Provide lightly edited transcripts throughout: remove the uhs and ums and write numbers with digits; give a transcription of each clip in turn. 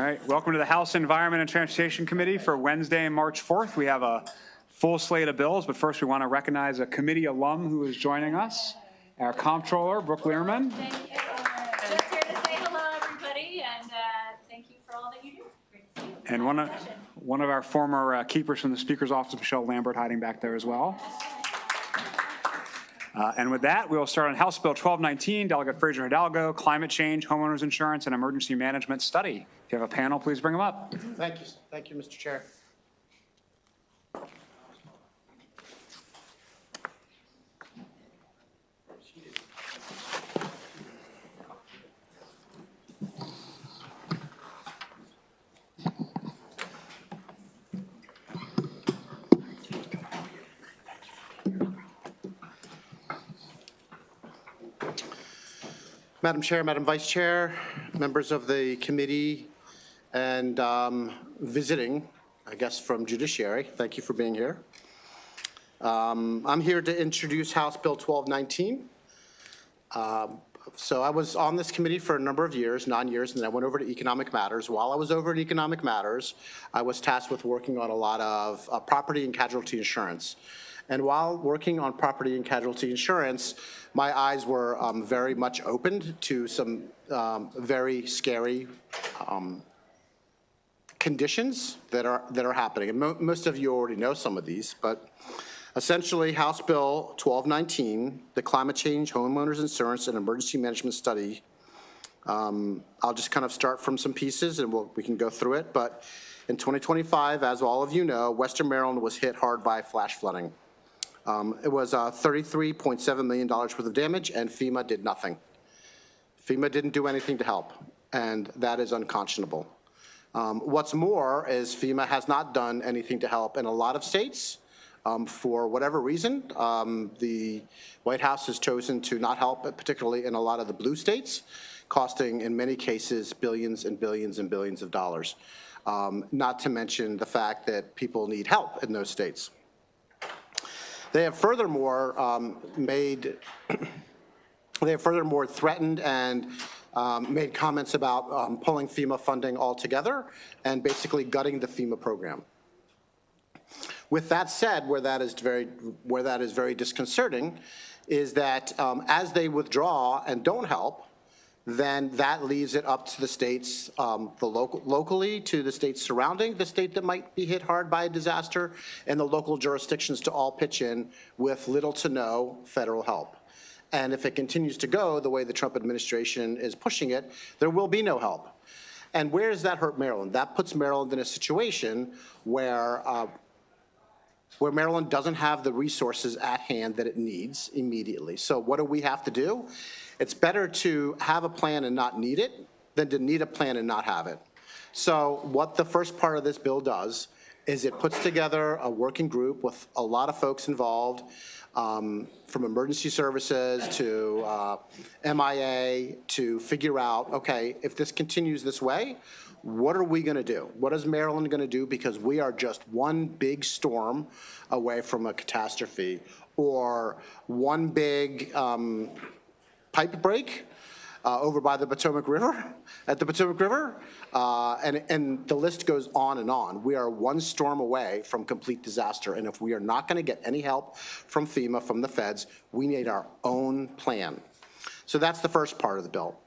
right, welcome to the House Environment and Transportation Committee for Wednesday, March 4th. We have a full slate of bills, but first we want to recognize a committee alum who is joining us, our comptroller, Brooke Learman. Thank you. Just here to say hello, everybody, and thank you for all that you do. Great to see you. And one of our former keepers from the Speaker's office, Michelle Lambert, hiding back there as well. And with that, we will start on House Bill 1219, Delegate Fraser Hidalgo, Climate Change, Homeowners Insurance, and Emergency Management Study. If you have a panel, please bring them up. Thank you. Thank you, Mr. Chair. Madam Chair, Madam Vice Chair, members of the committee, and visiting, I guess, from Judiciary, thank you for being here. I'm here to introduce House Bill 1219. So I was on this committee for a number of years, 9 years, and then I went over to Economic Matters. While I was over at Economic Matters, I was tasked with working on a lot of property and casualty insurance. And while working on property and casualty insurance, my eyes were very much opened to some very scary conditions that are happening. And most of you already know some of these, but essentially House Bill 1219, the Climate Change, Homeowners Insurance, and Emergency Management Study. I'll just kind of start from some pieces and we can go through it. But in 2025, as all of you know, Western Maryland was hit hard by flash flooding. It was $33.7 million worth of damage, and FEMA did nothing. FEMA didn't do anything to help, and that is unconscionable. What's more is FEMA has not done anything to help in a lot of states. For whatever reason, the White House has chosen to not help, particularly in a lot of the blue states, costing in many cases billions and billions and billions of dollars. Not to mention the fact that people need help in those states. They have furthermore threatened and made comments about pulling FEMA funding altogether and basically gutting the FEMA program. With that said, where that is very disconcerting is that as they withdraw and don't help, then that leaves it up to the states, locally to the states surrounding the state that might be hit hard by a disaster, and the local jurisdictions to all pitch in with little to no federal help. And if it continues to go the way the Trump administration is pushing it, there will be no help. And where does that hurt Maryland? That puts Maryland in a situation where Maryland doesn't have the resources at hand that it needs immediately. So what do we have to do? It's better to have a plan and not need it than to need a plan and not have it. So what the first part of this bill does is it puts together a working group with a lot of folks involved, from emergency services to MIA, to figure out, okay, if this continues this way, what are we going to do? What is Maryland going to do? Because we are just one big storm away from a catastrophe, or one big pipe break over by the Potomac River, at the Potomac River, and the list goes on and on. We are one storm away from complete disaster, and if we are not going to get any help from FEMA, from the feds, we need our own plan. So that's the first part of the bill.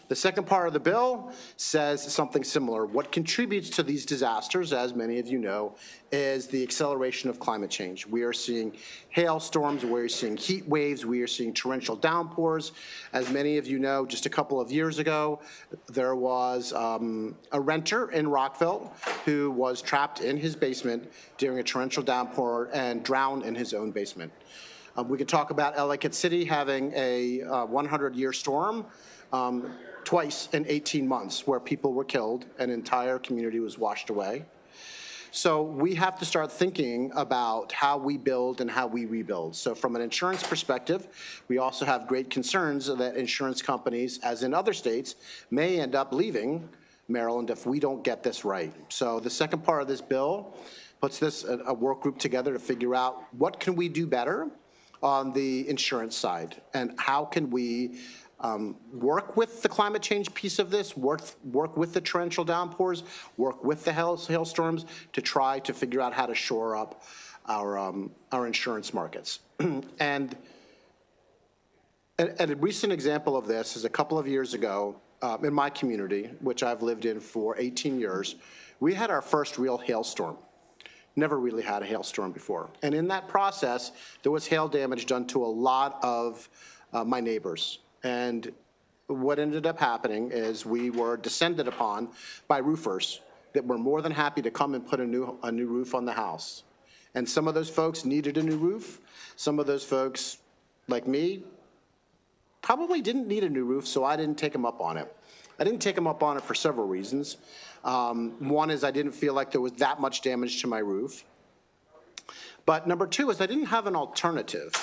The second part of the bill says something similar. What contributes to these disasters, as many of you know, is the acceleration of climate change. We are seeing hailstorms, we are seeing heat waves, we are seeing torrential downpours. As many of you know, just a couple of years ago, there was a renter in Rockville who was trapped in his basement during a torrential downpour and drowned in his own basement. We could talk about Ellicott City having a 100-year storm twice in 18 months, where people were killed, an entire community was washed away. So we have to start thinking about how we build and how we rebuild. So from an insurance perspective, we also have great concerns that insurance companies, as in other states, may end up leaving Maryland if we don't get this right. So the second part of this bill puts a work group together to figure out what can we do better on the insurance side, and how can we work with the climate change piece of this, work with the torrential downpours, work with the hailstorms to try to figure out how to shore up our insurance markets. And a recent example of this is a couple of years ago in my community, which I've lived in for 18 years, we had our first real hailstorm. Never really had a hailstorm before. And in that process, there was hail damage done to a lot of my neighbors. And what ended up happening is we were descended upon by roofers that were more than happy to come and put a new roof on the house. And some of those folks needed a new roof. Some of those folks, like me, probably didn't need a new roof, so I didn't take them up on it. I didn't take them up on it for several reasons. One is I didn't feel like there was that much damage to my roof. But number two is I didn't have an alternative.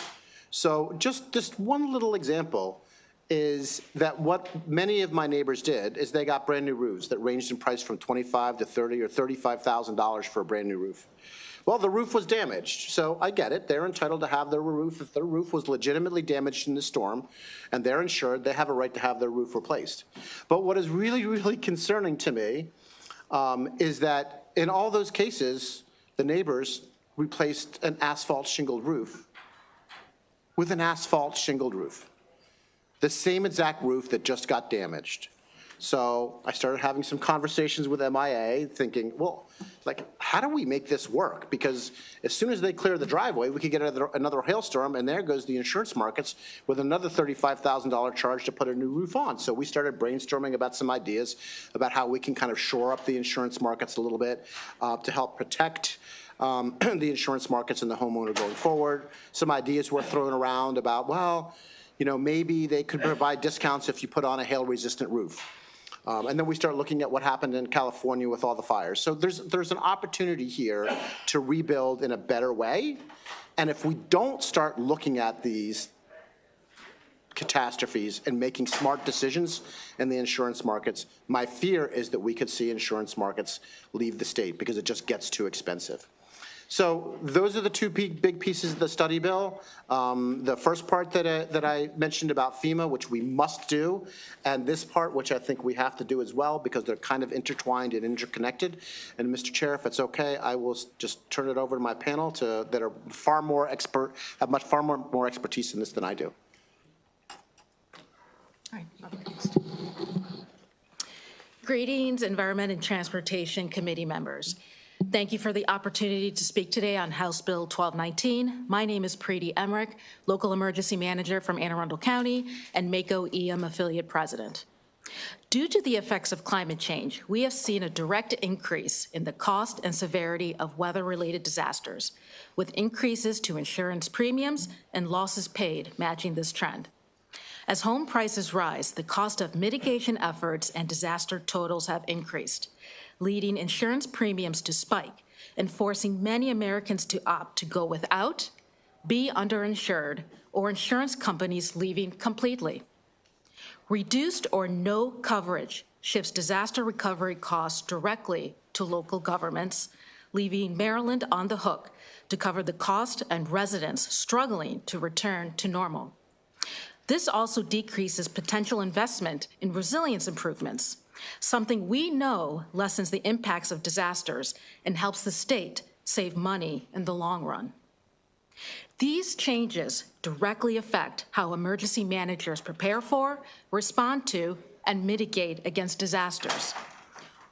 So just one little example is that what many of my neighbors did is they got brand new roofs that ranged in price from $25,000 to $30,000 or $35,000 for a brand new roof. Well, the roof was damaged, so I get it. They're entitled to have their roof. If their roof was legitimately damaged in the storm and they're insured, they have a right to have their roof replaced. But what is really, really concerning to me is that in all those cases, the neighbors replaced an asphalt shingled roof with an asphalt shingled roof. The same exact roof that just got damaged. So I started having some conversations with MIA thinking, well, like, how do we make this work? Because as soon as they clear the driveway, we could get another hailstorm, and there goes the insurance markets with another $35,000 charge to put a new roof on. So we started brainstorming about some ideas about how we can kind of shore up the insurance markets a little bit to help protect the insurance markets and the homeowner going forward. Some ideas were thrown around about, well, you know, maybe they could provide discounts if you put on a hail-resistant roof. And then we start looking at what happened in California with all the fires. So there's an opportunity here to rebuild in a better way. And if we don't start looking at these catastrophes and making smart decisions in the insurance markets, my fear is that we could see insurance markets leave the state because it just gets too expensive. So those are the two big pieces of the study bill. The first part that I mentioned about FEMA, which we must do, and this part, which I think we have to do as well because they're kind of intertwined and interconnected. And Mr. Chair, if it's okay, I will just turn it over to my panel that are far more expert, have far more expertise in this than I do. All right, up next. Greetings, Environment and Transportation Committee members. Thank you for the opportunity to speak today on House Bill 1219. My name is Preeti Emmerich, Local Emergency Manager from Anne Arundel County and MACO EM Affiliate President. Due to the effects of climate change, we have seen a direct increase in the cost and severity of weather-related disasters, with increases to insurance premiums and losses paid matching this trend. As home prices rise, the cost of mitigation efforts and disaster totals have increased, leading insurance premiums to spike and forcing many Americans to opt to go without, be underinsured, or insurance companies leaving completely. Reduced or no coverage shifts disaster recovery costs directly to local governments, leaving Maryland on the hook to cover the cost and residents struggling to return to normal. This also decreases potential investment in resilience improvements, something we know lessens the impacts of disasters and helps the state save money in the long run. These changes directly affect how emergency managers prepare for, respond to, and mitigate against disasters.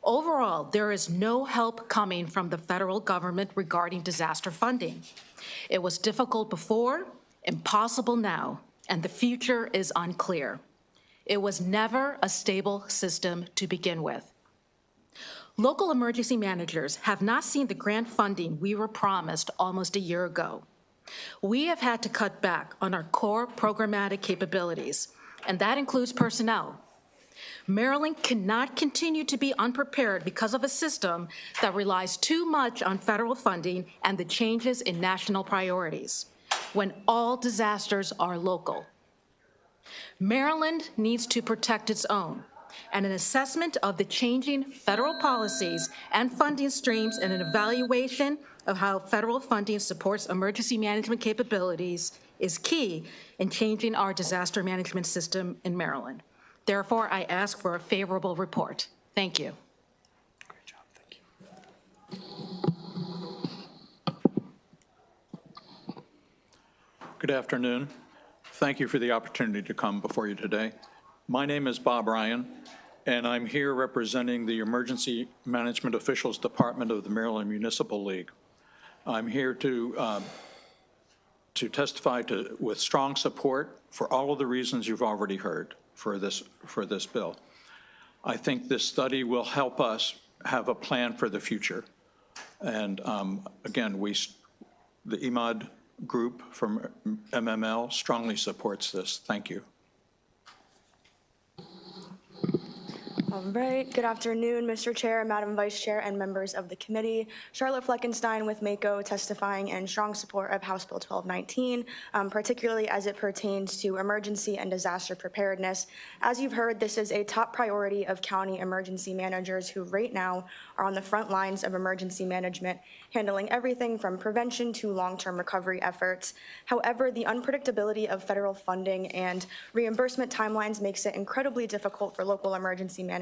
Overall, there is no help coming from the federal government regarding disaster funding. It was difficult before, impossible now, and the future is unclear. It was never a stable system to begin with. Local emergency managers have not seen the grant funding we were promised almost a year ago. We have had to cut back on our core programmatic capabilities, and that includes personnel. Maryland cannot continue to be unprepared because of a system that relies too much on federal funding and the changes in national priorities, when all disasters are local. Maryland needs to protect its own, and an assessment of the changing federal policies and funding streams and an evaluation of how federal funding supports emergency management capabilities is key in changing our disaster management system in Maryland. Therefore, I ask for a favorable report. Thank you. Great job, thank you. Good afternoon. Thank you for the opportunity to come before you today. My name is Bob Ryan, and I'm here representing the Emergency Management Officials Department of the Maryland Municipal League. I'm here to testify with strong support for all of the reasons you've already heard for this bill. I think this study will help us have a plan for the future. And again, the EMOD group from MML strongly supports this. Thank you. All right. Good afternoon, Mr. Chair, Madam Vice Chair, and members of the committee. Charlotte Fleckenstein with MACO testifying in strong support of House Bill 1219, particularly as it pertains to emergency and disaster preparedness. As you've heard, this is a top priority of county emergency managers who right now are on the front lines of emergency management, handling everything from prevention to long-term recovery efforts. However, the unpredictability of federal funding and reimbursement timelines makes it incredibly difficult for local emergency managers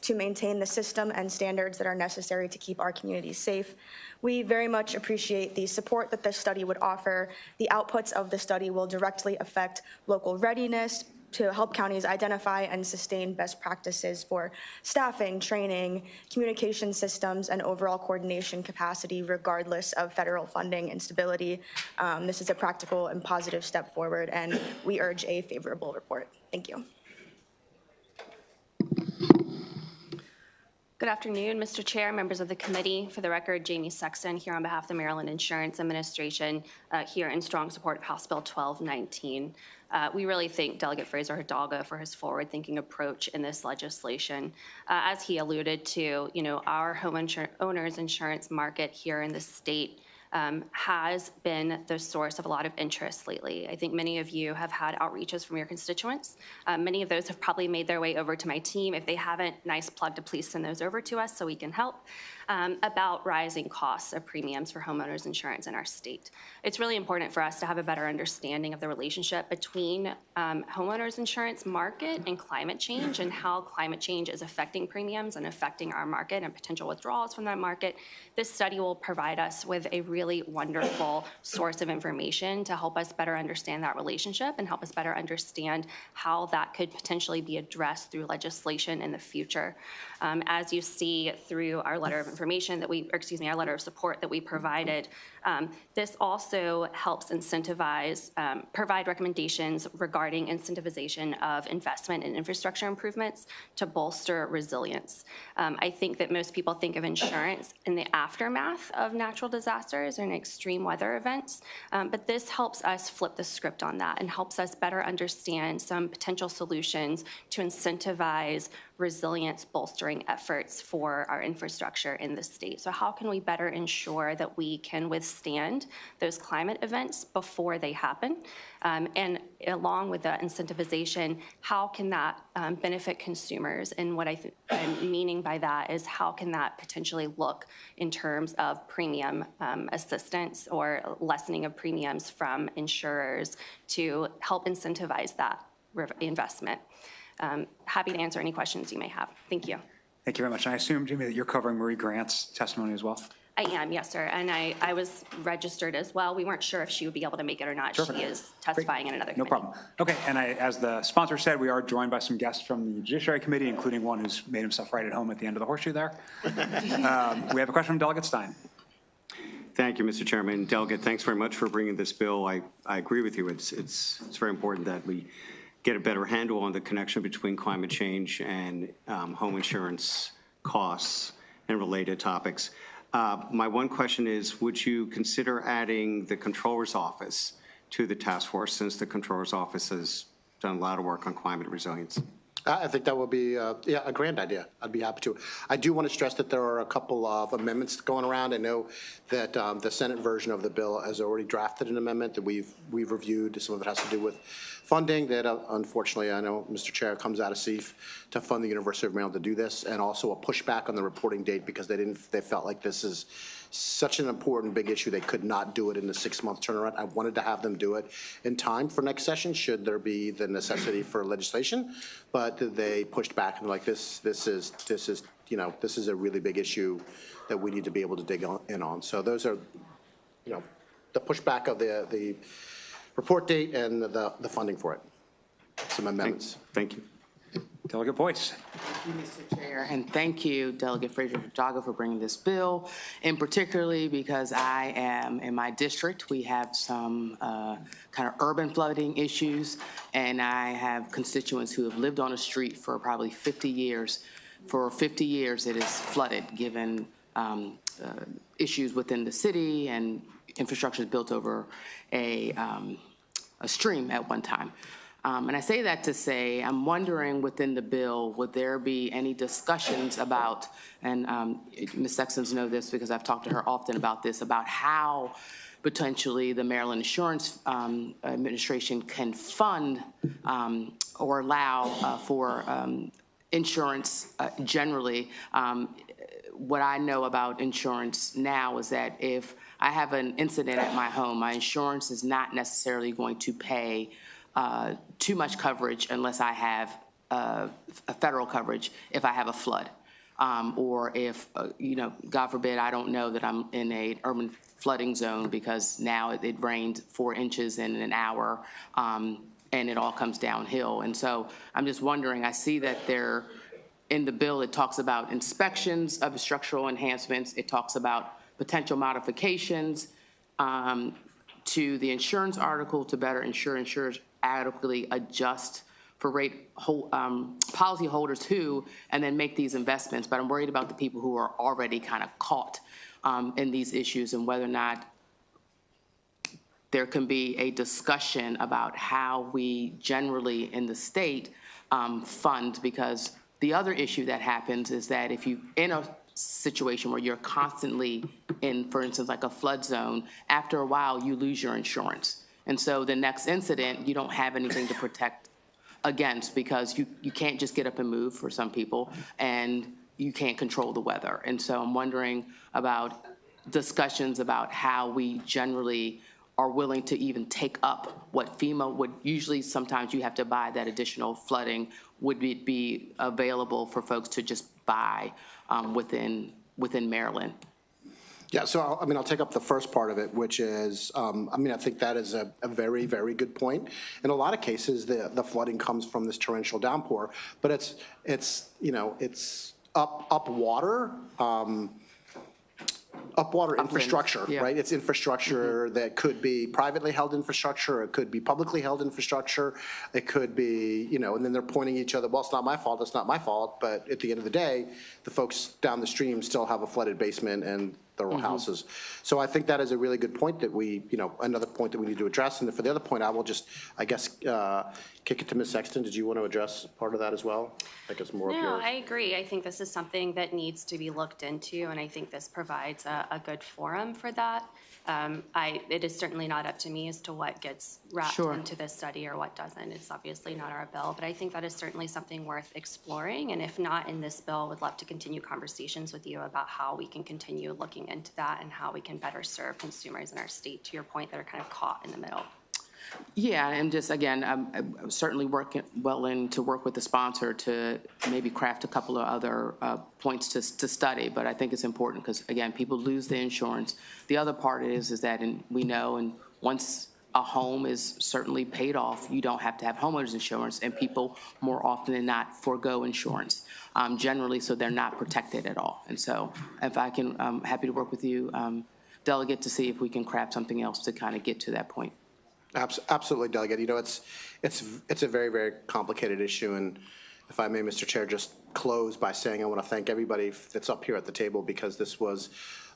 to maintain the system and standards that are necessary to keep our communities safe. We very much appreciate the support that this study would offer. The outputs of the study will directly affect local readiness to help counties identify and sustain best practices for staffing, training, communication systems, and overall coordination capacity regardless of federal funding instability. This is a practical and positive step forward, and we urge a favorable report. Thank you. Good afternoon, Mr. Chair, members of the committee. For the record, Jamie Sexton here on behalf of the Maryland Insurance Administration, here in strong support of House Bill 1219. We really thank Delegate Fraser Hidalgo for his forward-thinking approach in this legislation. As he alluded to, our homeowners insurance market here in the state has been the source of a lot of interest lately. I think many of you have had outreaches from your constituents. Many of those have probably made their way over to my team. If they haven't, nice plug to please send those over to us so we can help. About rising costs of premiums for homeowners insurance in our state. It's really important for us to have a better understanding of the relationship between homeowners insurance market and climate change, and how climate change is affecting premiums and affecting our market and potential withdrawals from that market. This study will provide us with a really wonderful source of information to help us better understand that relationship and help us better understand how that could potentially be addressed through legislation in the future. As you see through our letter of information that our letter of support that we provided, this also helps incentivize, provide recommendations regarding incentivization of investment in infrastructure improvements to bolster resilience. I think that most people think of insurance in the aftermath of natural disasters and extreme weather events, but this helps us flip the script on that and helps us better understand some potential solutions to incentivize resilience bolstering efforts for our infrastructure in the state. So how can we better ensure that we can withstand those climate events before they happen? And along with the incentivization, how can that benefit consumers? And what I'm meaning by that is how can that potentially look in terms of premium assistance or lessening of premiums from insurers to help incentivize that investment? Happy to answer any questions you may have. Thank you. Thank you very much. And I assume, Jimmy, that you're covering Marie Grant's testimony as well? I am, yes, sir. And I was registered as well. We weren't sure if she would be able to make it or not. Perfect. She is testifying in another committee. No problem. Okay, and as the sponsor said, we are joined by some guests from the Judiciary Committee, including one who's made himself right at home at the end of the horseshoe there. We have a question from Delegate Stein. Thank you, Mr. Chairman. Delegate, thanks very much for bringing this bill. I agree with you. It's very important that we get a better handle on the connection between climate change and home insurance costs and related topics. My one question is, would you consider adding the Comptroller's Office to the task force, since the Comptroller's Office has done a lot of work on climate resilience? I think that would be a grand idea. I'd be happy to. I do want to stress that there are a couple of amendments going around. I know that the Senate version of the bill has already drafted an amendment that we've reviewed. Some of it has to do with funding that unfortunately, I know, Mr. Chair, comes out of CEF to fund the University of Maryland to do this, and also a pushback on the reporting date because they felt like this is such an important big issue, they could not do it in the 6-month turnaround. I wanted to have them do it in time for next session, should there be the necessity for legislation, but they pushed back and like, this is a really big issue that we need to be able to dig in on. So those are, the pushback of the report date and the funding for it. Some amendments. Thank you. Delegate Boyce. Thank you, Mr. Chair, and thank you, Delegate Fraser-Hurtado, for bringing this bill, and particularly because I am in my district. We have some kind of urban flooding issues, and I have constituents who have lived on a street for probably 50 years. For 50 years, it is flooded, given issues within the city and infrastructure is built over a stream at one time. And I say that to say, I'm wondering within the bill, would there be any discussions about, and Ms. Sexton's know this because I've talked to her often about this, about how potentially the Maryland Insurance Administration can fund or allow for insurance generally. What I know about insurance now is that if I have an incident at my home, my insurance is not necessarily going to pay too much coverage unless I have a federal coverage if I have a flood. Or if, God forbid, I don't know that I'm in an urban flooding zone because now it rained 4 inches in an hour and it all comes downhill. And so I'm just wondering, I see that there, in the bill, it talks about inspections of structural enhancements. It talks about potential modifications to the insurance article to better ensure insurers adequately adjust for policyholders who, and then make these investments. But I'm worried about the people who are already kind of caught in these issues and whether or not there can be a discussion about how we generally in the state fund, because the other issue that happens is that if you, in a situation where you're constantly in, for instance, like a flood zone, after a while you lose your insurance. And so the next incident, you don't have anything to protect against because you can't just get up and move for some people, and you can't control the weather. And so I'm wondering about discussions about how we generally are willing to even take up what FEMA would usually, sometimes you have to buy that additional flooding, would it be available for folks to just buy within Maryland? Yeah, so I'll take up the first part of it, which is, I think that is a very, very good point. In a lot of cases, the flooding comes from this torrential downpour, but it's upwater infrastructure, yeah. Right? It's infrastructure that could be privately held infrastructure, it could be publicly held infrastructure, it could be, and then they're pointing at each other, well, it's not my fault, it's not my fault, but at the end of the day, the folks down the stream still have a flooded basement and their own houses. So I think that is a really good point that we, another point that we need to address. And for the other point, I will just, kick it to Ms. Sexton. Did you want to address part of that as well? I guess more of yours. No, I agree. I think this is something that needs to be looked into, and I think this provides a good forum for that. It is certainly not up to me as to what gets wrapped into this study or what doesn't. It's obviously not our bill, but I think that is certainly something worth exploring. And if not in this bill, would love to continue conversations with you about how we can continue looking into that and how we can better serve consumers in our state, to your point, that are kind of caught in the middle. Yeah, and just again, I'm certainly willing to work with the sponsor to maybe craft a couple of other points to study, but I think it's important because, again, people lose their insurance. The other part is that, and we know, and once a home is certainly paid off, you don't have to have homeowners insurance, and people more often than not forego insurance generally, so they're not protected at all. And so if I can, I'm happy to work with you, Delegate, to see if we can craft something else to kind of get to that point. Absolutely, Delegate. It's a very, very complicated issue, and if I may, Mr. Chair, just close by saying I want to thank everybody that's up here at the table, because this was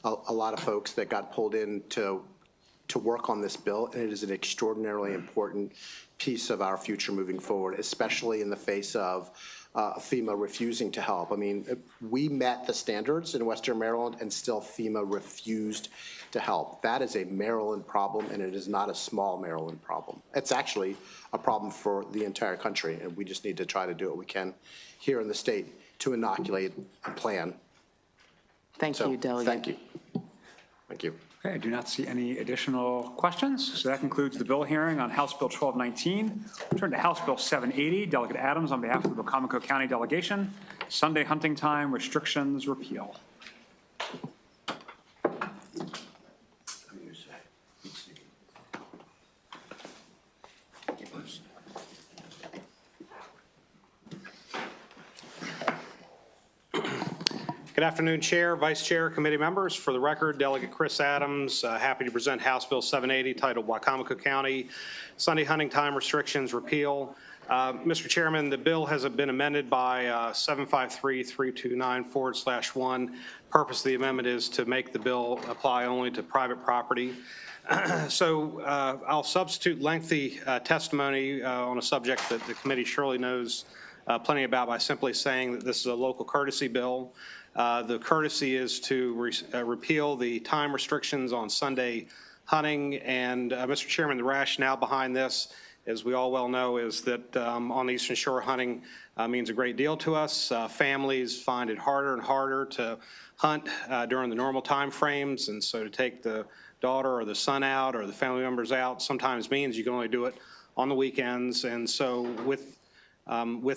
a lot of folks that got pulled in to work on this bill, and it is an extraordinarily important piece of our future moving forward, especially in the face of FEMA refusing to help. I mean, we met the standards in Western Maryland and still FEMA refused to help. That is a Maryland problem, and it is not a small Maryland problem. It's actually a problem for the entire country, and we just need to try to do what we can here in the state to inoculate a plan. Thank you, Delegate. Thank you. Thank you. Okay, I do not see any additional questions. So that concludes the bill hearing on House Bill 1219. We'll turn to House Bill 780. Delegate Adams on behalf of the Wacomico County delegation. Sunday hunting time restrictions repeal. Good afternoon, Chair, Vice Chair, committee members. For the record, Delegate Chris Adams, happy to present House Bill 780 titled Wacomico County Sunday Hunting Time Restrictions Repeal. Mr. Chairman, the bill has been amended by 753-329/1. Purpose of the amendment is to make the bill apply only to private property. So I'll substitute lengthy testimony on a subject that the committee surely knows plenty about by simply saying that this is a local courtesy bill. The courtesy is to repeal the time restrictions on Sunday hunting. And Mr. Chairman, the rationale behind this, as we all well know, is that on the Eastern Shore, hunting means a great deal to us. Families find it harder and harder to hunt during the normal time frames. And so to take the daughter or the son out or the family members out sometimes means you can only do it on the weekends. And so with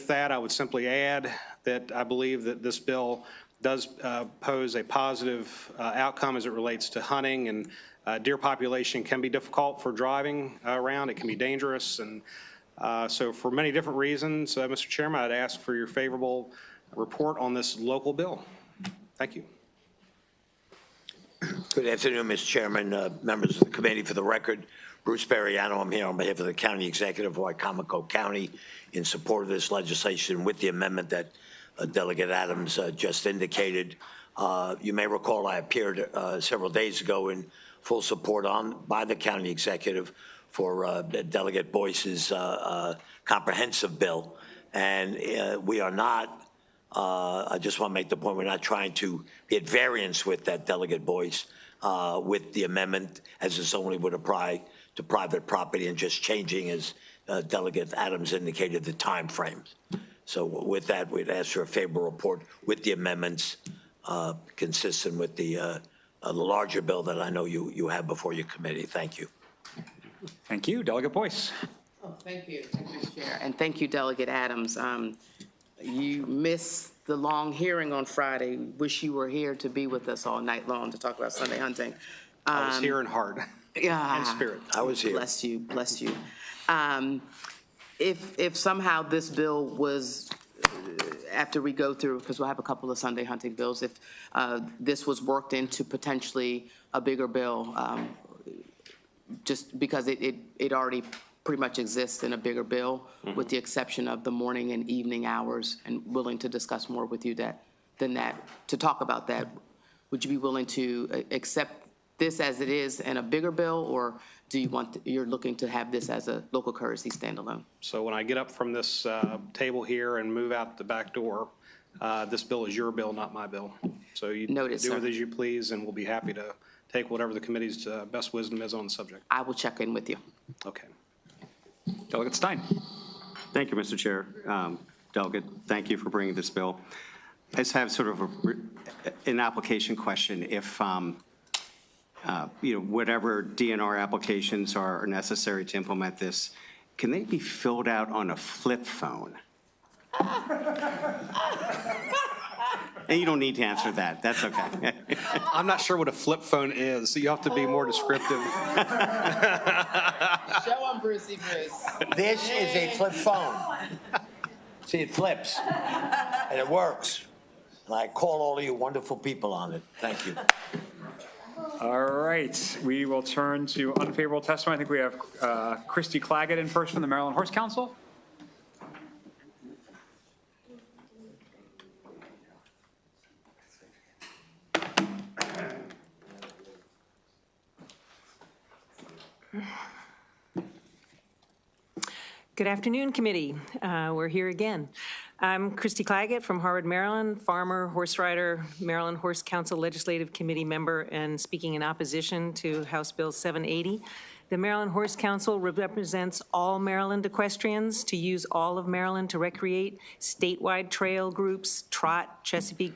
that, I would simply add that I believe that this bill does pose a positive outcome as it relates to hunting, and deer population can be difficult for driving around. It can be dangerous. And so for many different reasons, Mr. Chairman, I'd ask for your favorable report on this local bill. Thank you. Good afternoon, Mr. Chairman, members of the committee. For the record, Bruce Bariano, I'm here on behalf of the County Executive of Wacomico County in support of this legislation with the amendment that Delegate Adams just indicated. You may recall I appeared several days ago in full support by the County Executive for Delegate Boyce's comprehensive bill. And we are not, I just want to make the point, we're not trying to be at variance with that Delegate Boyce with the amendment as this only would apply to private property and just changing, as Delegate Adams indicated, the time frames. So with that, we'd ask for a favorable report with the amendments consistent with the larger bill that I know you have before your committee. Thank you. Thank you. Delegate Boyce. Oh, thank you, Mr. Chair. And thank you, Delegate Adams. You missed the long hearing on Friday. Wish you were here to be with us all night long to talk about Sunday hunting. I was here in heart and spirit. I was here. Bless you, bless you. If somehow this bill was, after we go through, because we'll have a couple of Sunday hunting bills, if this was worked into potentially a bigger bill, just because it already pretty much exists in a bigger bill, with the exception of the morning and evening hours, and willing to discuss more with you than that, to talk about that. Would you be willing to accept this as it is in a bigger bill, or do you you're looking to have this as a local courtesy standalone? So when I get up from this table here and move out the back door, this bill is your bill, not my bill. So you Noted, do sir. with as you please, and we'll be happy to take whatever the committee's best wisdom is on the subject. I will check in with you. Okay. Delegate Stein. Thank you, Mr. Chair. Delegate, thank you for bringing this bill. I just have sort of an application question. If whatever DNR applications are necessary to implement this, can they be filled out on a flip phone? And you don't need to answer that. That's okay. I'm not sure what a flip phone is, so you have to be more descriptive. Show them, Brucey Bruce. This is a flip phone. See, it flips, and it works. And I call all of you wonderful people on it. Thank you. All right, we will turn to unfavorable testimony. I think we have Christy Claggett in first from the Maryland Horse Council. Good afternoon, committee. We're here again. I'm Christy Claggett from Harvard, Maryland, farmer, horse rider, Maryland Horse Council Legislative Committee member, and speaking in opposition to House Bill 780. The Maryland Horse Council represents all Maryland equestrians to use all of Maryland to recreate, statewide trail groups, Trot, Chesapeake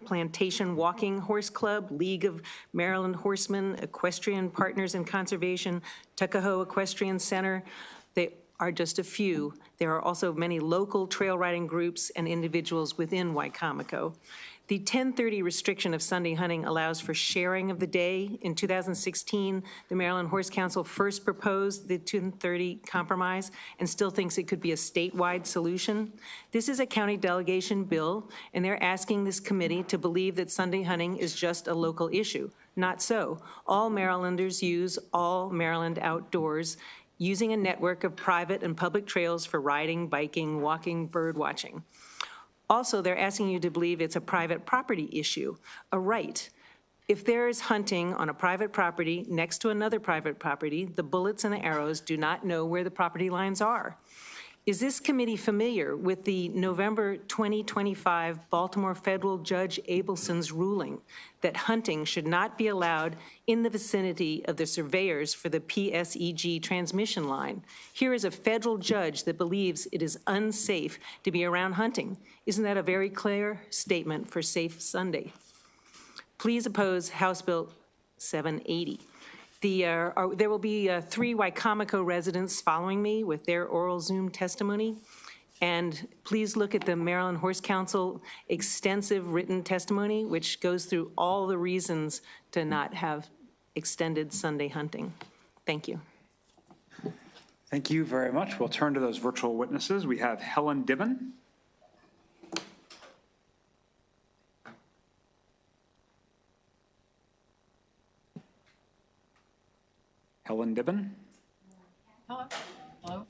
Plantation Walking Horse Club, League of Maryland Horsemen, Equestrian Partners in Conservation, Tuckahoe Equestrian Center. They are just a few. There are also many local trail riding groups and individuals within Wicomico. The 10:30 restriction of Sunday hunting allows for sharing of the day. In 2016, the Maryland Horse Council first proposed the 10:30 compromise and still thinks it could be a statewide solution. This is a county delegation bill, and they're asking this committee to believe that Sunday hunting is just a local issue. Not so. All Marylanders use all Maryland outdoors, using a network of private and public trails for riding, biking, walking, bird watching. Also, they're asking you to believe it's a private property issue, a right. If there is hunting on a private property next to another private property, the bullets and the arrows do not know where the property lines are. Is this committee familiar with the November 2025 Baltimore federal Judge Abelson's ruling that hunting should not be allowed in the vicinity of the surveyors for the PSEG transmission line? Here is a federal judge that believes it is unsafe to be around hunting. Isn't that a very clear statement for Safe Sunday? Please oppose House Bill 780. There will be 3 Wicomico residents following me with their oral Zoom testimony. And please look at the Maryland Horse Council extensive written testimony, which goes through all the reasons to not have extended Sunday hunting. Thank you. Thank you very much. We'll turn to those virtual witnesses. We have Helen Dibben. Helen Dibben. Hello. Hello.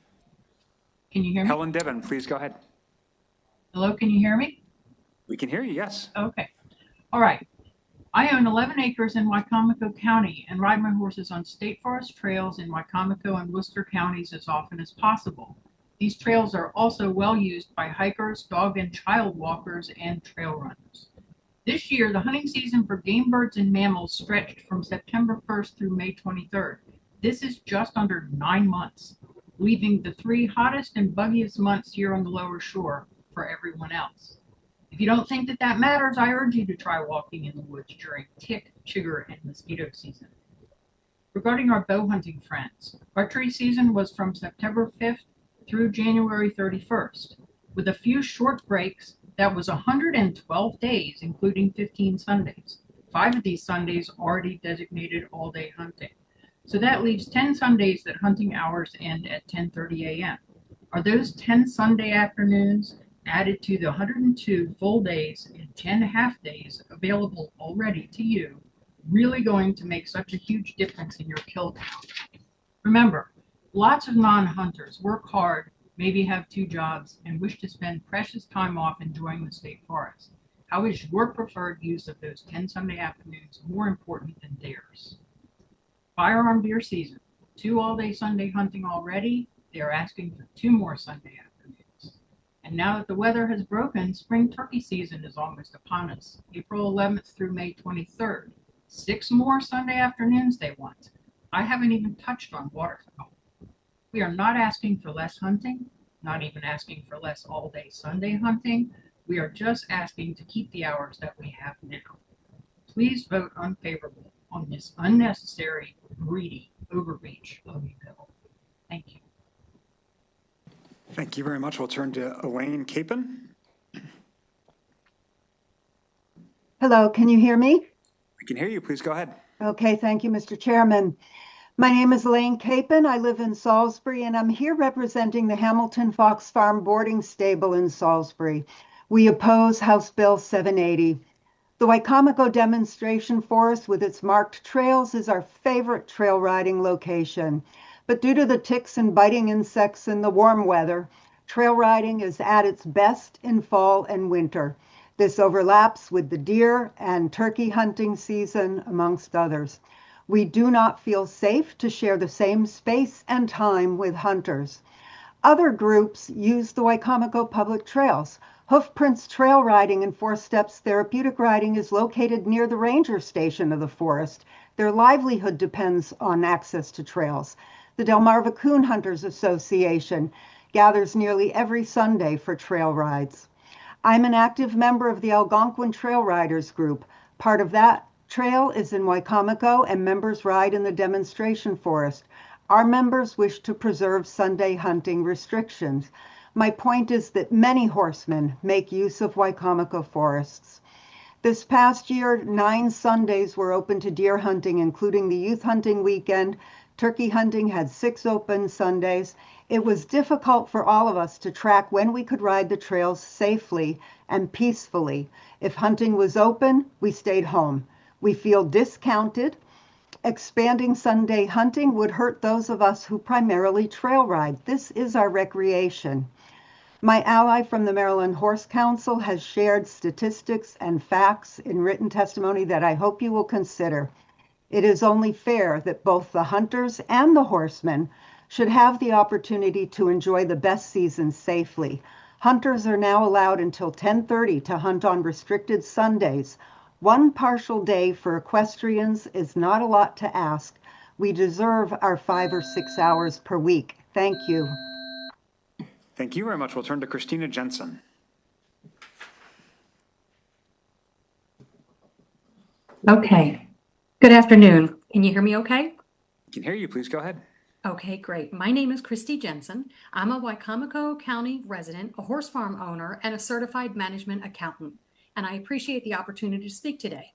Can you hear me? Helen Dibben, please go ahead. Hello, can you hear me? We can hear you, yes. Okay. All right. I own 11 acres in Wicomico County and ride my horses on state forest trails in Wicomico and Worcester counties as often as possible. These trails are also well used by hikers, dog and child walkers, and trail runners. This year, the hunting season for game birds and mammals stretched from September 1st through May 23rd. This is just under 9 months, leaving the 3 hottest and buggiest months here on the lower shore for everyone else. If you don't think that that matters, I urge you to try walking in the woods during tick, chigger, and mosquito season. Regarding our bow hunting friends, archery season was from September 5th through January 31st. With a few short breaks, that was 112 days, including 15 Sundays. 5 of these Sundays already designated all-day hunting. So that leaves 10 Sundays that hunting hours end at 10:30 a.m. Are those 10 Sunday afternoons added to the 102 full days and 10 half days available already to you really going to make such a huge difference in your kill count? Remember, lots of non-hunters work hard, maybe have 2 jobs, and wish to spend precious time off enjoying the state forest. How is your preferred use of those 10 Sunday afternoons more important than theirs? Firearm deer season, 2 all-day Sunday hunting already. They are asking for 2 more Sunday afternoons. And now that the weather has broken, spring turkey season is almost upon us. April 11th through May 23rd. 6 more Sunday afternoons they want. I haven't even touched on waterfowl. We are not asking for less hunting, not even asking for less all-day Sunday hunting. We are just asking to keep the hours that we have now. Please vote unfavorable on this unnecessary, greedy overreach of the bill. Thank you. Thank you very much. We'll turn to Elaine Capon. Hello, can you hear me? We can hear you. Please go ahead. Okay, thank you, Mr. Chairman. My name is Elaine Capon. I live in Salisbury, and I'm here representing the Hamilton Fox Farm boarding stable in Salisbury. We oppose House Bill 780. The Wicomico demonstration forest with its marked trails is our favorite trail riding location. But due to the ticks and biting insects in the warm weather, trail riding is at its best in fall and winter. This overlaps with the deer and turkey hunting season, amongst others. We do not feel safe to share the same space and time with hunters. Other groups use the Wicomico public trails. Hoofprints Trail Riding and Four Steps Therapeutic Riding is located near the ranger station of the forest. Their livelihood depends on access to trails. The Delmarva Coon Hunters Association gathers nearly every Sunday for trail rides. I'm an active member of the Algonquin Trail Riders Group. Part of that trail is in Wicomico, and members ride in the demonstration forest. Our members wish to preserve Sunday hunting restrictions. My point is that many horsemen make use of Wicomico forests. This past year, 9 Sundays were open to deer hunting, including the youth hunting weekend. Turkey hunting had 6 open Sundays. It was difficult for all of us to track when we could ride the trails safely and peacefully. If hunting was open, we stayed home. We feel discounted. Expanding Sunday hunting would hurt those of us who primarily trail ride. This is our recreation. My ally from the Maryland Horse Council has shared statistics and facts in written testimony that I hope you will consider. It is only fair that both the hunters and the horsemen should have the opportunity to enjoy the best season safely. Hunters are now allowed until 10:30 to hunt on restricted Sundays. One partial day for equestrians is not a lot to ask. We deserve our 5 or 6 hours per week. Thank you. Thank you very much. We'll turn to Christina Jensen. Okay. Good afternoon. Can you hear me okay? I can hear you. Please go ahead. Okay, great. My name is Christy Jensen. I'm a Wicomico County resident, a horse farm owner, and a certified management accountant, and I appreciate the opportunity to speak today.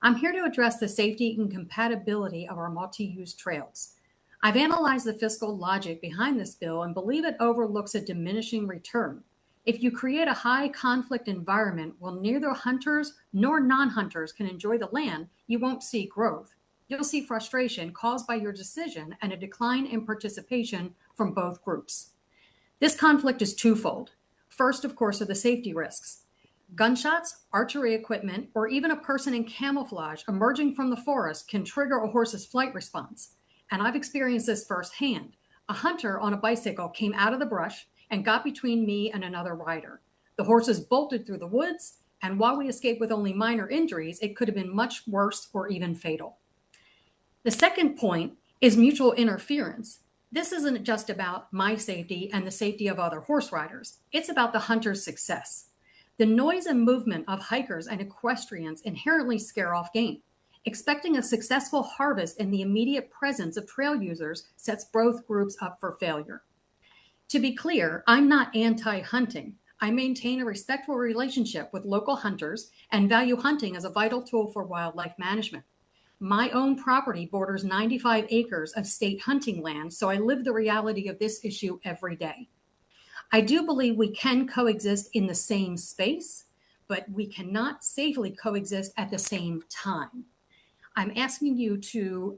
I'm here to address the safety and compatibility of our multi-use trails. I've analyzed the fiscal logic behind this bill and believe it overlooks a diminishing return. If you create a high conflict environment where neither hunters nor non-hunters can enjoy the land, you won't see growth. You'll see frustration caused by your decision and a decline in participation from both groups. This conflict is twofold. First, of course, are the safety risks. Gunshots, archery equipment, or even a person in camouflage emerging from the forest can trigger a horse's flight response. And I've experienced this firsthand. A hunter on a bicycle came out of the brush and got between me and another rider. The horses bolted through the woods, and while we escaped with only minor injuries, it could have been much worse or even fatal. The second point is mutual interference. This isn't just about my safety and the safety of other horse riders. It's about the hunter's success. The noise and movement of hikers and equestrians inherently scare off game. Expecting a successful harvest in the immediate presence of trail users sets both groups up for failure. To be clear, I'm not anti-hunting. I maintain a respectful relationship with local hunters and value hunting as a vital tool for wildlife management. My own property borders 95 acres of state hunting land, so I live the reality of this issue every day. I do believe we can coexist in the same space, but we cannot safely coexist at the same time. I'm asking you to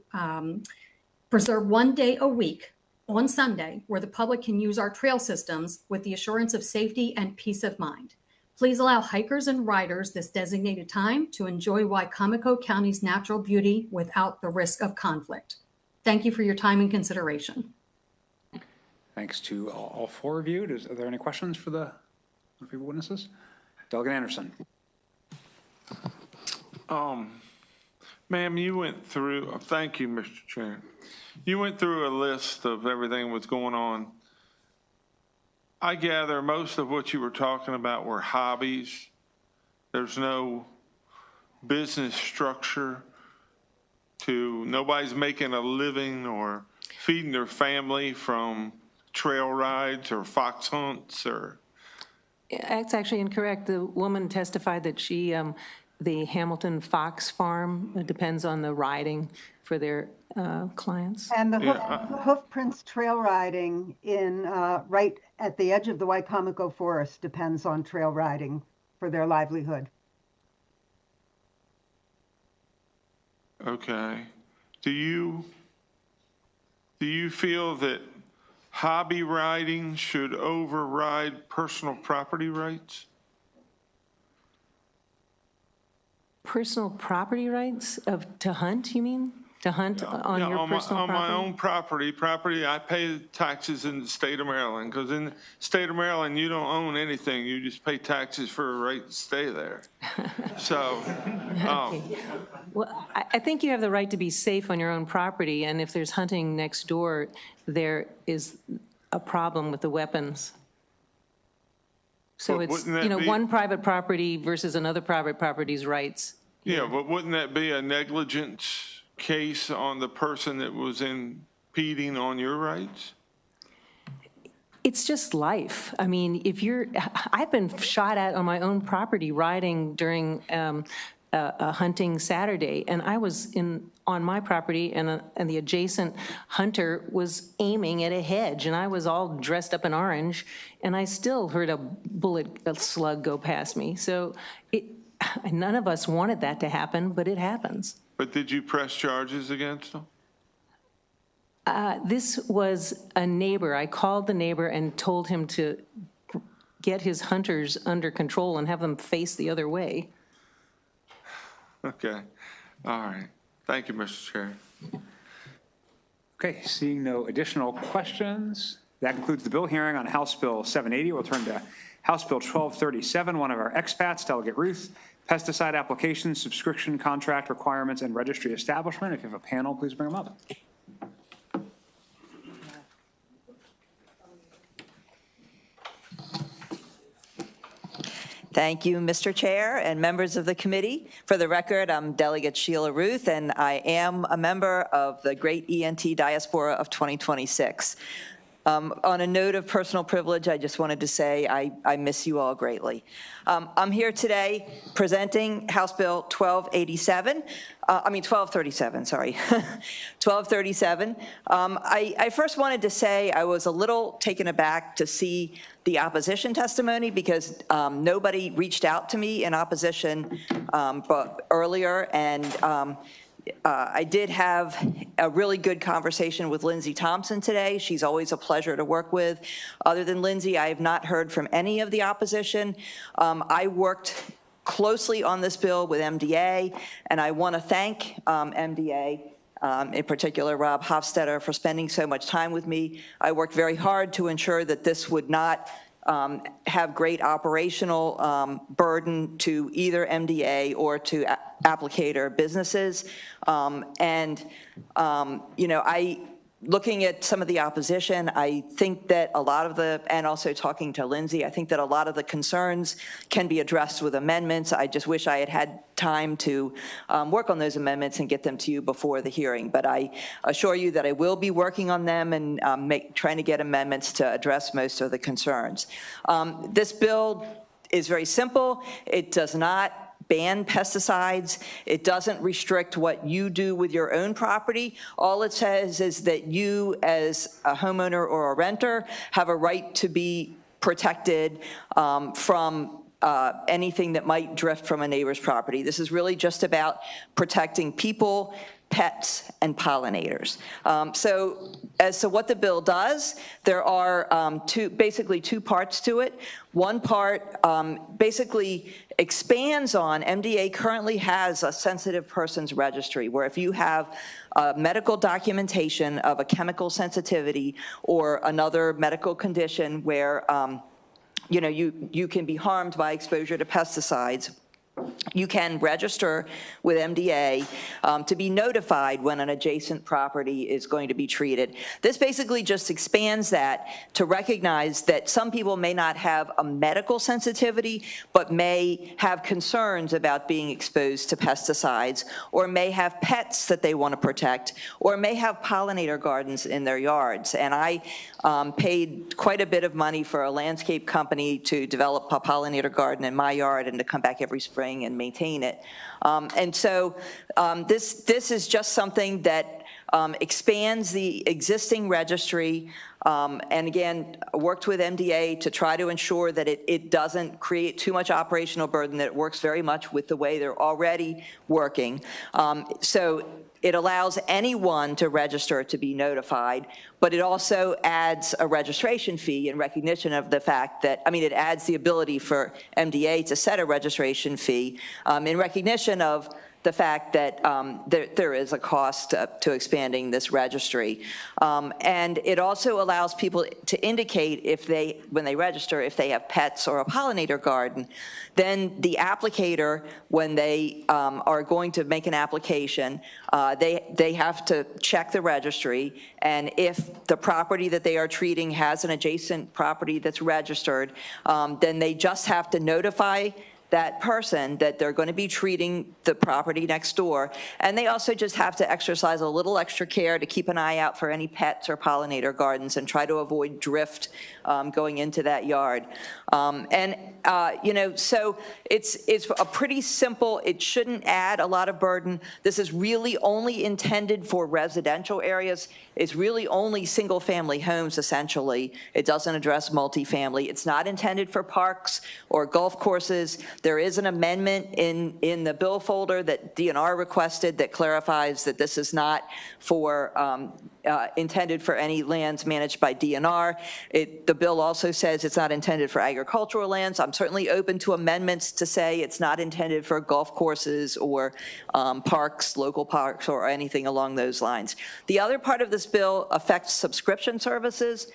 preserve one day a week on Sunday where the public can use our trail systems with the assurance of safety and peace of mind. Please allow hikers and riders this designated time to enjoy Wicomico County's natural beauty without the risk of conflict. Thank you for your time and consideration. Thanks to all 4 of you. Are there any questions for the people witnesses? Delegate Anderson. Ma'am, you went through, thank you, Mr. Chair. You went through a list of everything that's going on. I gather most of what you were talking about were hobbies. There's no business structure nobody's making a living or feeding their family from trail rides or fox hunts or. That's actually incorrect. The woman testified that she, the Hamilton Fox Farm, depends on the riding for their clients. And the Hoofprints Trail Riding in right at the edge of the Wicomico Forest depends on trail riding for their livelihood. Okay. Do you feel that hobby riding should override personal property rights? Personal property rights to hunt, you mean? to hunt on Yeah, your personal property? On my own property, I pay taxes in the state of Maryland, because in the state of Maryland, you don't own anything, you just pay taxes for a right to stay there. So, Well, I think you have the right to be safe on your own property, and if there's hunting next door, there is a problem with the weapons. So But it's, wouldn't that be- one private property versus another private property's rights. yeah, but wouldn't that be a negligence case on the person that was impeding on your rights? It's just life. I mean, I've been shot at on my own property riding during a hunting Saturday, and I was on my property, and the adjacent hunter was aiming at a hedge, and I was all dressed up in orange, and I still heard a slug go past me. So none of us wanted that to happen, but it happens. But did you press charges against them? This was a neighbor. I called the neighbor and told him to get his hunters under control and have them face the other way. Okay, all right. Thank you, Mr. Chair. Okay, seeing no additional questions, that concludes the bill hearing on House Bill 780. We'll turn to House Bill 1237, one of our expats, Delegate Ruth, pesticide application, subscription contract requirements, and registry establishment. If you have a panel, please bring them up. Thank you, Mr. Chair and members of the committee. For the record, I'm Delegate Sheila Ruth, and I am a member of the great ENT diaspora of 2026. On a note of personal privilege, I just wanted to say I miss you all greatly. I'm here today presenting House Bill 1237, sorry, 1237. I first wanted to say I was a little taken aback to see the opposition testimony because nobody reached out to me in opposition but earlier, and I did have a really good conversation with Lindsay Thompson today. She's always a pleasure to work with. Other than Lindsay, I have not heard from any of the opposition. I worked closely on this bill with MDA, and I want to thank MDA, in particular Rob Hofstetter, for spending so much time with me. I worked very hard to ensure that this would not have great operational burden to either MDA or to applicator businesses. Looking at some of the opposition, I think that a lot of and also talking to Lindsay, I think that a lot of the concerns can be addressed with amendments. I just wish I had had time to work on those amendments and get them to you before the hearing. But I assure you that I will be working on them and trying to get amendments to address most of the concerns. This bill is very simple. It does not ban pesticides. It doesn't restrict what you do with your own property. All it says is that you, as a homeowner or a renter, have a right to be protected from anything that might drift from a neighbor's property. This is really just about protecting people, pets, and pollinators. So as to what the bill does, there are basically two parts to it. One part basically expands on, MDA currently has a sensitive persons registry where if you have medical documentation of a chemical sensitivity or another medical condition where you can be harmed by exposure to pesticides, you can register with MDA to be notified when an adjacent property is going to be treated. This basically just expands that to recognize that some people may not have a medical sensitivity, but may have concerns about being exposed to pesticides, or may have pets that they want to protect, or may have pollinator gardens in their yards. And I paid quite a bit of money for a landscape company to develop a pollinator garden in my yard and to come back every spring and maintain it. And so this is just something that expands the existing registry And again, worked with MDA to try to ensure that it doesn't create too much operational burden, that it works very much with the way they're already working. So it allows anyone to register to be notified, but it also adds a registration fee in recognition of the fact that, it adds the ability for MDA to set a registration fee in recognition of the fact that there is a cost to expanding this registry. And it also allows people to indicate when they register, if they have pets or a pollinator garden. Then the applicator, when they are going to make an application, they have to check the registry, and if the property that they are treating has an adjacent property that's registered, then they just have to notify that person that they're going to be treating the property next door. And they also just have to exercise a little extra care to keep an eye out for any pets or pollinator gardens and try to avoid drift going into that yard. So it's a pretty simple, it shouldn't add a lot of burden. This is really only intended for residential areas. It's really only single-family homes, essentially. It doesn't address multifamily. It's not intended for parks or golf courses. There is an amendment in the bill folder that DNR requested that clarifies that this is not for intended for any lands managed by DNR. The bill also says it's not intended for agricultural lands. I'm certainly open to amendments to say it's not intended for golf courses or parks, local parks, or anything along those lines. The other part of this bill affects subscription services.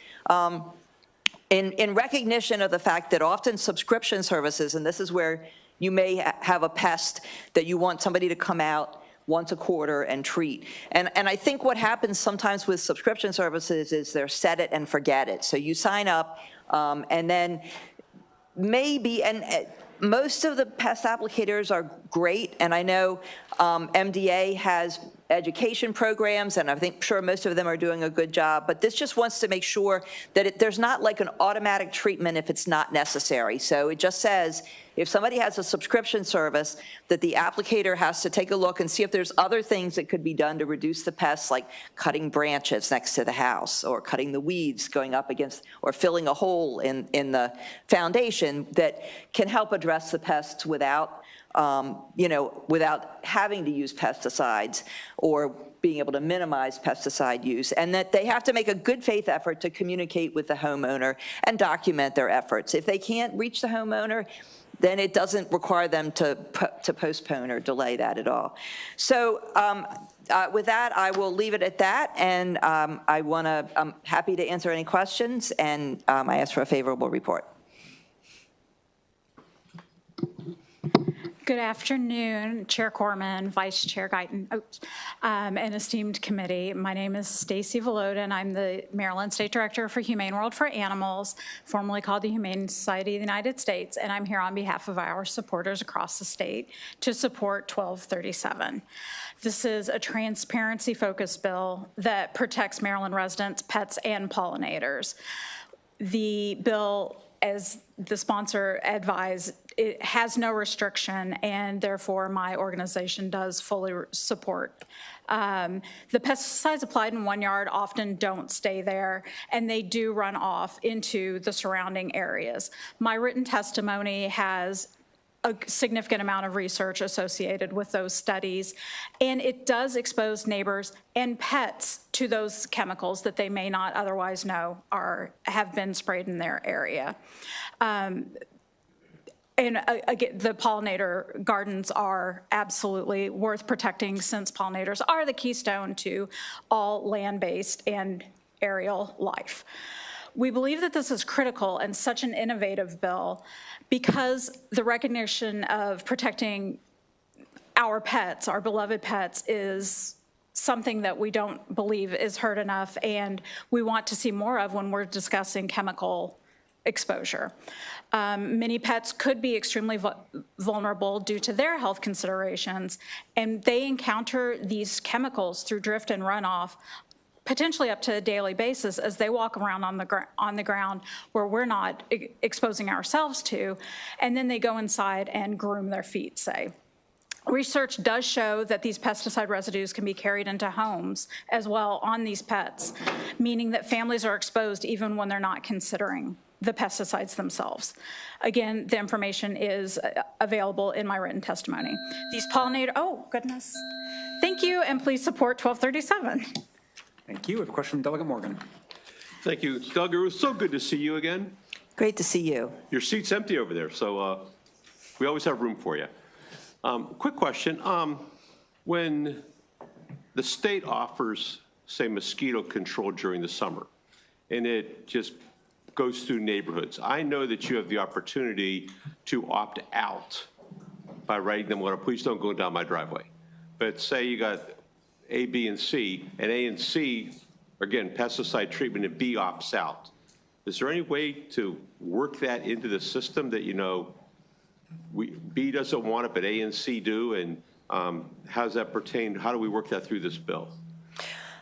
In recognition of the fact that often subscription services, and this is where you may have a pest that you want somebody to come out once a quarter and treat. And I think what happens sometimes with subscription services is they're set it and forget it. So you sign up and then maybe, and most of the pest applicators are great, and I know MDA has education programs, and I think sure most of them are doing a good job, but this just wants to make sure that there's not like an automatic treatment if it's not necessary. So it just says if somebody has a subscription service, that the applicator has to take a look and see if there's other things that could be done to reduce the pests, like cutting branches next to the house or cutting the weeds going up against, or filling a hole in the foundation that can help address the pests without without having to use pesticides or being able to minimize pesticide use, and that they have to make a good faith effort to communicate with the homeowner and document their efforts. If they can't reach the homeowner, then it doesn't require them to postpone or delay that at all. So with that, I will leave it at that, and I'm happy to answer any questions, and I ask for a favorable report. Good afternoon, Chair Corman, Vice Chair Guyton, and esteemed committee. My name is Stacy Volodin. I'm the Maryland State Director for Humane World for Animals, formerly called the Humane Society of the United States, and I'm here on behalf of our supporters across the state to support 1237. This is a transparency-focused bill that protects Maryland residents, pets, and pollinators. The bill, as the sponsor advised, it has no restriction, and therefore my organization does fully support. The pesticides applied in one yard often don't stay there, and they do run off into the surrounding areas. My written testimony has a significant amount of research associated with those studies, and it does expose neighbors and pets to those chemicals that they may not otherwise know have been sprayed in their area. And again, the pollinator gardens are absolutely worth protecting, since pollinators are the keystone to all land-based and aerial life. We believe that this is critical and such an innovative bill because the recognition of protecting our pets, our beloved pets, is something that we don't believe is heard enough, and we want to see more of when we're discussing chemical exposure. Many pets could be extremely vulnerable due to their health considerations, and they encounter these chemicals through drift and runoff potentially up to a daily basis as they walk around on the ground where we're not exposing ourselves to, and then they go inside and groom their feet, say. Research does show that these pesticide residues can be carried into homes as well on these pets, meaning that families are exposed even when they're not considering the pesticides themselves. Again, the information is available in my written testimony. These pollinator, oh goodness. Thank you, and please support 1237. Thank you. We have a question from Delegate Morgan. Thank you. Doug, it was so good to see you again. Great to see you. Your seat's empty over there, so we always have room for you. Quick question. When the state offers, say, mosquito control during the summer, and it just goes through neighborhoods, I know that you have the opportunity to opt out by writing them, "Well, please don't go down my driveway." But say you got A, B, and C, and A and C, again, pesticide treatment, and B opts out. Is there any way to work that into the system that, you know, B doesn't want it, but A and C do, and how does that pertain? How do we work that through this bill?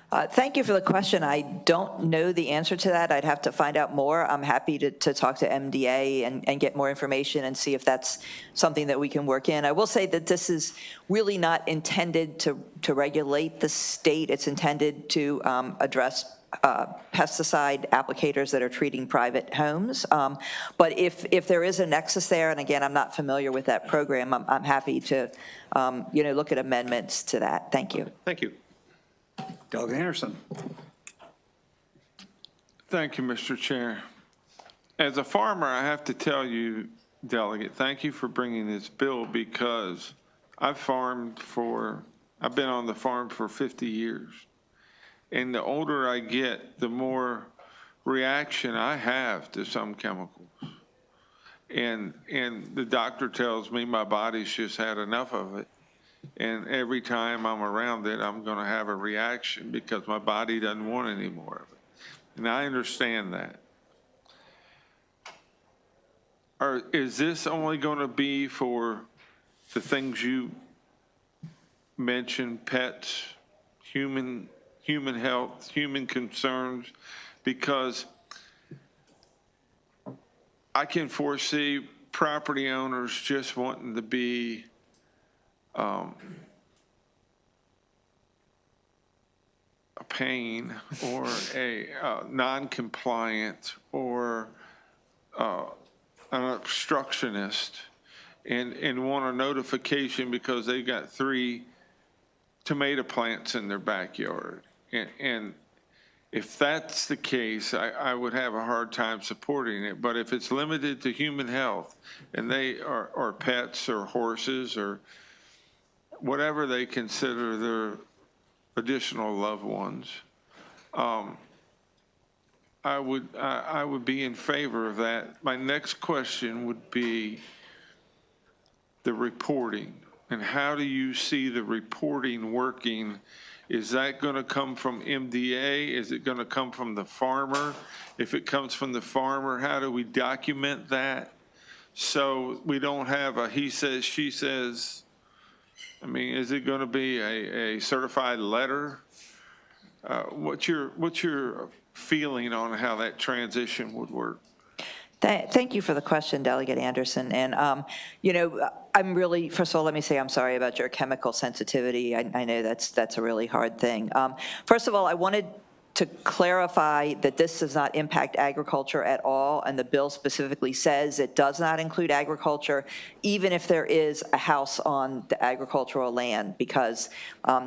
Thank you for the question. I don't know the answer to that. I'd have to find out more. I'm happy to talk to MDA and get more information and see if that's something that we can work in. I will say that this is really not intended to regulate the state. It's intended to address pesticide applicators that are treating private homes. But if there is a nexus there, and again, I'm not familiar with that program, I'm happy to look at amendments to that. Thank you. Thank you. Delegate Anderson. Thank you, Mr. Chair. As a farmer, I have to tell you, Delegate, thank you for bringing this bill, because I've been on the farm for 50 years. And the older I get, the more reaction I have to some chemicals. And the doctor tells me my body's just had enough of it. And every time I'm around it, I'm going to have a reaction because my body doesn't want any more of it. And I understand that. Is this only going to be for the things you mentioned, pets, human health, human concerns? Because I can foresee property owners just wanting to be a pain or a non-compliant or an obstructionist and want a notification because they got 3 tomato plants in their backyard. And if that's the case, I would have a hard time supporting it. But if it's limited to human health and they are pets or horses or whatever they consider their additional loved ones, I would be in favor of that. My next question would be the reporting. And how do you see the reporting working? Is that going to come from MDA? Is it going to come from the farmer? If it comes from the farmer, how do we document that so we don't have a he says, she says? I mean, is it going to be a certified letter? What's your feeling on how that transition would work? Thank you for the question, Delegate Anderson. And, I'm really, first of all, let me say I'm sorry about your chemical sensitivity. I know that's a really hard thing. First of all, I wanted to clarify that this does not impact agriculture at all, and the bill specifically says it does not include agriculture, even if there is a house on the agricultural land, because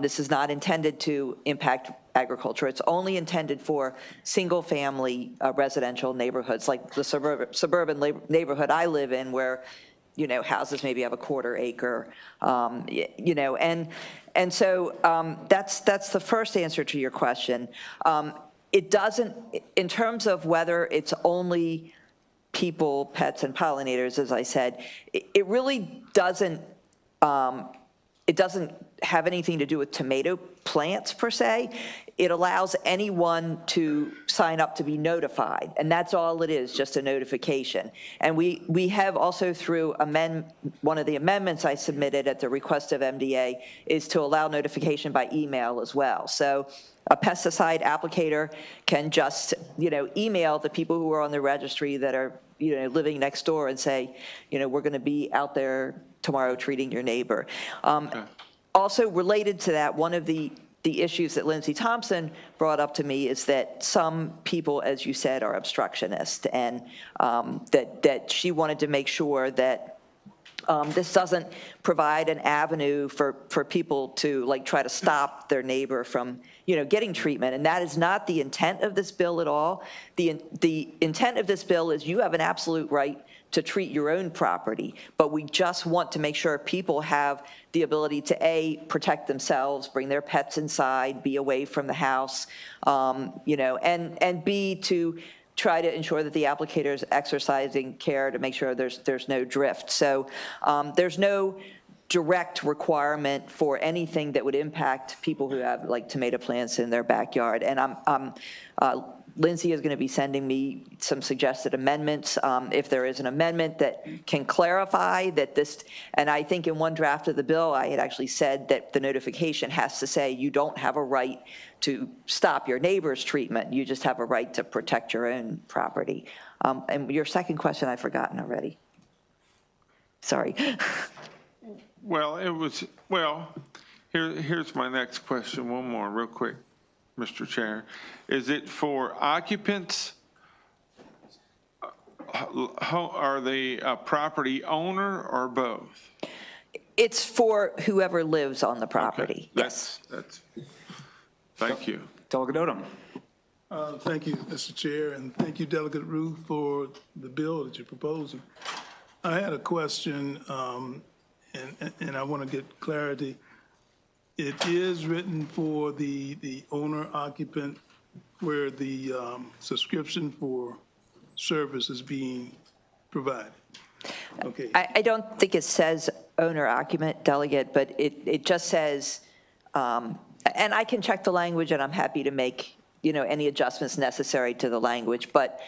this is not intended to impact agriculture. It's only intended for single-family residential neighborhoods, like the suburban neighborhood I live in, where houses maybe have a 1/4 acre, and so that's the first answer to your question. It doesn't, in terms of whether it's only people, pets, and pollinators, as I said, it really doesn't, it doesn't have anything to do with tomato plants per se. It allows anyone to sign up to be notified, and that's all it is, just a notification. And we have also, through one of the amendments I submitted at the request of MDA, is to allow notification by email as well. So a pesticide applicator can just, email the people who are on the registry that are, living next door and say, we're going to be out there tomorrow treating your neighbor. Also related to that, one of the issues that Lindsay Thompson brought up to me is that some people, as you said, are obstructionist, and that she wanted to make sure that this doesn't provide an avenue for people to like try to stop their neighbor from, getting treatment. And that is not the intent of this bill at all. The intent of this bill is you have an absolute right to treat your own property, but we just want to make sure people have the ability to A, protect themselves, bring their pets inside, be away from the house, and B, to try to ensure that the applicator is exercising care to make sure there's no drift. So there's no direct requirement for anything that would impact people who have like tomato plants in their backyard. And Lindsay is going to be sending me some suggested amendments. If there is an amendment that can clarify that this, and I think in one draft of the bill, I had actually said that the notification has to say you don't have a right to stop your neighbor's treatment. You just have a right to protect your own property. And your second question, I've forgotten already. Sorry. Here's my next question, one more real quick, Mr. Chair. Is it for occupants? Are they a property owner or both? It's for whoever lives on the property. Okay. Yes. Thank you. Delegate Odom. Thank you, Mr. Chair, and thank you, Delegate Ruth, for the bill that you're proposing. I had a question, and I want to get clarity. It is written for the owner occupant where the subscription for service is being provided. Okay. I don't think it says owner occupant, Delegate, but it just says, and I can check the language, and I'm happy to make any adjustments necessary to the language. But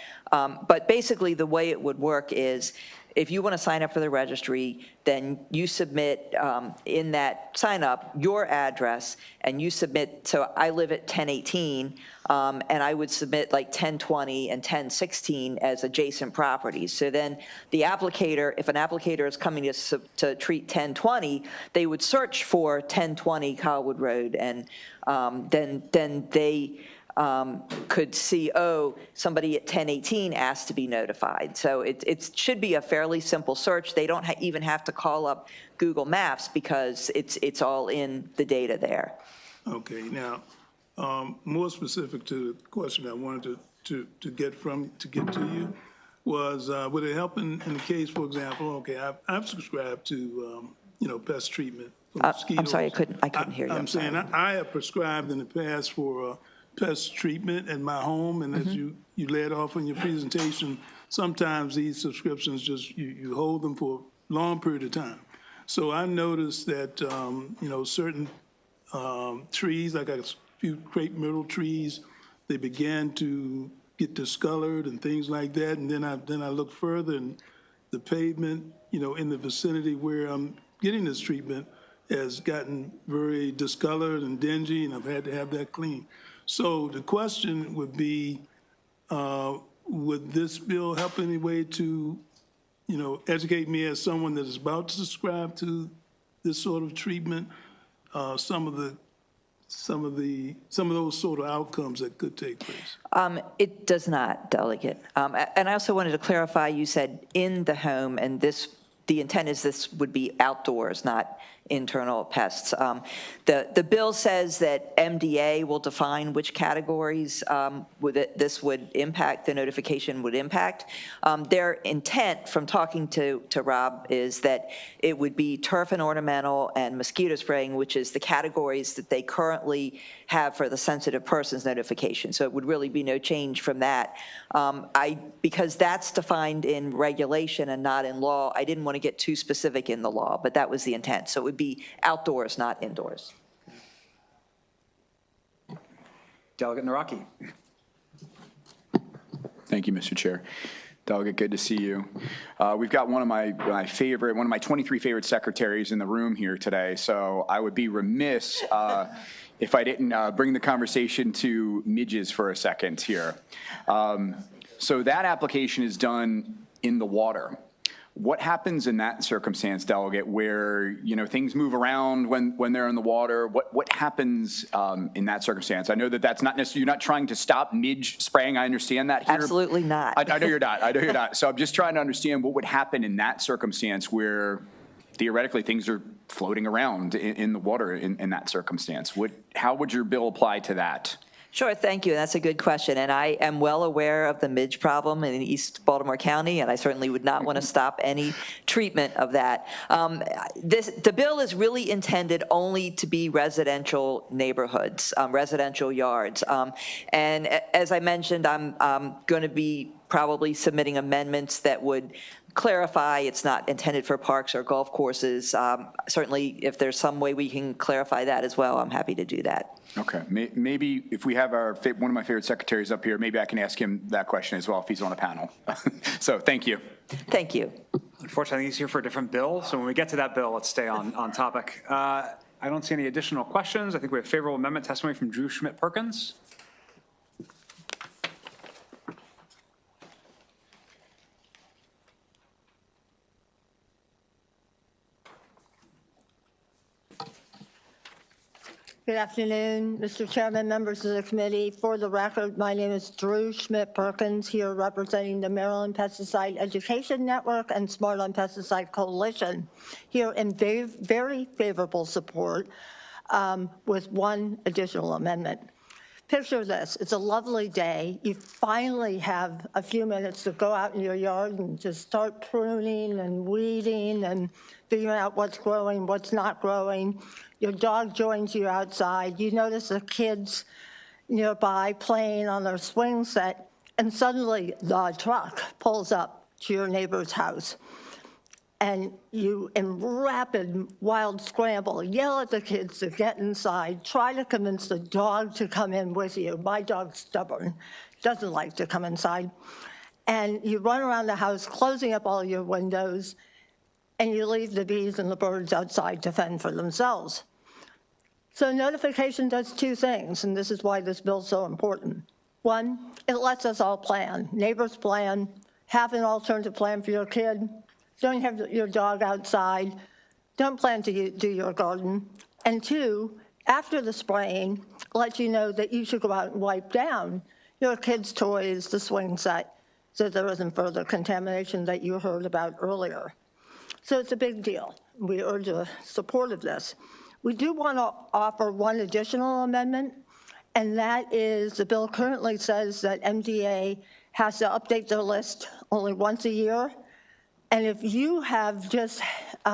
basically, the way it would work is if you want to sign up for the registry, then you submit in that sign up your address, and you submit. So I live at 1018, and I would submit like 1020 and 1016 as adjacent properties. So then the applicator, if an applicator is coming to treat 1020, they would search for 1020 Colwood Road, and then they could see, oh, somebody at 1018 asked to be notified. So it should be a fairly simple search. They don't even have to call up Google Maps because it's all in the data there. Okay. Now, more specific to the question I wanted to get to you was, would it help in the case, for example, okay, I've subscribed to, pest treatment for mosquitoes. I'm sorry, I couldn't hear you. I'm saying I have prescribed in the past for pest treatment in my home, and as you led off in your presentation, sometimes these subscriptions just, you hold them for a long period of time. So I noticed that, certain trees, like a few crepe myrtle trees, they began to get discolored and things like that. And then I looked further, and the pavement, in the vicinity where I'm getting this treatment has gotten very discolored and dingy, and I've had to have that cleaned. So the question would be, would this bill help in any way to, educate me as someone that is about to subscribe to this sort of treatment, some of those sort of outcomes that could take place? It does not, Delegate. And I also wanted to clarify, you said in the home, and the intent is this would be outdoors, not internal pests. The bill says that MDA will define which categories this would impact, the notification would impact. Their intent from talking to Rob is that it would be turf and ornamental and mosquito spraying, which is the categories that they currently have for the sensitive persons notification. So it would really be no change from that. Because that's defined in regulation and not in law, I didn't want to get too specific in the law, but that was the intent. So it would be outdoors, not indoors. Delegate Naraki. Thank you, Mr. Chair. Delegate, good to see you. We've got one of my 23 favorite secretaries in the room here today, so I would be remiss if I didn't bring the conversation to midges for a second here. So that application is done in the water. What happens in that circumstance, Delegate, where, things move around when they're in the water? What happens in that circumstance? I know that's not necessarily, you're not trying to stop mid-spraying. I understand that here. Absolutely not. I know you're not. I know you're not. So I'm just trying to understand what would happen in that circumstance where theoretically things are floating around in the water in that circumstance. How would your bill apply to that? Sure, thank you. That's a good question. And I am well aware of the midge problem in East Baltimore County, and I certainly would not want to stop any treatment of that. The bill is really intended only to be residential neighborhoods, residential yards. And as I mentioned, I'm going to be probably submitting amendments that would clarify it's not intended for parks or golf courses. Certainly, if there's some way we can clarify that as well, I'm happy to do that. Okay, maybe if we have one of my favorite secretaries up here, maybe I can ask him that question as well if he's on a panel. So thank you. Thank you. Unfortunately, he's here for a different bill, so when we get to that bill, let's stay on topic. I don't see any additional questions. I think we have favorable amendment testimony from Drew Schmidt-Perkins. Good afternoon, Mr. Chairman, members of the committee. For the record, my name is Drew Schmidt-Perkins, here representing the Maryland Pesticide Education Network and Smart on Pesticide Coalition, here in very favorable support with one additional amendment. Picture this, it's a lovely day. You finally have a few minutes to go out in your yard and just start pruning and weeding and figuring out what's growing, what's not growing. Your dog joins you outside. You notice the kids nearby playing on their swing set, and suddenly the truck pulls up to your neighbor's house. And you, in rapid, wild scramble, yell at the kids to get inside, try to convince the dog to come in with you. My dog's stubborn, doesn't like to come inside. And you run around the house, closing up all your windows, and you leave the bees and the birds outside to fend for themselves. So notification does two things, and this is why this bill is so important. One, it lets us all plan. Neighbors plan, have an alternative plan for your kid. Don't have your dog outside. Don't plan to do your garden. And two, after the spraying, let you know that you should go out and wipe down your kid's toys, the swing set, so there isn't further contamination that you heard about earlier. So it's a big deal. We urge the support of this. We do want to offer one additional amendment, and that is the bill currently says that MDA has to update their list only once a year. And if you have just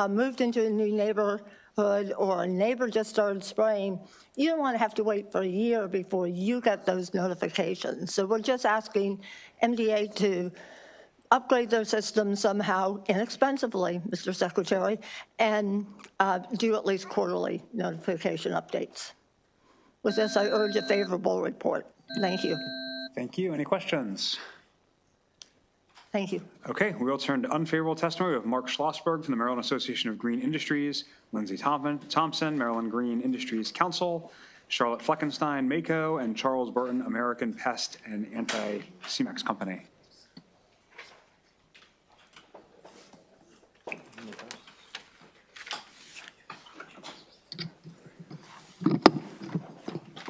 moved into a new neighborhood or a neighbor just started spraying, you don't want to have to wait for a year before you get those notifications. So we're just asking MDA to upgrade their system somehow inexpensively, Mr. Secretary, and do at least quarterly notification updates. With this, I urge a favorable report. Thank you. Thank you. Any questions? Thank you. Okay, we'll turn to unfavorable testimony of Mark Schlossberg from the Maryland Association of Green Industries, Lindsay Thompson, Maryland Green Industries Council, Charlotte Fleckenstein, Mako, and Charles Burton, American Pest and Anti-CMEX Company.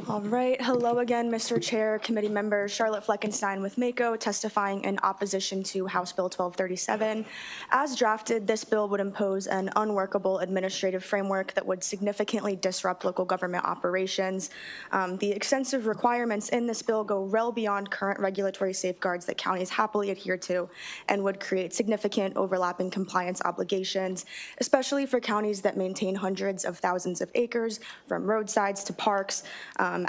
All right, hello again, Mr. Chair, committee members. Charlotte Fleckenstein with Mako, testifying in opposition to House Bill 1237. As drafted, this bill would impose an unworkable administrative framework that would significantly disrupt local government operations. The extensive requirements in this bill go well beyond current regulatory safeguards that counties happily adhere to and would create significant overlapping compliance obligations, especially for counties that maintain hundreds of thousands of acres, from roadsides to parks.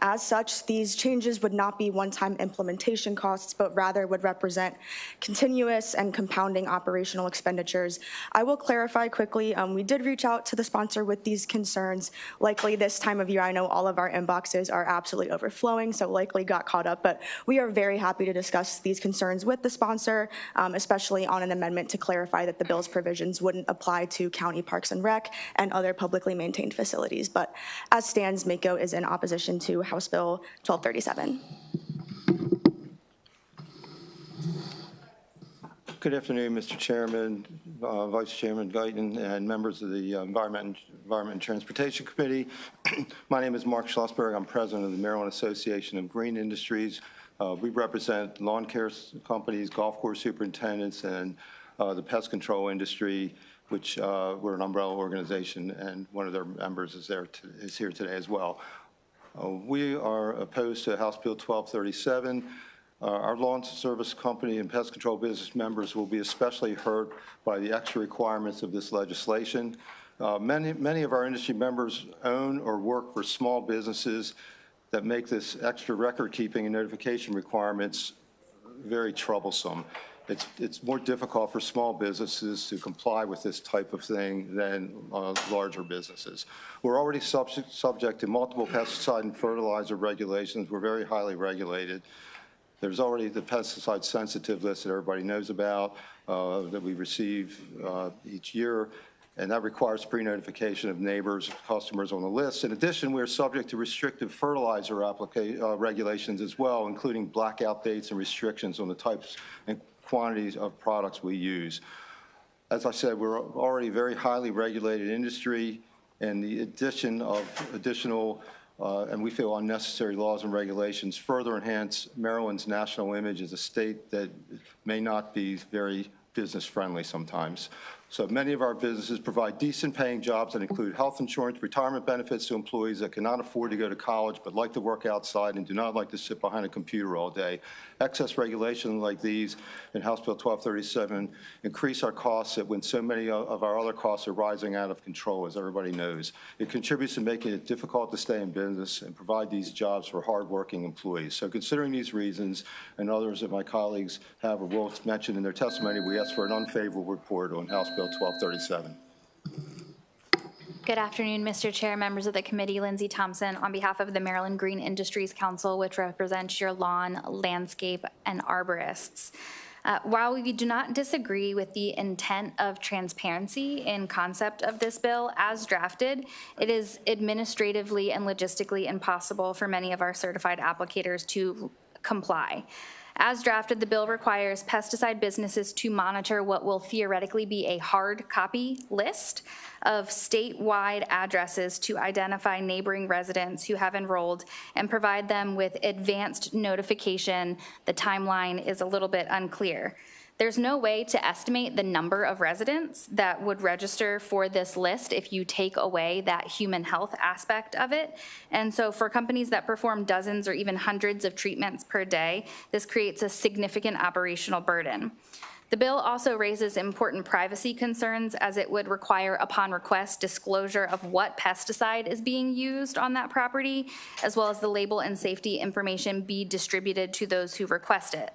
As such, these changes would not be one-time implementation costs, but rather would represent continuous and compounding operational expenditures. I will clarify quickly, we did reach out to the sponsor with these concerns. Likely this time of year, I know all of our inboxes are absolutely overflowing, so likely got caught up, but we are very happy to discuss these concerns with the sponsor, especially on an amendment to clarify that the bill's provisions wouldn't apply to county parks and rec and other publicly maintained facilities. But as stands, Mako is in opposition to House Bill 1237. Good afternoon, Mr. Chairman, Vice Chairman Guyton, and members of the Environment and Transportation Committee. My name is Mark Schlossberg. I'm president of the Maryland Association of Green Industries. We represent lawn care companies, golf course superintendents, and the pest control industry, which we're an umbrella organization, and one of their members is here today as well. We are opposed to House Bill 1237. Our lawn service company and pest control business members will be especially hurt by the extra requirements of this legislation. Many of our industry members own or work for small businesses that make this extra record keeping and notification requirements very troublesome. It's more difficult for small businesses to comply with this type of thing than larger businesses. We're already subject to multiple pesticide and fertilizer regulations. We're very highly regulated. There's already the pesticide sensitive list that everybody knows about that we receive each year, and that requires pre-notification of neighbors, customers on the list. In addition, we're subject to restrictive fertilizer regulations as well, including blackout dates and restrictions on the types and quantities of products we use. As I said, we're already a very highly regulated industry, and the addition of additional and we feel unnecessary laws and regulations further enhance Maryland's national image as a state that may not be very business friendly sometimes. So many of our businesses provide decent paying jobs that include health insurance, retirement benefits to employees that cannot afford to go to college but like to work outside and do not like to sit behind a computer all day. Excess regulations like these in House Bill 1237 increase our costs when so many of our other costs are rising out of control, as everybody knows. It contributes to making it difficult to stay in business and provide these jobs for hardworking employees. So considering these reasons and others that my colleagues have or will mention in their testimony, we ask for an unfavorable report on House Bill 1237. Good afternoon, Mr. Chair, members of the committee. Lindsay Thompson on behalf of the Maryland Green Industries Council, which represents your lawn, landscape, and arborists. While we do not disagree with the intent of transparency in concept of this bill as drafted, it is administratively and logistically impossible for many of our certified applicators to comply. As drafted, the bill requires pesticide businesses to monitor what will theoretically be a hard copy list of statewide addresses to identify neighboring residents who have enrolled and provide them with advanced notification. The timeline is a little bit unclear. There's no way to estimate the number of residents that would register for this list if you take away that human health aspect of it. And so for companies that perform dozens or even hundreds of treatments per day, this creates a significant operational burden. The bill also raises important privacy concerns, as it would require, upon request, disclosure of what pesticide is being used on that property, as well as the label and safety information be distributed to those who request it.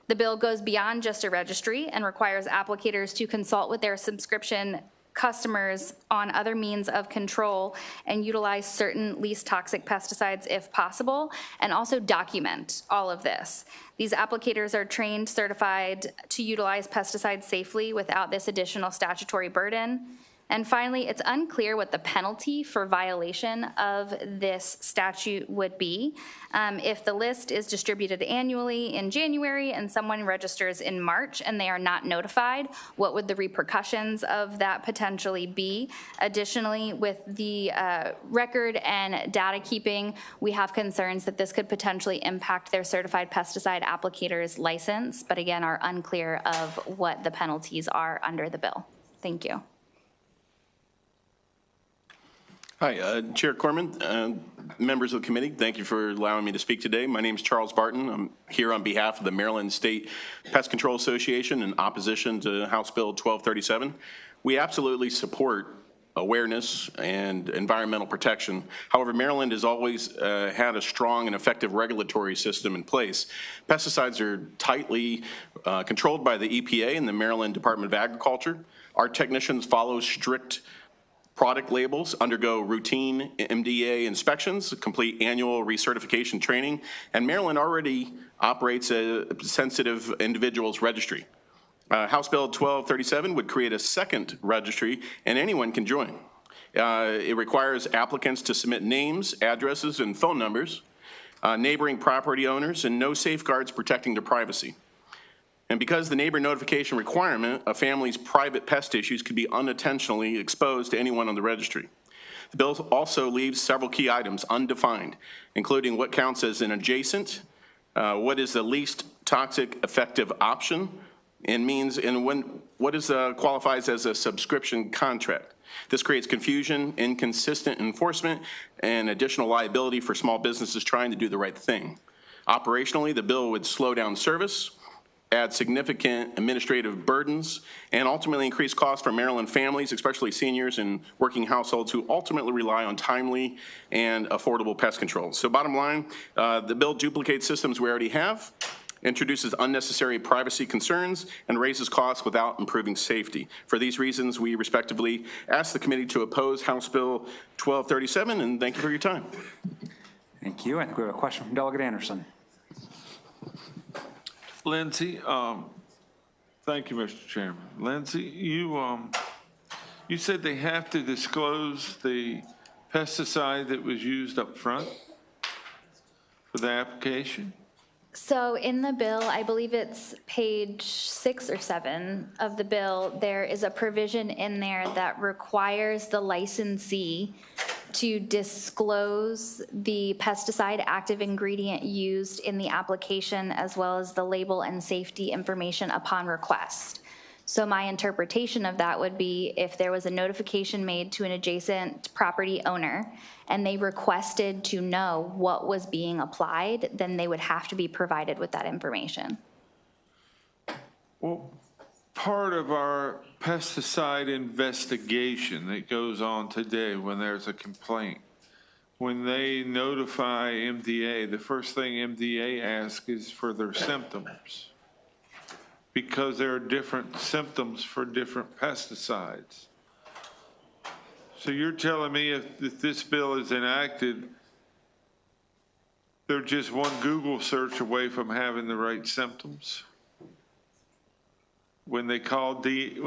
The bill goes beyond just a registry and requires applicators to consult with their subscription customers on other means of control and utilize certain least toxic pesticides if possible, and also document all of this. These applicators are trained, certified to utilize pesticides safely without this additional statutory burden. And finally, it's unclear what the penalty for violation of this statute would be. If the list is distributed annually in January and someone registers in March and they are not notified, what would the repercussions of that potentially be? Additionally, with the record and data keeping, we have concerns that this could potentially impact their certified pesticide applicator's license, but again, are unclear of what the penalties are under the bill. Thank you. Hi, Chair Corman, members of the committee, thank you for allowing me to speak today. My name is Charles Barton. I'm here on behalf of the Maryland State Pest Control Association in opposition to House Bill 1237. We absolutely support awareness and environmental protection. However, Maryland has always had a strong and effective regulatory system in place. Pesticides are tightly controlled by the EPA and the Maryland Department of Agriculture. Our technicians follow strict product labels, undergo routine MDA inspections, complete annual recertification training, and Maryland already operates a sensitive individuals registry. House Bill 1237 would create a second registry, and anyone can join. It requires applicants to submit names, addresses, and phone numbers, neighboring property owners, and no safeguards protecting their privacy. And because the neighbor notification requirement, a family's private pest issues could be unintentionally exposed to anyone on the registry. The bill also leaves several key items undefined, including what counts as an adjacent, what is the least toxic effective option, what qualifies as a subscription contract. This creates confusion, inconsistent enforcement, and additional liability for small businesses trying to do the right thing. Operationally, the bill would slow down service, add significant administrative burdens, and ultimately increase costs for Maryland families, especially seniors and working households who ultimately rely on timely and affordable pest control. So bottom line, the bill duplicates systems we already have, introduces unnecessary privacy concerns, and raises costs without improving safety. For these reasons, we respectively ask the committee to oppose House Bill 1237, and thank you for your time. Thank you. I think we have a question from Delegate Anderson. Lindsay, thank you, Mr. Chairman. Lindsay, you said they have to disclose the pesticide that was used up front for the application? So in the bill, I believe it's page 6 or 7 of the bill, there is a provision in there that requires the licensee to disclose the pesticide active ingredient used in the application, as well as the label and safety information upon request. So my interpretation of that would be if there was a notification made to an adjacent property owner and they requested to know what was being applied, then they would have to be provided with that information. Well, part of our pesticide investigation that goes on today when there's a complaint, when they notify MDA, the first thing MDA asks is for their symptoms, because there are different symptoms for different pesticides. So you're telling me if this bill is enacted, they're just one Google search away from having the right symptoms? When they call MDA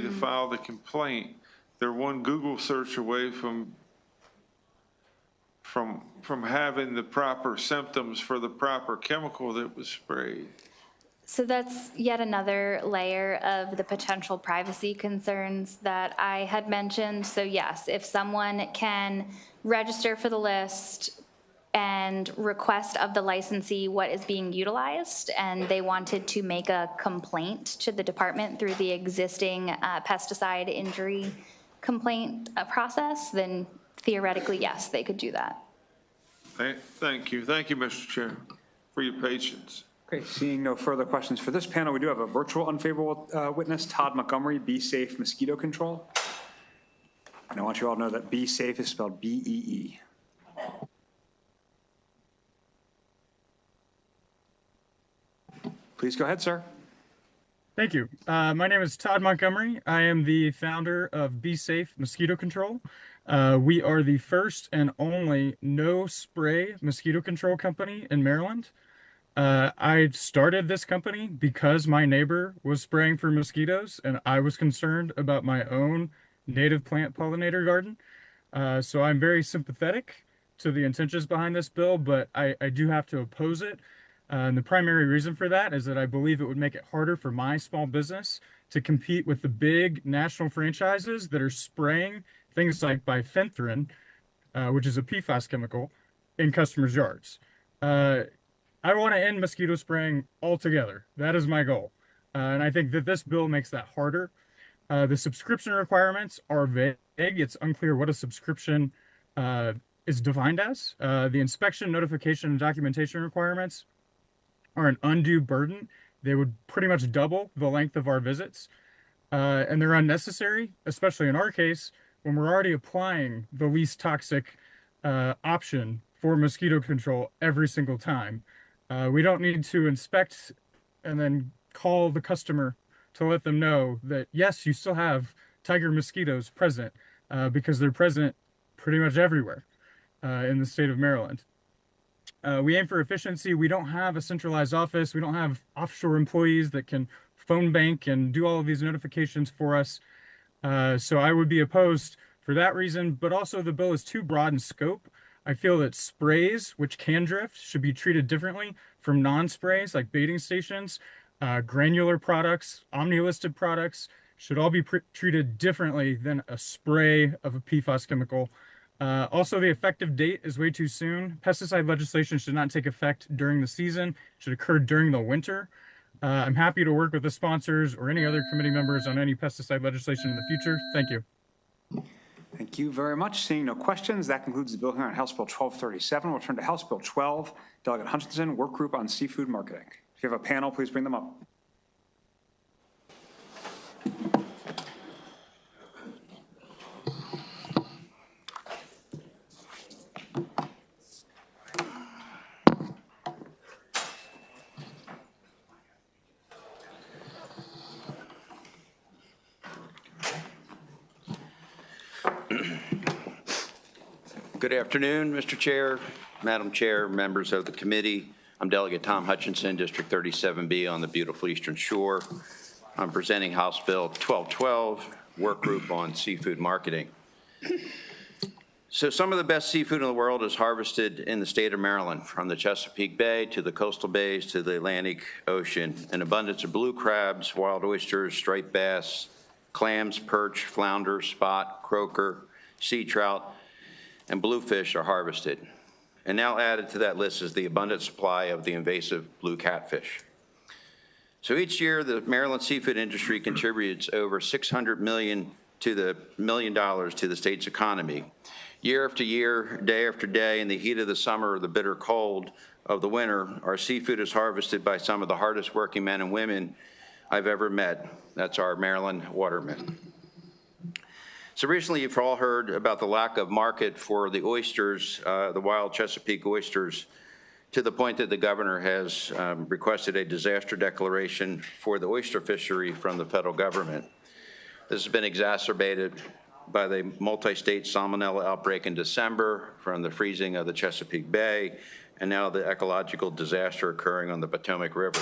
to file the complaint, they're one Google search away from having the proper symptoms for the proper chemical that was sprayed. So that's yet another layer of the potential privacy concerns that I had mentioned. So yes, if someone can register for the list and request of the licensee what is being utilized, and they wanted to make a complaint to the department through the existing pesticide injury complaint process, then theoretically, yes, they could do that. Thank you. Thank you, Mr. Chair, for your patience. Okay, seeing no further questions for this panel, we do have a virtual unfavorable witness, Todd Montgomery, Be Safe Mosquito Control. And I want you all to know that Be Safe is spelled B-E-E. Please go ahead, sir. Thank you. My name is Todd Montgomery. I am the founder of Be Safe Mosquito Control. We are the first and only no-spray mosquito control company in Maryland. I started this company because my neighbor was spraying for mosquitoes and I was concerned about my own native plant pollinator garden. So I'm very sympathetic to the intentions behind this bill, but I do have to oppose it. And the primary reason for that is that I believe it would make it harder for my small business to compete with the big national franchises that are spraying things like bifenthrin, which is a PFAS chemical, in customers' yards. I want to end mosquito spraying altogether. That is my goal. And I think that this bill makes that harder. The subscription requirements are vague. It's unclear what a subscription is defined as. The inspection, notification, and documentation requirements are an undue burden. They would pretty much double the length of our visits. And they're unnecessary, especially in our case, when we're already applying the least toxic option for mosquito control every single time. We don't need to inspect and then call the customer to let them know that, yes, you still have tiger mosquitoes present because they're present pretty much everywhere in the state of Maryland. We aim for efficiency. We don't have a centralized office. We don't have offshore employees that can phone bank and do all of these notifications for us. So I would be opposed for that reason, but also the bill is too broad in scope. I feel that sprays, which can drift, should be treated differently from non-sprays like baiting stations, granular products, omni-listed products should all be treated differently than a spray of a PFAS chemical. Also, the effective date is way too soon. Pesticide legislation should not take effect during the season, it should occur during the winter. I'm happy to work with the sponsors or any other committee members on any pesticide legislation in the future. Thank you. Thank you very much. Seeing no questions, that concludes the bill hearing on House Bill 1237. We'll turn to House Bill 12, Delegate Hutchinson, Work Group on Seafood Marketing. If you have a panel, please bring them up. Good afternoon, Mr. Chair, Madam Chair, members of the committee. I'm Delegate Tom Hutchinson, District 37B on the beautiful Eastern Shore. I'm presenting House Bill 1212, Work Group on Seafood Marketing. So some of the best seafood in the world is harvested in the state of Maryland, from the Chesapeake Bay to the coastal bays to the Atlantic Ocean. An abundance of blue crabs, wild oysters, striped bass, clams, perch, flounder, spot, croaker, sea trout, and bluefish are harvested. And now added to that list is the abundant supply of the invasive blue catfish. So each year, the Maryland seafood industry contributes over $600 million to the state's economy. Year after year, day after day, in the heat of the summer or the bitter cold of the winter, our seafood is harvested by some of the hardest working men and women I've ever met. That's our Maryland watermen. So recently, you've all heard about the lack of market for the oysters, the wild Chesapeake oysters, to the point that the governor has requested a disaster declaration for the oyster fishery from the federal government. This has been exacerbated by the multi-state salmonella outbreak in December from the freezing of the Chesapeake Bay, and now the ecological disaster occurring on the Potomac River.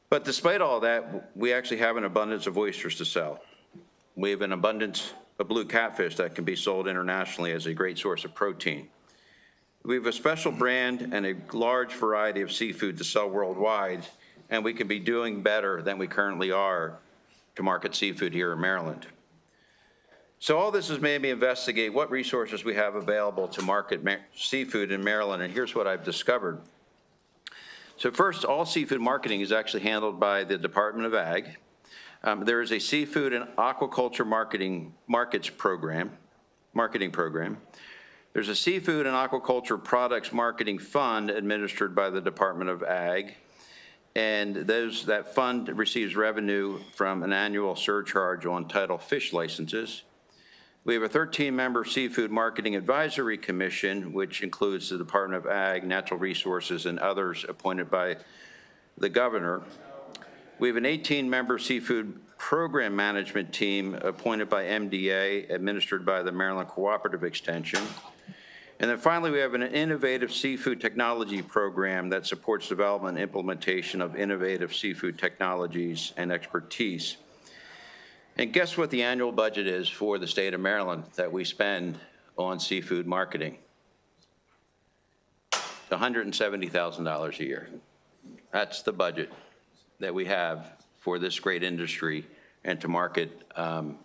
But despite all that, we actually have an abundance of oysters to sell. We have an abundance of blue catfish that can be sold internationally as a great source of protein. We have a special brand and a large variety of seafood to sell worldwide, and we can be doing better than we currently are to market seafood here in Maryland. So all this has made me investigate what resources we have available to market seafood in Maryland, and here's what I've discovered. So first, all seafood marketing is actually handled by the Department of Ag. There is a seafood and aquaculture marketing program. There's a seafood and aquaculture products marketing fund administered by the Department of Ag, and that fund receives revenue from an annual surcharge on tidal fish licenses. We have a 13-member Seafood Marketing Advisory Commission, which includes the Department of Ag, Natural Resources, and others appointed by the governor. We have an 18-member seafood program management team appointed by MDA, administered by the Maryland Cooperative Extension. And then finally, we have an innovative seafood technology program that supports development and implementation of innovative seafood technologies and expertise. And guess what the annual budget is for the state of Maryland that we spend on seafood marketing? $170,000 a year. That's the budget that we have for this great industry and to market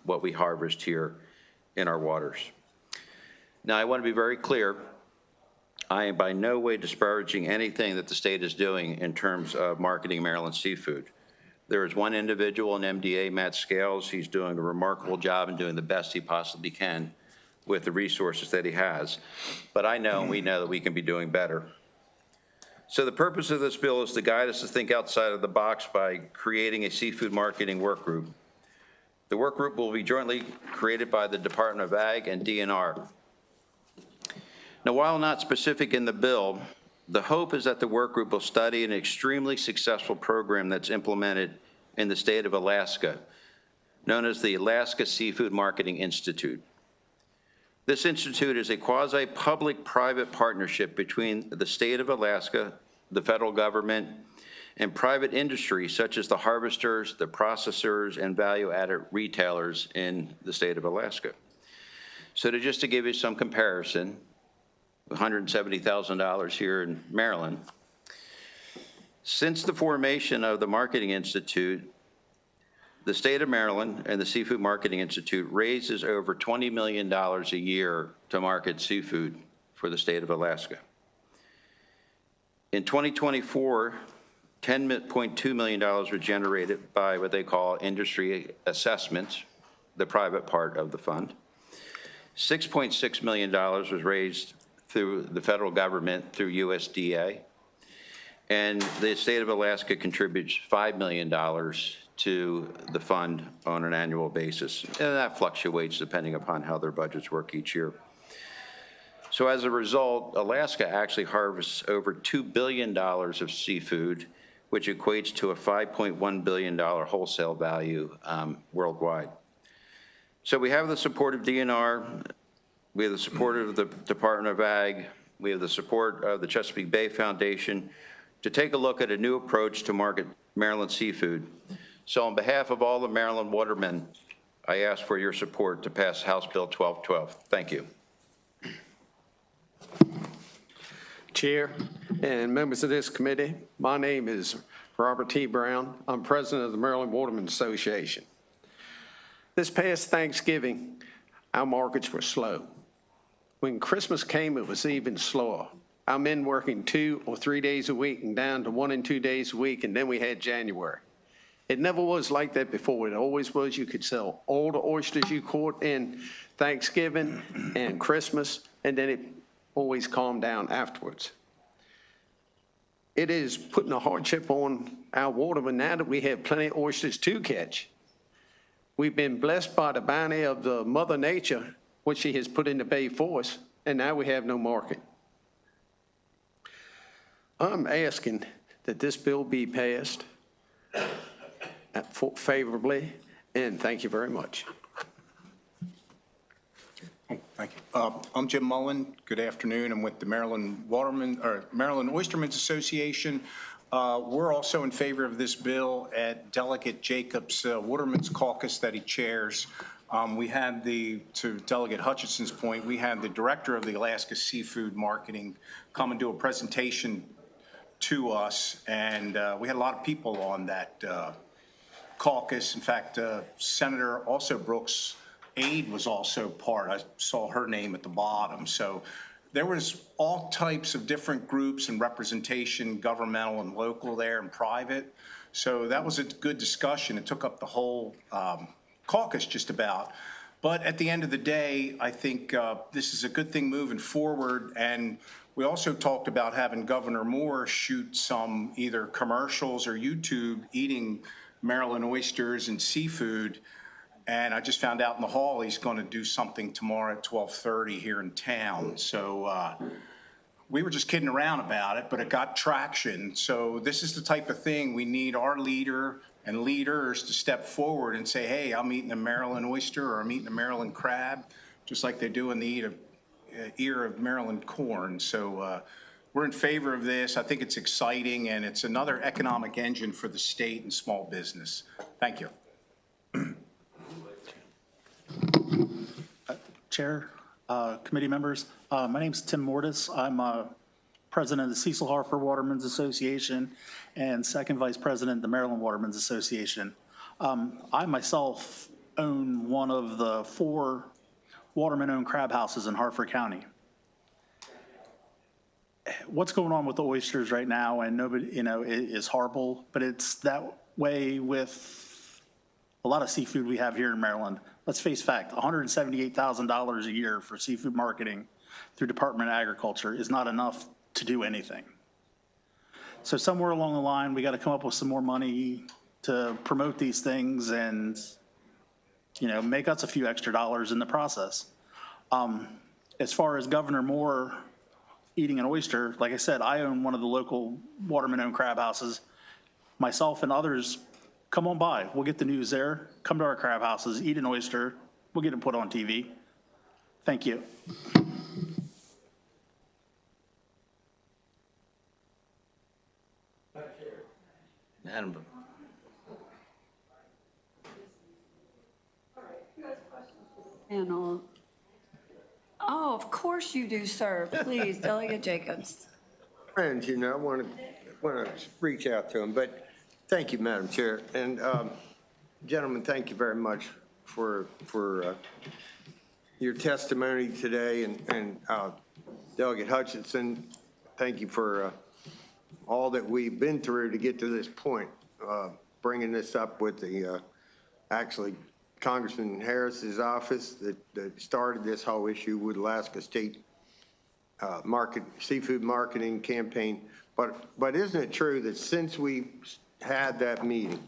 what we harvest here in our waters. Now, I want to be very clear. I am by no way disparaging anything that the state is doing in terms of marketing Maryland seafood. There is one individual in MDA, Matt Scales. He's doing a remarkable job and doing the best he possibly can with the resources that he has. But I know, and we know, that we can be doing better. So the purpose of this bill is to guide us to think outside of the box by creating a seafood marketing work group. The work group will be jointly created by the Department of Ag and DNR. Now, while not specific in the bill, the hope is that the work group will study an extremely successful program that's implemented in the state of Alaska, known as the Alaska Seafood Marketing Institute. This institute is a quasi-public-private partnership between the state of Alaska, the federal government, and private industry such as the harvesters, the processors, and value-added retailers in the state of Alaska. So just to give you some comparison, $170,000 here in Maryland, Since the formation of the Marketing Institute, the state of Maryland and the Seafood Marketing Institute raises over $20 million a year to market seafood for the state of Alaska. In 2024, $10.2 million were generated by what they call industry assessments, the private part of the fund. $6.6 million was raised through the federal government through USDA. And the state of Alaska contributes $5 million to the fund on an annual basis. And that fluctuates depending upon how their budgets work each year. So as a result, Alaska actually harvests over $2 billion of seafood, which equates to a $5.1 billion wholesale value worldwide. So we have the support of DNR, we have the support of the Department of Ag, we have the support of the Chesapeake Bay Foundation to take a look at a new approach to market Maryland seafood. So on behalf of all the Maryland watermen, I ask for your support to pass House Bill 1212. Thank you. Chair and members of this committee, my name is Robert T. Brown. I'm president of the Maryland Watermen Association. This past Thanksgiving, our markets were slow. When Christmas came, it was even slower. Our men working 2 or 3 days a week and down to 1 and 2 days a week, and then we had January. It never was like that before. It always was you could sell all the oysters you caught in Thanksgiving and Christmas, and then it always calmed down afterwards. It is putting a hardship on our watermen now that we have plenty of oysters to catch. We've been blessed by the bounty of the Mother Nature, which she has put in the bay for us, and now we have no market. I'm asking that this bill be passed favorably, and thank you very much. Thank you. I'm Jim Mullen. Good afternoon. I'm with the Maryland Oystermen's Association. We're also in favor of this bill at Delegate Jacobs' Watermen's Caucus that he chairs. We had to Delegate Hutchinson's point, we had the director of the Alaska Seafood Marketing come and do a presentation to us, and we had a lot of people on that caucus. In fact, Senator also Brooks' aide was also part. I saw her name at the bottom. So there was all types of different groups and representation, governmental and local there and private. So that was a good discussion. It took up the whole caucus just about. But at the end of the day, I think this is a good thing moving forward. And we also talked about having Governor Moore shoot some either commercials or YouTube eating Maryland oysters and seafood. And I just found out in the hall he's going to do something tomorrow at 12:30 here in town. So we were just kidding around about it, but it got traction. So this is the type of thing we need our leader and leaders to step forward and say, hey, I'm eating a Maryland oyster or I'm eating a Maryland crab, just like they do in the ear of Maryland corn. So we're in favor of this. I think it's exciting, and it's another economic engine for the state and small business. Thank you. Chair, committee members, my name is Tim Mortis. I'm president of the Cecil Harper Watermen's Association and second vice president of the Maryland Watermen's Association. I myself own one of the 4 watermen-owned crab houses in Harford County. What's going on with the oysters right now, and nobody, is horrible, but it's that way with a lot of seafood we have here in Maryland. Let's face fact, $178,000 a year for seafood marketing through Department of Agriculture is not enough to do anything. So somewhere along the line, we got to come up with some more money to promote these things and, make us a few extra dollars in the process. As far as Governor Moore eating an oyster, like I said, I own one of the local watermen-owned crab houses. Myself and others, come on by. We'll get the news there. Come to our crab houses, eat an oyster. We'll get it put on TV. Thank you. Madam. Panel. Oh, of course you do, sir. Please, Delegate Jacobs. And I want to want to reach out to him, but thank you, Madam Chair. And gentlemen, thank you very much for your testimony today. And Delegate Hutchinson, thank you for all that we've been through to get to this point. Bringing this up with the, actually, Congressman Harris's office that started this whole issue with Alaska State seafood marketing campaign. But isn't it true that since we had that meeting,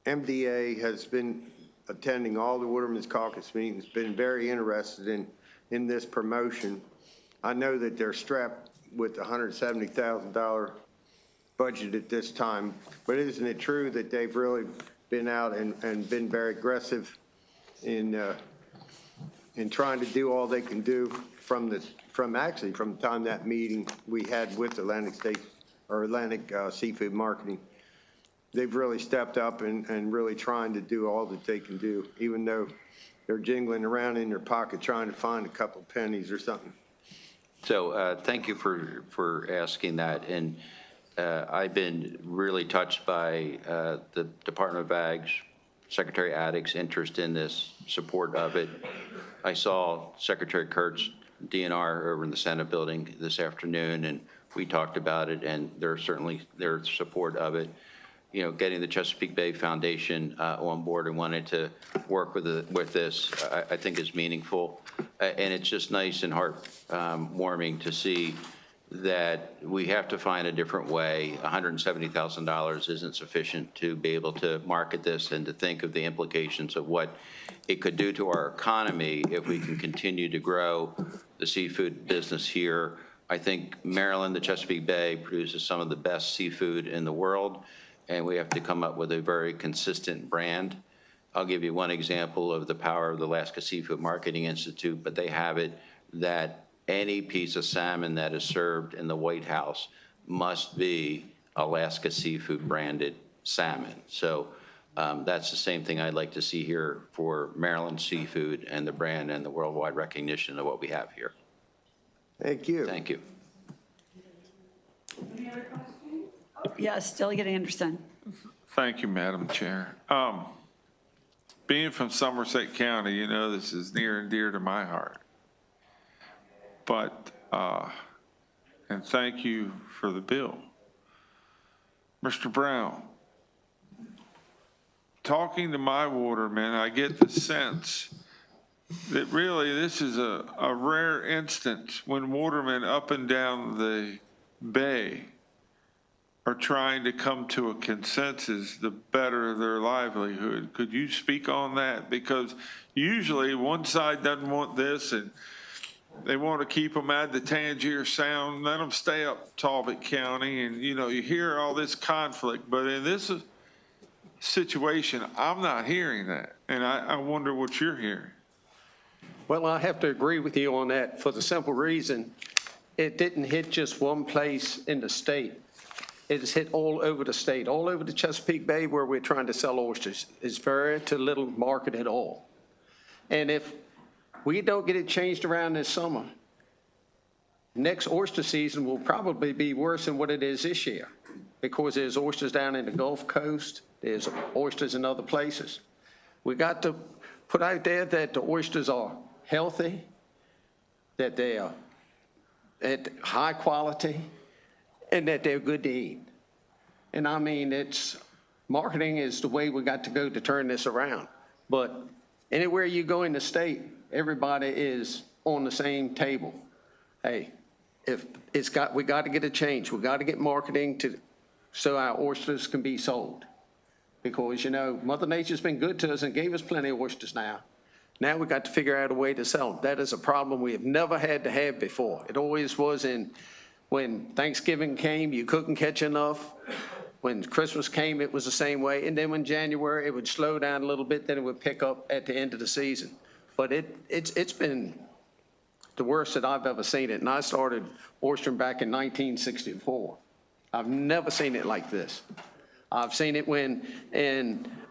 MDA has been attending all the Waterman's Caucus meetings, been very interested in this promotion. I know that they're strapped with $170,000 budget at this time, but isn't it true that they've really been out and been very aggressive in trying to do all they can do from the time that meeting we had with Atlantic Seafood Marketing? They've really stepped up and really trying to do all that they can do, even though they're jingling around in their pocket trying to find a couple pennies or something. So thank you for asking that. And I've been really touched by the Department of Ag's, Secretary Addick's interest in this, support of it. I saw Secretary Kurtz, DNR, over in the Senate building this afternoon, and we talked about it, and there's certainly their support of it. You know, getting the Chesapeake Bay Foundation on board and wanting to work with this, I think is meaningful. And it's just nice and heartwarming to see that we have to find a different way. $170,000 isn't sufficient to be able to market this and to think of the implications of what it could do to our economy if we can continue to grow the seafood business here. I think Maryland, the Chesapeake Bay, produces some of the best seafood in the world, and we have to come up with a very consistent brand. I'll give you one example of the power of the Alaska Seafood Marketing Institute, but they have it that any piece of salmon that is served in the White House must be Alaska Seafood branded salmon. So that's the same thing I'd like to see here for Maryland seafood and the brand and the worldwide recognition of what we have here. Thank you. Thank you. Any other questions? Yes, Delegate Anderson. Thank you, Madam Chair. Being from Somerset County, you know this is near and dear to my heart. But, and thank you for the bill. Mr. Brown, talking to my watermen, I get the sense that really this is a rare instance when watermen up and down the bay are trying to come to a consensus the better their livelihood. Could you speak on that? Because usually one side doesn't want this and they want to keep them at the Tangier Sound, let them stay up Talbot County, and you know, you hear all this conflict, but in this situation, I'm not hearing that, and I wonder what you're hearing. Well, I have to agree with you on that for the simple reason it didn't hit just one place in the state. It has hit all over the state, all over the Chesapeake Bay where we're trying to sell oysters. It's very to little market at all. And if we don't get it changed around this summer, next oyster season will probably be worse than what it is this year because there's oysters down in the Gulf Coast, there's oysters in other places. We got to put out there that the oysters are healthy, that they are at high quality, and that they're good to eat. And I mean, marketing is the way we got to go to turn this around. But anywhere you go in the state, everybody is on the same table. Hey, we got to get a change. We got to get marketing so our oysters can be sold. Because, you know, Mother Nature's been good to us and gave us plenty of oysters now. Now we got to figure out a way to sell them. That is a problem we have never had to have before. It always was when Thanksgiving came, you couldn't catch enough. When Christmas came, it was the same way. And then when January, it would slow down a little bit, then it would pick up at the end of the season. But it's been the worst that I've ever seen it. And I started oystering back in 1964. I've never seen it like this. I've seen it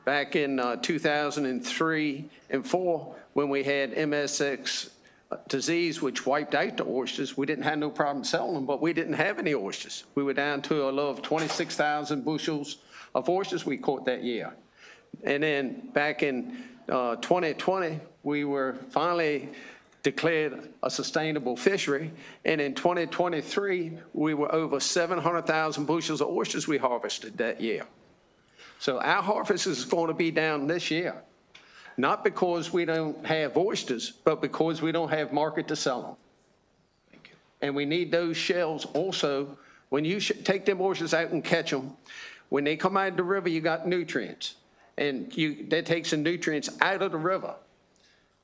back in 2003 and 4 when we had MSX disease which wiped out the oysters, we didn't have no problem selling them, but we didn't have any oysters. We were down to a low of 26,000 bushels of oysters we caught that year. And then back in 2020, we were finally declared a sustainable fishery. And in 2023, we were over 700,000 bushels of oysters we harvested that year. So our harvest is going to be down this year, not because we don't have oysters, but because we don't have market to sell them. Thank you. And we need those shells also. When you take them oysters out and catch them, when they come out of the river, you got nutrients. And that takes the nutrients out of the river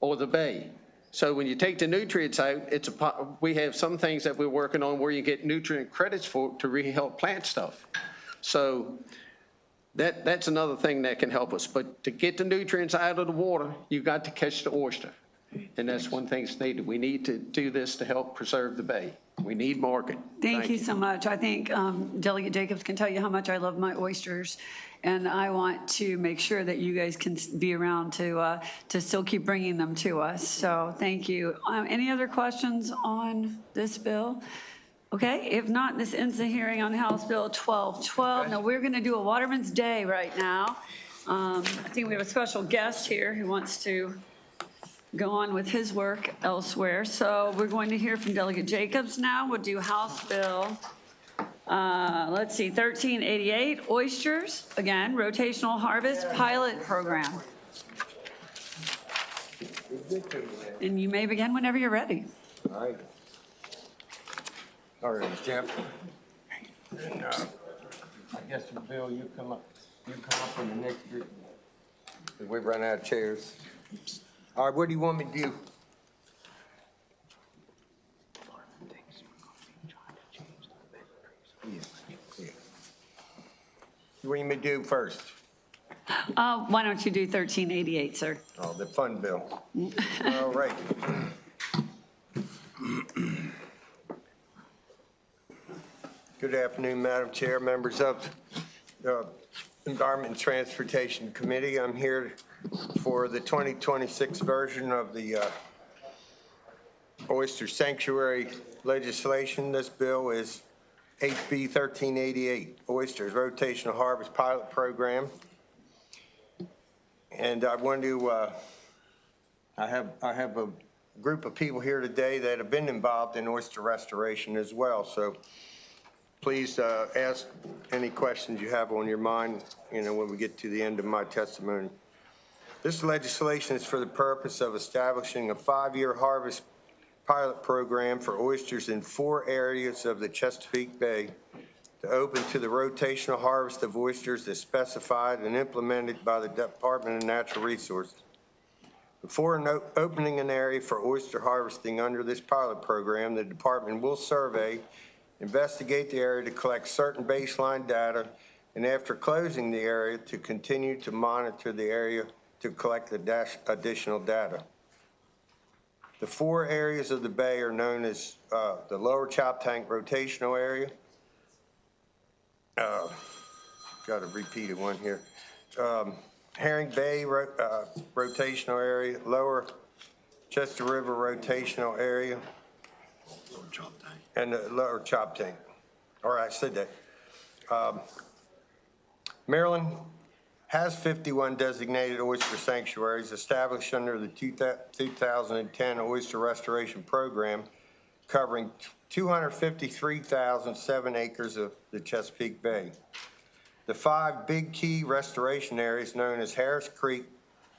or the bay. So when you take the nutrients out, we have some things that we're working on where you get nutrient credits for to really help plant stuff. So that's another thing that can help us. But to get the nutrients out of the water, you've got to catch the oyster. And that's one thing that's needed. We need to do this to help preserve the bay. We need market. Thank you so much. I think Delegate Jacobs can tell you how much I love my oysters. And I want to make sure that you guys can be around to still keep bringing them to us. So thank you. Any other questions on this bill? Okay, if not, this ends the hearing on House Bill 1212. Now we're going to do a Waterman's Day right now. I think we have a special guest here who wants to go on with his work elsewhere. So we're going to hear from Delegate Jacobs now. We'll do House Bill, let's see, 1388, oysters, again, rotational harvest pilot program. And you may begin whenever you're ready. All right. All right, Jeff. And, I guess, Bill, you come up in the next group. We've run out of chairs. All right, what do you want me to do? Yeah. What do you want me to do first? Why don't you do 1388, sir? Oh, the fun bill. All right. Good afternoon, Madam Chair, members of the Environment and Transportation Committee. I'm here for the 2026 version of the oyster sanctuary legislation. This bill is HB 1388, Oysters Rotational Harvest Pilot Program. And I want to, I have a group of people here today that have been involved in oyster restoration as well. So please ask any questions you have on your mind, when we get to the end of my testimony. This legislation is for the purpose of establishing a 5-year harvest pilot program for oysters in 4 areas of the Chesapeake Bay to open to the rotational harvest of oysters as specified and implemented by the Department of Natural Resources. Before opening an area for oyster harvesting under this pilot program, the department will survey, investigate the area to collect certain baseline data, and after closing the area, to continue to monitor the area to collect additional data. The 4 areas of the bay are known as the lower chop tank rotational area. Got to repeat it one here. Herring Bay rotational area, lower Chester River rotational area, and the lower chop tank. All right, I said that. Maryland has 51 designated oyster sanctuaries established under the 2010 Oyster Restoration Program, covering 253,007 acres of the Chesapeake Bay. The 5 big key restoration areas known as Harris Creek,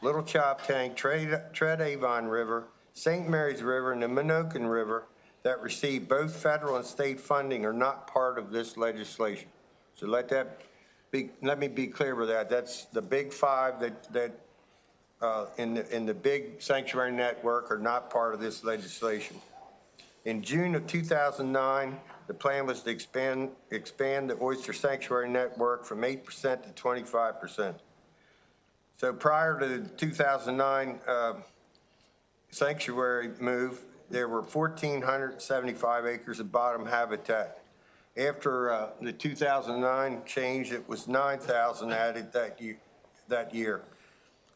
Little Chop Tank, Tread Avon River, St. Mary's River, and the Minokan River that receive both federal and state funding are not part of this legislation. So let me be clear with that. That's the big 5 that in the big sanctuary network are not part of this legislation. In June of 2009, the plan was to expand the oyster sanctuary network from 8% to 25%. So prior to the 2009 sanctuary move, there were 1,475 acres of bottom habitat. After the 2009 change, it was 9,000 added that year.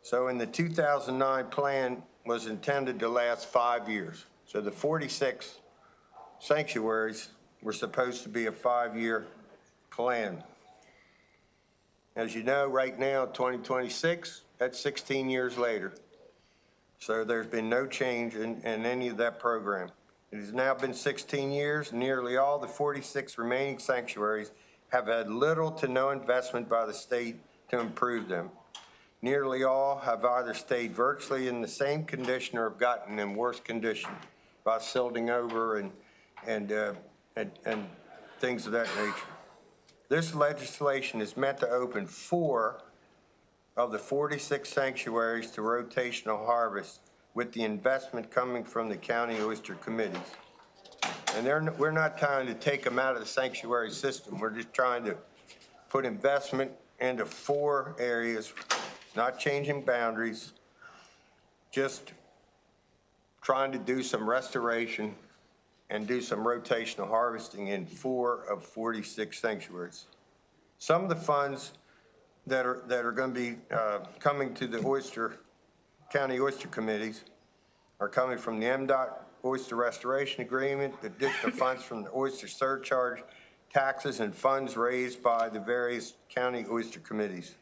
So in the 2009 plan was intended to last 5 years. So the 46 sanctuaries were supposed to be a 5-year plan. As you know, right now, 2026, that's 16 years later. So there's been no change in any of that program. It has now been 16 years. Nearly all the 46 remaining sanctuaries have had little to no investment by the state to improve them. Nearly all have either stayed virtually in the same condition or have gotten in worse condition by silting over and things of that nature. This legislation is meant to open 4 of the 46 sanctuaries to rotational harvest, with the investment coming from the county oyster committees. And we're not trying to take them out of the sanctuary system. We're just trying to put investment into 4 areas, not changing boundaries, just trying to do some restoration and do some rotational harvesting in 4 of 46 sanctuaries. Some of the funds that are going to be coming to the county oyster committees are coming from the MDOT oyster restoration agreement, additional funds from the oyster surcharge, taxes, and funds raised by the various county oyster committees.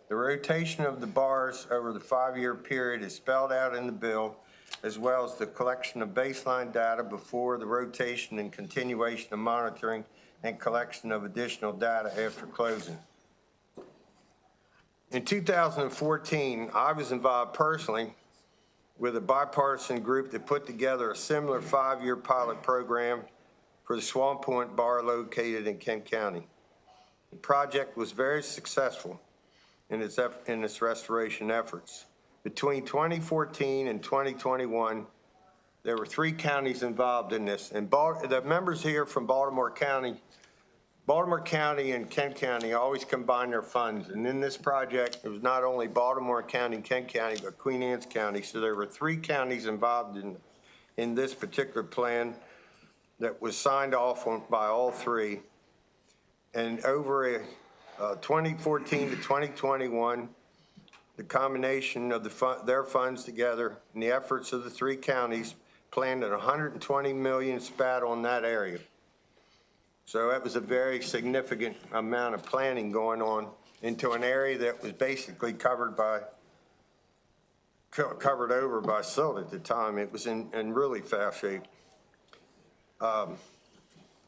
The rotation of the bars over the 5-year period is spelled out in the bill, as well as the collection of baseline data before the rotation and continuation of monitoring and collection of additional data after closing. In 2014, I was involved personally with a bipartisan group that put together a similar 5-year pilot program for the Swan Point Bar located in Kent County. The project was very successful in its restoration efforts. Between 2014 and 2021, there were 3 counties involved in this. And the members here from Baltimore County and Kent County always combine their funds. And in this project, it was not only Baltimore County and Kent County, but Queen Anne's County. So there were 3 counties involved in this particular plan that was signed off on by all 3. And over 2014 to 2021, the combination of their funds together and the efforts of the 3 counties planned at $120 million spat on that area. So that was a very significant amount of planning going on into an area that was basically covered over by silt at the time. It was in really foul shape.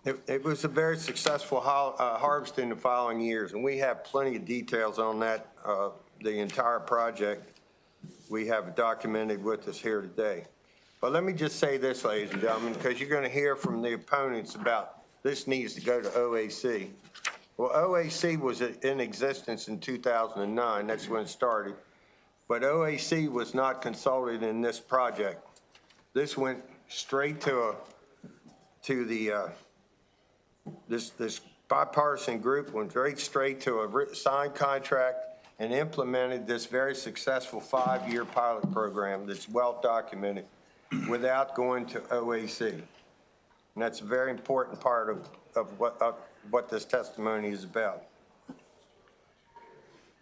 It was a very successful harvest in the following years, and we have plenty of details on that, the entire project we have documented with us here today. But let me just say this, ladies and gentlemen, because you're going to hear from the opponents about this needs to go to OAC. Well, OAC was in existence in 2009. That's when it started. But OAC was not consulted in this project. This went straight this bipartisan group went straight to a signed contract and implemented this very successful 5-year pilot program that's well documented without going to OAC. And that's a very important part of what this testimony is about.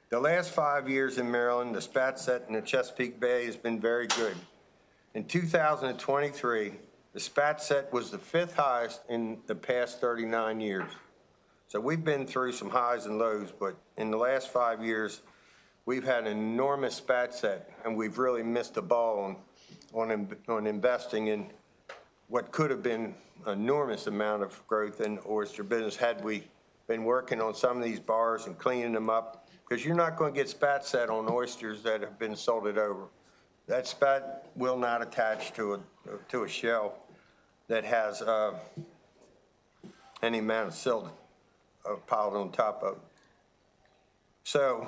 The last 5 years in Maryland, the spat set in the Chesapeake Bay has been very good. In 2023, the spat set was the 5th highest in the past 39 years. So we've been through some highs and lows, but in the last 5 years, we've had an enormous spat set, and we've really missed the ball on investing in what could have been an enormous amount of growth in the oyster business had we been working on some of these bars and cleaning them up, because you're not going to get spat set on oysters that have been salted over. That spat will not attach to a shell that has any amount of silt piled on top of it. So,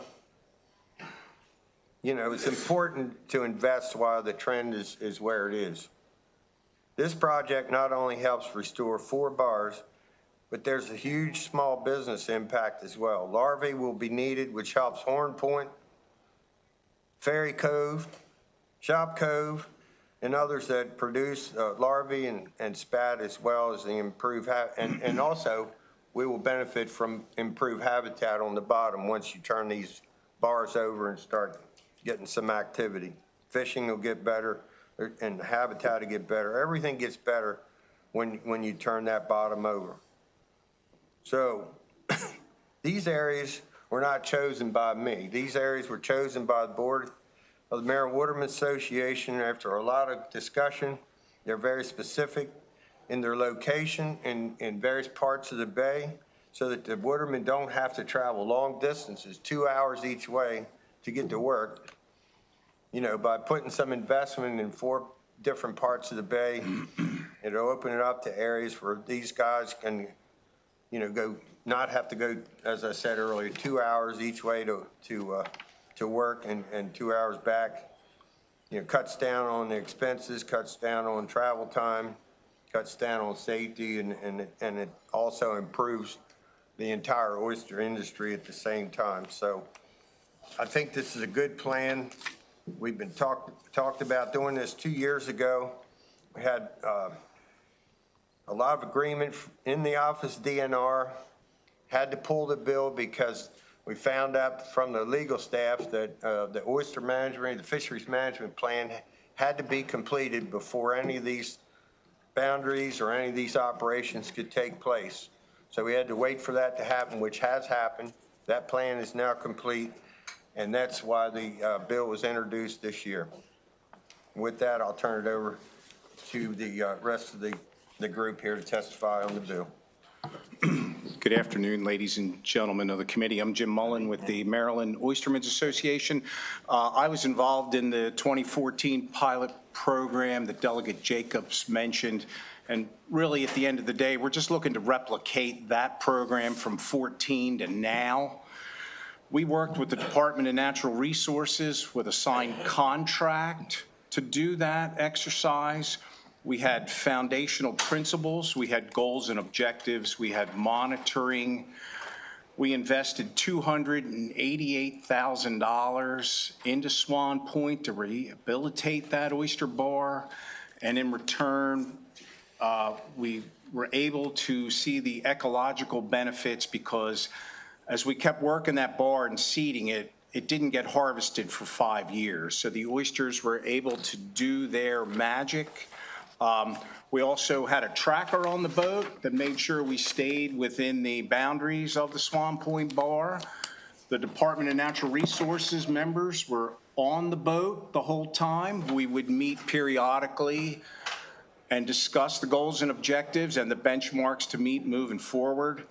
you know, it's important to invest while the trend is where it is. This project not only helps restore 4 bars, but there's a huge small business impact as well. Larvae will be needed, which helps Horn Point, Ferry Cove, Shop Cove, and others that produce larvae and spat, as well as the improved, and also we will benefit from improved habitat on the bottom once you turn these bars over and start getting some activity. Fishing will get better, and the habitat will get better. Everything gets better when you turn that bottom over. So these areas were not chosen by me. These areas were chosen by the board of the Maryland Waterman Association after a lot of discussion. They're very specific in their location in various parts of the bay so that the watermen don't have to travel long distances, 2 hours each way to get to work. You know, by putting some investment in 4 different parts of the bay, it'll open it up to areas where these guys can, you know, not have to go, as I said earlier, 2 hours each way to work and 2 hours back. You know, cuts down on the expenses, cuts down on travel time, cuts down on safety, and it also improves the entire oyster industry at the same time. So I think this is a good plan. We've been talked about doing this 2 years ago. We had a lot of agreement in the office DNR, had to pull the bill because we found out from the legal staff that the oyster management, the fisheries management plan had to be completed before any of these boundaries or any of these operations could take place. So we had to wait for that to happen, which has happened. That plan is now complete, and that's why the bill was introduced this year. With that, I'll turn it over to the rest of the group here to testify on the bill. Good afternoon, ladies and gentlemen of the committee. I'm Jim Mullen with the Maryland Oystermen's Association. I was involved in the 2014 pilot program that Delegate Jacobs mentioned. And really, at the end of the day, we're just looking to replicate that program from 14 to now. We worked with the Department of Natural Resources with a signed contract to do that exercise. We had foundational principles, we had goals and objectives, we had monitoring. We invested $288,000 into Swan Point to rehabilitate that oyster bar, and in return, we were able to see the ecological benefits because as we kept working that bar and seeding it, it didn't get harvested for 5 years. So the oysters were able to do their magic. We also had a tracker on the boat that made sure we stayed within the boundaries of the Swan Point bar. The Department of Natural Resources members were on the boat the whole time. We would meet periodically and discuss the goals and objectives and the benchmarks to meet moving forward.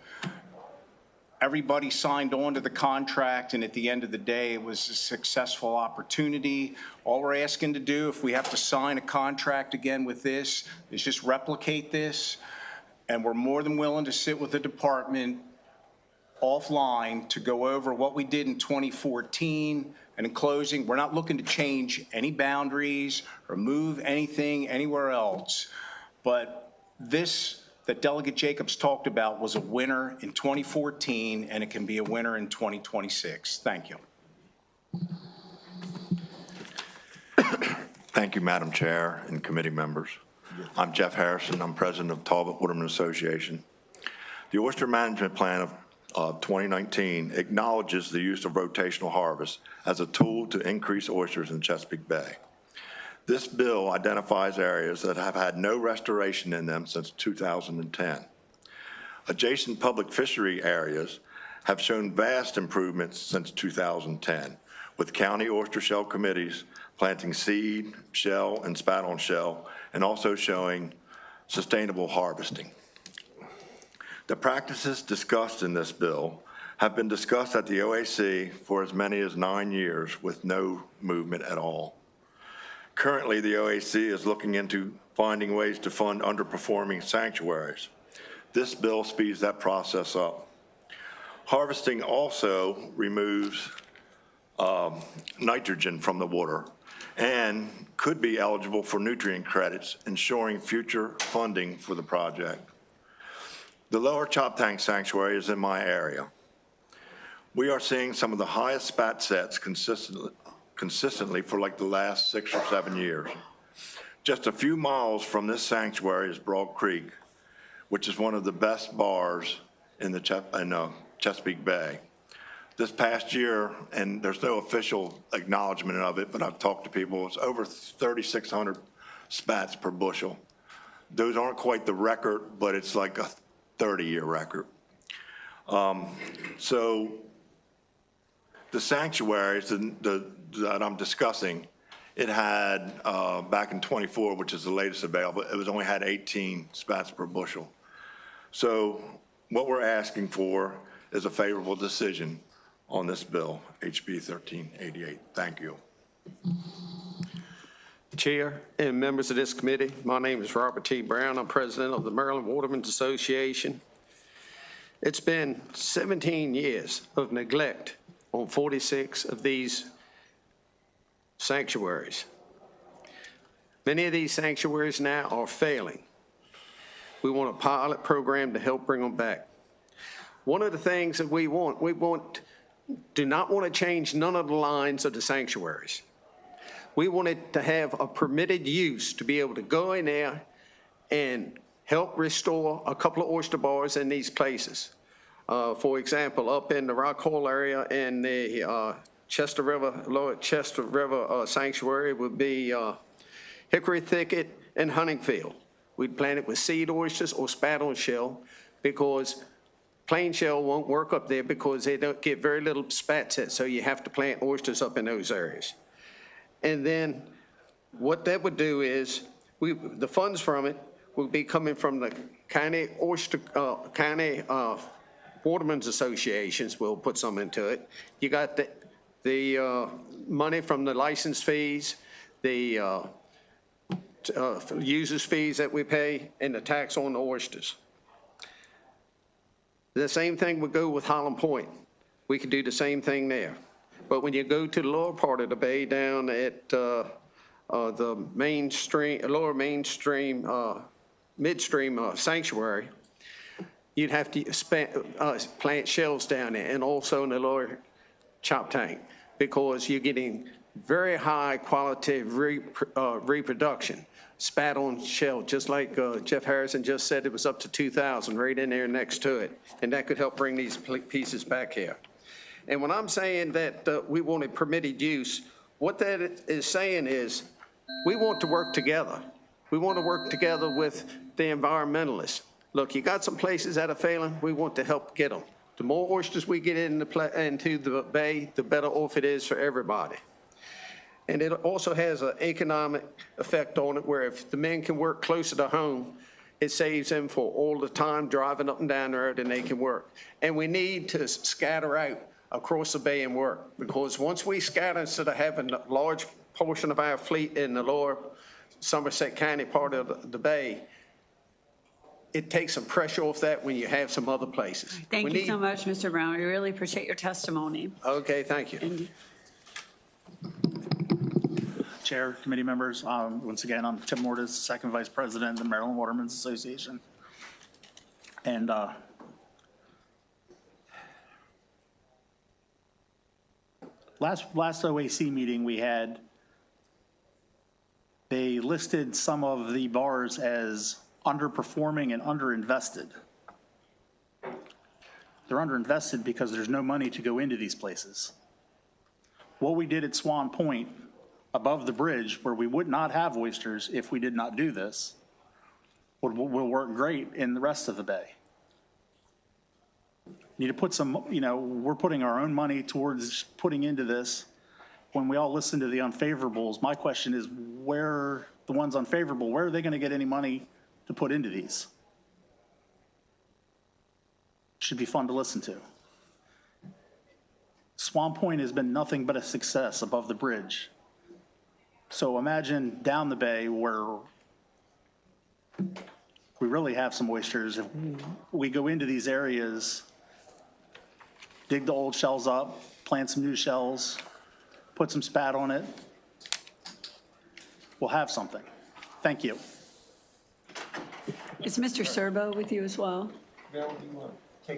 Everybody signed on to the contract, and at the end of the day, it was a successful opportunity. All we're asking to do, if we have to sign a contract again with this, is just replicate this, and we're more than willing to sit with the department offline to go over what we did in 2014. And in closing, we're not looking to change any boundaries or move anything anywhere else, but this that Delegate Jacobs talked about was a winner in 2014, and it can be a winner in 2026. Thank you. Thank you, Madam Chair and committee members. I'm Jeff Harrison. I'm president of Talbot Waterman Association. The Oyster Management Plan of 2019 acknowledges the use of rotational harvest as a tool to increase oysters in Chesapeake Bay. This bill identifies areas that have had no restoration in them since 2010. Adjacent public fishery areas have shown vast improvements since 2010, with county oyster shell committees planting seed, shell, and spat-on shell, and also showing sustainable harvesting. The practices discussed in this bill have been discussed at the OAC for as many as 9 years with no movement at all. Currently, the OAC is looking into finding ways to fund underperforming sanctuaries. This bill speeds that process up. Harvesting also removes nitrogen from the water and could be eligible for nutrient credits, ensuring future funding for the project. The Lower Chop Tank Sanctuary is in my area. We are seeing some of the highest spat sets consistently for like the last 6 or 7 years. Just a few miles from this sanctuary is Broad Creek, which is one of the best bars in the Chesapeake Bay. This past year, and there's no official acknowledgement of it, but I've talked to people, it's over 3,600 spats per bushel. Those aren't quite the record, but it's like a 30-year record. So the sanctuaries that I'm discussing, it had, back in '24, which is the latest available, it was only had 18 spats per bushel. So what we're asking for is a favorable decision on this bill, HB 1388. Thank you. Chair and members of this committee, my name is Robert T. Brown. I'm president of the Maryland Watermen's Association. It's been 17 years of neglect on 46 of these sanctuaries. Many of these sanctuaries now are failing. We want a pilot program to help bring them back. One of the things that we do not want to change none of the lines of the sanctuaries. We wanted to have a permitted use to be able to go in there and help restore a couple of oyster bars in these places. For example, up in the Rock Hole area in the Lower Chester River Sanctuary would be Hickory Thicket and Huntingfield. We'd plant it with seed oysters or spat-on shell because plain shell won't work up there because they don't get very little spats in, so you have to plant oysters up in those areas. And then what that would do is the funds from it will be coming from the county Watermen's Associations. We'll put some into it. You got the money from the license fees, the users fees that we pay, and the tax on the oysters. The same thing would go with Holland Point. We could do the same thing there. But when you go to the lower part of the bay down at the lower mainstream, midstream sanctuary, you'd have to plant shells down there and also in the lower chop tank because you're getting very high quality reproduction. Spat on shell, just like Jeff Harrison just said, it was up to 2,000 right in there next to it. And that could help bring these pieces back here. And when I'm saying that we want a permitted use, what that is saying is we want to work together. We want to work together with the environmentalists. Look, you got some places that are failing. We want to help get them. The more oysters we get into the bay, the better off it is for everybody. And it also has an economic effect on it where if the men can work closer to home, it saves them for all the time driving up and down the road and they can work. And we need to scatter out across the bay and work because once we scatter instead of having a large portion of our fleet in the lower Somerset County part of the bay, it takes some pressure off that when you have some other places. Thank you so much, Mr. Brown. We really appreciate your testimony. Okay, thank you. Chair, committee members, once again, I'm Tim Mortis, second vice president of the Maryland Watermen's Association. And last OAC meeting we had, they listed some of the bars as underperforming and underinvested. They're underinvested because there's no money to go into these places. What we did at Swan Point above the bridge, where we would not have oysters if we did not do this, will work great in the rest of the bay. Need to put some, we're putting our own money towards putting into this. When we all listen to the unfavorables, my question is where the ones unfavorable, where are they going to get any money to put into these? Should be fun to listen to. Swan Point has been nothing but a success above the bridge. So imagine down the bay where we really have some oysters. If we go into these areas, dig the old shells up, plant some new shells, put some spat on it, we'll have something. Thank you. Is Mr. Serbo with you as well? All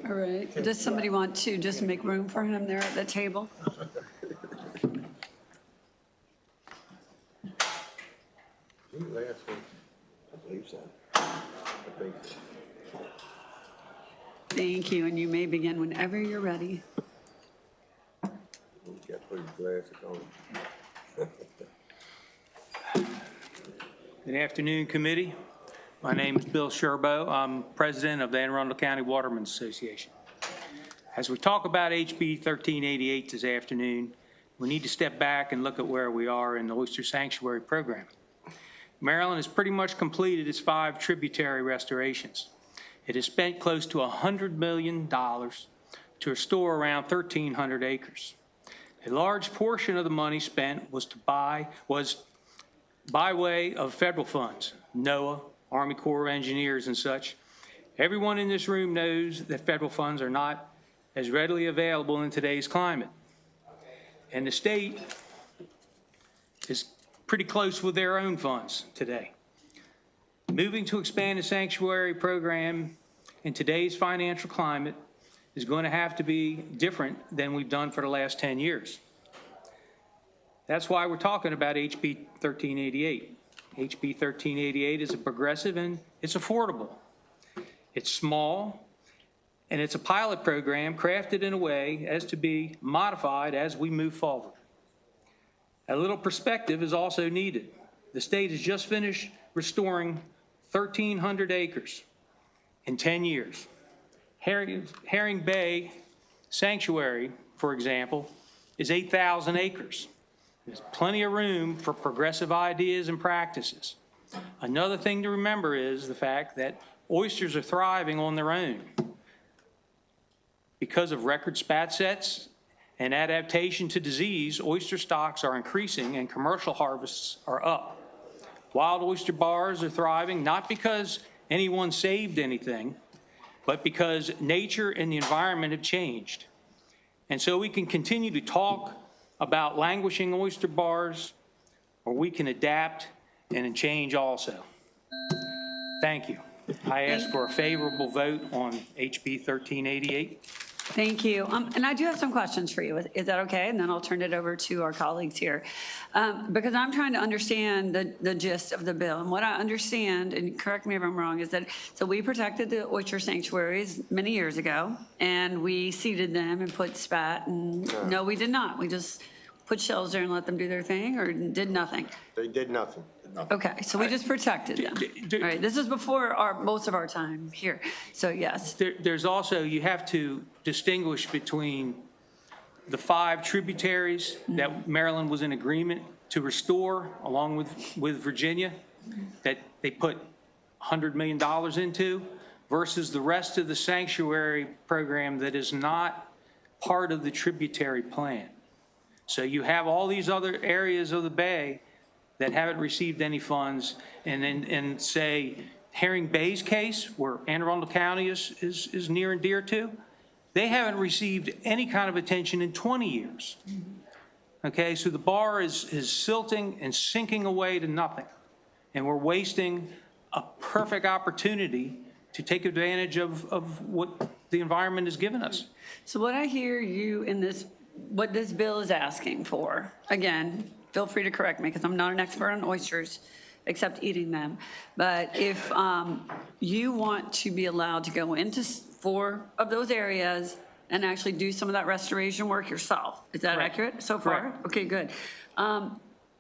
right. Does somebody want to just make room for him there at the table? Thank you, and you may begin whenever you're ready. Good afternoon, committee. My name is Bill Sherbo. I'm president of the Anne Arundel County Watermen's Association. As we talk about HB 1388 this afternoon, we need to step back and look at where we are in the Oyster Sanctuary program. Maryland has pretty much completed its 5 tributary restorations. It has spent close to $100 million to restore around 1,300 acres. A large portion of the money spent was by way of federal funds, NOAA, Army Corps of Engineers and such. Everyone in this room knows that federal funds are not as readily available in today's climate. And the state is pretty close with their own funds today. Moving to expand the sanctuary program in today's financial climate is going to have to be different than we've done for the last 10 years. That's why we're talking about HB 1388. HB 1388 is a progressive and it's affordable. It's small and it's a pilot program crafted in a way as to be modified as we move forward. A little perspective is also needed. The state has just finished restoring 1,300 acres in 10 years. Herring Bay Sanctuary, for example, is 8,000 acres. There's plenty of room for progressive ideas and practices. Another thing to remember is the fact that oysters are thriving on their own. Because of record spat sets and adaptation to disease, oyster stocks are increasing and commercial harvests are up. Wild oyster bars are thriving not because anyone saved anything, but because nature and the environment have changed. And so we can continue to talk about languishing oyster bars, or we can adapt and change also. Thank you. I ask for a favorable vote on HB 1388. Thank you. And I do have some questions for you. Is that okay? And then I'll turn it over to our colleagues here. Because I'm trying to understand the gist of the bill. And what I understand, and correct me if I'm wrong, is that so we protected the oyster sanctuaries many years ago, and we seeded them and put spat. And no, we did not. We just put shells there and let them do their thing, or did nothing? They did nothing. Okay, so we just protected them. All right, this is before most of our time here, so yes. There's also, you have to distinguish between the 5 tributaries that Maryland was in agreement to restore, along with Virginia, that they put $100 million into, versus the rest of the sanctuary program that is not part of the tributary plan. So you have all these other areas of the bay that haven't received any funds, and then say Herring Bay's case, where Anne Arundel County is near and dear to, they haven't received any kind of attention in 20 years. Okay, so the bar is silting and sinking away to nothing, and we're wasting a perfect opportunity to take advantage of what the environment has given us. So what I hear you in this, what this bill is asking for, again, feel free to correct me because I'm not an expert on oysters except eating them. But if you want to be allowed to go into 4 of those areas and actually do some of that restoration work yourself, is that accurate so far? Correct. Okay, good.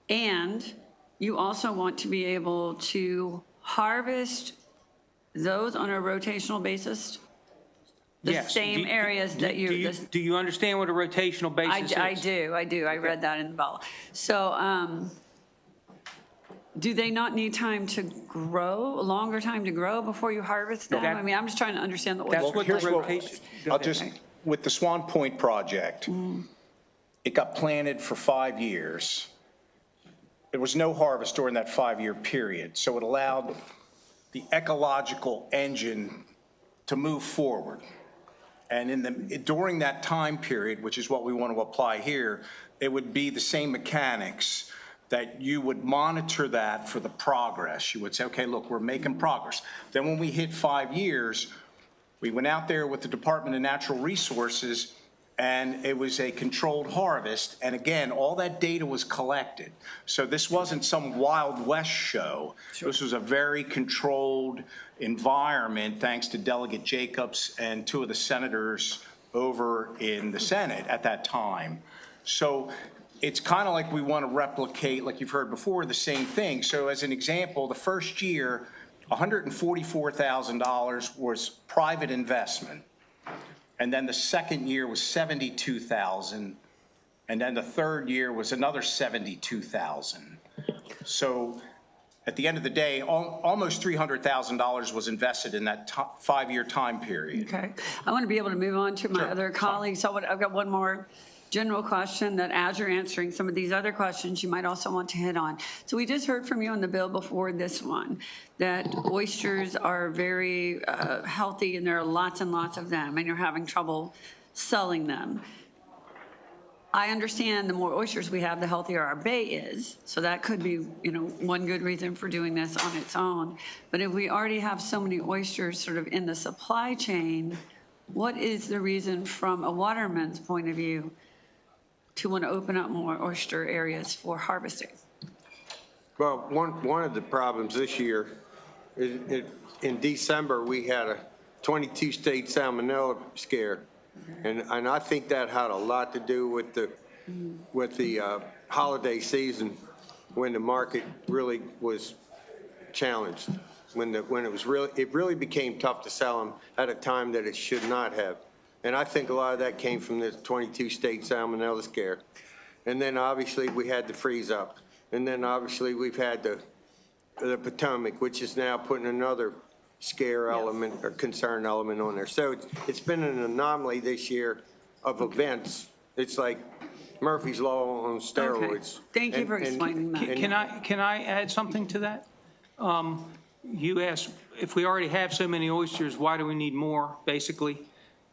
And you also want to be able to harvest those on a rotational basis? The Yes. same areas that you... Do you understand what a rotational basis is? I do. I read that in the bill. So do they not need time to grow, a longer time to grow before you harvest them? I mean, I'm just trying to understand the oyster. Here's what, I'll just, with the Swan Point project, it got planted for 5 years. There was no harvest during that 5-year period. So it allowed the ecological engine to move forward. And during that time period, which is what we want to apply here, it would be the same mechanics that you would monitor that for the progress. You would say, okay, look, we're making progress. Then when we hit 5 years, we went out there with the Department of Natural Resources, and it was a controlled harvest. And again, all that data was collected. So this wasn't some Wild West show. This was a very controlled environment, thanks to Delegate Jacobs and 2 of the senators over in the Senate at that time. So it's kind of like we want to replicate, like you've heard before, the same thing. So as an example, the first year, $144,000 was private investment. And then the second year was $72,000. And then the third year was another $72,000. So at the end of the day, almost $300,000 was invested in that 5-year time period. Okay. I want to be able to move on to my other colleagues. I've got one more general question that as you're answering some of these other questions, you might also want to hit on. So we just heard from you on the bill before this one that oysters are very healthy and there are lots and lots of them and you're having trouble selling them. I understand the more oysters we have, the healthier our bay is. So that could be, one good reason for doing this on its own. But if we already have so many oysters sort of in the supply chain, what is the reason from a waterman's point of view to want to open up more oyster areas for harvesting? Well, one of the problems this year is in December, we had a 22-state salmonella scare. And I think that had a lot to do with the holiday season when the market really was challenged, when it really became tough to sell them at a time that it should not have. And I think a lot of that came from the 22-state salmonella scare. And then obviously we had the freeze up. And then obviously we've had the Potomac, which is now putting another scare element or concern element on there. So it's been an anomaly this year of events. It's like Murphy's Law on steroids. Okay. Thank you for explaining that. Can I add something to that? You asked if we already have so many oysters, why do we need more, basically?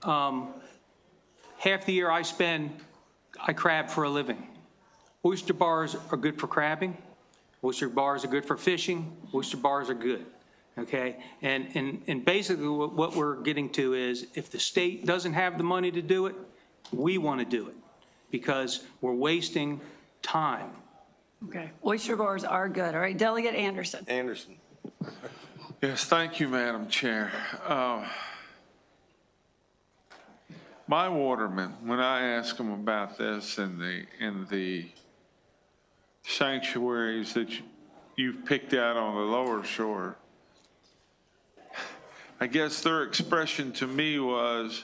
Half the year I crab for a living. Oyster bars are good for crabbing. Oyster bars are good for fishing. Oyster bars are good. Okay, and basically what we're getting to is if the state doesn't have the money to do it, we want to do it because we're wasting time. Okay, oyster bars are good. All right, Delegate Anderson. Anderson. Yes, thank you, Madam Chair. My watermen, when I ask them about this in the sanctuaries that you've picked out on the lower shore, I guess their expression to me was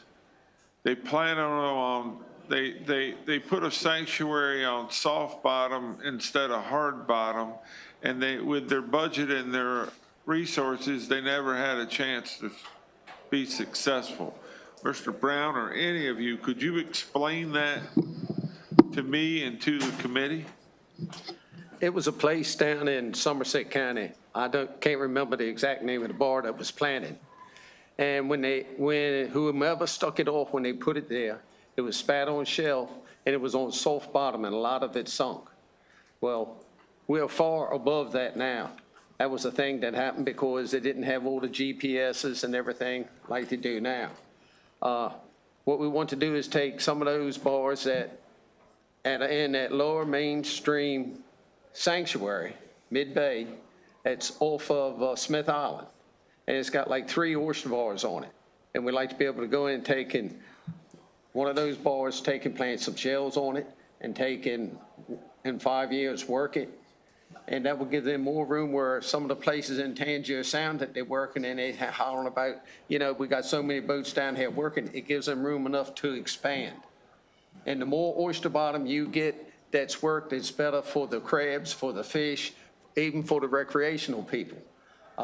they plan on they put a sanctuary on soft bottom instead of hard bottom, and they with their budget and their resources they never had a chance to be successful. Mr. Brown or any of you, could you explain that to me and to the committee? It was a place down in Somerset County. I can't remember the exact name of the bar that was planted. And when whomever stuck it off when they put it there, it was spat on shell and it was on soft bottom and a lot of it sunk. Well, we're far above that now. That was a thing that happened because they didn't have all the GPSs and everything like they do now. What we want to do is take some of those bars that in that lower mainstream sanctuary, mid-bay, that's off of Smith Island. And it's got like 3 oyster bars on it. And we'd like to be able to go in and take in one of those bars, plant some shells on it, and in 5 years, work it. And that will give them more room where some of the places in Tangier Sound that they're working in, they hollering about, we got so many boats down here working, it gives them room enough to expand. And the more oyster bottom you get that's worked, it's better for the crabs, for the fish, even for the recreational people.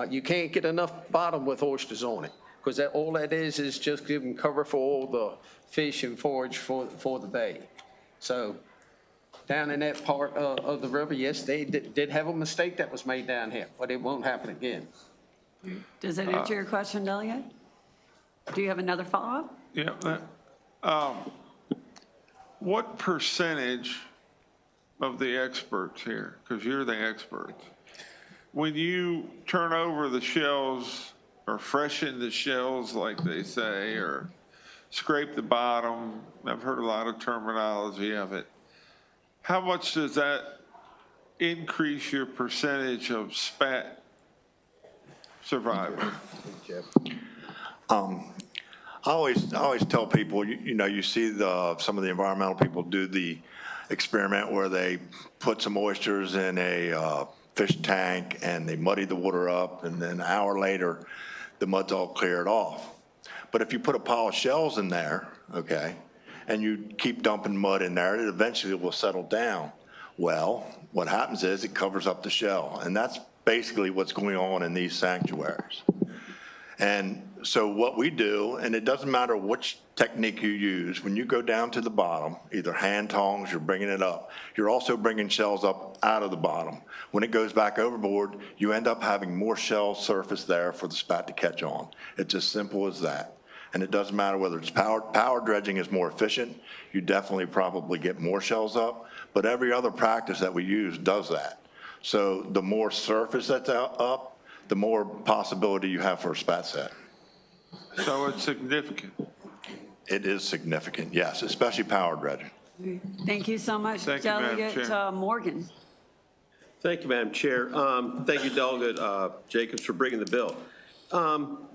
You can't get enough bottom with oysters on it because all that is just giving cover for all the fish and forage for the bay. So down in that part of the river, yes, they did have a mistake that was made down here, but it won't happen again. Does that answer your question, Delegate? Do you have another follow-up? Yeah. What percentage of the experts here, because you're the experts, when you turn over the shells or freshen the shells, like they say, or scrape the bottom, I've heard a lot of terminology of it, how much does that increase your percentage of spat survivor? I always tell people, you see some of the environmental people do the experiment where they put some oysters in a fish tank and they muddy the water up, and then an hour later, the mud's all cleared off. But if you put a pile of shells in there, okay, and you keep dumping mud in there, it eventually will settle down. Well, what happens is it covers up the shell, and that's basically what's going on in these sanctuaries. And so what we do, and it doesn't matter which technique you use, when you go down to the bottom, either hand tongs, you're bringing it up, you're also bringing shells up out of the bottom. When it goes back overboard, you end up having more shell surface there for the spat to catch on. It's as simple as that. And it doesn't matter whether it's power dredging is more efficient, you definitely probably get more shells up, but every other practice that we use does that. So the more surface that's up, the more possibility you have for a spat set. So it's significant. It is significant, yes, especially power dredging. Thank you so much, Thank you, Madam Delegate Chair. Morgan. Thank you, Madam Chair. Thank you, Delegate Jacobs, for bringing the bill.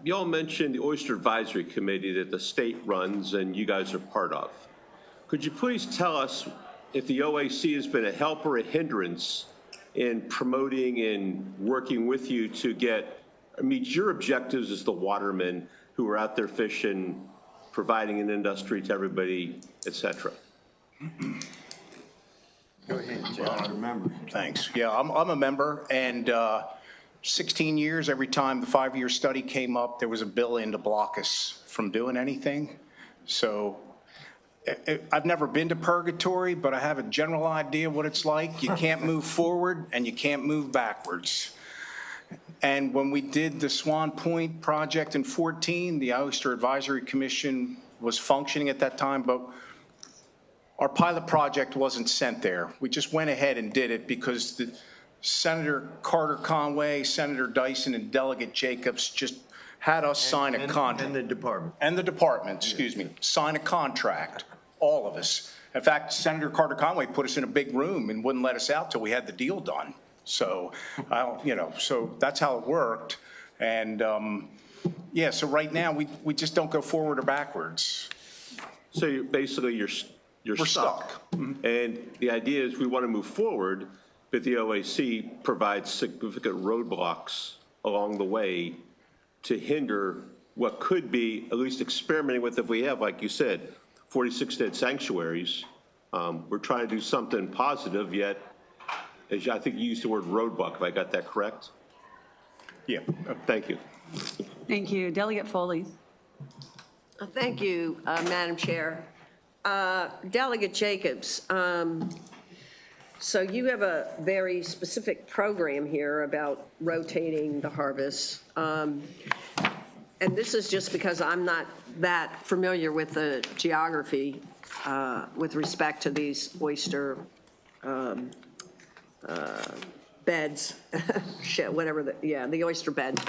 You all mentioned the Oyster Advisory Committee that the state runs and you guys are part of. Could you please tell us if the OAC has been a help or a hindrance in promoting and working with you to meet your objectives as the watermen who are out there fishing, providing an industry to everybody, et cetera? Go ahead, Jeff. Remember. Thanks. Yeah, I'm a member, and 16 years, every time the 5-year study came up, there was a bill in to block us from doing anything. So I've never been to purgatory, but I have a general idea what it's like. You can't move forward and you can't move backwards. And when we did the Swan Point project in 14, the Oyster Advisory Commission was functioning at that time, but our pilot project wasn't sent there. We just went ahead and did it because Senator Carter Conway, Senator Dyson, and Delegate Jacobs just had us sign a contract. And the department. And the department, excuse me, sign a contract, all of us. In fact, Senator Carter Conway put us in a big room and wouldn't let us out till we had the deal done. So, so that's how it worked. And yeah, so right now we just don't go forward or backwards. So you're We're stuck. And the idea is we want to move forward, but the OAC provides significant roadblocks along the way to hinder what could be at least experimenting with. If we have, like you said, 46 dead sanctuaries, we're trying to do something positive, yet, as I think you used the word roadblock, if I got that correct? Yeah. Thank you. Thank you. Delegate Foley. Thank you, Madam Chair. Delegate Jacobs, so you have a very specific program here about rotating the harvest. And this is just because I'm not that familiar with the geography with respect to these oyster beds, whatever, the oyster bed.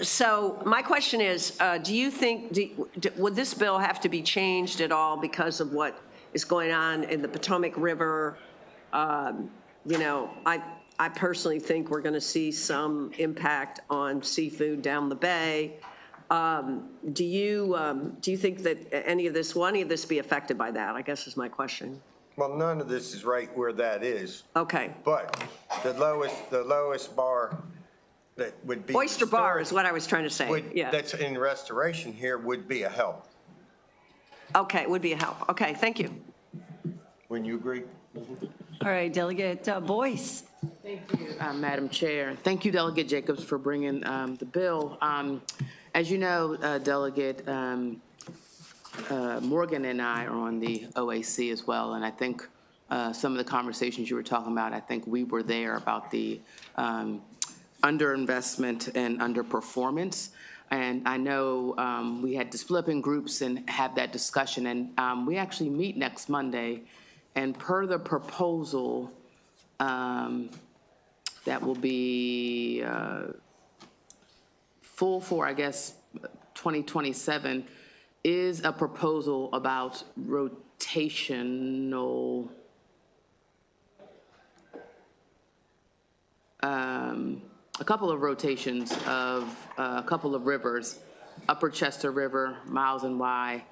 So my question is, do you think, would this bill have to be changed at all because of what is going on in the Potomac River? I personally think we're going to see some impact on seafood down the bay. Do you think that any of this be affected by that, I guess is my question. Well, none of this is right where that is. Okay. But the lowest bar that would be. Oyster bar is what I was trying to say, yeah. That's in restoration here would be a help. Okay, would be a help. Okay, thank you. Wouldn't you agree? All right, Delegate Boyce. Thank you, Madam Chair. Thank you, Delegate Jacobs, for bringing the bill. As you know, Delegate Morgan and I are on the OAC as well, and I think some of the conversations you were talking about, I think we were there about the underinvestment and underperformance. And I know we had to split up in groups and have that discussion, and we actually meet next Monday, and per the proposal that will be full for, I guess, 2027, is a proposal about rotational a couple of rotations of a couple of rivers, Upper Chester River, Miles and Y,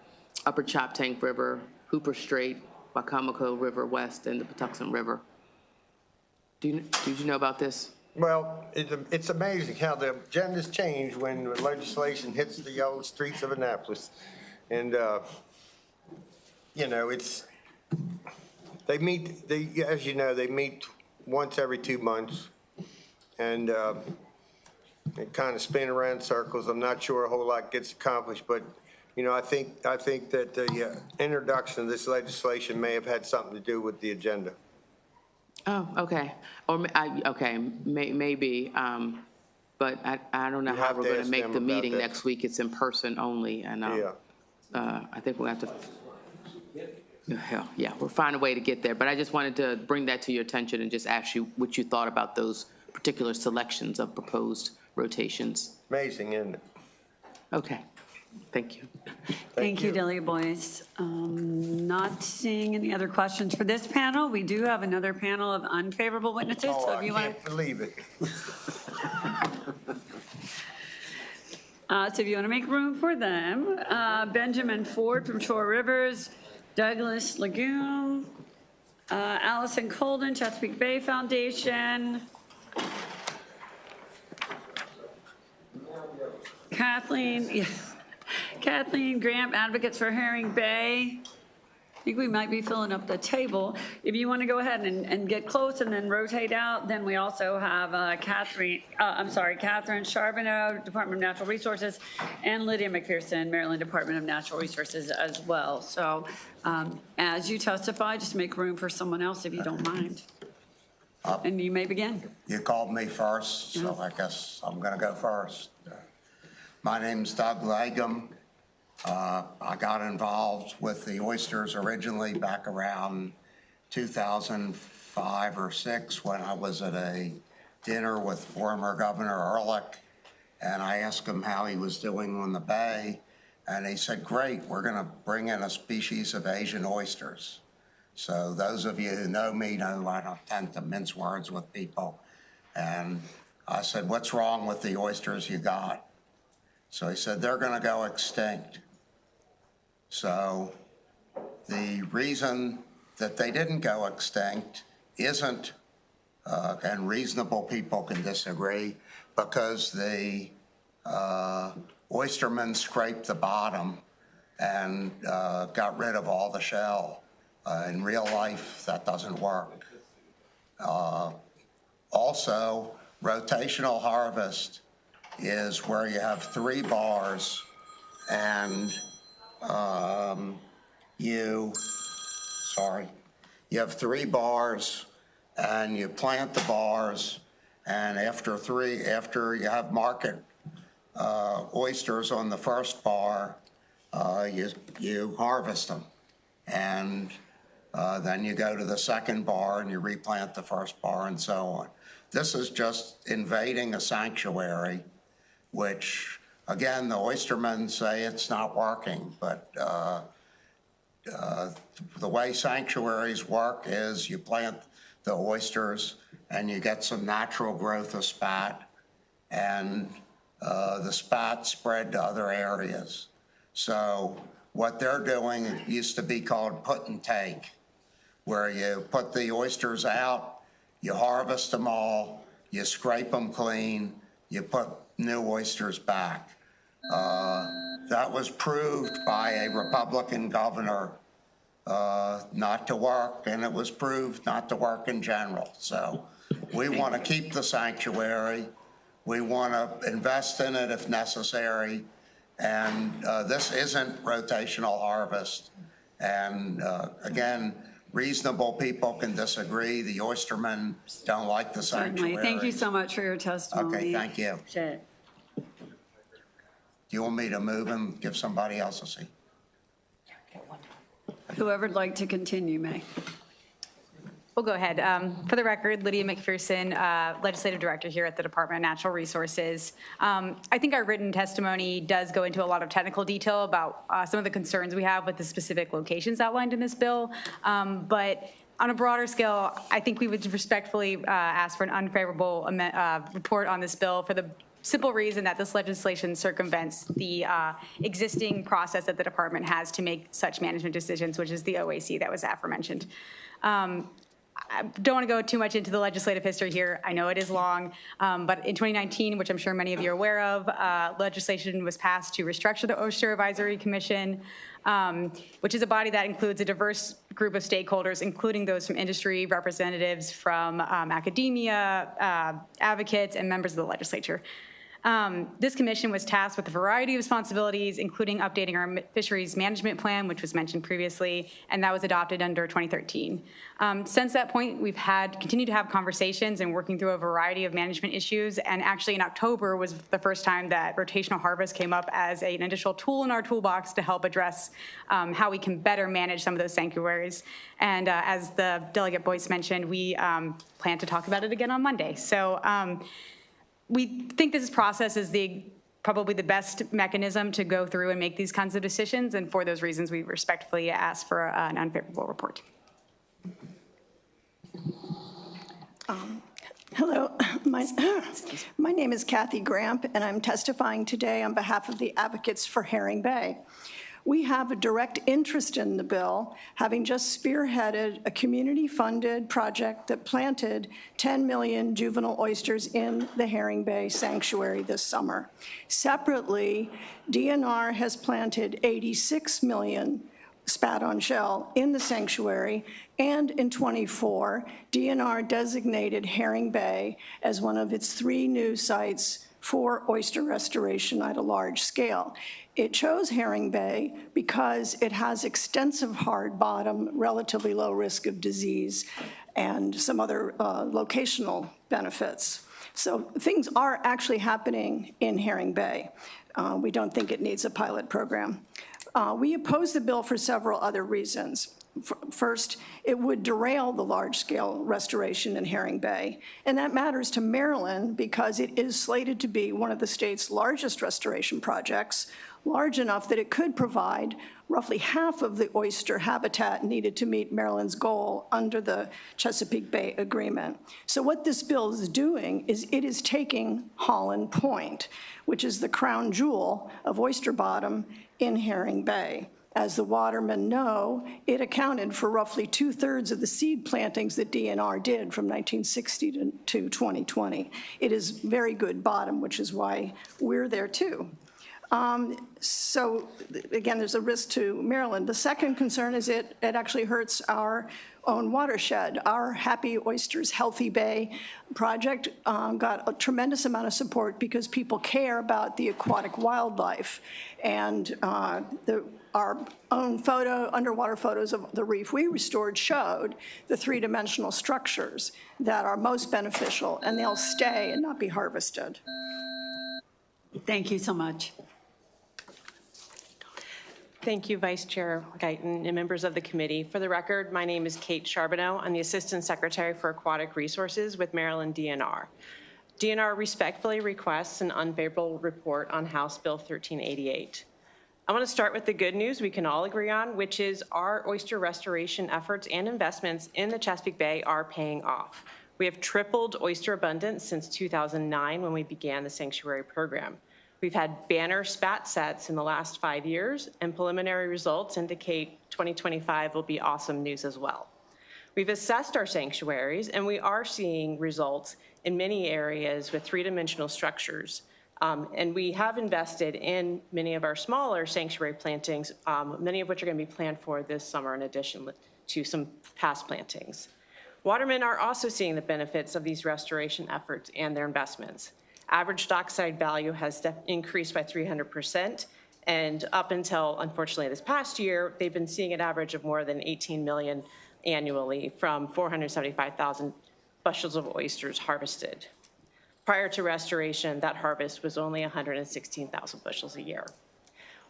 Upper Choptank River, Hooper Strait, Wacomico River West, and the Patuxent River. Did you know about this? Well, it's amazing how the agendas change when the legislation hits the old streets of Annapolis. And, you know, they meet, as you know, they meet once every 2 months. And they kind of spin around in circles. I'm not sure a whole lot gets accomplished, but, you know, I think that the introduction of this legislation may have had something to do with the agenda. Oh, okay. Or, okay, maybe, but I don't know how we're going to make the meeting next week. It's in person only, and I think we'll have to, yeah, we'll find a way to get there. But I just wanted to bring that to your attention and just ask you what you thought about those particular selections of proposed rotations. Amazing, isn't it? Okay, thank you. Thank you, Delia Boyce. Not seeing any other questions for this panel. We do have another panel of unfavorable witnesses. Oh, So if you I can't believe it. So if you want to make room for them, Benjamin Ford from Shore Rivers, Douglas Lagoon, Allison Colden, Chesapeake Bay Foundation, Kathleen Graham, Advocates for Herring Bay. I think we might be filling up the table. If you want to go ahead and get close and then rotate out, then we also have Catherine Charbonneau, Department of Natural Resources, and Lydia McPherson, Maryland Department of Natural Resources as well. So as you testify, just make room for someone else if you don't mind. And you may begin. You called me first, so I guess I'm going to go first. My name's Doug Lagum. I got involved with the oysters originally back around 2005 or 6 when I was at a dinner with former Governor Ehrlich, and I asked him how he was doing on the bay, and he said, great, we're going to bring in a species of Asian oysters. So those of you who know me know I don't tend to mince words with people. And I said, what's wrong with the oysters you got? So he said, they're going to go extinct. So the reason that they didn't go extinct isn't, and reasonable people can disagree, because the oystermen scraped the bottom and got rid of all the shell. In real life, that doesn't work. Also, rotational harvest is where you have 3 bars and you have 3 bars and you plant the bars, and after you have market oysters on the first bar, you harvest them. And then you go to the second bar and you replant the first bar and so on. This is just invading a sanctuary, which, again, the oystermen say it's not working, but the way sanctuaries work is you plant the oysters and you get some natural growth of spat, and the spat spread to other areas. So what they're doing used to be called put and take, where you put the oysters out, you harvest them all, you scrape them clean, you put new oysters back. That was proved by a Republican governor not to work, and it was proved not to work in general. So we want to keep the sanctuary. We want to invest in it if necessary. And this isn't rotational harvest. And again, reasonable people can disagree. The oystermen don't like the sanctuary. Certainly. Thank you so much for your testimony. Okay, thank you. Appreciate it. Do you want me to move and give somebody else a seat? Whoever'd like to continue may. We'll go ahead. For the record, Lydia McPherson, Legislative Director here at the Department of Natural Resources. I think our written testimony does go into a lot of technical detail about some of the concerns we have with the specific locations outlined in this bill. But on a broader scale, I think we would respectfully ask for an unfavorable report on this bill for the simple reason that this legislation circumvents the existing process that the department has to make such management decisions, which is the OAC that was aforementioned. I don't want to go too much into the legislative history here. I know it is long, but in 2019, which I'm sure many of you are aware of, legislation was passed to restructure the Oyster Advisory Commission, which is a body that includes a diverse group of stakeholders, including those from industry, representatives from academia, advocates, and members of the legislature. This commission was tasked with a variety of responsibilities, including updating our fisheries management plan, which was mentioned previously, and that was adopted under 2013. Since that point, we've continued to have conversations and working through a variety of management issues, and actually in October was the first time that rotational harvest came up as an additional tool in our toolbox to help address how we can better manage some of those sanctuaries. And as the Delegate Boyce mentioned, we plan to talk about it again on Monday. So. We think this process is probably the best mechanism to go through and make these kinds of decisions, and for those reasons, we respectfully ask for an unfavorable report. Hello, my name is Kathy Gramp, and I'm testifying today on behalf of the advocates for Herring Bay. We have a direct interest in the bill, having just spearheaded a community-funded project that planted 10 million juvenile oysters in the Herring Bay Sanctuary this summer. Separately, DNR has planted 86 million spat on shell in the sanctuary, and in 24, DNR designated Herring Bay as one of its 3 new sites for oyster restoration at a large scale. It chose Herring Bay because it has extensive hard bottom, relatively low risk of disease, and some other locational benefits. So things are actually happening in Herring Bay. We don't think it needs a pilot program. We oppose the bill for several other reasons. First, it would derail the large-scale restoration in Herring Bay, and that matters to Maryland because it is slated to be one of the state's largest restoration projects, large enough that it could provide roughly half of the oyster habitat needed to meet Maryland's goal under the Chesapeake Bay Agreement. So what this bill is doing is it is taking Holland Point, which is the crown jewel of oyster bottom in Herring Bay. As the watermen know, it accounted for roughly 2/3 of the seed plantings that DNR did from 1960 to 2020. It is very good bottom, which is why we're there too. So again, there's a risk to Maryland. The second concern is it actually hurts our own watershed. Our Happy Oysters Healthy Bay project got a tremendous amount of support because people care about the aquatic wildlife. And our own underwater photos of the reef we restored showed the 3-dimensional structures that are most beneficial, and they'll stay and not be harvested. Thank you so much. Thank you, Vice Chair Guyton and members of the committee. For the record, my name is Kate Charbonneau. I'm the Assistant Secretary for Aquatic Resources with Maryland DNR. DNR respectfully requests an unfavorable report on House Bill 1388. I want to start with the good news we can all agree on, which is our oyster restoration efforts and investments in the Chesapeake Bay are paying off. We have tripled oyster abundance since 2009 when we began the sanctuary program. We've had banner spat sets in the last 5 years, and preliminary results indicate 2025 will be awesome news as well. We've assessed our sanctuaries, and we are seeing results in many areas with 3-dimensional structures. And we have invested in many of our smaller sanctuary plantings, many of which are going to be planned for this summer in addition to some past plantings. Watermen are also seeing the benefits of these restoration efforts and their investments. Average dockside value has increased by 300%, and up until, unfortunately, this past year, they've been seeing an average of more than 18 million annually from 475,000 bushels of oysters harvested. Prior to restoration, that harvest was only 116,000 bushels a year.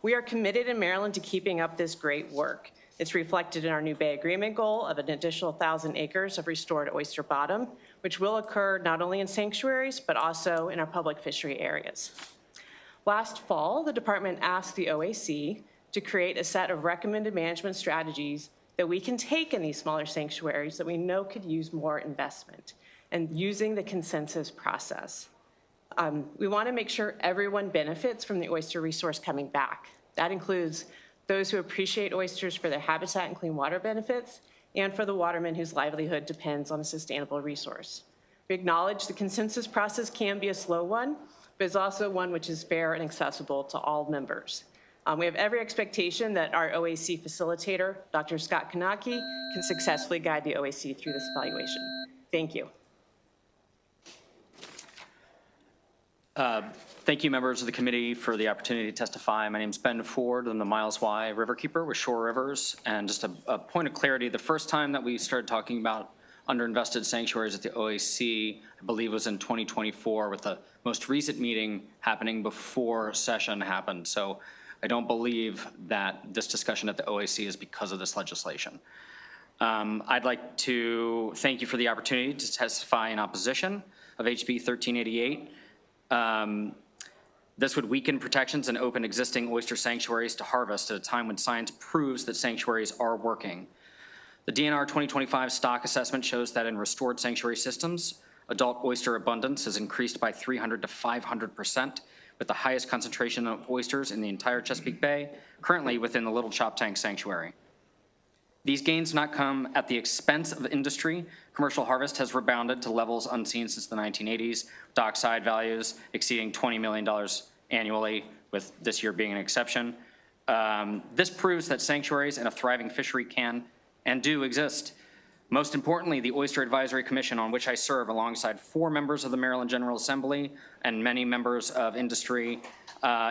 We are committed in Maryland to keeping up this great work. It's reflected in our new Bay Agreement goal of an additional 1,000 acres of restored oyster bottom, which will occur not only in sanctuaries, but also in our public fishery areas. Last fall, the department asked the OAC to create a set of recommended management strategies that we can take in these smaller sanctuaries that we know could use more investment, and using the consensus process. We want to make sure everyone benefits from the oyster resource coming back. That includes those who appreciate oysters for their habitat and clean water benefits, and for the watermen whose livelihood depends on a sustainable resource. We acknowledge the consensus process can be a slow one, but it's also one which is fair and accessible to all members. We have every expectation that our OAC facilitator, Dr. Scott Kanaki, can successfully guide the OAC through this evaluation. Thank you. Thank you, members of the committee, for the opportunity to testify. My name is Ben Ford. I'm the Miles Y Riverkeeper with Shore Rivers. And just a point of clarity, the first time that we started talking about underinvested sanctuaries at the OAC, I believe, was in 2024, with the most recent meeting happening before session happened. So I don't believe that this discussion at the OAC is because of this legislation. I'd like to thank you for the opportunity to testify in opposition of HB 1388. This would weaken protections and open existing oyster sanctuaries to harvest at a time when science proves that sanctuaries are working. The DNR 2025 stock assessment shows that in restored sanctuary systems, adult oyster abundance has increased by 300 to 500%, with the highest concentration of oysters in the entire Chesapeake Bay, currently within the Little Chop Tank Sanctuary. These gains not come at the expense of industry. Commercial harvest has rebounded to levels unseen since the 1980s, dockside values exceeding $20 million annually, with this year being an exception. This proves that sanctuaries and a thriving fishery can and do exist. Most importantly, the Oyster Advisory Commission, on which I serve alongside 4 members of the Maryland General Assembly and many members of industry,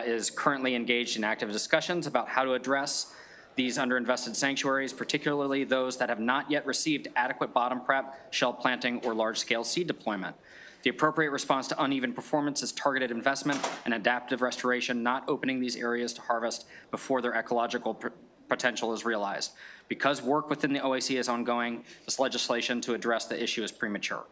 is currently engaged in active discussions about how to address these underinvested sanctuaries, particularly those that have not yet received adequate bottom prep, shell planting, or large-scale seed deployment. The appropriate response to uneven performance is targeted investment and adaptive restoration, not opening these areas to harvest before their ecological potential is realized. Because work within the OAC is ongoing, this legislation to address the issue is premature.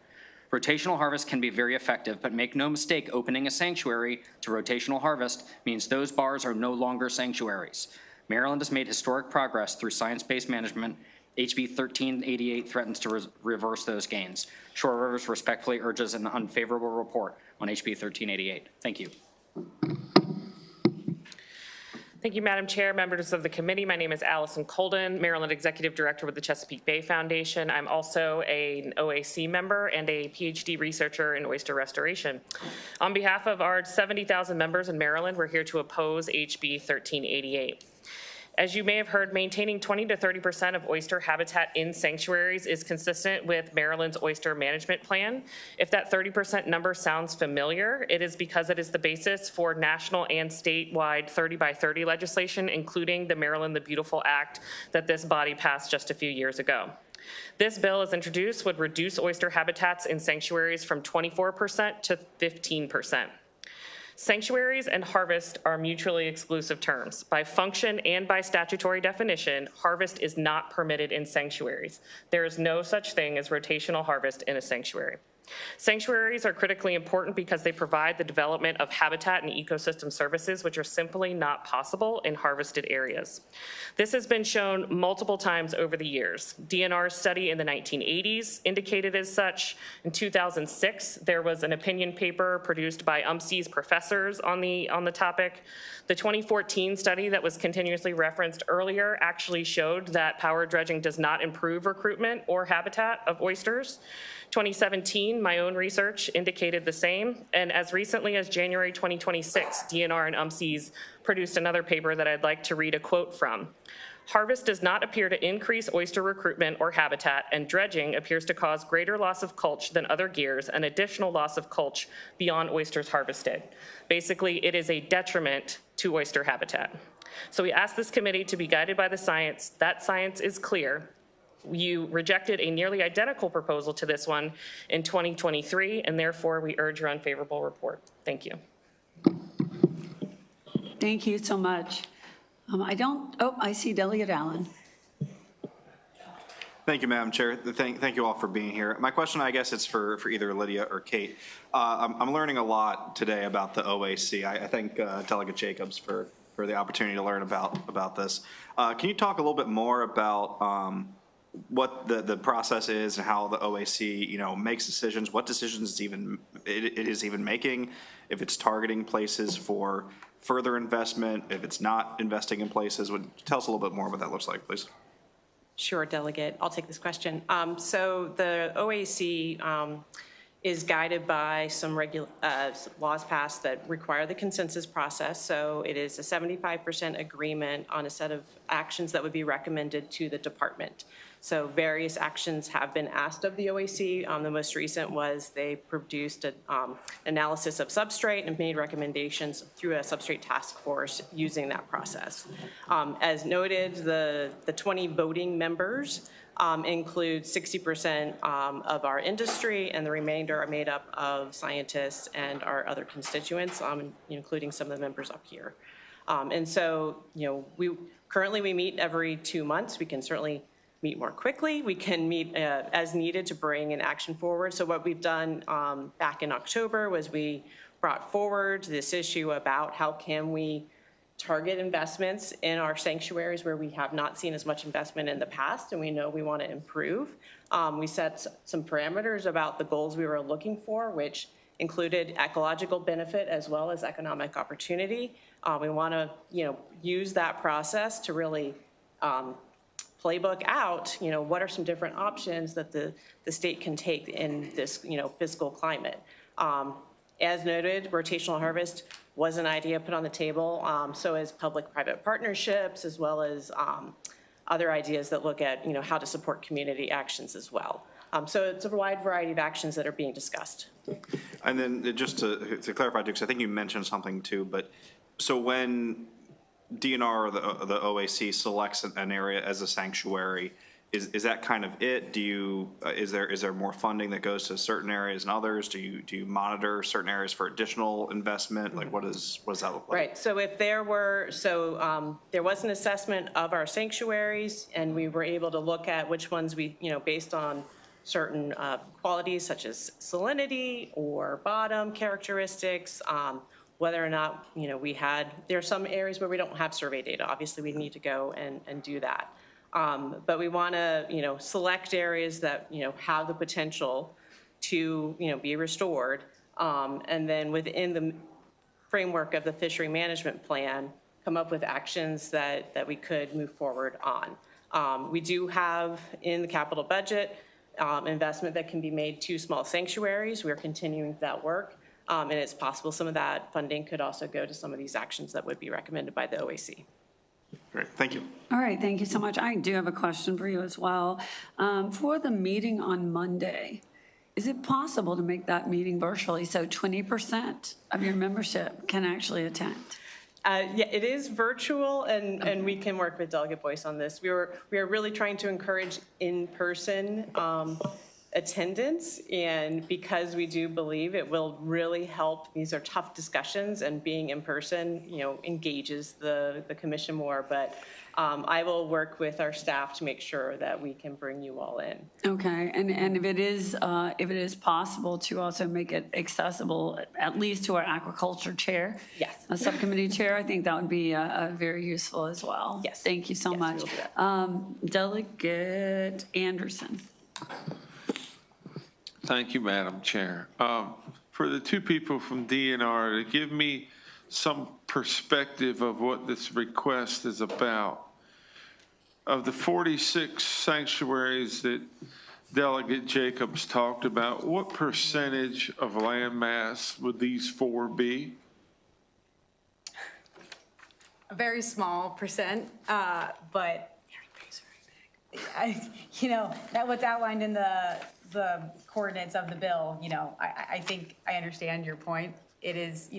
Rotational harvest can be very effective, but make no mistake, opening a sanctuary to rotational harvest means those bars are no longer sanctuaries. Maryland has made historic progress through science-based management. HB 1388 threatens to reverse those gains. Shore Rivers respectfully urges an unfavorable report on HB 1388. Thank you. Thank you, Madam Chair, members of the committee. My name is Allison Colden, Maryland Executive Director with the Chesapeake Bay Foundation. I'm also an OAC member and a PhD researcher in oyster restoration. On behalf of our 70,000 members in Maryland, we're here to oppose HB 1388. As you may have heard, maintaining 20 to 30% of oyster habitat in sanctuaries is consistent with Maryland's oyster management plan. If that 30% number sounds familiar, it is because it is the basis for national and statewide 30 by 30 legislation, including the Maryland the Beautiful Act that this body passed just a few years ago. This bill, as introduced, would reduce oyster habitats in sanctuaries from 24% to 15%. Sanctuaries and harvest are mutually exclusive terms. By function and by statutory definition, harvest is not permitted in sanctuaries. There is no such thing as rotational harvest in a sanctuary. Sanctuaries are critically important because they provide the development of habitat and ecosystem services which are simply not possible in harvested areas. This has been shown multiple times over the years. DNR's study in the 1980s indicated as such. In 2006, there was an opinion paper produced by UMC's professors on the topic. The 2014 study that was continuously referenced earlier actually showed that power dredging does not improve recruitment or habitat of oysters. 2017, my own research indicated the same, and as recently as January 2026, DNR and UMC's produced another paper that I'd like to read a quote from. Harvest does not appear to increase oyster recruitment or habitat, and dredging appears to cause greater loss of culch than other gears and additional loss of culch beyond oysters harvested. Basically, it is a detriment to oyster habitat. So we ask this committee to be guided by the science. That science is clear. You rejected a nearly identical proposal to this one in 2023, and therefore we urge your unfavorable report. Thank you. Thank you so much. I see Delegate Allen. Thank you, Madam Chair. Thank you all for being here. My question, I guess, is for either Lydia or Kate. I'm learning a lot today about the OAC. I thank Delegate Jacobs for the opportunity to learn about this. Can you talk a little bit more about what the process is and how the OAC, makes decisions, what decisions it is even making, if it's targeting places for further investment, if it's not investing in places. Tell us a little bit more what that looks like, please. Sure, Delegate. I'll take this question. So the OAC is guided by some laws passed that require the consensus process. So it is a 75% agreement on a set of actions that would be recommended to the department. So various actions have been asked of the OAC. The most recent was they produced an analysis of substrate and made recommendations through a substrate task force using that process. As noted, the 20 voting members include 60% of our industry, and the remainder are made up of scientists and our other constituents, including some of the members up here. And so, currently we meet every 2 months. We can certainly meet more quickly. We can meet as needed to bring an action forward. So what we've done back in October was we brought forward this issue about how can we target investments in our sanctuaries where we have not seen as much investment in the past, and we know we want to improve. We set some parameters about the goals we were looking for, which included ecological benefit as well as economic opportunity. We want to, use that process to really playbook out, what are some different options that the state can take in this, fiscal climate. As noted, rotational harvest was an idea put on the table, so is public-private partnerships, as well as other ideas that look at, how to support community actions as well. So it's a wide variety of actions that are being discussed. And then just to clarify, because I think you mentioned something too, but so when DNR or the OAC selects an area as a sanctuary, is that kind of it? Is there more funding that goes to certain areas and others? Do you monitor certain areas for additional investment? Like what does that look like? Right. So if there was an assessment of our sanctuaries, and we were able to look at which ones we, based on certain qualities such as salinity or bottom characteristics, whether or not, there are some areas where we don't have survey data. Obviously, we need to go and do that. But we want to, select areas that, have the potential to, be restored. And then within the framework of the fishery management plan, come up with actions that we could move forward on. We do have in the capital budget investment that can be made to small sanctuaries. We're continuing that work. And it's possible some of that funding could also go to some of these actions that would be recommended by the OAC. Great, thank you. All right, thank you so much. I do have a question for you as well. For the meeting on Monday, is it possible to make that meeting virtually so 20% of your membership can actually attend? Yeah, it is virtual, and we can work with Delegate Boyce on this. We are really trying to encourage in-person attendance, and because we do believe it will really help. These are tough discussions, and being in person, engages the commission more. But I will work with our staff to make sure that we can bring you all in. Okay, and if it is possible to also make it accessible, at least to our aquaculture chair, yes, a subcommittee chair, I think that would be very useful as well. Yes, thank you so much, Delegate Anderson. Thank you, Madam Chair. For the two people from DNR to give me some perspective of what this request is about. Of the 46 sanctuaries that Delegate Jacobs talked about, what percentage of land mass would these 4 be? A very small percent, but that what's outlined in the coordinates of the bill, I think I understand your point. It is,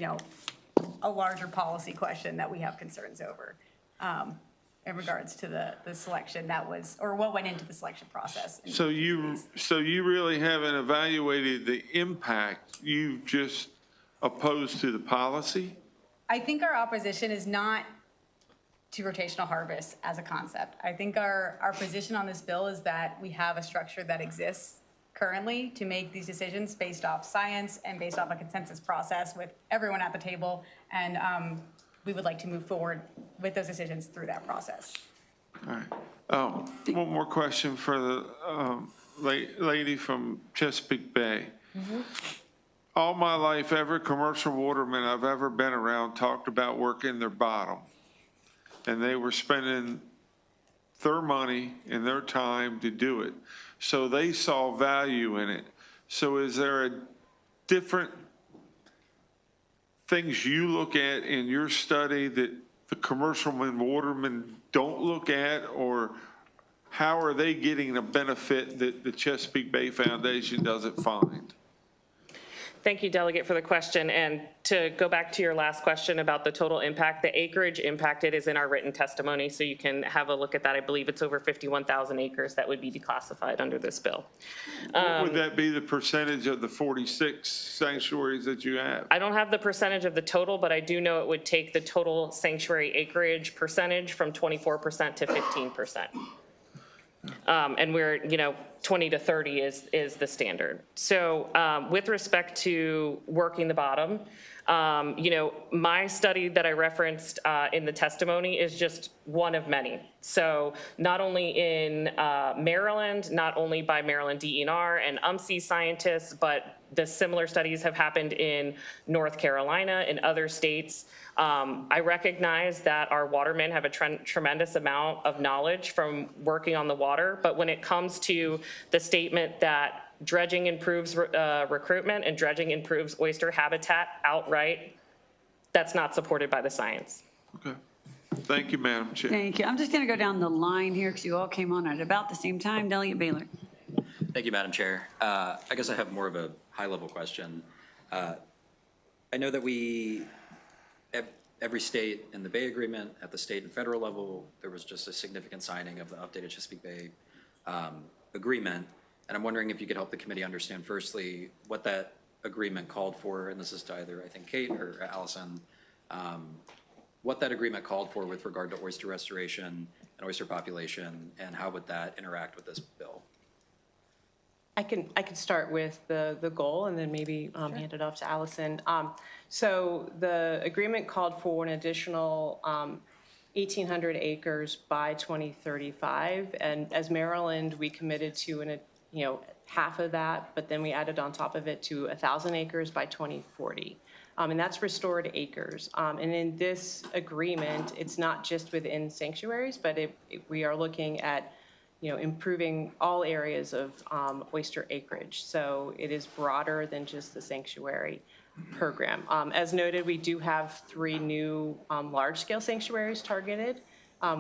a larger policy question that we have concerns over in regards to the selection that was, or what went into the selection process. So you really haven't evaluated the impact, you've just opposed to the policy? I think our opposition is not to rotational harvest as a concept. I think our position on this bill is that we have a structure that exists currently to make these decisions based off science and based off a consensus process with everyone at the table. And we would like to move forward with those decisions through that process. All right. One more question for the lady from Chesapeake Bay. All my life, every commercial waterman I've ever been around talked about working their bottom. And they were spending their money and their time to do it. So they saw value in it. So is there a different things you look at in your study that the commercial watermen don't look at, or how are they getting a benefit that the Chesapeake Bay Foundation doesn't find? Thank you, Delegate, for the question. And to go back to your last question about the total impact, the acreage impacted is in our written testimony, so you can have a look at that. I believe it's over 51,000 acres that would be declassified under this bill. What would that be the percentage of the 46 sanctuaries that you have? I don't have the percentage of the total, but I do know it would take the total sanctuary acreage percentage from 24% to 15%. And we're, 20 to 30 is the standard. So with respect to working the bottom, my study that I referenced in the testimony is just one of many. So not only in Maryland, not only by Maryland DENR and UMC scientists, but the similar studies have happened in North Carolina and other states. I recognize that our watermen have a tremendous amount of knowledge from working on the water, but when it comes to the statement that dredging improves recruitment and dredging improves oyster habitat outright, that's not supported by the science. Okay. Thank you, Madam Chair. Thank you. I'm just going to go down the line here because you all came on at about the same time. Delegate Baylor. Thank you, Madam Chair. I guess I have more of a high-level question. I know that every state in the Bay Agreement, at the state and federal level, there was just a significant signing of the updated Chesapeake Bay Agreement. And I'm wondering if you could help the committee understand, firstly, what that agreement called for, and this is to either, I think, Kate or Allison, what that agreement called for with regard to oyster restoration and oyster population, and how would that interact with this bill? I can start with the goal and then maybe hand it off to Allison. So the agreement called for an additional 1,800 acres by 2035. And as Maryland, we committed to half of that, but then we added on top of it to 1,000 acres by 2040. And that's restored acres. And in this agreement, it's not just within sanctuaries, but we are looking at improving all areas of oyster acreage. So it is broader than just the sanctuary program. As noted, we do have 3 new large-scale sanctuaries targeted.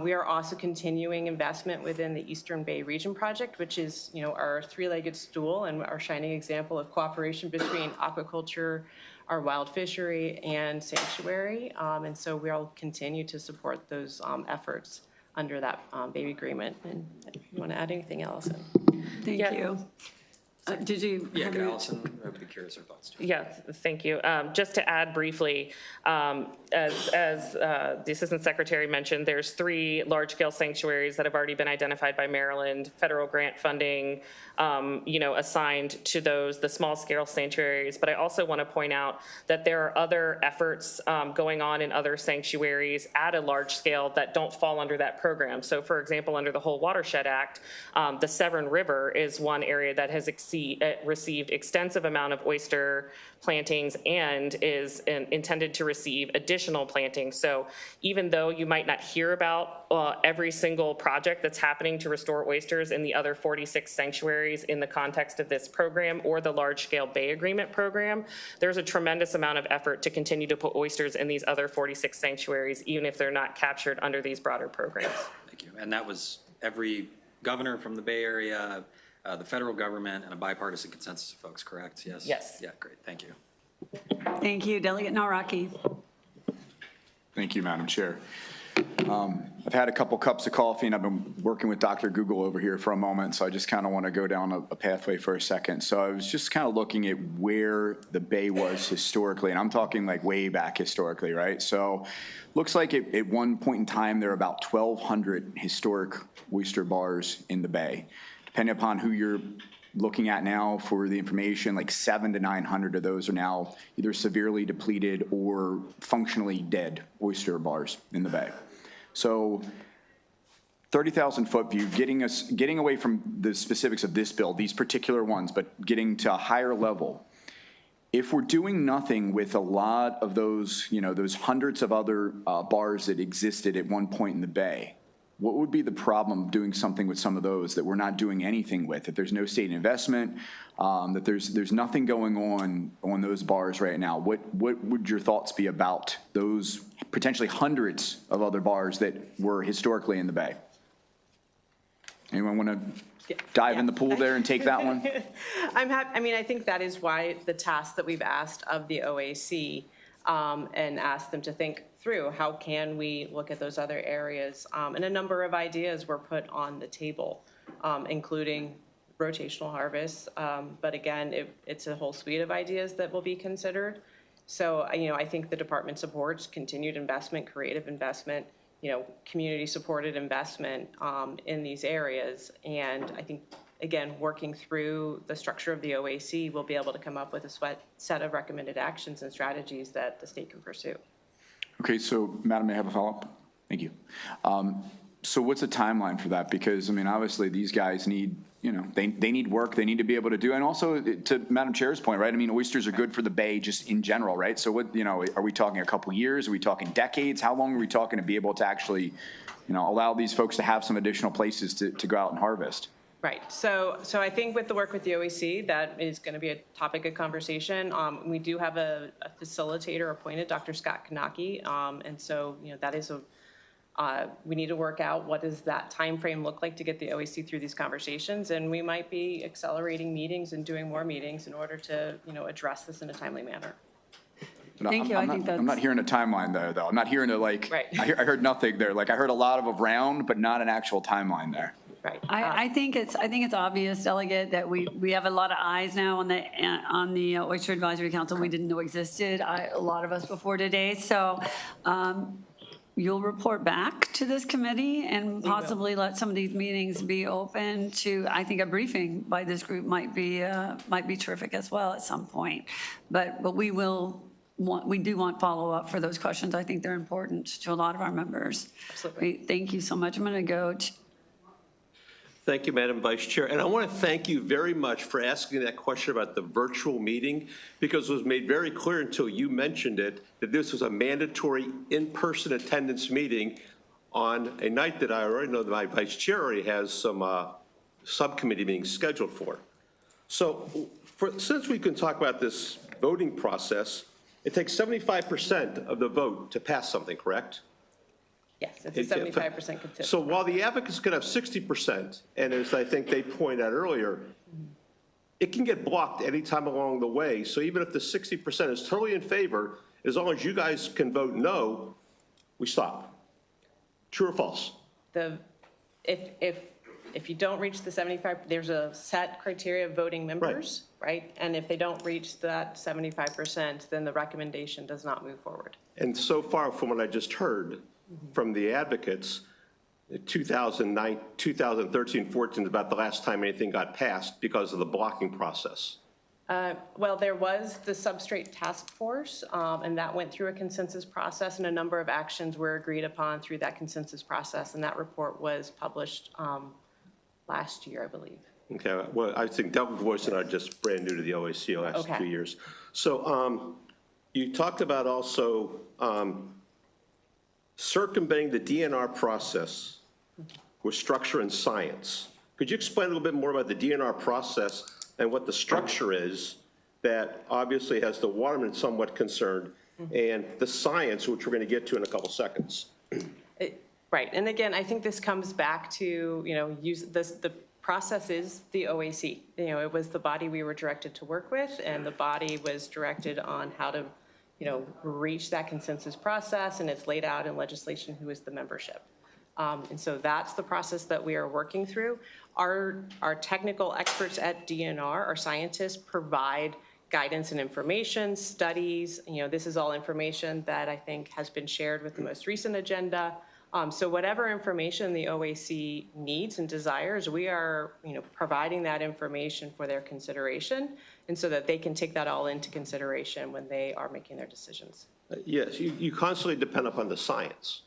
We are also continuing investment within the Eastern Bay Region Project, which is our 3-legged stool and our shining example of cooperation between aquaculture, our wild fishery, and sanctuary. And so we'll continue to support those efforts under that Bay Agreement. And you want to add anything, Allison? Thank you. Did you? Yeah, Allison, I would be curious her thoughts too. Yes, thank you. Just to add briefly, as the Assistant Secretary mentioned, there's 3 large-scale sanctuaries that have already been identified by Maryland, federal grant funding, assigned to those, the small-scale sanctuaries. But I also want to point out that there are other efforts going on in other sanctuaries at a large scale that don't fall under that program. So, for example, under the Whole Watershed Act, the Severn River is one area that has received extensive amount of oyster plantings and is intended to receive additional plantings. So even though you might not hear about every single project that's happening to restore oysters in the other 46 sanctuaries in the context of this program or the large-scale Bay Agreement program, there's a tremendous amount of effort to continue to put oysters in these other 46 sanctuaries, even if they're not captured under these broader programs. Thank you. And that was every governor from the Bay Area, the federal government, and a bipartisan consensus of folks, correct? Yes? Yes. Yeah, great. Thank you. Thank you. Delegate Nawrocki. Thank you, Madam Chair. I've had a couple cups of coffee, and I've been working with Dr. Google over here for a moment, so I just kind of want to go down a pathway for a second. So I was just kind of looking at where the Bay was historically, and I'm talking like way back historically, right? So looks like at one point in time, there are about 1,200 historic oyster bars in the Bay. Depending upon who you're looking at now for the information, like 700 to 900 of those are now either severely depleted or functionally dead oyster bars in the Bay. So 30,000-foot view, getting away from the specifics of this bill, these particular ones, but getting to a higher level. If we're doing nothing with a lot of those, those hundreds of other bars that existed at one point in the bay, what would be the problem doing something with some of those that we're not doing anything with? That there's no state investment, that there's nothing going on those bars right now. What would your thoughts be about those potentially hundreds of other bars that were historically in the bay? Anyone want to dive in the pool there and take that one? I'm happy. I mean, I think that is why the task that we've asked of the OAC and asked them to think through how can we look at those other areas. And a number of ideas were put on the table, including rotational harvest. But again, it's a whole suite of ideas that will be considered. So, I think the department supports continued investment, creative investment, community-supported investment in these areas. And I think, again, working through the structure of the OAC, we'll be able to come up with a set of recommended actions and strategies that the state can pursue. Okay, so Madam, may I have a follow-up? Thank you. So what's the timeline for that? Because, obviously these guys need, they need work, they need to be able to do, and also to Madam Chair's point, right? Oysters are good for the bay just in general, right? So what, are we talking a couple years? Are we talking decades? How long are we talking to be able to actually, allow these folks to have some additional places to go out and harvest? Right. So I think with the work with the OAC, that is going to be a topic of conversation. We do have a facilitator appointed, Dr. Scott Kanaki, and so that is we need to work out what does that time frame look like to get the OAC through these conversations, and we might be accelerating meetings and doing more meetings in order to address this in a timely manner. Thank you. I'm not hearing a timeline there, though. I'm not hearing Right. I heard nothing there. I heard a lot of around, but not an actual timeline there. Right. I think it's obvious, Delegate, that we have a lot of eyes now on the Oyster Advisory Council we didn't know existed. A lot of us before today. So you'll report back to this committee and possibly let some of these meetings be open to. I think a briefing by this group might be terrific as well at some point. But we do want follow-up for those questions. I think they're important to a lot of our members. Absolutely. Thank you so much. I'm going to go to. Thank you, Madam Vice Chair. And I want to thank you very much for asking that question about the virtual meeting, because it was made very clear until you mentioned it that this was a mandatory in-person attendance meeting on a night that I already know that my Vice Chair already has some subcommittee meetings scheduled for. So since we can talk about this voting process, it takes 75% of the vote to pass something, correct? Yes, it's a 75% consistent. So while the advocates could have 60%, and as I think they pointed out earlier, it can get blocked anytime along the way. So even if the 60% is totally in favor, as long as you guys can vote no, we stop. True or false? If you don't reach the 75, there's a set criteria of voting members, right? And if they don't reach that 75%, then the recommendation does not move forward. And so far from what I just heard from the advocates, 2009, 2013, 14 is about the last time anything got passed because of the blocking process. Well, there was the substrate task force, and that went through a consensus process, and a number of actions were agreed upon through that consensus process, and that report was published last year, I believe. Okay, well, I think Delegate Boyson are just brand new to the OAC the last 2 years. So you talked about also circumventing the DNR process with structure and science. Could you explain a little bit more about the DNR process and what the structure is that obviously has the watermen somewhat concerned, and the science, which we're going to get to in a couple seconds? Right, and again, I think this comes back to, the process is the OAC. It was the body we were directed to work with, and the body was directed on how to reach that consensus process, and it's laid out in legislation who is the membership. And so that's the process that we are working through. Our technical experts at DNR, our scientists, provide guidance and information, studies. This is all information that I think has been shared with the most recent agenda. So whatever information the OAC needs and desires, we are providing that information for their consideration, and so that they can take that all into consideration when they are making their decisions. Yes, you constantly depend upon the science.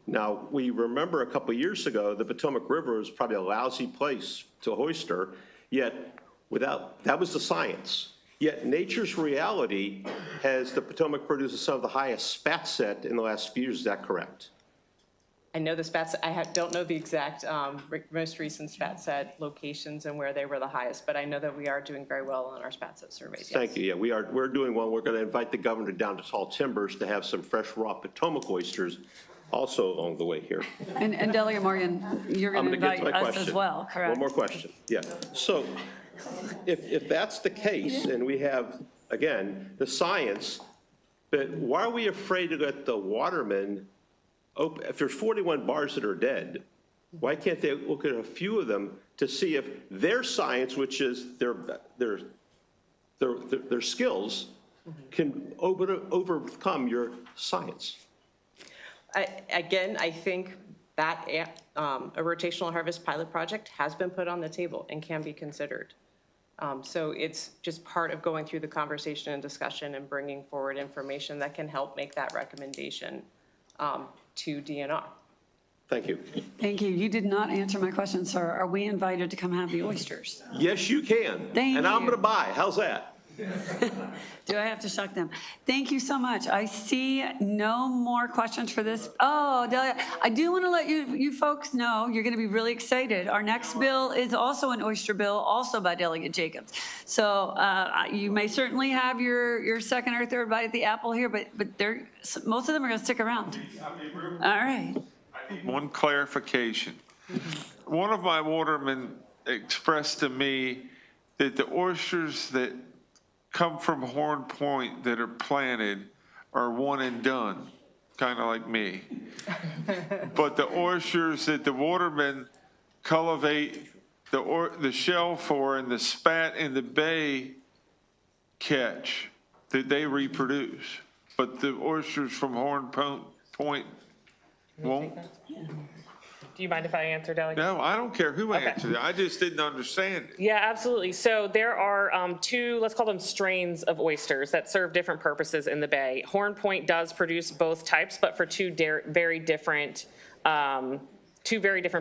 Now, we remember a couple years ago, the Potomac River was probably a lousy place to oyster, yet that was the science. Yet nature's reality has the Potomac produces some of the highest spat set in the last few years. Is that correct? I know the spats, don't know the exact most recent spat set locations and where they were the highest, but I know that we are doing very well on our spat set surveys. Yes. Thank you. Yeah, we're doing well. We're going to invite the governor down to Tall Timbers to have some fresh raw Potomac oysters also along the way here. And Delegate Morgan, you're going to invite us as well, correct? One more question. Yeah. So if that's the case, and we have, again, the science, but why are we afraid to let the watermen open? If there's 41 bars that are dead, why can't they look at a few of them to see if their science, which is their skills, can overcome your science? Again, I think that a rotational harvest pilot project has been put on the table and can be considered. So it's just part of going through the conversation and discussion and bringing forward information that can help make that recommendation to DNR. Thank you. Thank you. You did not answer my question, sir. Are we invited to come have the oysters? Yes, you can. And I'm going to buy. How's that? Do I have to shuck them? Thank you so much. I see no more questions for this. Oh, Delia, I do want to let you folks know you're going to be really excited. Our next bill is also an oyster bill, also by Delegate Jacobs. So you may certainly have your second or third bite at the apple here, but most of them are going to stick around. All right. One clarification. One of my watermen expressed to me that the oysters that come from Horn Point that are planted are one and done, kind of like me. But the oysters that the watermen cultivate the shell for and the spat and the bay catch, that they reproduce. But the oysters from Horn Point won't. Do you mind if I answer, Delegate? No, I don't care who answers it. I just didn't understand it. Yeah, absolutely. So there are two, let's call them strains of oysters that serve different purposes in the bay. Horn Point does produce both types, but for two very different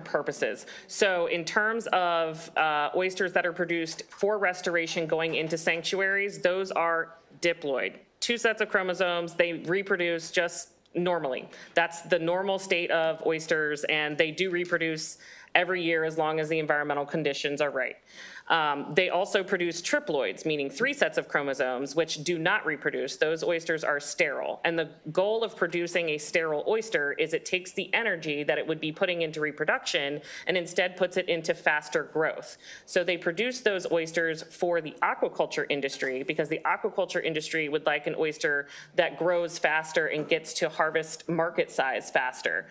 purposes. So in terms of oysters that are produced for restoration going into sanctuaries, those are diploid. 2 sets of chromosomes, they reproduce just normally. That's the normal state of oysters, and they do reproduce every year as long as the environmental conditions are right. They also produce triploids, meaning 3 sets of chromosomes, which do not reproduce. Those oysters are sterile. And the goal of producing a sterile oyster is it takes the energy that it would be putting into reproduction and instead puts it into faster growth. So they produce those oysters for the aquaculture industry because the aquaculture industry would like an oyster that grows faster and gets to harvest market size faster.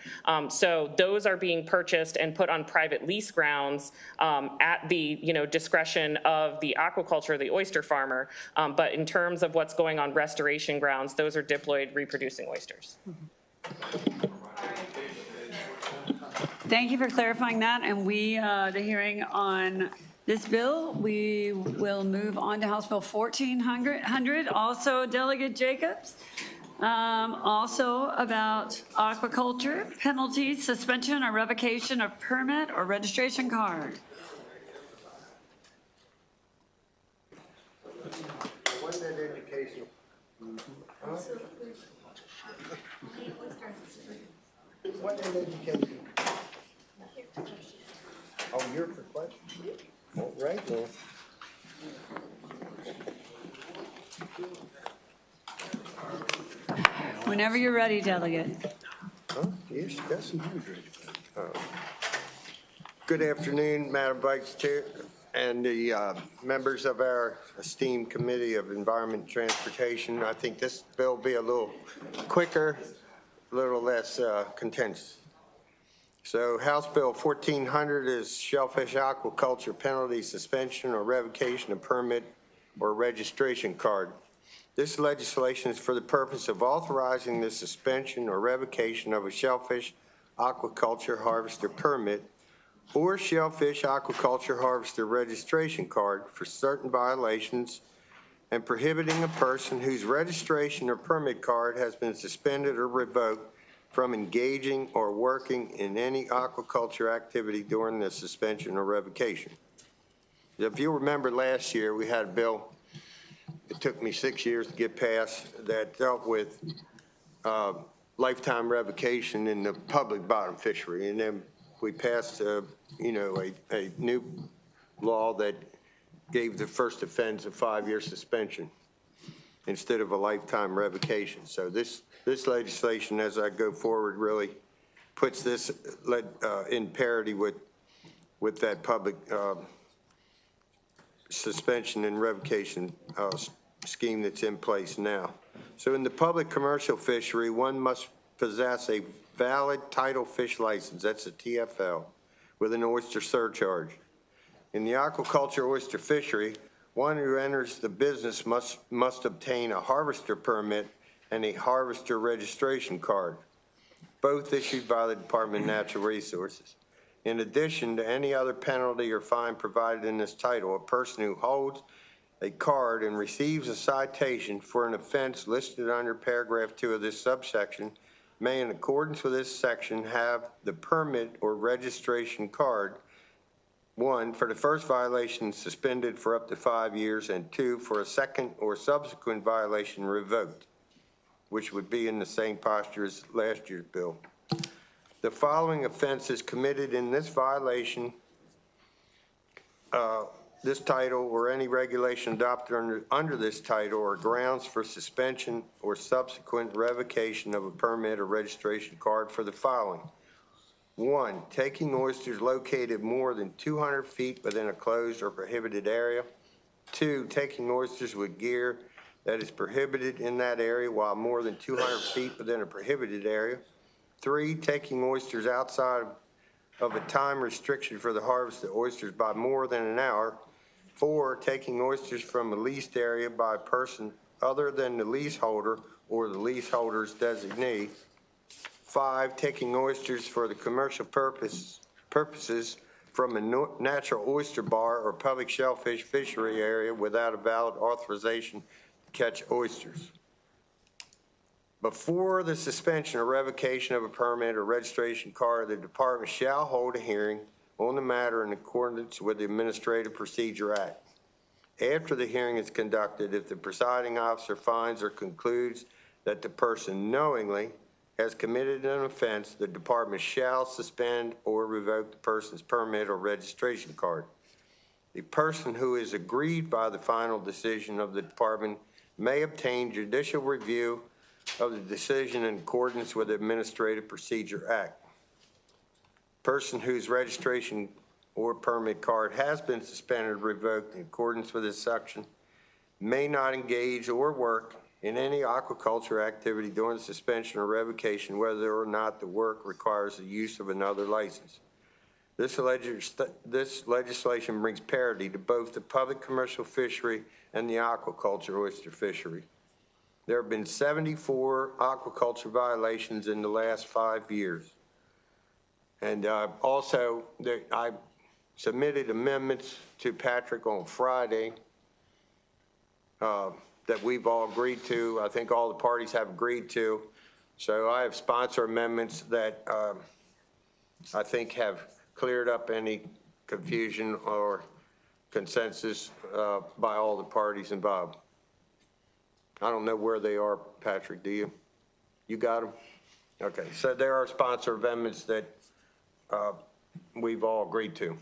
So those are being purchased and put on private lease grounds at the discretion of the aquaculture, the oyster farmer. But in terms of what's going on restoration grounds, those are diploid reproducing oysters. Thank you for clarifying that. And the hearing on this bill, we will move on to House Bill 1400. Also, Delegate Jacobs. Also about aquaculture, penalties, suspension or revocation of permit or registration card. What's that indication? What that education? Oh, you're for questions? All right, well. Whenever you're ready, Delegate. Oh, yes, yes. Good afternoon, Madam Vice Chair and the members of our esteemed Committee of Environment and Transportation. I think this bill will be a little quicker, a little less contentious. So House Bill 1400 is shellfish aquaculture penalty suspension or revocation of permit or registration card. This legislation is for the purpose of authorizing the suspension or revocation of a shellfish aquaculture harvester permit or shellfish aquaculture harvester registration card for certain violations and prohibiting a person whose registration or permit card has been suspended or revoked from engaging or working in any aquaculture activity during the suspension or revocation. If you remember last year, we had a bill, it took me 6 years to get passed, that dealt with lifetime revocation in the public bottom fishery. And then we passed, a new law that gave the first offense a 5-year suspension instead of a lifetime revocation. So this legislation, as I go forward, really puts this in parity with that public suspension and revocation scheme that's in place now. So in the public commercial fishery, one must possess a valid tidal fish license, that's a TFL, with an oyster surcharge. In the aquaculture oyster fishery, one who enters the business must obtain a harvester permit and a harvester registration card, both issued by the Department of Natural Resources. In addition to any other penalty or fine provided in this title, a person who holds a card and receives a citation for an offense listed under paragraph 2 of this subsection may, in accordance with this section, have the permit or registration card, 1, for the first violation suspended for up to 5 years, and 2, for a second or subsequent violation revoked, which would be in the same posture as last year's bill. The following offenses committed in this violation, this title, or any regulation adopted under this title, are grounds for suspension or subsequent revocation of a permit or registration card for the following. 1, taking oysters located more than 200 feet within a closed or prohibited area. 2, taking oysters with gear that is prohibited in that area while more than 200 feet within a prohibited area. 3, taking oysters outside of a time restriction for the harvest of oysters by more than an hour. 4, taking oysters from a leased area by a person other than the leaseholder or the leaseholder's designee. 5, taking oysters for the commercial purposes from a natural oyster bar or public shellfish fishery area without a valid authorization to catch oysters. Before the suspension or revocation of a permit or registration card, the department shall hold a hearing on the matter in accordance with the Administrative Procedure Act. After the hearing is conducted, if the presiding officer finds or concludes that the person knowingly has committed an offense, the department shall suspend or revoke the person's permit or registration card. The person who is aggrieved by the final decision of the department may obtain judicial review of the decision in accordance with the Administrative Procedure Act. Person whose registration or permit card has been suspended or revoked in accordance with this section may not engage or work in any aquaculture activity during suspension or revocation, whether or not the work requires the use of another license. This legislation brings parity to both the public commercial fishery and the aquaculture oyster fishery. There have been 74 aquaculture violations in the last 5 years. And also, I submitted amendments to Patrick on Friday that we've all agreed to. I think all the parties have agreed to. So I have sponsor amendments that I think have cleared up any confusion or consensus by all the parties involved. I don't know where they are, Patrick, do you? You got them? Okay, so there are sponsor amendments that we've all agreed to.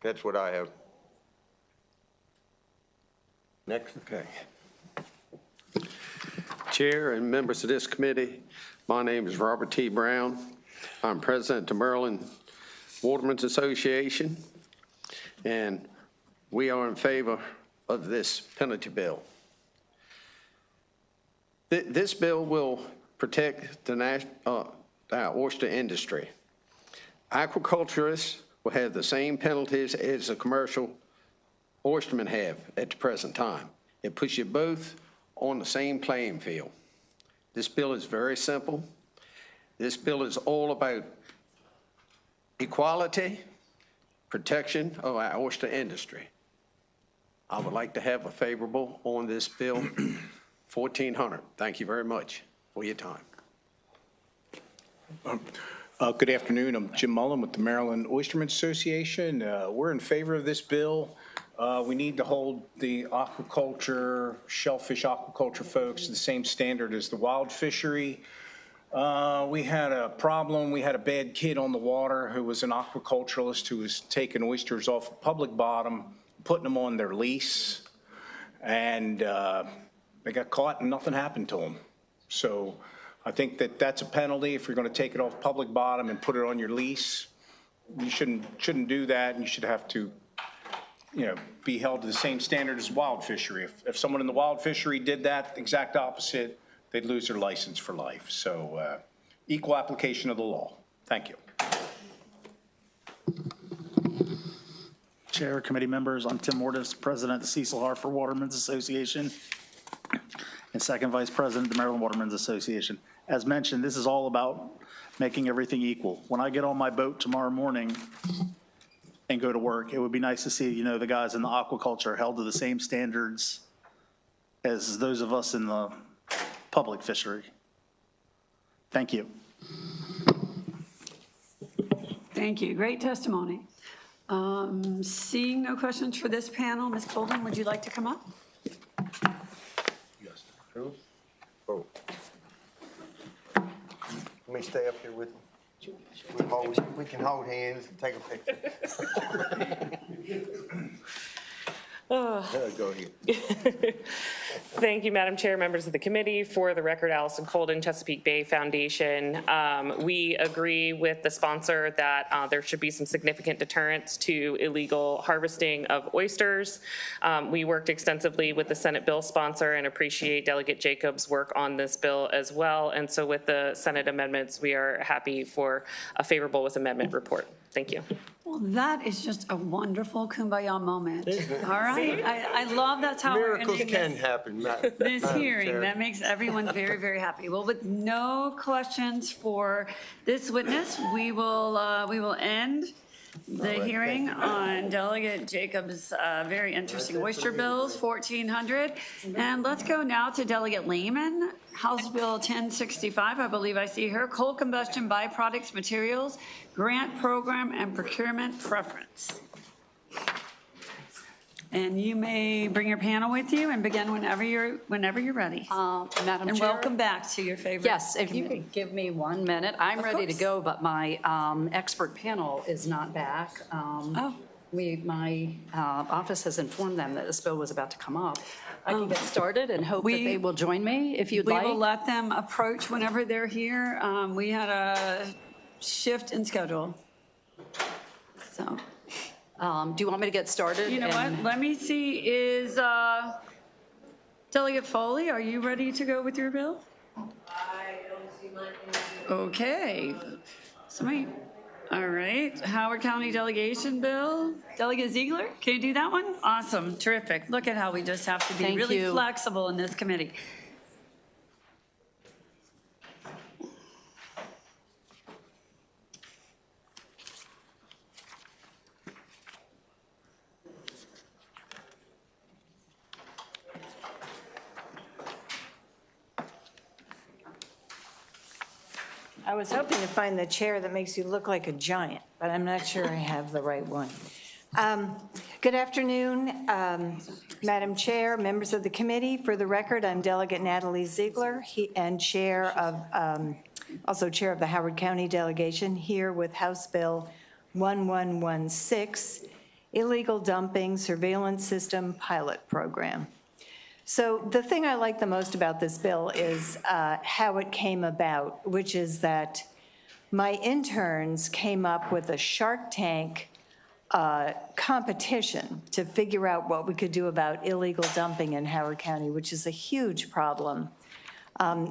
That's what I have. Next. Okay. Chair and members of this committee, my name is Robert T. Brown. I'm president of the Maryland Watermen's Association, and we are in favor of this penalty bill. This bill will protect the oyster industry. Aquaculturists will have the same penalties as the commercial oystermen have at the present time. It puts you both on the same playing field. This bill is very simple. This bill is all about equality, protection of our oyster industry. I would like to have a favorable on this bill, 1400. Thank you very much. for your time. Good afternoon. I'm Jim Mullen with the Maryland Oystermen Association. We're in favor of this bill. We need to hold the aquaculture, shellfish aquaculture folks to the same standard as the wild fishery. We had a problem. We had a bad kid on the water who was an aquaculturalist who was taking oysters off a public bottom, putting them on their lease, and they got caught and nothing happened to them. So I think that that's a penalty. If you're going to take it off public bottom and put it on your lease, you shouldn't do that, and you should have to, be held to the same standard as wild fishery. If someone in the wild fishery did that exact opposite, they'd lose their license for life. So equal application of the law. Thank you. Chair, committee members, I'm Tim Mortis, President of the Cecil Harford Watermen's Association, and second vice president of the Maryland Watermen's Association. As mentioned, this is all about making everything equal. When I get on my boat tomorrow morning and go to work, it would be nice to see, the guys in the aquaculture held to the same standards as those of us in the public fishery. Thank you. Thank you. Great testimony. Seeing no questions for this panel, Ms. Colvin, would you like to come up? Yes. Oh. Let me stay up here with you. We can hold hands and take a picture. Go ahead. Thank you, Madam Chair, members of the committee. For the record, Allison Colden, Chesapeake Bay Foundation. We agree with the sponsor that there should be some significant deterrence to illegal harvesting of oysters. We worked extensively with the Senate bill sponsor and appreciate Delegate Jacobs' work on this bill as well. And so with the Senate amendments, we are happy for a favorable with amendment report. Thank you. Well, that is just a wonderful kumbaya moment. All right. I love that's how Miracles we're ending can happen. this hearing. That makes everyone very, very happy. Well, with no questions for this witness, we will end the hearing on Delegate Jacobs' very interesting oyster bills, 1400. And let's go now to Delegate Lehman, House Bill 1065. I believe I see her, coal combustion byproducts materials, grant program and procurement preference. And you may bring your panel with you and begin whenever you're ready. Madam And Chair? welcome back to your favorite. Yes, if you could give me 1 minute. I'm ready to go, but my expert panel is not back. My office has informed them that this bill was about to come up. I can get started and hope that they will join me if you'd like. We will let them approach whenever they're here. We had a shift in schedule. So. Do you want me to get started? You know what? Let me see. Is Delegate Foley, are you ready to go with your bill? I don't see my name. Okay. Somebody. All right. Howard County Delegation Bill. Delegate Ziegler, can you do that one? Awesome. Terrific. Look at how we just have to be Thank really you. flexible in this committee. I was hoping to find the chair that makes you look like a giant, but I'm not sure I have the right one. Good afternoon, Madam Chair, members of the committee. For the record, I'm Delegate Natalie Ziegler and also Chair of the Howard County Delegation, here with House Bill 1116, Illegal Dumping Surveillance System Pilot Program. So the thing I like the most about this bill is how it came about, which is that my interns came up with a Shark Tank competition to figure out what we could do about illegal dumping in Howard County, which is a huge problem.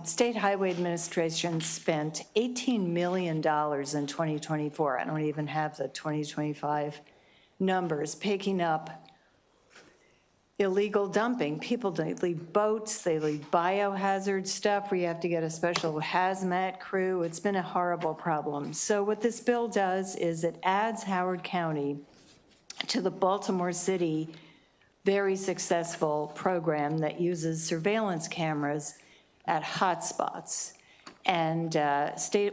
State Highway Administration spent $18 million in 2024. I don't even have the 2025 numbers, picking up illegal dumping. People, they leave boats, they leave biohazard stuff where you have to get a special hazmat crew. It's been a horrible problem. So what this bill does is it adds Howard County to the Baltimore City very successful program that uses surveillance cameras at hotspots. And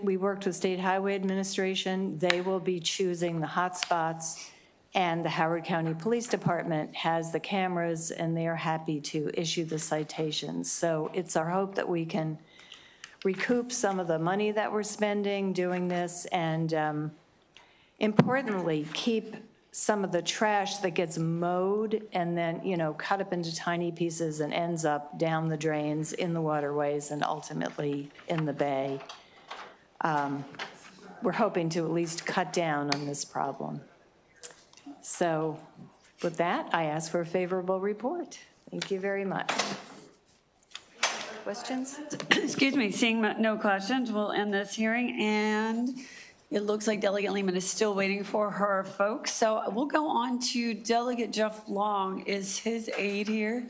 we worked with State Highway Administration. They will be choosing the hotspots, and the Howard County Police Department has the cameras, and they are happy to issue the citations. So it's our hope that we can recoup some of the money that we're spending doing this, and importantly, keep some of the trash that gets mowed and then, cut up into tiny pieces and ends up down the drains, in the waterways, and ultimately in the bay. We're hoping to at least cut down on this problem. So with that, I ask for a favorable report. Thank you very much. Questions? Excuse me, seeing no questions, we'll end this hearing, and it looks like Delegate Lehman is still waiting for her folks. So we'll go on to Delegate Jeff Long. Is his aide here?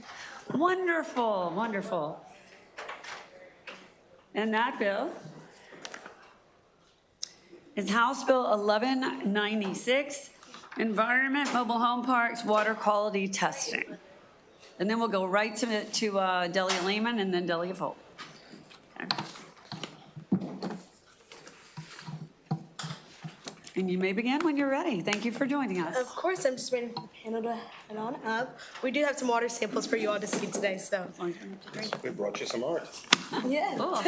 Wonderful, wonderful. And that bill is House Bill 1196, Environment, Mobile Home Parks, Water Quality Testing. And then we'll go right to Delegate Lehman and then Delegate Folk. Okay. And you may begin when you're ready. Thank you for joining us. Of course, I'm just waiting for the panel to head on up. We do have some water samples for you all to see today, so. We brought you some art. Yes. Cool.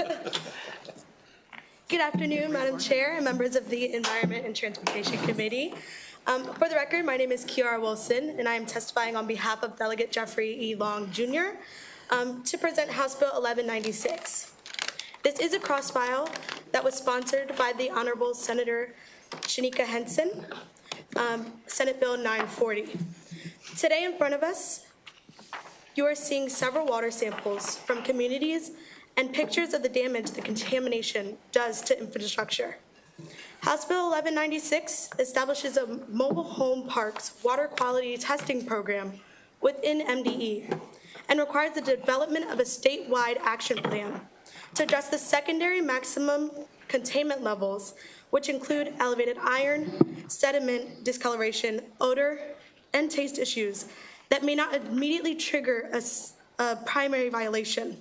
Good afternoon, Madam Chair and members of the Environment and Transportation Committee. For the record, my name is Kiara Wilson, and I am testifying on behalf of Delegate Jeffrey E. Long, Jr. To present House Bill 1196. This is a cross-file that was sponsored by the Honorable Senator Shanika Henson, Senate Bill 940. Today in front of us, you are seeing several water samples from communities and pictures of the damage the contamination does to infrastructure. House Bill 1196 establishes a mobile home parks water quality testing program within MDE and requires the development of a statewide action plan to address the secondary maximum containment levels, which include elevated iron, sediment, discoloration, odor, and taste issues that may not immediately trigger a primary violation.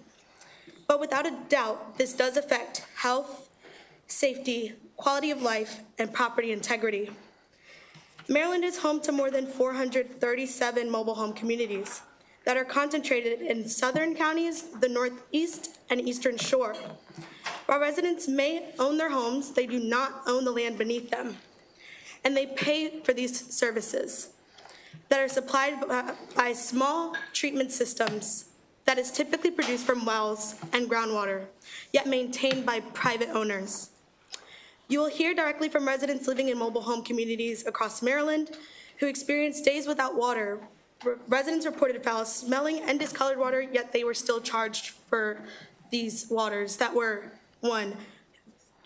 But without a doubt, this does affect health, safety, quality of life, and property integrity. Maryland is home to more than 437 mobile home communities that are concentrated in southern counties, the Northeast, and Eastern Shore. While residents may own their homes, they do not own the land beneath them, and they pay for these services that are supplied by small treatment systems that is typically produced from wells and groundwater, yet maintained by private owners. You will hear directly from residents living in mobile home communities across Maryland who experienced days without water. Residents reported foul-smelling and discolored water, yet they were still charged for these waters that were, one,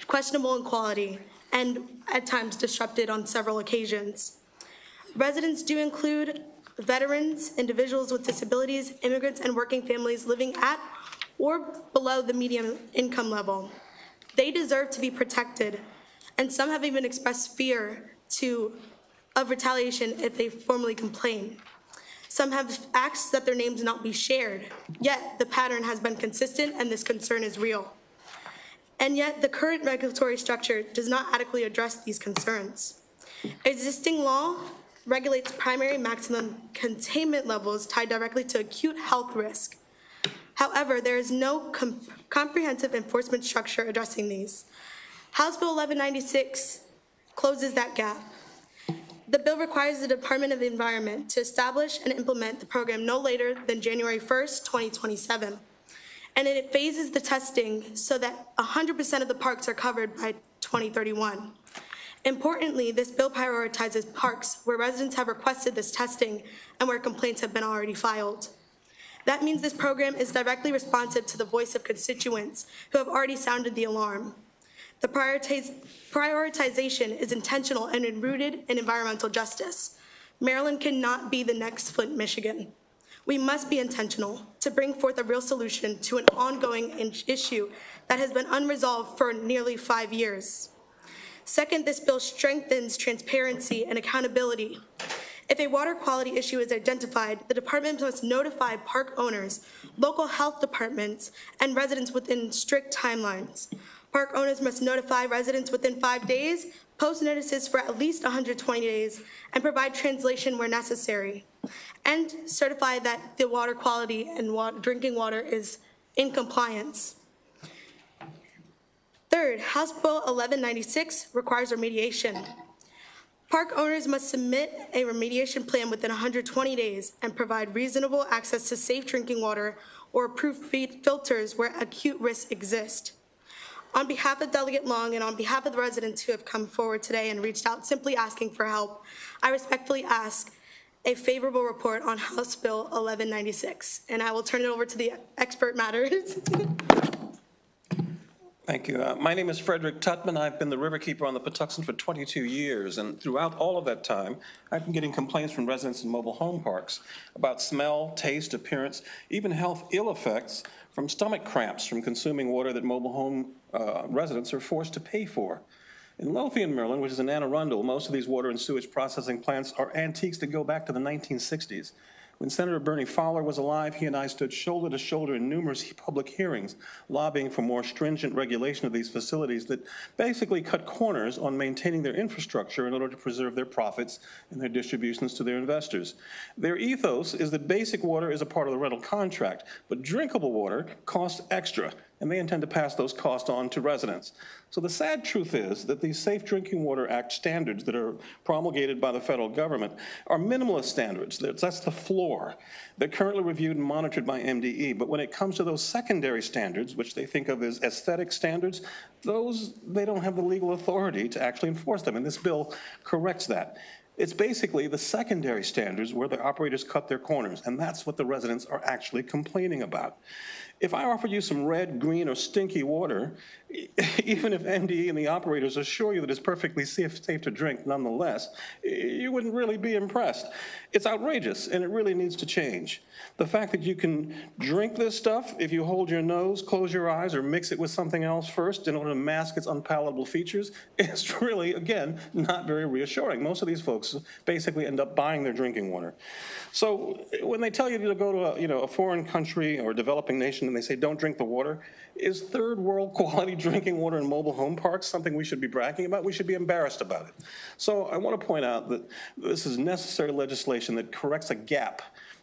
questionable in quality and at times disrupted on several occasions. Residents do include veterans, individuals with disabilities, immigrants, and working families living at or below the median income level. They deserve to be protected, and some have even expressed fear of retaliation if they formally complain. Some have asked that their names not be shared, yet the pattern has been consistent and this concern is real. And yet the current regulatory structure does not adequately address these concerns. Existing law regulates primary maximum containment levels tied directly to acute health risk. However, there is no comprehensive enforcement structure addressing these. House Bill 1196 closes that gap. The bill requires the Department of the Environment to establish and implement the program no later than January 1st, 2027. And it phases the testing so that 100% of the parks are covered by 2031. Importantly, this bill prioritizes parks where residents have requested this testing and where complaints have been already filed. That means this program is directly responsive to the voice of constituents who have already sounded the alarm. The prioritization is intentional and rooted in environmental justice. Maryland cannot be the next Flint, Michigan. We must be intentional to bring forth a real solution to an ongoing issue that has been unresolved for nearly 5 years. Second, this bill strengthens transparency and accountability. If a water quality issue is identified, the department must notify park owners, local health departments, and residents within strict timelines. Park owners must notify residents within 5 days, post notices for at least 120 days, and provide translation where necessary, and certify that the water quality and drinking water is in compliance. Third, House Bill 1196 requires remediation. Park owners must submit a remediation plan within 120 days and provide reasonable access to safe drinking water or approved filters where acute risks exist. On behalf of Delegate Long and on behalf of the residents who have come forward today and reached out simply asking for help, I respectfully ask a favorable report on House Bill 1196. And I will turn it over to the expert matters. Thank you. My name is Frederick Tutman. I've been the riverkeeper on the Patuxent for 22 years, and throughout all of that time, I've been getting complaints from residents in mobile home parks about smell, taste, appearance, even health ill effects from stomach cramps from consuming water that mobile home residents are forced to pay for. In Lothian, Maryland, which is in Anne Arundel, most of these water and sewage processing plants are antiques that go back to the 1960s. When Senator Bernie Fowler was alive, he and I stood shoulder to shoulder in numerous public hearings, lobbying for more stringent regulation of these facilities that basically cut corners on maintaining their infrastructure in order to preserve their profits and their distributions to their investors. Their ethos is that basic water is a part of the rental contract, but drinkable water costs extra, and they intend to pass those costs on to residents. So the sad truth is that these Safe Drinking Water Act standards that are promulgated by the federal government are minimalist standards. That's the floor. They're currently reviewed and monitored by MDE, but when it comes to those secondary standards, which they think of as aesthetic standards, those, they don't have the legal authority to actually enforce them, and this bill corrects that. It's basically the secondary standards where the operators cut their corners, and that's what the residents are actually complaining about. If I offered you some red, green, or stinky water, even if MDE and the operators assure you that it's perfectly safe to drink nonetheless, you wouldn't really be impressed. It's outrageous, and it really needs to change. The fact that you can drink this stuff if you hold your nose, close your eyes, or mix it with something else first in order to mask its unpalatable features is really, again, not very reassuring. Most of these folks basically end up buying their drinking water. So when they tell you to go to a foreign country or a developing nation and they say don't drink the water, is third world quality drinking water in mobile home parks something we should be bragging about? We should be embarrassed about it. So I want to point out that this is necessary legislation that corrects a gap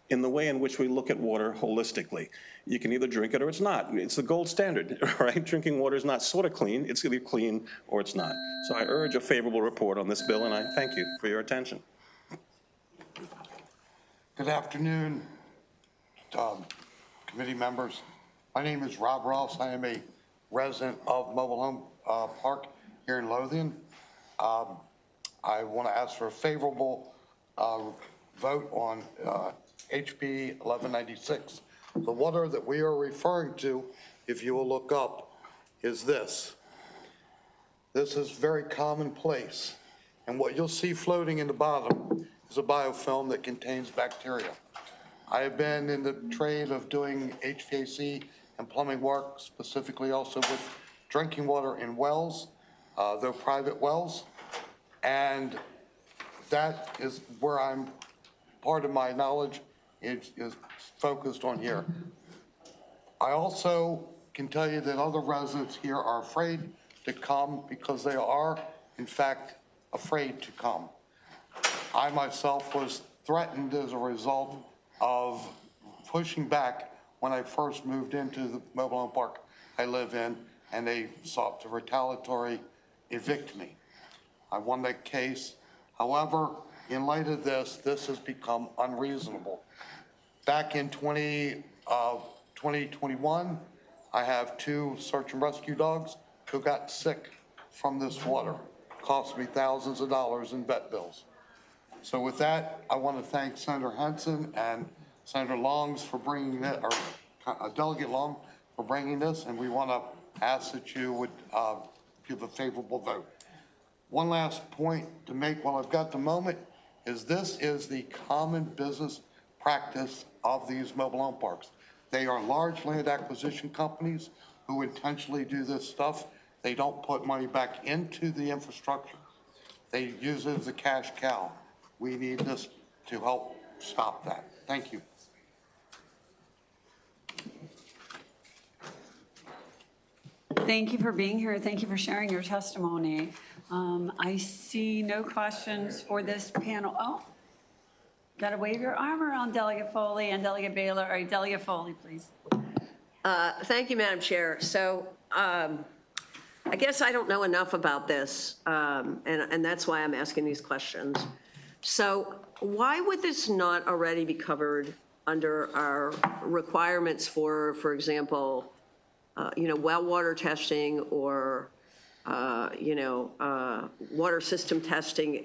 in the way in which we look at water holistically. You can either drink it or it's not. It's the gold standard, right? Drinking water is not sort of clean. It's either clean or it's not. So I urge a favorable report on this bill, and I thank you for your attention. Good afternoon, committee members. My name is Rob Ross. I am a resident of Mobile Home Park here in Lothian. I want to ask for a favorable vote on HB 1196. The water that we are referring to, if you will look up, is this. This is very commonplace. And what you'll see floating in the bottom is a biofilm that contains bacteria. I have been in the trade of doing HVAC and plumbing work, specifically also with drinking water in wells. They're private wells. And that is where part of my knowledge is focused on here. I also can tell you that other residents here are afraid to come because they are, in fact, afraid to come. I myself was threatened as a result of pushing back when I first moved into the mobile home park I live in, and they sought to retaliatory evict me. I won that case. However, in light of this has become unreasonable. Back in 2021, I have 2 search and rescue dogs who got sick from this water. Cost me thousands of dollars in vet bills. So with that, I want to thank Senator Henson and Senator Longs for bringing that, or Delegate Long for bringing this, and we want to ask that you would give a favorable vote. One last point to make while I've got the moment is this is the common business practice of these mobile home parks. They are large land acquisition companies who intentionally do this stuff. They don't put money back into the infrastructure. They use it as a cash cow. We need this to help stop that. Thank you. Thank you for being here. Thank you for sharing your testimony. I see no questions for this panel. Oh, got to wave your arm around, Delegate Foley and Delegate Baylor. All right, Delegate Foley, please. Thank you, Madam Chair. So I guess I don't know enough about this, and that's why I'm asking these questions. So why would this not already be covered under our requirements for example, well water testing or, water system testing?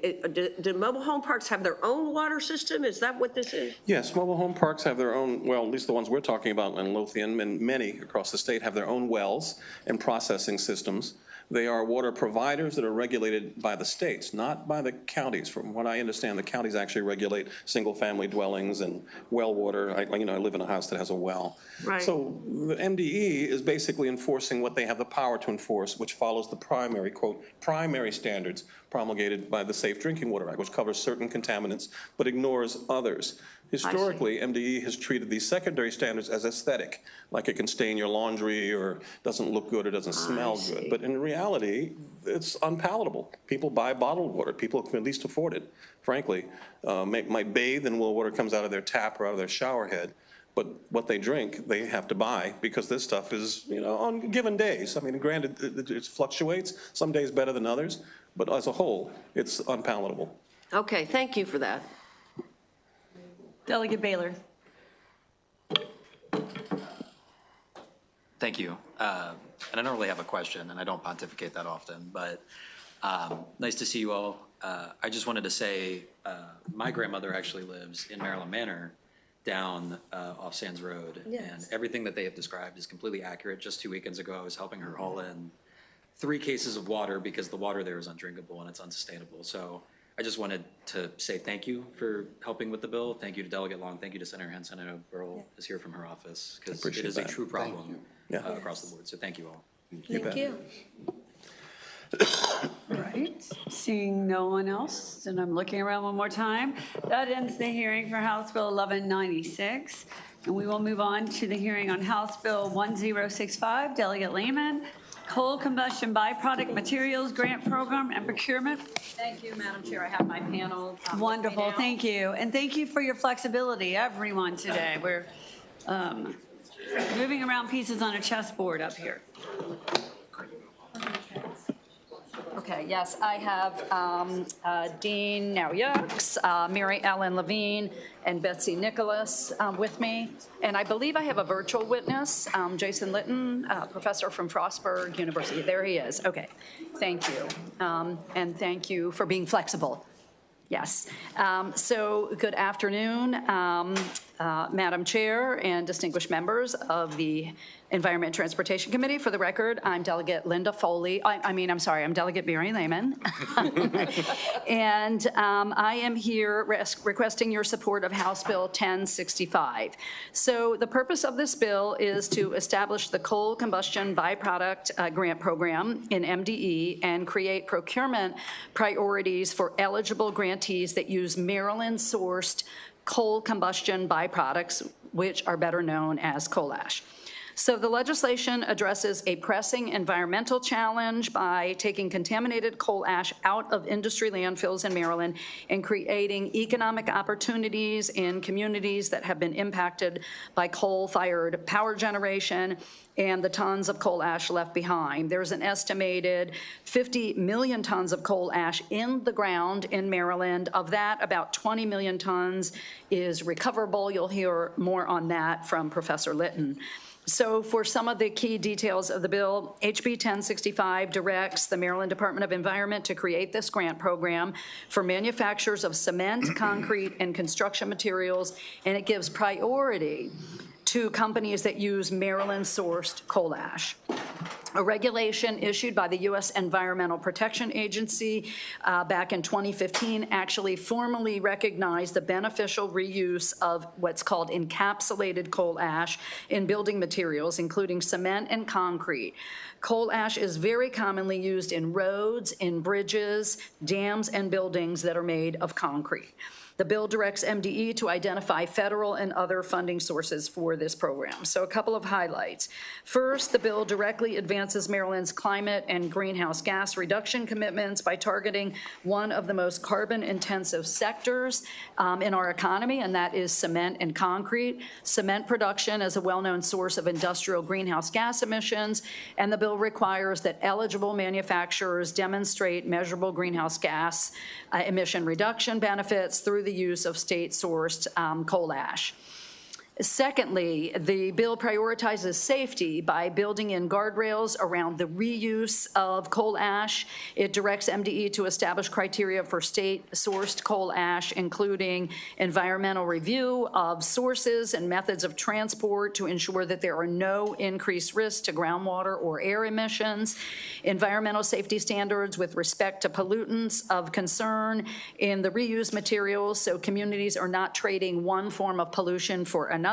Do mobile home parks have their own water system? Is that what this is? Yes, mobile home parks have their own, well, at least the ones we're talking about in Lothian, and many across the state have their own wells and processing systems. They are water providers that are regulated by the states, not by the counties. From what I understand, the counties actually regulate single-family dwellings and well water. I live in a house that has a well. Right. So the MDE is basically enforcing what they have the power to enforce, which follows the primary, quote, primary standards promulgated by the Safe Drinking Water Act, which covers certain contaminants but ignores others. Historically, MDE has treated these secondary standards as aesthetic, like it can stain your laundry or doesn't look good or doesn't smell good. But in reality, it's unpalatable. People buy bottled water. People can at least afford it, frankly. Might bathe in well water comes out of their tap or out of their shower head. But what they drink, they have to buy because this stuff is, on given days. I mean, granted, it fluctuates. Some days better than others. But as a whole, it's unpalatable. Okay, thank you for that. Delegate Baylor. Thank you. And I don't really have a question, and I don't pontificate that often, but nice to see you all. I just wanted to say my grandmother actually lives in Maryland Manor down off Sands Road. Yes. And everything that they have described is completely accurate. Just 2 weekends ago, I was helping her haul in 3 cases of water because the water there is undrinkable and it's unsustainable. So I just wanted to say thank you for helping with the bill. Thank you to Delegate Long. Thank you to Senator Henson. I know Burl is here from her office because it is a true problem across the board. So thank you all. Thank you. All right, seeing no one else, and I'm looking around one more time. That ends the hearing for House Bill 1196. And we will move on to the hearing on House Bill 1065. Delegate Lehman, Coal Combustion Byproduct Materials Grant Program and Procurement. Thank you, Madam Chair. I have my panel. Wonderful, thank you. And thank you for your flexibility, everyone, today. We're moving around pieces on a chessboard up here. Okay, yes, I have Dean Nauyux, Mary Ellen Levine, and Betsy Nicholas with me. And I believe I have a virtual witness, Jason Litton, professor from Frostburg University. There he is. Okay, thank you. And thank you for being flexible. Yes. So good afternoon, Madam Chair and distinguished members of the Environment and Transportation Committee. For the record, I'm Delegate Linda Foley. I'm Delegate Mary Lehman. And I am here requesting your support of House Bill 1065. So the purpose of this bill is to establish the Coal Combustion Byproduct Grant Program in MDE and create procurement priorities for eligible grantees that use Maryland-sourced coal combustion byproducts, which are better known as coal ash. So the legislation addresses a pressing environmental challenge by taking contaminated coal ash out of industry landfills in Maryland and creating economic opportunities in communities that have been impacted by coal-fired power generation and the tons of coal ash left behind. There's an estimated 50 million tons of coal ash in the ground in Maryland. Of that, about 20 million tons is recoverable. You'll hear more on that from Professor Litton. So for some of the key details of the bill, HB 1065 directs the Maryland Department of Environment to create this grant program for manufacturers of cement, concrete, and construction materials, and it gives priority to companies that use Maryland-sourced coal ash. A regulation issued by the U.S. Environmental Protection Agency back in 2015 actually formally recognized the beneficial reuse of what's called encapsulated coal ash in building materials, including cement and concrete. Coal ash is very commonly used in roads, in bridges, dams, and buildings that are made of concrete. The bill directs MDE to identify federal and other funding sources for this program. So a couple of highlights. First, the bill directly advances Maryland's climate and greenhouse gas reduction commitments by targeting one of the most carbon-intensive sectors in our economy, and that is cement and concrete. Cement production is a well-known source of industrial greenhouse gas emissions, and the bill requires that eligible manufacturers demonstrate measurable greenhouse gas emission reduction benefits through the use of state-sourced coal ash. Secondly, the bill prioritizes safety by building in guardrails around the reuse of coal ash. It directs MDE to establish criteria for state-sourced coal ash, including environmental review of sources and methods of transport to ensure that there are no increased risks to groundwater or air emissions, environmental safety standards with respect to pollutants of concern in the reused materials, so communities are not trading one form of pollution for another.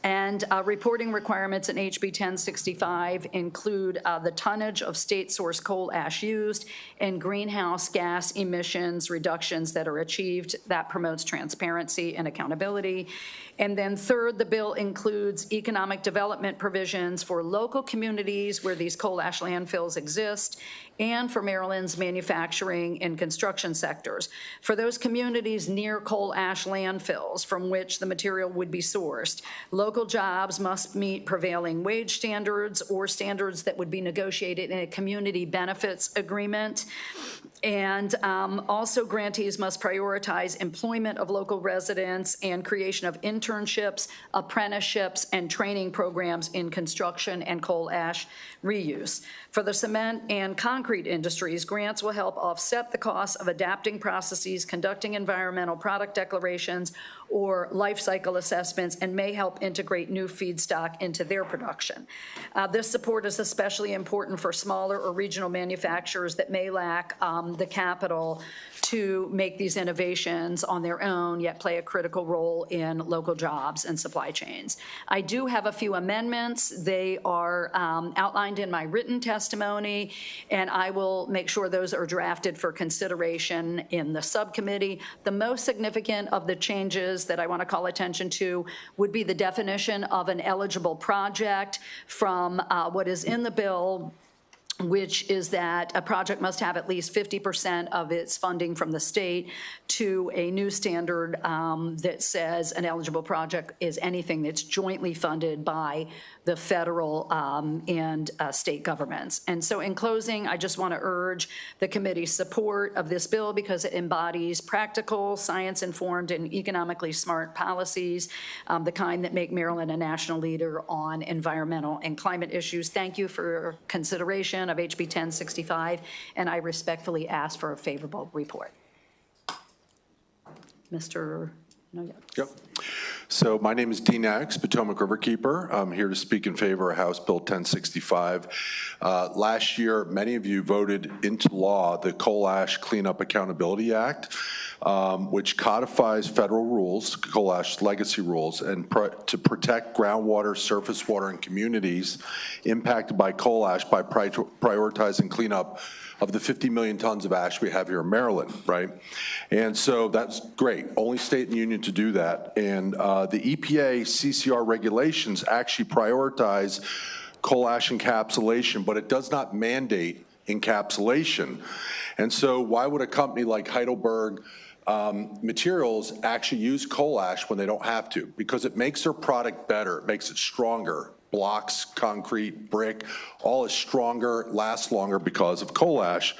And reporting requirements in HB 1065 include the tonnage of state-source coal ash used and greenhouse gas emissions reductions that are achieved. That promotes transparency and accountability. And then third, the bill includes economic development provisions for local communities where these coal ash landfills exist and for Maryland's manufacturing and construction sectors. For those communities near coal ash landfills from which the material would be sourced, local jobs must meet prevailing wage standards or standards that would be negotiated in a community benefits agreement. And also grantees must prioritize employment of local residents and creation of internships, apprenticeships, and training programs in construction and coal ash reuse. For the cement and concrete industries, grants will help offset the costs of adapting processes, conducting environmental product declarations, or life cycle assessments, and may help integrate new feedstock into their production. This support is especially important for smaller or regional manufacturers that may lack the capital to make these innovations on their own, yet play a critical role in local jobs and supply chains. I do have a few amendments. They are outlined in my written testimony, and I will make sure those are drafted for consideration in the subcommittee. The most significant of the changes that I want to call attention to would be the definition of an eligible project from what is in the bill, which is that a project must have at least 50% of its funding from the state, to a new standard that says an eligible project is anything that's jointly funded by the federal and state governments. And so in closing, I just want to urge the committee's support of this bill because it embodies practical, science-informed, and economically smart policies, the kind that make Maryland a national leader on environmental and climate issues. Thank you for your consideration of HB 1065, and I respectfully ask for a favorable report. Mr. Noyes. Yep. So my name is Dean Axe, Potomac Riverkeeper. I'm here to speak in favor of House Bill 1065. Last year, many of you voted into law the Coal Ash Cleanup Accountability Act, which codifies federal rules, coal ash legacy rules, and to protect groundwater, surface water, and communities impacted by coal ash by prioritizing cleanup of the 50 million tons of ash we have here in Maryland, right? And so that's great, only state in the union to do that. And the EPA CCR regulations actually prioritize coal ash encapsulation, but it does not mandate encapsulation. And so why would a company like Heidelberg Materials actually use coal ash when they don't have to? Because it makes their product better, it makes it stronger. Blocks, concrete, brick, all is stronger, lasts longer because of coal ash,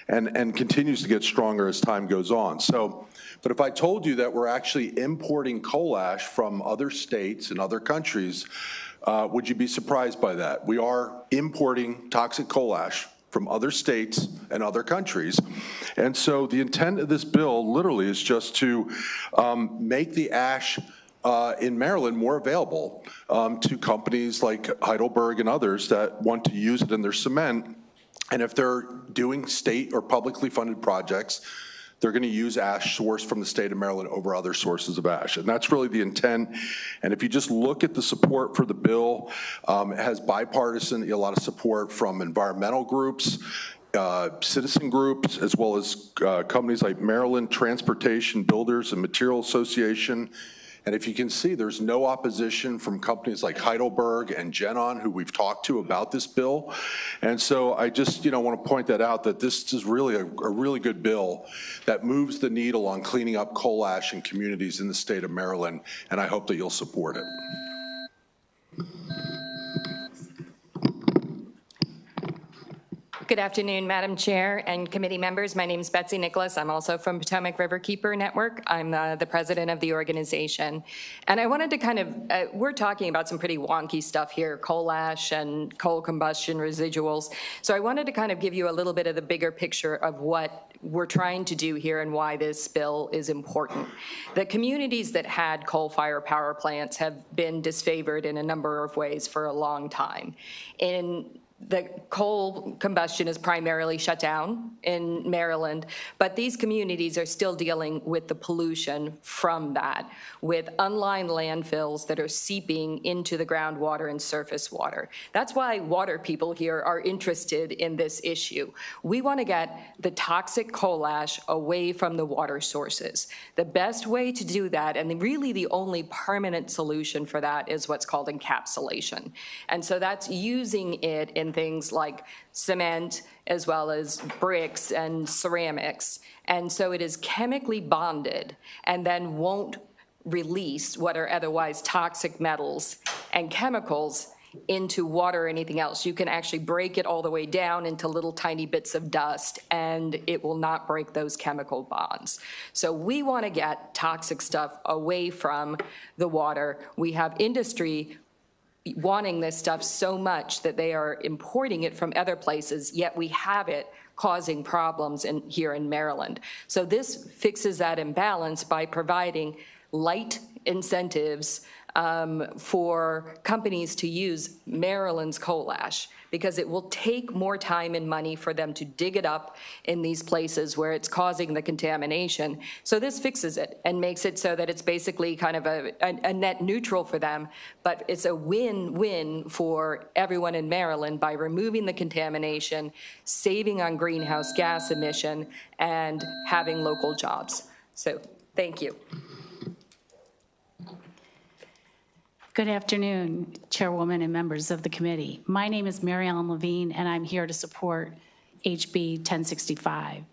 and continues to get stronger as time goes on. So, but if I told you that we're actually importing coal ash from other states and other countries, would you be surprised by that? We are importing toxic coal ash from other states and other countries. And so the intent of this bill literally is just to make the ash in Maryland more available to companies like Heidelberg and others that want to use it in their cement. And if they're doing state or publicly funded projects, they're going to use ash sourced from the state of Maryland over other sources of ash. And that's really the intent. And if you just look at the support for the bill, it has bipartisan, a lot of support from environmental groups, citizen groups, as well as companies like Maryland Transportation Builders and Material Association. And if you can see, there's no opposition from companies like Heidelberg and Genon, who we've talked to about this bill. And so I just, want to point that out, that this is really a really good bill that moves the needle on cleaning up coal ash in communities in the state of Maryland, and I hope that you'll support it. Good afternoon, Madam Chair and committee members. My name is Betsy Nicholas. I'm also from Potomac Riverkeeper Network. I'm the president of the organization. And I wanted to we're talking about some pretty wonky stuff here, coal ash and coal combustion residuals. So I wanted to kind of give you a little bit of the bigger picture of what we're trying to do here and why this bill is important. The communities that had coal-fired power plants have been disfavored in a number of ways for a long time. The coal combustion is primarily shut down in Maryland, but these communities are still dealing with the pollution from that, with unlined landfills that are seeping into the groundwater and surface water. That's why water people here are interested in this issue. We want to get the toxic coal ash away from the water sources. The best way to do that, and really the only permanent solution for that, is what's called encapsulation. And so that's using it in things like cement as well as bricks and ceramics. And so it is chemically bonded and then won't release what are otherwise toxic metals and chemicals into water or anything else. You can actually break it all the way down into little tiny bits of dust, and it will not break those chemical bonds. So we want to get toxic stuff away from the water. We have industry wanting this stuff so much that they are importing it from other places, yet we have it causing problems here in Maryland. So this fixes that imbalance by providing light incentives for companies to use Maryland's coal ash, because it will take more time and money for them to dig it up in these places where it's causing the contamination. So this fixes it and makes it so that it's basically kind of a net neutral for them, but it's a win-win for everyone in Maryland by removing the contamination, saving on greenhouse gas emission, and having local jobs. So thank you. Good afternoon, Chairwoman and members of the committee. My name is Mary Ellen Levine, and I'm here to support HB 1065.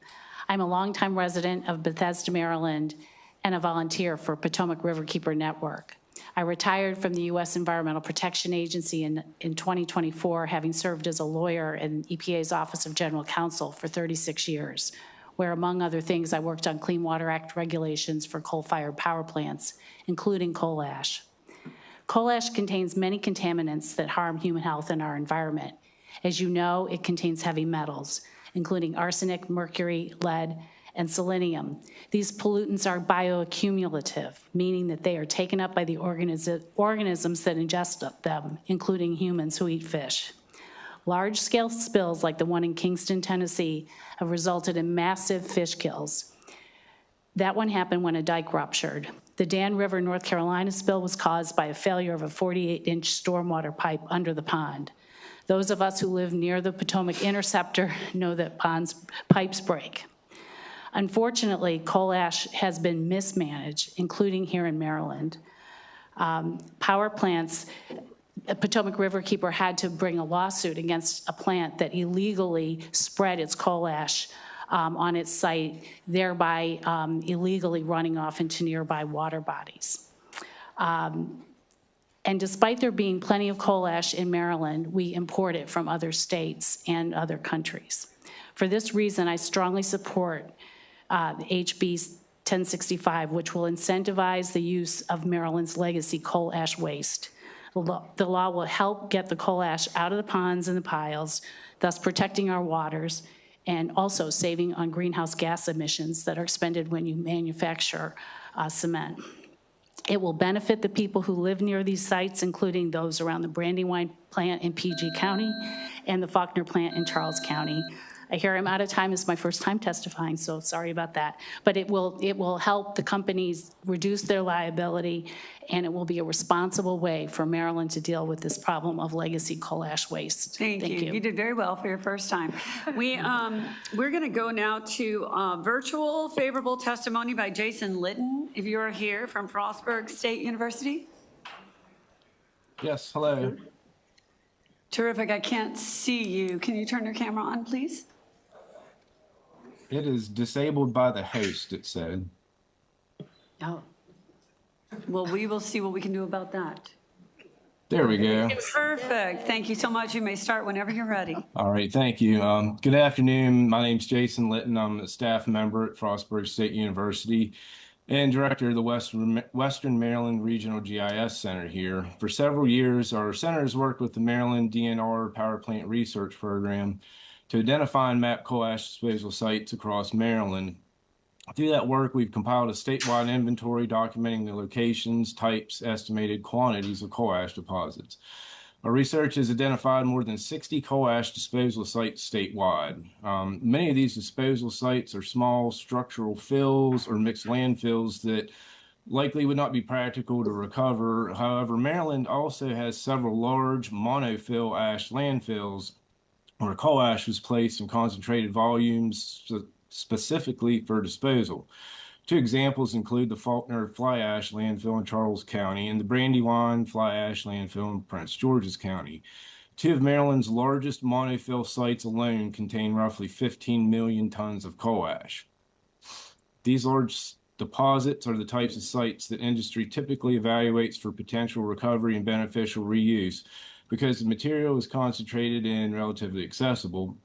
I'm a longtime resident of Bethesda, Maryland, and a volunteer for Potomac Riverkeeper Network. I retired from the U.S. Environmental Protection Agency in 2024, having served as a lawyer in EPA's Office of General Counsel for 36 years, where, among other things, I worked on Clean Water Act regulations for coal-fired power plants, including coal ash. Coal ash contains many contaminants that harm human health and our environment. As you know, it contains heavy metals, including arsenic, mercury, lead, and selenium. These pollutants are bioaccumulative, meaning that they are taken up by the organisms that ingest them, including humans who eat fish. Large-scale spills like the one in Kingston, Tennessee, have resulted in massive fish kills. That one happened when a dike ruptured. The Dan River, North Carolina spill was caused by a failure of a 48-inch stormwater pipe under the pond. Those of us who live near the Potomac Interceptor know that pipes break. Unfortunately, coal ash has been mismanaged, including here in Maryland. Power plants, Potomac Riverkeeper had to bring a lawsuit against a plant that illegally spread its coal ash on its site, thereby illegally running off into nearby water bodies. And despite there being plenty of coal ash in Maryland, we import it from other states and other countries. For this reason, I strongly support HB 1065, which will incentivize the use of Maryland's legacy coal ash waste. The law will help get the coal ash out of the ponds and the piles, thus protecting our waters, and also saving on greenhouse gas emissions that are expended when you manufacture cement. It will benefit the people who live near these sites, including those around the Brandywine plant in PG County and the Faulkner plant in Charles County. I hear I'm out of time. It's my first time testifying, so sorry about that. But it will help the companies reduce their liability, and it will be a responsible way for Maryland to deal with this problem of legacy coal ash waste. Thank you. You did very well for your first time. We're going to go now to virtual favorable testimony by Jason Litton, if you're here from Frostburg State University. Yes, hello. Terrific. I can't see you. Can you turn your camera on, please? It is disabled by the host, it said. Oh. Well, we will see what we can do about that. There we go. Perfect. Thank you so much. You may start whenever you're ready. All right, thank you. Good afternoon. My name's Jason Litton. I'm a staff member at Frostburg State University and director of the Western Maryland Regional GIS Center here. For several years, our center has worked with the Maryland DNR Power Plant Research Program to identify and map coal ash disposal sites across Maryland. Through that work, we've compiled a statewide inventory documenting the locations, types, estimated quantities of coal ash deposits. Our research has identified more than 60 coal ash disposal sites statewide. Many of these disposal sites are small structural fills or mixed landfills that likely would not be practical to recover. However, Maryland also has several large monofill ash landfills where coal ash was placed in concentrated volumes specifically for disposal. Two examples include the Faulkner Fly Ash Landfill in Charles County and the Brandywine Fly Ash Landfill in Prince George's County. Two of Maryland's largest monofill sites alone contain roughly 15 million tons of coal ash. These large deposits are the types of sites that industry typically evaluates for potential recovery and beneficial reuse because the material is concentrated and relatively accessible.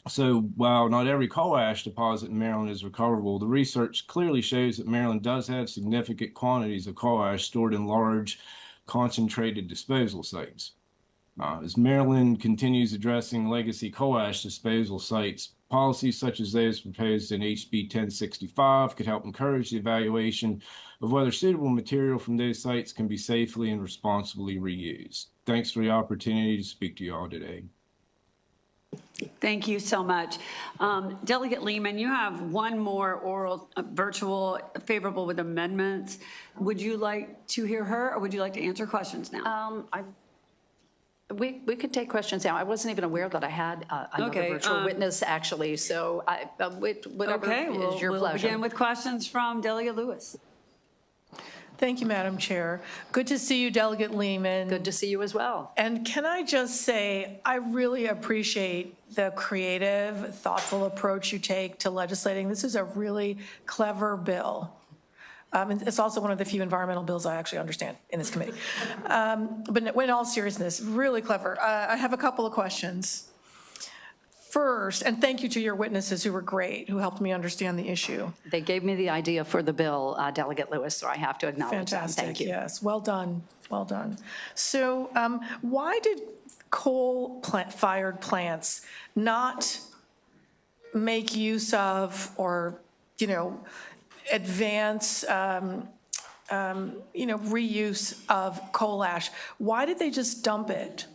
So while not every coal ash deposit in Maryland is recoverable, the research clearly shows that Maryland does have significant quantities of coal ash stored in large, concentrated disposal sites. As Maryland continues addressing legacy coal ash disposal sites, policies such as those proposed in HB 1065 could help encourage the evaluation of whether suitable material from those sites can be safely and responsibly reused. Thanks for the opportunity to speak to you all today. Thank you so much. Delegate Lehman, you have one more oral virtual favorable with amendments. Would you like to hear her or would you like to answer questions now? We could take questions now. I wasn't even aware that I had another virtual witness, actually, so whatever is your pleasure. We'll begin with questions from Delegate Lewis. Thank you, Madam Chair. Good to see you, Delegate Lehman. Good to see you as well. And can I just say, I really appreciate the creative, thoughtful approach you take to legislating. This is a really clever bill. It's also one of the few environmental bills I actually understand in this committee. But in all seriousness, really clever. I have a couple of questions. First, and thank you to your witnesses who were great, who helped me understand the issue. They gave me the idea for the bill, Delegate Lewis, so I have to acknowledge that. Thank you. Yes, well done, well done. So why did coal-fired plants not make use of or, advance, reuse of coal ash? Why did they just dump it?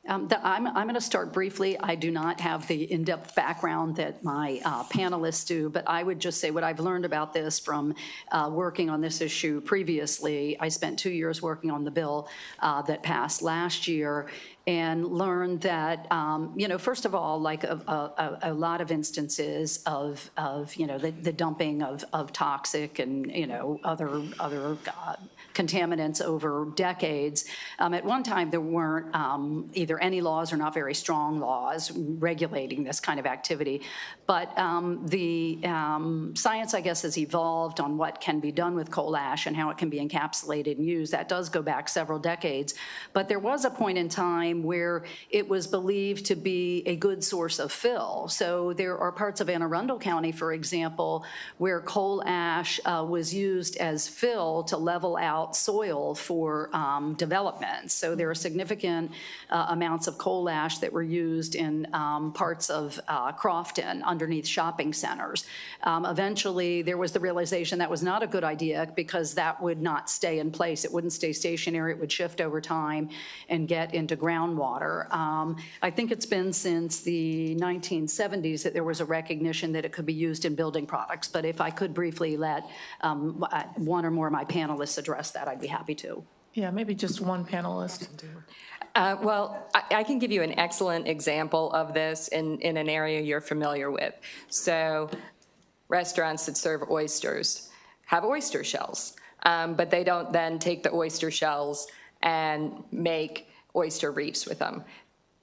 I'm going to start briefly. I do not have the in-depth background that my panelists do, but I would just say what I've learned about this from working on this issue previously. I spent 2 years working on the bill that passed last year and learned that, first of all, like a lot of instances of the dumping of toxic and, other contaminants over decades. At one time, there weren't either any laws or not very strong laws regulating this kind of activity. But the science, I guess, has evolved on what can be done with coal ash and how it can be encapsulated and used. That does go back several decades. But there was a point in time where it was believed to be a good source of fill. So there are parts of Anne Arundel County, for example, where coal ash was used as fill to level out soil for development. So there are significant amounts amounts of coal ash that were used in parts of Crofton underneath shopping centers. Eventually, there was the realization that was not a good idea because that would not stay in place. It wouldn't stay stationary. It would shift over time and get into groundwater. I think it's been since the 1970s that there was a recognition that it could be used in building products. But if I could briefly let one or more of my panelists address that, I'd be happy to. Yeah, maybe just one panelist. Well, I can give you an excellent example of this in an area you're familiar with. So restaurants that serve oysters have oyster shells, but they don't then take the oyster shells and make oyster reefs with them.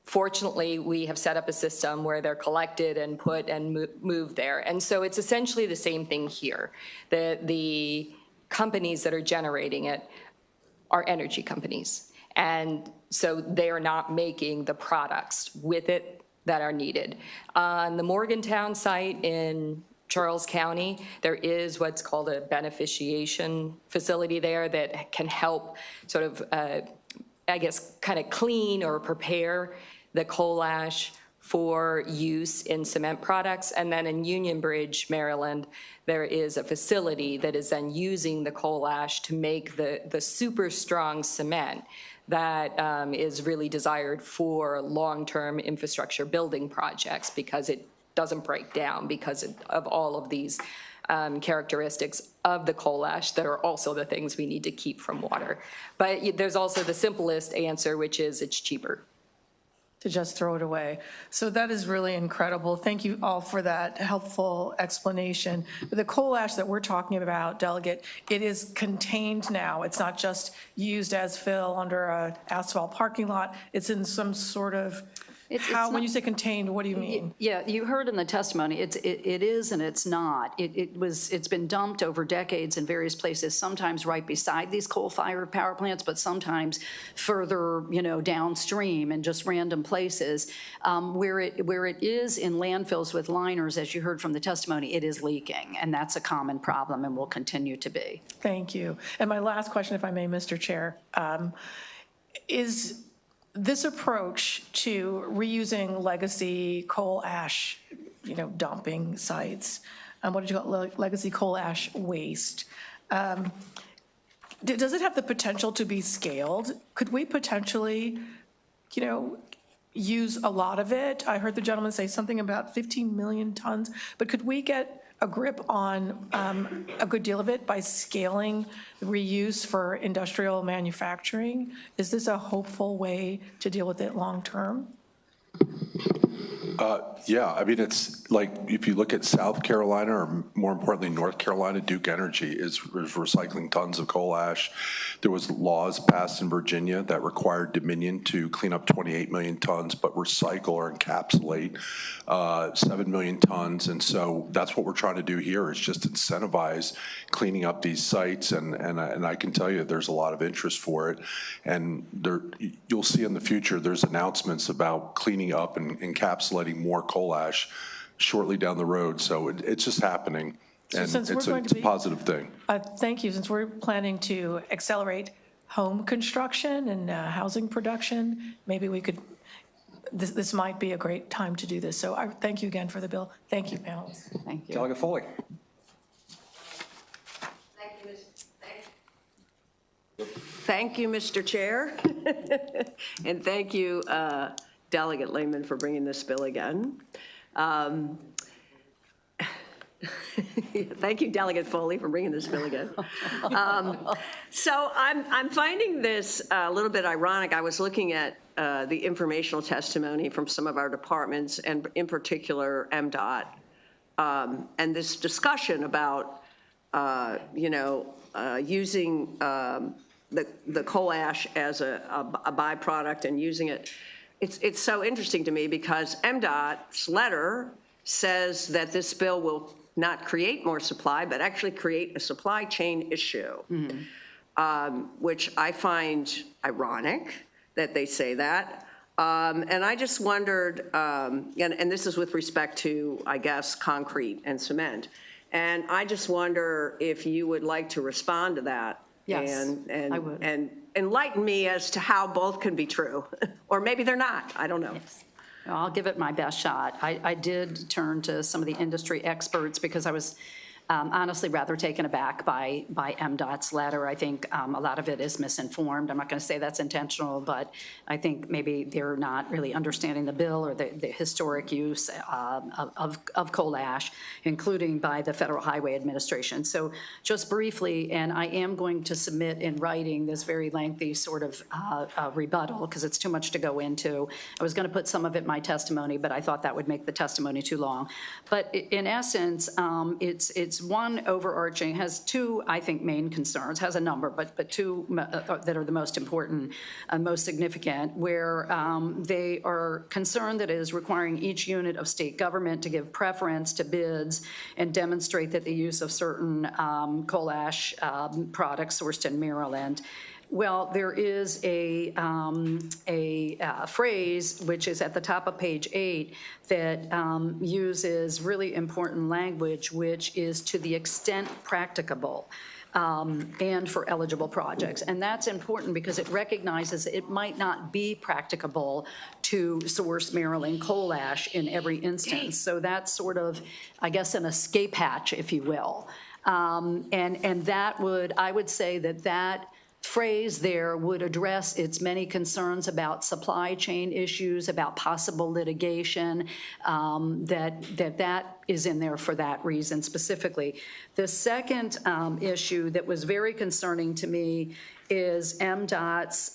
Fortunately, we have set up a system where they're collected and put and moved there. And so it's essentially the same thing here. The companies that are generating it are energy companies. And so they are not making the products with it that are needed. On the Morgantown site in Charles County, there is what's called a beneficiation facility there that can help sort of, I guess, kind of clean or prepare the coal ash for use in cement products. And then in Union Bridge, Maryland, there is a facility that is then using the coal ash to make the super strong cement that is really desired for long-term infrastructure building projects because it doesn't break down because of all of these characteristics of the coal ash that are also the things we need to keep from water. But there's also the simplest answer, which is it's cheaper. To just throw it away. So that is really incredible. Thank you all for that helpful explanation. The coal ash that we're talking about, Delegate, it is contained now. It's not just used as fill under an asphalt parking lot. It's in some sort of, when you say contained, what do you mean? Yeah, you heard in the testimony, it is and it's not. It's been dumped over decades in various places, sometimes right beside these coal-fired power plants, but sometimes further, downstream in just random places. Where it is in landfills with liners, as you heard from the testimony, it is leaking, and that's a common problem and will continue to be. Thank you. And my last question, if I may, Mr. Chair, is this approach to reusing legacy coal ash, dumping sites, what did you call it, legacy coal ash waste, does it have the potential to be scaled? Could we potentially, use a lot of it? I heard the gentleman say something about 15 million tons, but could we get a grip on a good deal of it by scaling reuse for industrial manufacturing? Is this a hopeful way to deal with it long term? Yeah, I mean, it's like, if you look at South Carolina, or more importantly, North Carolina, Duke Energy is recycling tons of coal ash. There was laws passed in Virginia that required Dominion to clean up 28 million tons, but recycle or encapsulate 7 million tons. And so that's what we're trying to do here, is just incentivize cleaning up these sites. And I can tell you there's a lot of interest for it. And you'll see in the future, there's announcements about cleaning up and encapsulating more coal ash shortly down the road. So it's just happening, and it's a positive thing. Thank you. Since we're planning to accelerate home construction and housing production, maybe we could, this might be a great time to do this. So I thank you again for the bill. Thank you, panelists. Thank you. Delegate Foley. Thank you, Mr. Chair. And thank you, Delegate Lehman, for bringing this bill again. Thank you, Delegate Foley, for bringing this bill again. So I'm finding this a little bit ironic. I was looking at the informational testimony from some of our departments, and in particular MDOT, and this discussion about using the coal ash as a byproduct and using it. It's so interesting to me because MDOT's letter says that this bill will not create more supply, but actually create a supply chain issue, which I find ironic that they say that. And I just wondered, and this is with respect to, I guess, concrete and cement. And I just wonder if you would like to respond to that Yes, and I would. and enlighten me as to how both can be true, or maybe they're not. I don't know. I'll give it my best shot. I did turn to some of the industry experts because I was honestly rather taken aback by MDOT's letter. I think a lot of it is misinformed. I'm not going to say that's intentional, but I think maybe they're not really understanding the bill or the historic use of coal ash, including by the Federal Highway Administration. So just briefly, and I am going to submit in writing this very lengthy sort of rebuttal because it's too much to go into. I was going to put some of it in my testimony, but I thought that would make the testimony too long. But in essence, it's one overarching, has two, I think, main concerns, has a number, but two that are the most important and most significant, where they are concerned that it is requiring each unit of state government to give preference to bids and demonstrate that the use of certain coal ash products sourced in Maryland. Well, there is a phrase, which is at the top of page 8, that uses really important language, which is to the extent practicable. And for eligible projects. And that's important because it recognizes it might not be practicable to source Maryland coal ash in every instance. So that's sort of, I guess, an escape hatch, if you will. And that would, I would say that phrase there would address its many concerns about supply chain issues, about possible litigation, that is in there for that reason specifically. The second issue that was very concerning to me is MDOT's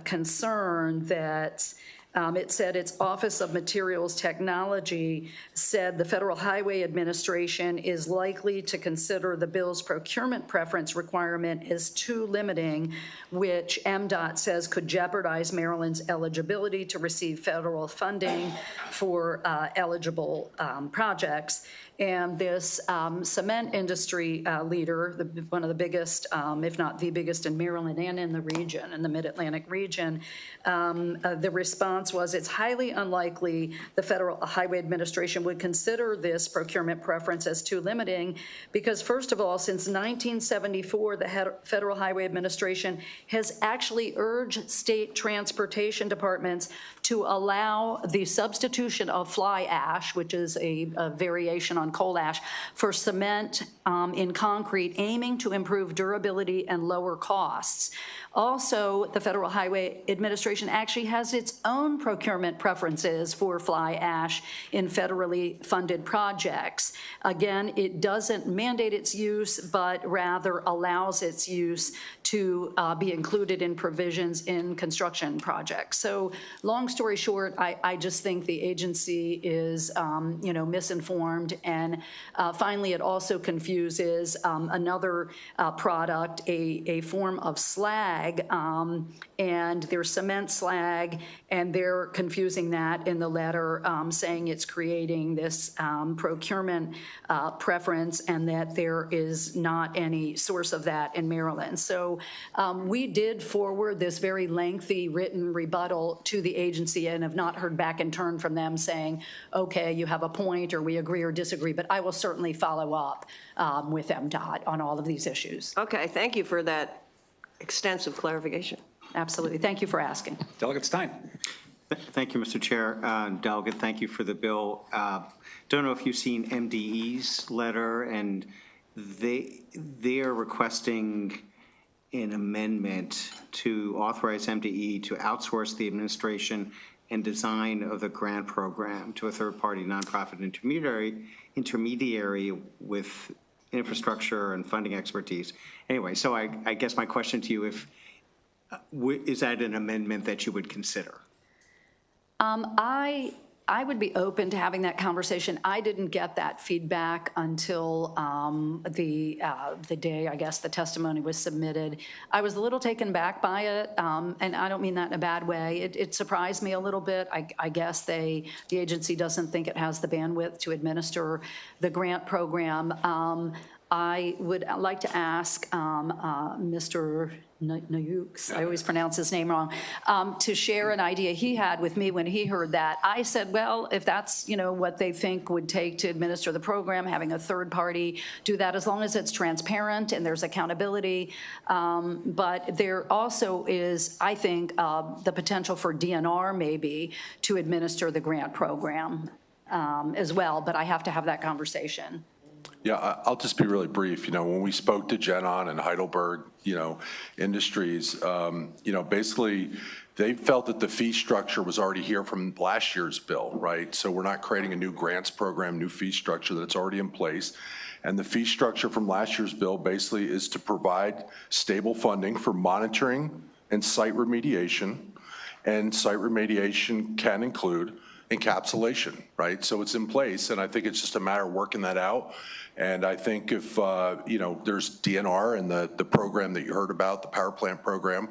concern that it said its Office of Materials Technology said the Federal Highway Administration is likely to consider the bill's procurement preference requirement as too limiting, which MDOT says could jeopardize Maryland's eligibility to receive federal funding for eligible projects. And this cement industry leader, one of the biggest, if not the biggest in Maryland and in the region, in the Mid-Atlantic region, the response was it's highly unlikely the Federal Highway Administration would consider this procurement preference as too limiting because, first of all, since 1974, the Federal Highway Administration has actually urged state transportation departments to allow the substitution of fly ash, which is a variation on coal ash, for cement in concrete, aiming to improve durability and lower costs. Also, the Federal Highway Administration actually has its own procurement preferences for fly ash in federally funded projects. Again, it doesn't mandate its use, but rather allows its use to be included in provisions in construction projects. So long story short, I just think the agency is misinformed. And finally, it also confuses another product, a form of slag, and there's cement slag, and they're confusing that in the letter, saying it's creating this procurement preference and that there is not any source of that in Maryland. So we did forward this very lengthy written rebuttal to the agency and have not heard back in turn from them saying, okay, you have a point, or we agree or disagree, but I will certainly follow up with MDOT on all of these issues. Okay, thank you for that extensive clarification. Absolutely. Thank you for asking. Delegate Stein. Thank you, Mr. Chair. Delegate, thank you for the bill. Don't know if you've seen MDE's letter, and they are requesting an amendment to authorize MDE to outsource the administration and design of the grant program to a third-party nonprofit intermediary with infrastructure and funding expertise. Anyway, so I guess my question to you, is that an amendment that you would consider? I would be open to having that conversation. I didn't get that feedback until the day, I guess, the testimony was submitted. I was a little taken back by it, and I don't mean that in a bad way. It surprised me a little bit. I guess the agency doesn't think it has the bandwidth to administer the grant program. I would like to ask Mr. Nayuks, I always pronounce his name wrong, to share an idea he had with me when he heard that. I said, well, if that's, what they think would take to administer the program, having a third party do that, as long as it's transparent and there's accountability. But there also is, I think, the potential for DNR maybe to administer the grant program as well, but I have to have that conversation. Yeah, I'll just be really brief. When we spoke to Genon and Heidelberg, Industries, basically they felt that the fee structure was already here from last year's bill, right? So we're not creating a new grants program, new fee structure, that's already in place. And the fee structure from last year's bill basically is to provide stable funding for monitoring and site remediation. And site remediation can include encapsulation, right? So it's in place, and I think it's just a matter of working that out. And I think if, there's DNR and the program that you heard about, the power plant program,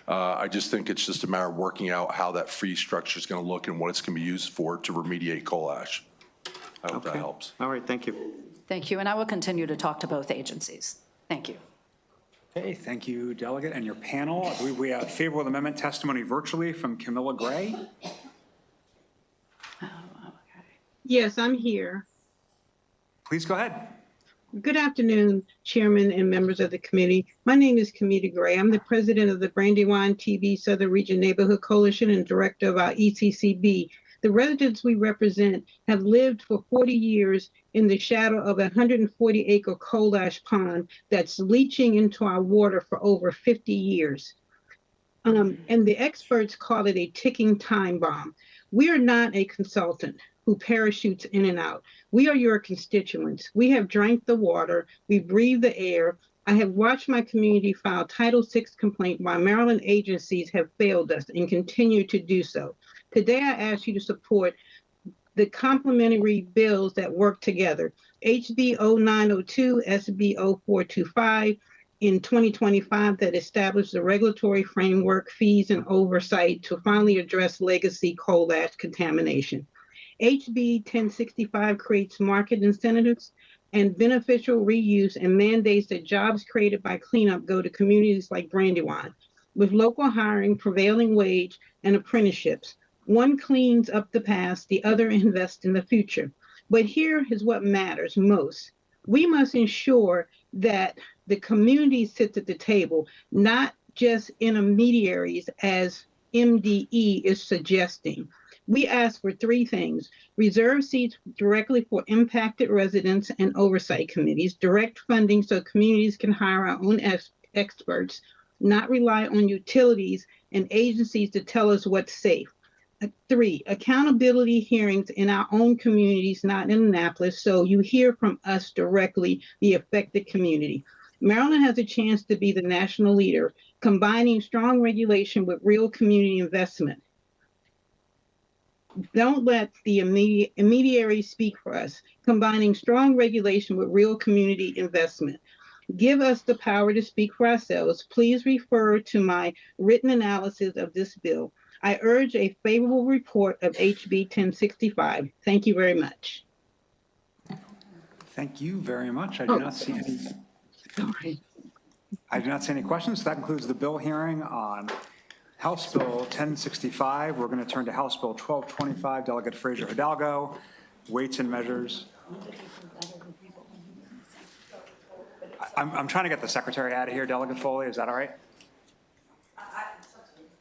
I just think it's just a matter of working out how that fee structure is going to look and what it's going to be used for to remediate coal ash. I hope that helps. All right, thank you. Thank you, and I will continue to talk to both agencies. Thank you. Okay, thank you, Delegate, and your panel. I believe we have favorable amendment testimony virtually from Camilla Gray. Yes, I'm here. Please go ahead. Good afternoon, Chairman and members of the committee. My name is Camilla Gray. I'm the president of the Brandywine TV Southern Region Neighborhood Coalition and director of our ECCB. The residents we represent have lived for 40 years in the shadow of a 140-acre coal ash pond that's leaching into our water for over 50 years. And the experts call it a ticking time bomb. We are not a consultant who parachutes in and out. We are your constituents. We have drank the water. We breathe the air. I have watched my community file Title VI complaint while Maryland agencies have failed us and continue to do so. Today, I ask you to support the complementary bills that work together. HB 0902, SB 0425 in 2025 that established the regulatory framework, fees, and oversight to finally address legacy coal ash contamination. HB 1065 creates market incentives and beneficial reuse and mandates that jobs created by cleanup go to communities like Brandywine. With local hiring, prevailing wage, and apprenticeships, one cleans up the past, the other invests in the future. But here is what matters most. We must ensure that the community sits at the table, not just intermediaries as MDE is suggesting. We ask for three things: reserve seats directly for impacted residents and oversight committees, direct funding so communities can hire our own experts, not rely on utilities and agencies to tell us what's safe. 3, accountability hearings in our own communities, not in Annapolis, so you hear from us directly, the affected community. Maryland has a chance to be the national leader, combining strong regulation with real community investment. Don't let the intermediaries speak for us, combining strong regulation with real community investment. Give us the power to speak for ourselves. Please refer to my written analysis of this bill. I urge a favorable report of HB 1065. Thank you very much. Thank you very much. I do not see any. Sorry. I do not see any questions. That concludes the bill hearing on House Bill 1065. We're going to turn to House Bill 1225. Delegate Frazier Hidalgo, weights and measures. I'm trying to get the secretary out of here, Delegate Foley. Is that all right?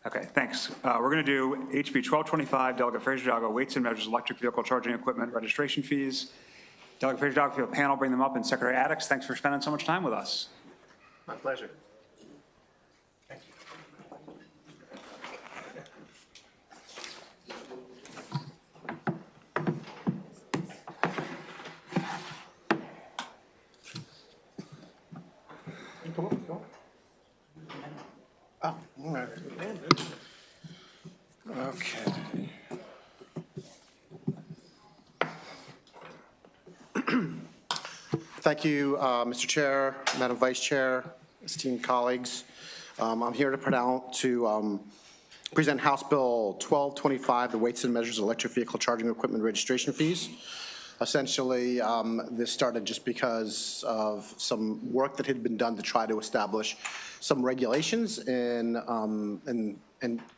Okay, thanks. We're going to do HB 1225, Delegate Frazier Hidalgo, weights and measures, electric vehicle charging equipment, registration fees. Delegate Frazier Hidalgo, if you have a panel, bring them up. And Secretary Addix, thanks for spending so much time with us. My pleasure. Come on, come on. Oh, all right. Okay. Thank you, Mr. Chair, Madam Vice Chair, esteemed colleagues. I'm here to present House Bill 1225, the weights and measures of electric vehicle charging equipment registration fees. Essentially, this started just because of some work that had been done to try to establish some regulations in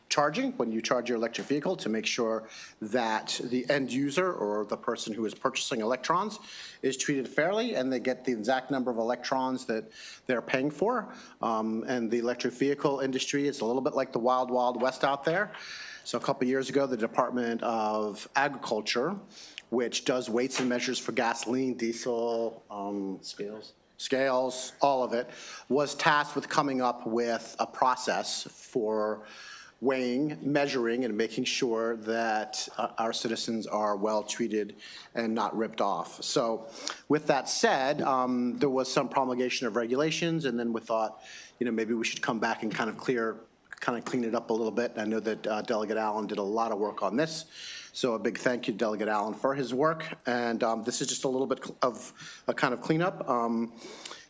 charging, when you charge your electric vehicle, to make sure that the end user or the person who is purchasing electrons is treated fairly and they get the exact number of electrons that they're paying for. And the electric vehicle industry is a little bit like the wild, wild west out there. So a couple years ago, the Department of Agriculture, which does weights and measures for gasoline, diesel, scales, all of it, was tasked with coming up with a process for weighing, measuring, and making sure that our citizens are well treated and not ripped off. So with that said, there was some promulgation of regulations, and then we thought, maybe we should come back and kind of clean it up a little bit. I know that Delegate Allen did a lot of work on this. So a big thank you to Delegate Allen for his work. And this is just a little bit of a kind of cleanup.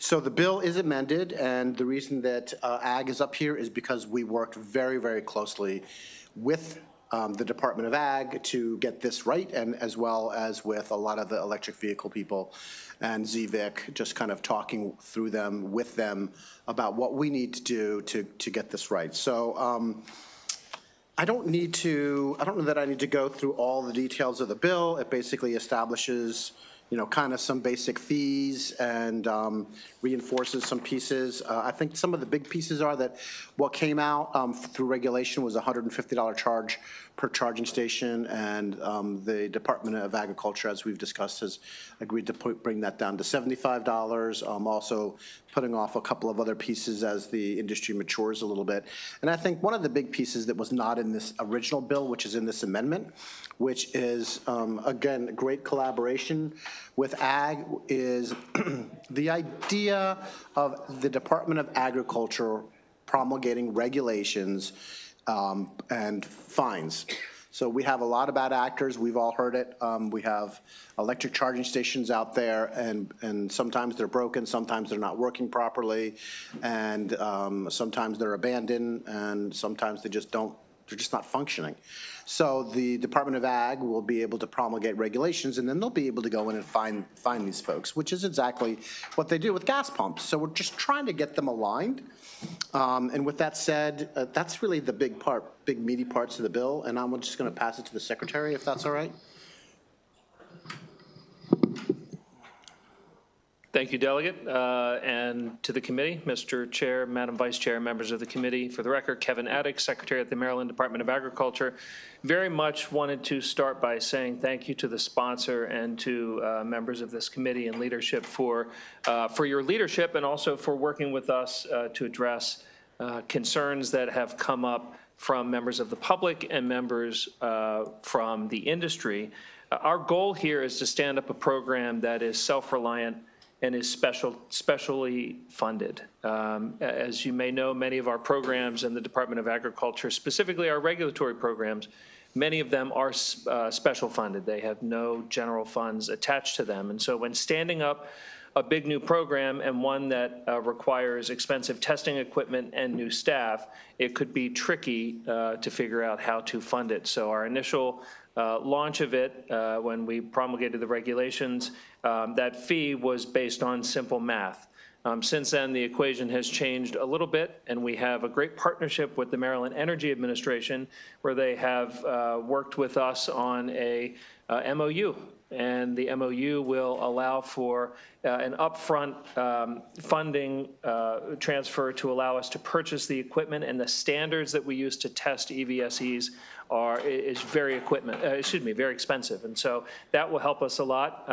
So the bill is amended, and the reason that Ag is up here is because we worked very, very closely with the Department of Ag to get this right, and as well as with a lot of the electric vehicle people and ZVIC, just kind of talking through them, with them, about what we need to do to get this right. So I don't know that I need to go through all the details of the bill. It basically establishes kind of some basic fees and reinforces some pieces. I think some of the big pieces are that what came out through regulation was a $150 charge per charging station, and the Department of Agriculture, as we've discussed, has agreed to bring that down to $75. Also putting off a couple of other pieces as the industry matures a little bit. And I think one of the big pieces that was not in this original bill, which is in this amendment, which is, again, great collaboration with Ag, is the idea of the Department of Agriculture promulgating regulations and fines. So we have a lot of bad actors. We've all heard it. We have electric charging stations out there, and sometimes they're broken, sometimes they're not working properly, and sometimes they're abandoned, and sometimes they're just not functioning. So the Department of Ag will be able to promulgate regulations, and then they'll be able to go in and find these folks, which is exactly what they do with gas pumps. So we're just trying to get them aligned. And with that said, that's really the big meaty parts of the bill, and I'm just going to pass it to the Secretary, if that's all right. Thank you, Delegate, and to the committee, Mr. Chair, Madam Vice Chair, members of the committee. For the record, Kevin Addick, Secretary at the Maryland Department of Agriculture. Very much wanted to start by saying thank you to the sponsor and to members of this committee and leadership for your leadership, and also for working with us to address concerns that have come up from members of the public and members from the industry. Our goal here is to stand up a program that is self-reliant and is specially funded. As you may know, many of our programs in the Department of Agriculture, specifically our regulatory programs, many of them are special funded. They have no general funds attached to them. And so when standing up a big new program, and one that requires expensive testing equipment and new staff, it could be tricky to figure out how to fund it. So our initial launch of it, when we promulgated the regulations, that fee was based on simple math. Since then, the equation has changed a little bit, and we have a great partnership with the Maryland Energy Administration, where they have worked with us on a MOU. And the MOU will allow for an upfront funding transfer to allow us to purchase the equipment, and the standards that we use to test EVSEs is very expensive. And so that will help us a lot.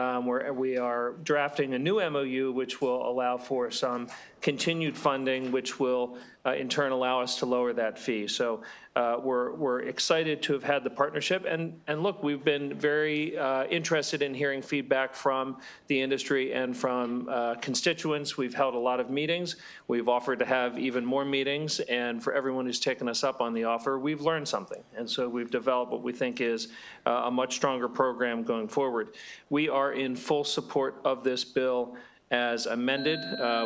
We are drafting a new MOU, which will allow for some continued funding, which will in turn allow us to lower that fee. So we're excited to have had the partnership. And look, we've been very interested in hearing feedback from the industry and from constituents. We've held a lot of meetings. We've offered to have even more meetings. And for everyone who's taken us up on the offer, we've learned something. And so we've developed what we think is a much stronger program going forward. We are in full support of this bill as amended.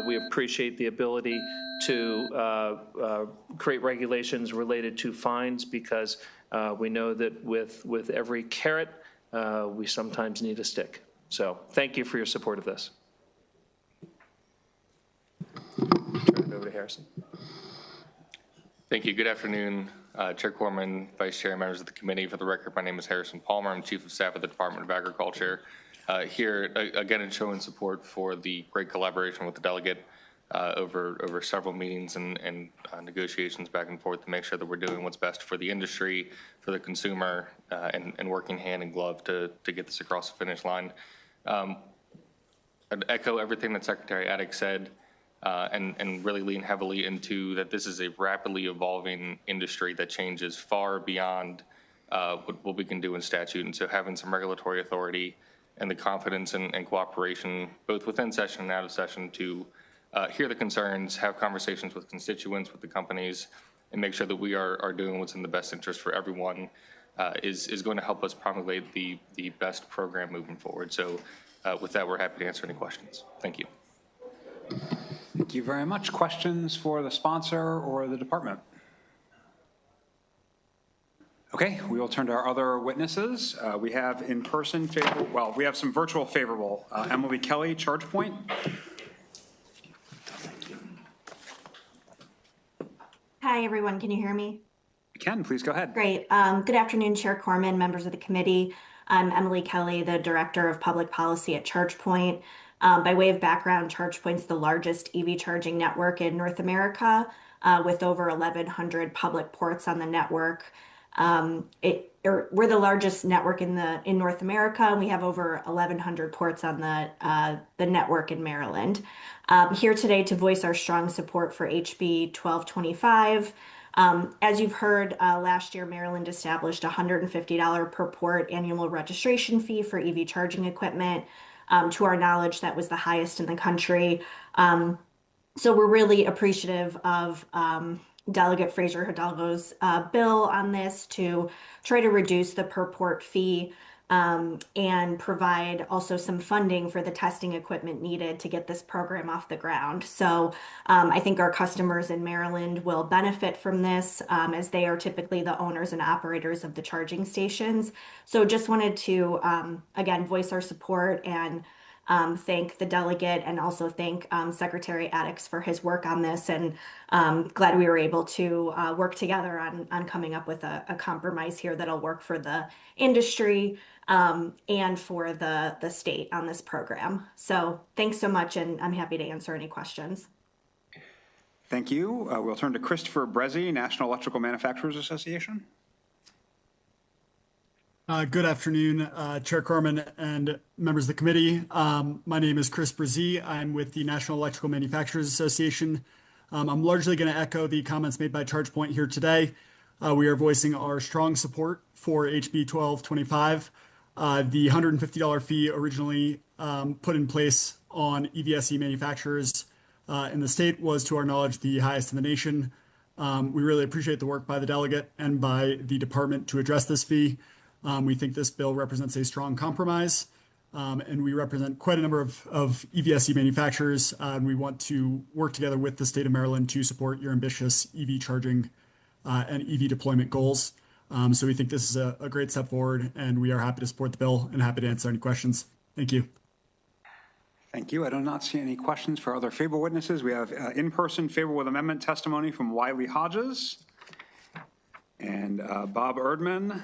We appreciate the ability to create regulations related to fines, because we know that with every carrot, we sometimes need a stick. So thank you for your support of this. Turn it over to Harrison. Thank you. Good afternoon, Chair Corman, Vice Chair, members of the committee. For the record, my name is Harrison Palmer. I'm Chief of Staff at the Department of Agriculture. Here, again, in showing support for the great collaboration with the delegate over several meetings and negotiations back and forth to make sure that we're doing what's best for the industry, for the consumer, and working hand in glove to get this across the finish line. I'd echo everything that Secretary Attic said. And really lean heavily into that this is a rapidly evolving industry that changes far beyond what we can do in statute. And so having some regulatory authority and the confidence and cooperation, both within session and out of session, to hear the concerns, have conversations with constituents, with the companies, and make sure that we are doing what's in the best interest for everyone is going to help us promulgate the best program moving forward. So with that, we're happy to answer any questions. Thank you. Thank you very much. Questions for the sponsor or the department? Okay, we will turn to our other witnesses. We have in-person favorable, well, we have some virtual favorable. Emily Kelly, ChargePoint. Hi, everyone. Can you hear me? You can, please go ahead. Great. Good afternoon, Chair Corman, members of the committee. I'm Emily Kelly, the Director of Public Policy at ChargePoint. By way of background, ChargePoint's the largest EV charging network in North America, with over 1,100 public ports on the network. We're the largest network in North America, and we have over 1,100 ports on the network in Maryland. Here today to voice our strong support for HB 1225. As you've heard, last year Maryland established a $150 per port annual registration fee for EV charging equipment. To our knowledge, that was the highest in the country. So we're really appreciative of Delegate Fraser Hidalgo's bill on this to try to reduce the per port fee and provide also some funding for the testing equipment needed to get this program off the ground. So I think our customers in Maryland will benefit from this as they are typically the owners and operators of the charging stations. So just wanted to, again, voice our support and thank the delegate and also thank Secretary Addix for his work on this, and glad we were able to work together on coming up with a compromise here that'll work for the industry and for the state on this program. So thanks so much, and I'm happy to answer any questions. Thank you. We'll turn to Christopher Brezzi, National Electrical Manufacturers Association. Good afternoon, Chair Corman and members of the committee. My name is Chris Brzee. I'm with the National Electrical Manufacturers Association. I'm largely going to echo the comments made by ChargePoint here today. We are voicing our strong support for HB 1225. The $150 fee originally put in place on EVSE manufacturers in the state was, to our knowledge, the highest in the nation. We really appreciate the work by the delegate and by the department to address this fee. We think this bill represents a strong compromise, and we represent quite a number of EVSE manufacturers, and we want to work together with the state of Maryland to support your ambitious EV charging and EV deployment goals. So we think this is a great step forward, and we are happy to support the bill and happy to answer any questions. Thank you. Thank you. I do not see any questions for other favorable witnesses. We have in-person favorable with amendment testimony from Wiley Hodges and Bob Erdman.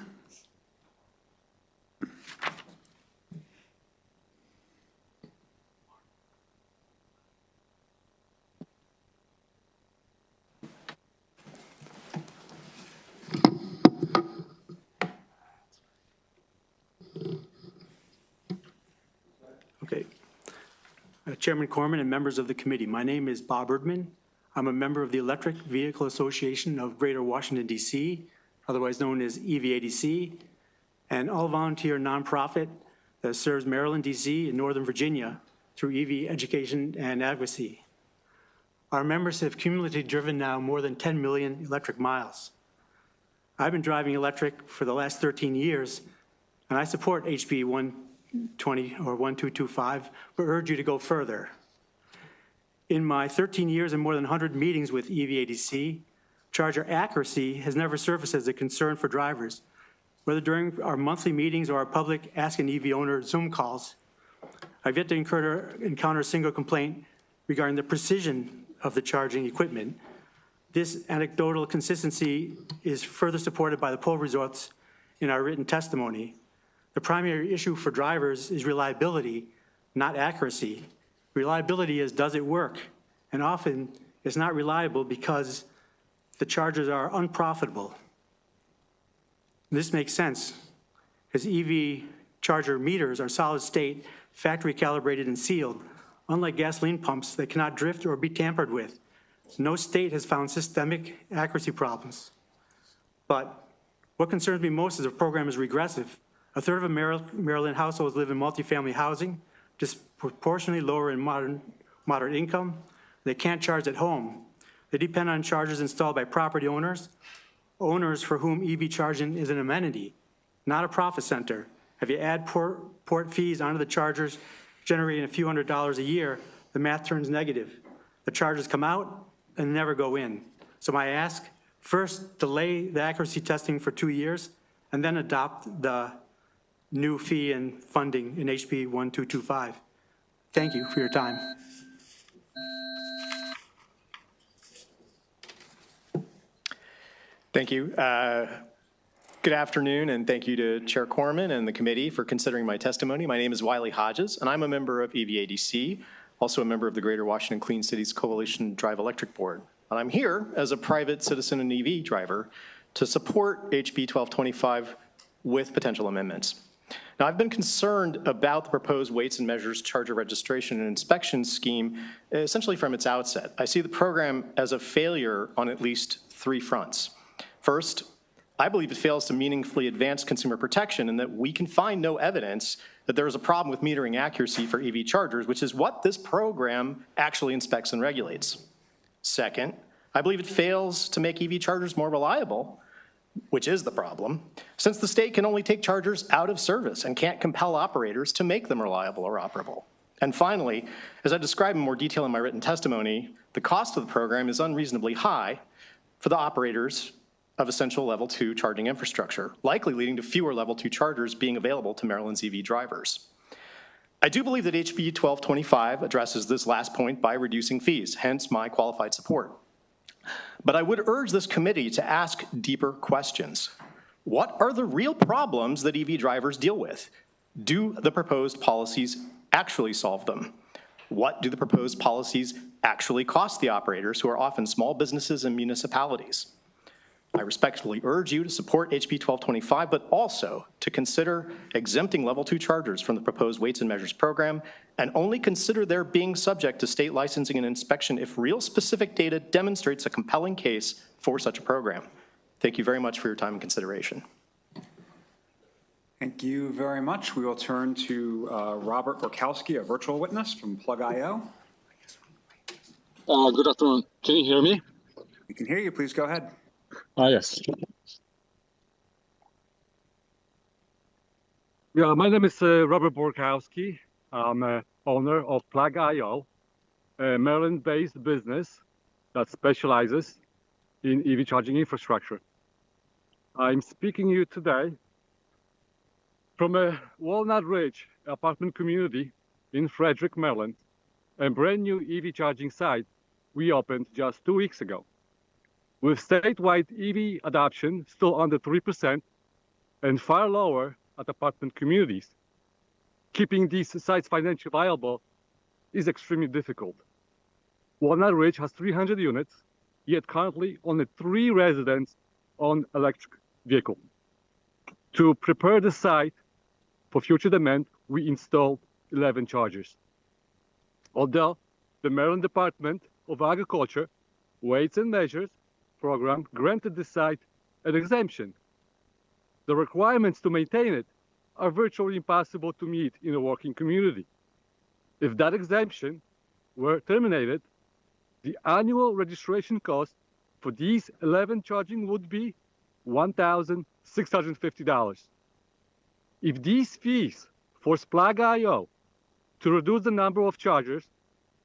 Okay. Chairman Corman and members of the committee, my name is Bob Erdman. I'm a member of the Electric Vehicle Association of Greater Washington, D.C., otherwise known as EVADC, an all-volunteer nonprofit that serves Maryland, D.C., and Northern Virginia through EV education and advocacy. Our members have cumulatively driven now more than 10 million electric miles. I've been driving electric for the last 13 years, and I support HB 120 or 1225, but urge you to go further. In my 13 years and more than 100 meetings with EVADC, charger accuracy has never surfaced as a concern for drivers. Whether during our monthly meetings or our public Ask an EV Owner Zoom calls, I've yet to encounter a single complaint regarding the precision of the charging equipment. This anecdotal consistency is further supported by the poll results in our written testimony. The primary issue for drivers is reliability, not accuracy. Reliability is, does it work? And often it's not reliable because the chargers are unprofitable. This makes sense because EV charger meters are solid state, factory calibrated and sealed, unlike gasoline pumps that cannot drift or be tampered with. No state has found systemic accuracy problems. But what concerns me most is the program is regressive. A third of Maryland households live in multifamily housing, disproportionately lower in moderate income. They can't charge at home. They depend on chargers installed by property owners for whom EV charging is an amenity, not a profit center. If you add port fees onto the chargers, generating a few $100s a year, the math turns negative. The chargers come out and never go in. So my ask, first delay the accuracy testing for 2 years and then adopt the new fee and funding in HB 1225. Thank you for your time. Thank you. Good afternoon, and thank you to Chair Corman and the committee for considering my testimony. My name is Wiley Hodges, and I'm a member of EVADC, also a member of the Greater Washington Clean Cities Coalition Drive Electric Board. And I'm here as a private citizen and EV driver to support HB 1225 with potential amendments. Now, I've been concerned about the proposed weights and measures charger registration and inspection scheme essentially from its outset. I see the program as a failure on at least 3 fronts. First, I believe it fails to meaningfully advance consumer protection and that we can find no evidence that there is a problem with metering accuracy for EV chargers, which is what this program actually inspects and regulates. Second, I believe it fails to make EV chargers more reliable, which is the problem, since the state can only take chargers out of service and can't compel operators to make them reliable or operable. And finally, as I describe in more detail in my written testimony, the cost of the program is unreasonably high for the operators of essential level 2 charging infrastructure, likely leading to fewer level 2 chargers being available to Maryland's EV drivers. I do believe that HB 1225 addresses this last point by reducing fees, hence my qualified support. But I would urge this committee to ask deeper questions. What are the real problems that EV drivers deal with? Do the proposed policies actually solve them? What do the proposed policies actually cost the operators, who are often small businesses and municipalities? I respectfully urge you to support HB 1225, but also to consider exempting level 2 chargers from the proposed weights and measures program, and only consider their being subject to state licensing and inspection if real specific data demonstrates a compelling case for such a program. Thank you very much for your time and consideration. Thank you very much. We will turn to Robert Orkowski, a virtual witness from Plug.io. Good afternoon. Can you hear me? We can hear you. Please go ahead. Yes. Yeah, my name is Robert Borkowski. I'm owner of Plug.io, a Maryland-based business that specializes in EV charging infrastructure. I'm speaking to you today from a Walnut Ridge apartment community in Frederick, Maryland, a brand new EV charging site we opened just 2 weeks ago. With statewide EV adoption still under 3% and far lower at apartment communities, keeping these sites financially viable is extremely difficult. Walnut Ridge has 300 units, yet currently only 3 residents own electric vehicle. To prepare the site for future demand, we installed 11 chargers. Although the Maryland Department of Agriculture Weights and Measures program granted the site an exemption, the requirements to maintain it are virtually impossible to meet in a working community. If that exemption were terminated, the annual registration cost for these 11 charging would be $1,650. If these fees force Plug.io to reduce the number of chargers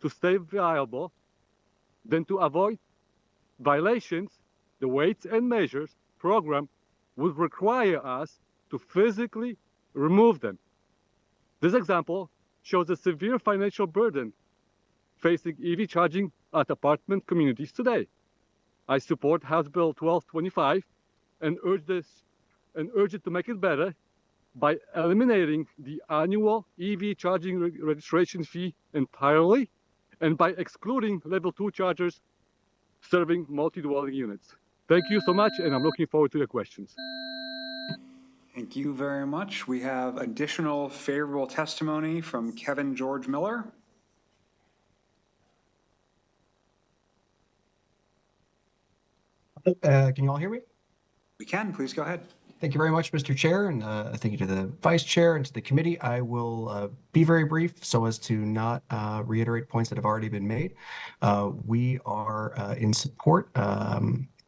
to stay viable, then to avoid violations, the Weights and Measures program would require us to physically remove them. This example shows a severe financial burden facing EV charging at apartment communities today. I support House Bill 1225 and urge it to make it better by eliminating the annual EV charging registration fee entirely and by excluding level 2 chargers serving multi-dwelling units. Thank you so much, and I'm looking forward to your questions. Thank you very much. We have additional favorable testimony from Kevin George Miller. Can you all hear me? We can. Please go ahead. Thank you very much, Mr. Chair, and thank you to the Vice Chair and to the committee. I will be very brief so as to not reiterate points that have already been made. We are in support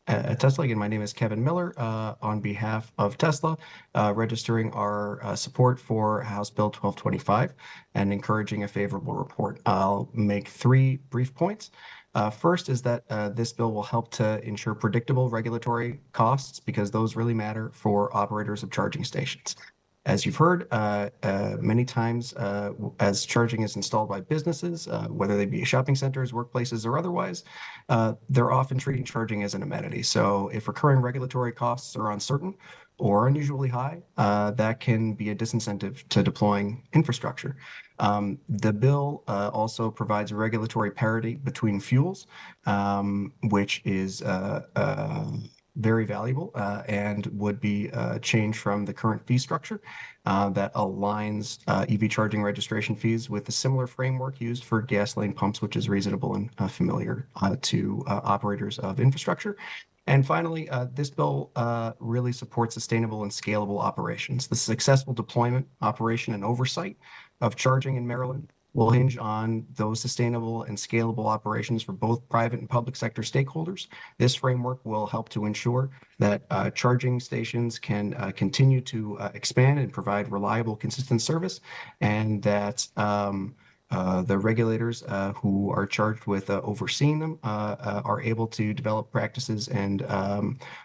at Tesla. Again, my name is Kevin Miller on behalf of Tesla, registering our support for House Bill 1225 and encouraging a favorable report. I'll make 3 brief points. First is that this bill will help to ensure predictable regulatory costs because those really matter for operators of charging stations. As you've heard many times, as charging is installed by businesses, whether they be shopping centers, workplaces, or otherwise, they're often treating charging as an amenity. So if recurring regulatory costs are uncertain or unusually high, that can be a disincentive to deploying infrastructure. The bill also provides regulatory parity between fuels, which is very valuable and would be a change from the current fee structure that aligns EV charging registration fees with a similar framework used for gasoline pumps, which is reasonable and familiar to operators of infrastructure. And finally, this bill really supports sustainable and scalable operations. The successful deployment, operation, and oversight of charging in Maryland will hinge on those sustainable and scalable operations for both private and public sector stakeholders. This framework will help to ensure that charging stations can continue to expand and provide reliable, consistent service, and that the regulators who are charged with overseeing them are able to develop practices and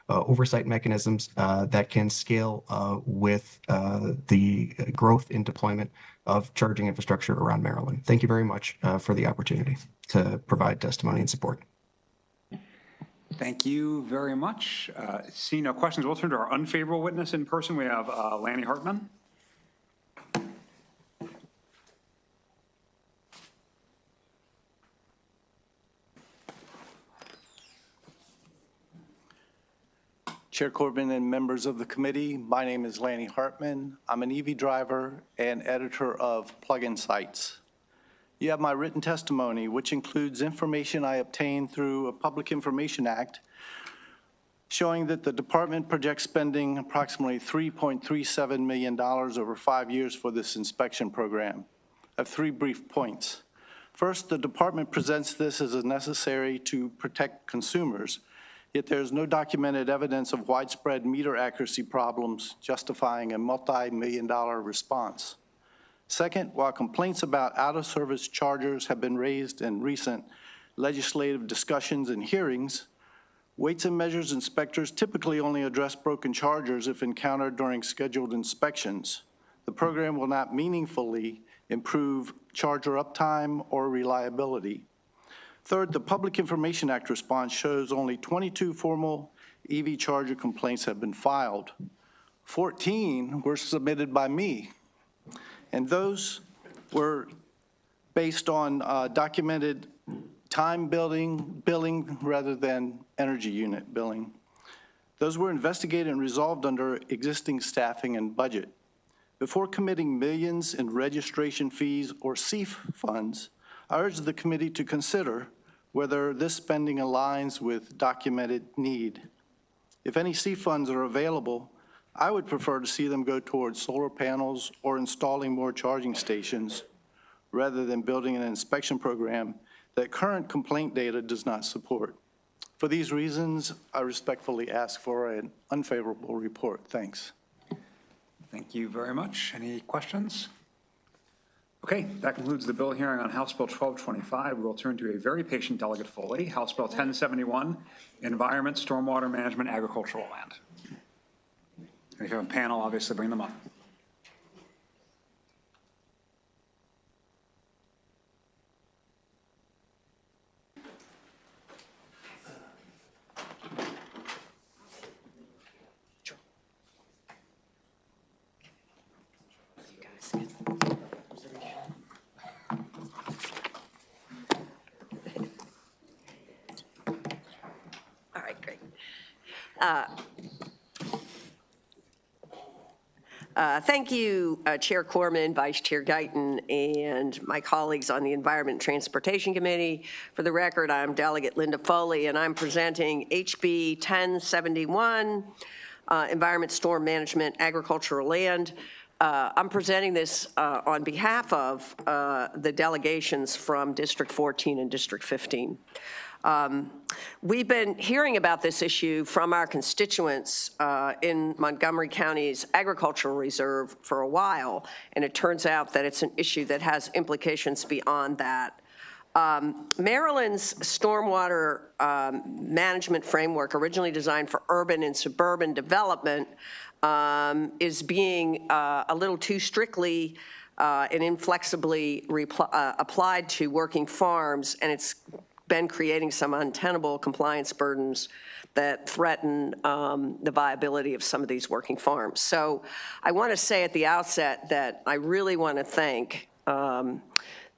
oversight mechanisms that can scale with the growth in deployment of charging infrastructure around Maryland. Thank you very much for the opportunity to provide testimony and support. Thank you very much. Seeing no questions, we'll turn to our unfavorable witness in person. We have Lanny Hartman. Chair Corbin and members of the committee, my name is Lanny Hartman. I'm an EV driver and editor of Plug-in Sites. You have my written testimony, which includes information I obtained through a Public Information Act, showing that the department projects spending approximately $3.37 million over 5 years for this inspection program. I have 3 brief points. First, the department presents this as necessary to protect consumers, yet there is no documented evidence of widespread meter accuracy problems justifying a multi-million-dollar response. Second, while complaints about out-of-service chargers have been raised in recent legislative discussions and hearings, weights and measures inspectors typically only address broken chargers if encountered during scheduled inspections. The program will not meaningfully improve charger uptime or reliability. Third, the Public Information Act response shows only 22 formal EV charger complaints have been filed. 14 were submitted by me, and those were based on documented time billing rather than energy unit billing. Those were investigated and resolved under existing staffing and budget. Before committing millions in registration fees or CEF funds, I urge the committee to consider whether this spending aligns with documented need. If any CEF funds are available, I would prefer to see them go towards solar panels or installing more charging stations rather than building an inspection program that current complaint data does not support. For these reasons, I respectfully ask for an unfavorable report. Thanks. Thank you very much. Any questions? Okay, that concludes the bill hearing on House Bill 1225. We will turn to a very patient Delegate Foley, House Bill 1071, Environment, Stormwater Management, Agricultural Land. And if you have a panel, obviously bring them up. Thank you, Chair Corman, Vice Chair Guyton, and my colleagues on the Environment and Transportation Committee. For the record, I'm Delegate Linda Foley, and I'm presenting HB 1071, Environment, Storm Management, Agricultural Land. I'm presenting this on behalf of the delegations from District 14 and District 15. We've been hearing about this issue from our constituents in Montgomery County's agricultural reserve for a while, and it turns out that it's an issue that has implications beyond that. Maryland's stormwater management framework, originally designed for urban and suburban development, is being a little too strictly and inflexibly applied to working farms, and it's been creating some untenable compliance burdens that threaten the viability of some of these working farms. So I want to say at the outset that I really want to thank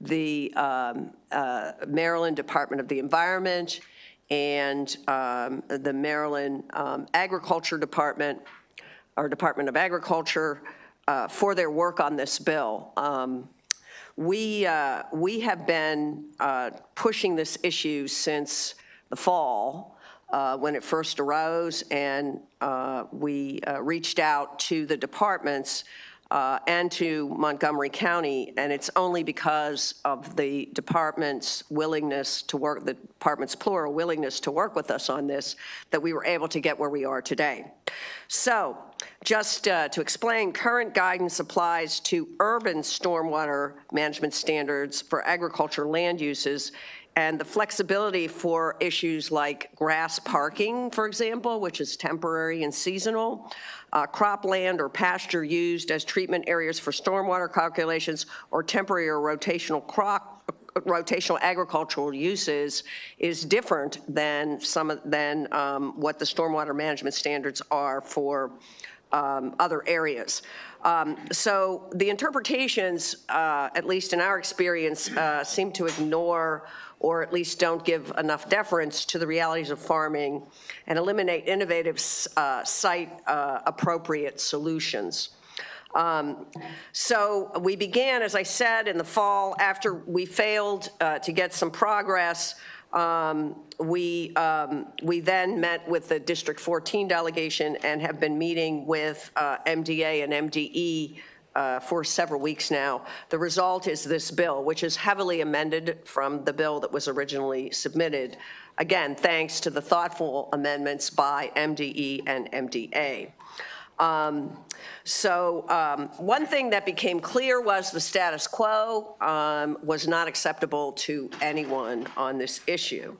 the Maryland Department of the Environment and the Maryland Agriculture Department, or Department of Agriculture, for their work on this bill. We have been pushing this issue since the fall when it first arose, and we reached out to the departments and to Montgomery County, and it's only because of the department's willingness to work, the department's plural willingness to work with us on this, that we were able to get where we are today. So just to explain, current guidance applies to urban stormwater management standards for agricultural land uses, and the flexibility for issues like grass parking, for example, which is temporary and seasonal, cropland or pasture used as treatment areas for stormwater calculations, or temporary or rotational agricultural uses is different than what the stormwater management standards are for other areas. So the interpretations, at least in our experience, seem to ignore or at least don't give enough deference to the realities of farming and eliminate innovative site-appropriate solutions. So we began, as I said, in the fall. After we failed to get some progress, we then met with the District 14 delegation and have been meeting with MDA and MDE for several weeks now. The result is this bill, which is heavily amended from the bill that was originally submitted. Again, thanks to the thoughtful amendments by MDE and MDA. One thing that became clear was the status quo was not acceptable to anyone on this issue.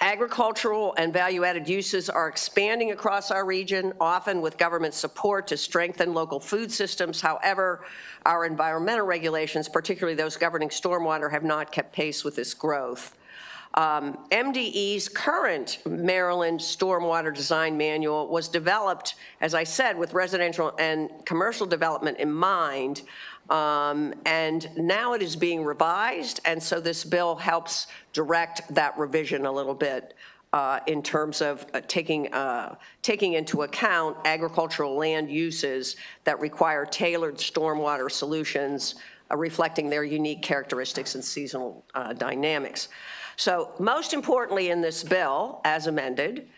Agricultural and value-added uses are expanding across our region, often with government support to strengthen local food systems. However, our environmental regulations, particularly those governing stormwater, have not kept pace with this growth. MDE's current Maryland Stormwater Design Manual was developed, as I said, with residential and commercial development in mind, and now it is being revised, and so this bill helps direct that revision a little bit in terms of taking into account agricultural land uses that require tailored stormwater solutions reflecting their unique characteristics and seasonal dynamics. So most importantly in this bill, as amended,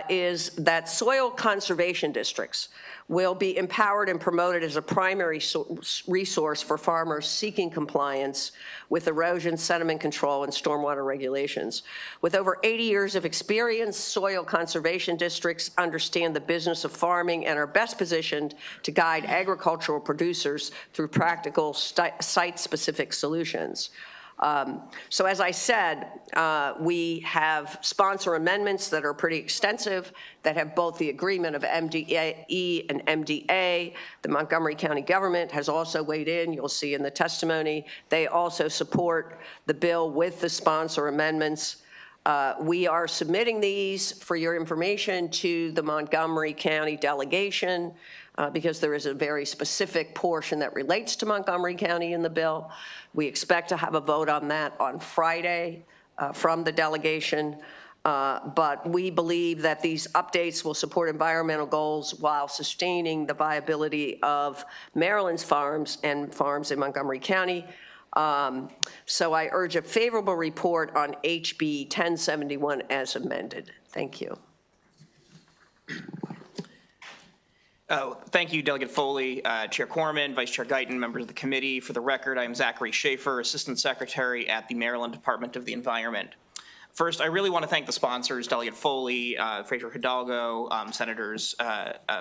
is that soil conservation districts will be empowered and promoted as a primary resource for farmers seeking compliance with erosion, sediment control, and stormwater regulations. With over 80 years of experience, soil conservation districts understand the business of farming and are best positioned to guide agricultural producers through practical site-specific solutions. So as I said, we have sponsor amendments that are pretty extensive that have both the agreement of MDE and MDA. The Montgomery County government has also weighed in. You'll see in the testimony. They also support the bill with the sponsor amendments. We are submitting these for your information to the Montgomery County delegation because there is a very specific portion that relates to Montgomery County in the bill. We expect to have a vote on that on Friday from the delegation. But we believe that these updates will support environmental goals while sustaining the viability of Maryland's farms and farms in Montgomery County. So I urge a favorable report on HB 1071 as amended. Thank you. Oh, thank you, Delegate Foley, Chair Corman, Vice Chair Guyton, members of the committee. For the record, I am Zachary Schaefer, Assistant Secretary at the Maryland Department of the Environment. First, I really want to thank the sponsors, Delegate Foley, Fraser Hidalgo, Senators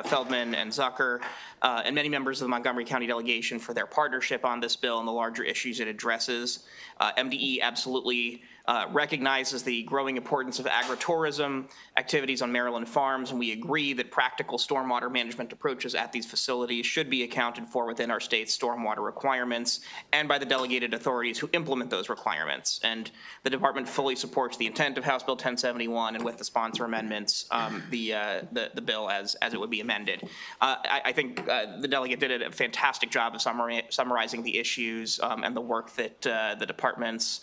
Feldman and Zucker, and many members of the Montgomery County delegation for their partnership on this bill and the larger issues it addresses. MDE absolutely recognizes the growing importance of agritourism activities on Maryland farms, and we agree that practical stormwater management approaches at these facilities should be accounted for within our state's stormwater requirements and by the delegated authorities who implement those requirements. And the department fully supports the intent of House Bill 1071 and with the sponsor amendments, the bill as it would be amended. I think the delegate did a fantastic job of summarizing the issues and the work that the departments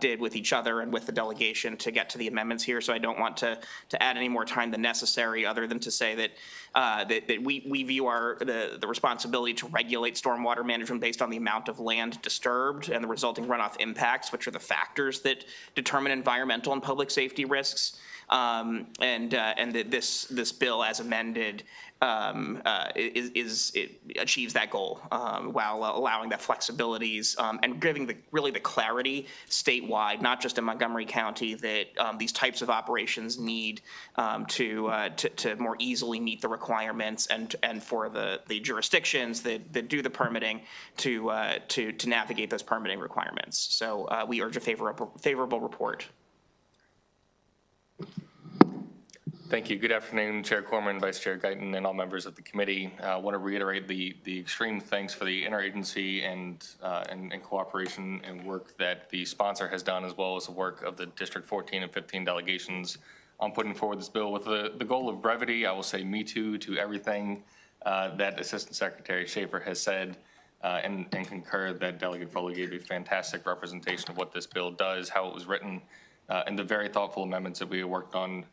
did with each other and with the delegation to get to the amendments here. So I don't want to add any more time than necessary, other than to say that that we view the responsibility to regulate stormwater management based on the amount of land disturbed and the resulting runoff impacts, which are the factors that determine environmental and public safety risks. And that this bill, as amended, it achieves that goal while allowing that flexibilities and giving really the clarity statewide, not just in Montgomery County, that these types of operations need to more easily meet the requirements, and for the jurisdictions that do the permitting to navigate those permitting requirements. So we urge a favorable report. Thank you. Good afternoon, Chair Corman, Vice Chair Guyton, and all members of the committee. I want to reiterate the extreme thanks for the interagency and cooperation and work that the sponsor has done, as well as the work of the District 14 and 15 delegations on putting forward this bill with the goal of brevity. I will say me too to everything that Assistant Secretary Schaefer has said, and concur that Delegate Foley gave a fantastic representation of what this bill does, how it was written, and the very thoughtful amendments that we have worked on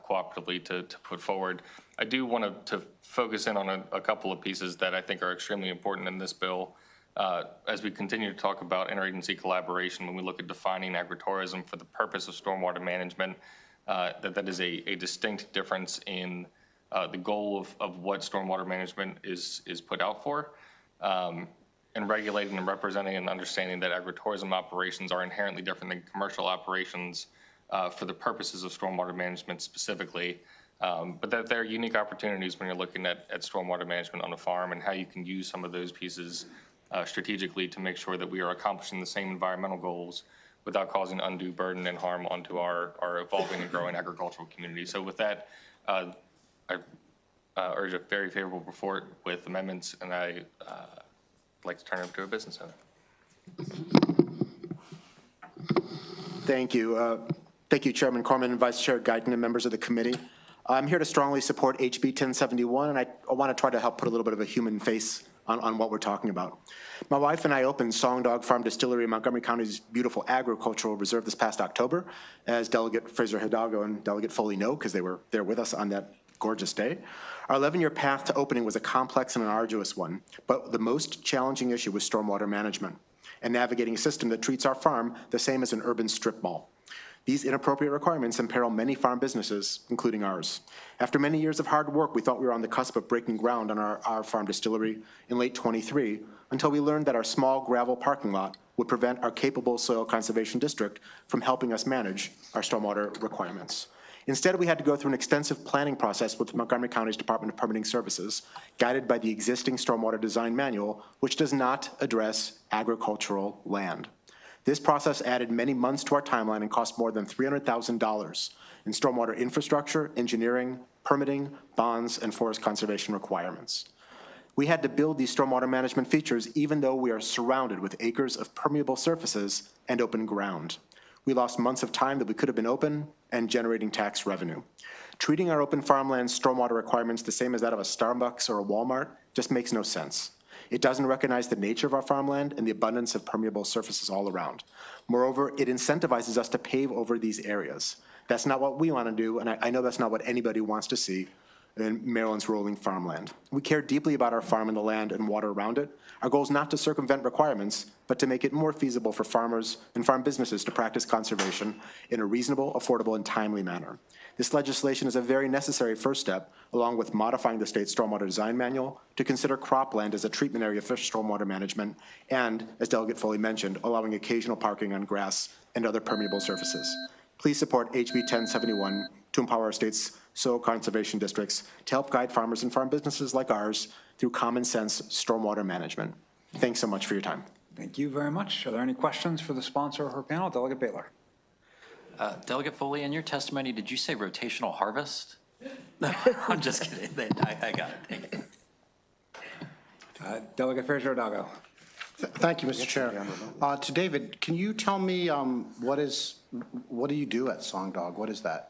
cooperatively to put forward. I do want to focus in on a couple of pieces that I think are extremely important in this bill. As we continue to talk about interagency collaboration, when we look at defining agritourism for the purpose of stormwater management, that is a distinct difference in the goal of what stormwater management is put out for. And regulating and representing and understanding that agritourism operations are inherently different than commercial operations for the purposes of stormwater management specifically, but that there are unique opportunities when you're looking at stormwater management on a farm and how you can use some of those pieces strategically to make sure that we are accomplishing the same environmental goals without causing undue burden and harm onto our evolving and growing agricultural community. So with that, I urge a very favorable report with amendments, and I'd like to turn it over to a business owner. Thank you. Thank you, Chairman Corman and Vice Chair Guyton and members of the committee. I'm here to strongly support HB 1071, and I want to try to help put a little bit of a human face on what we're talking about. My wife and I opened Song Dog Farm Distillery in Montgomery County's beautiful agricultural reserve this past October, as Delegate Fraser Hidalgo and Delegate Foley know, because they were there with us on that gorgeous day. Our 11-year path to opening was a complex and an arduous one, but the most challenging issue was stormwater management and navigating a system that treats our farm the same as an urban strip mall. These inappropriate requirements imperil many farm businesses, including ours. After many years of hard work, we thought we were on the cusp of breaking ground on our farm distillery in late '23, until we learned that our small gravel parking lot would prevent our capable soil conservation district from helping us manage our stormwater requirements. Instead, we had to go through an extensive planning process with Montgomery County's Department of Permitting Services, guided by the existing stormwater design manual, which does not address agricultural land. This process added many months to our timeline and cost more than $300,000 in stormwater infrastructure, engineering, permitting, bonds, and forest conservation requirements. We had to build these stormwater management features even though we are surrounded with acres of permeable surfaces and open ground. We lost months of time that we could have been open and generating tax revenue. Treating our open farmland stormwater requirements the same as that of a Starbucks or a Walmart just makes no sense. It doesn't recognize the nature of our farmland and the abundance of permeable surfaces all around. Moreover, it incentivizes us to pave over these areas. That's not what we want to do, and I know that's not what anybody wants to see in Maryland's rolling farmland. We care deeply about our farm and the land and water around it. Our goal is not to circumvent requirements, but to make it more feasible for farmers and farm businesses to practice conservation in a reasonable, affordable, and timely manner. This legislation is a very necessary first step, along with modifying the state's stormwater design manual to consider cropland as a treatment area for stormwater management, and, as Delegate Foley mentioned, allowing occasional parking on grass and other permeable surfaces. Please support HB 1071 to empower our state's soil conservation districts to help guide farmers and farm businesses like ours through common sense stormwater management. Thanks so much for your time. Thank you very much. Are there any questions for the sponsor of her panel, Delegate Baylor? Delegate Foley, in your testimony, did you say rotational harvest? I'm just kidding. I got it. Thank you. Delegate Frazier-Hidalgo. Thank you, Mr. Chair. To David, can you tell me what do you do at Song Dog? What is that?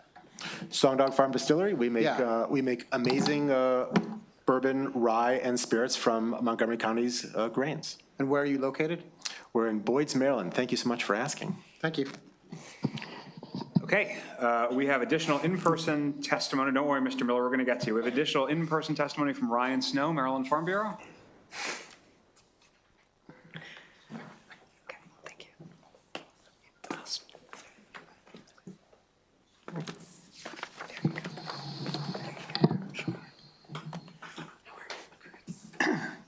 Song Dog Farm Distillery. We make amazing bourbon, rye, and spirits from Montgomery County's grains. And where are you located? We're in Boyd's, Maryland. Thank you so much for asking. Thank you. Okay, we have additional in-person testimony. Don't worry, Mr. Miller, we're going to get to you. We have additional in-person testimony from Ryan Snow, Maryland Farm Bureau.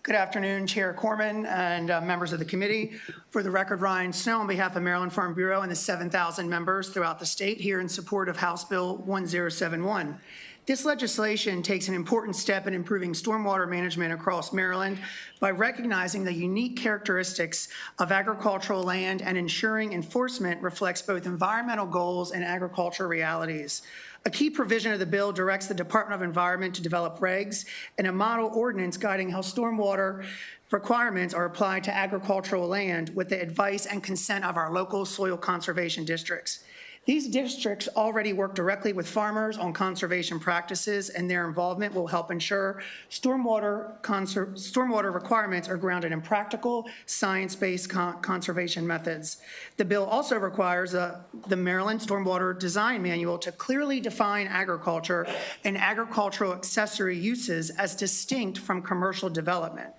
Good afternoon, Chair Corman and members of the committee. For the record, Ryan Snow on behalf of Maryland Farm Bureau and the 7,000 members throughout the state here in support of House Bill 1071. This legislation takes an important step in improving stormwater management across Maryland by recognizing the unique characteristics of agricultural land and ensuring enforcement reflects both environmental goals and agricultural realities. A key provision of the bill directs the Department of Environment to develop regs and a model ordinance guiding how stormwater requirements are applied to agricultural land with the advice and consent of our local soil conservation districts. These districts already work directly with farmers on conservation practices, and their involvement will help ensure stormwater requirements are grounded in practical, science-based conservation methods. The bill also requires the Maryland Stormwater Design Manual to clearly define agriculture and agricultural accessory uses as distinct from commercial development.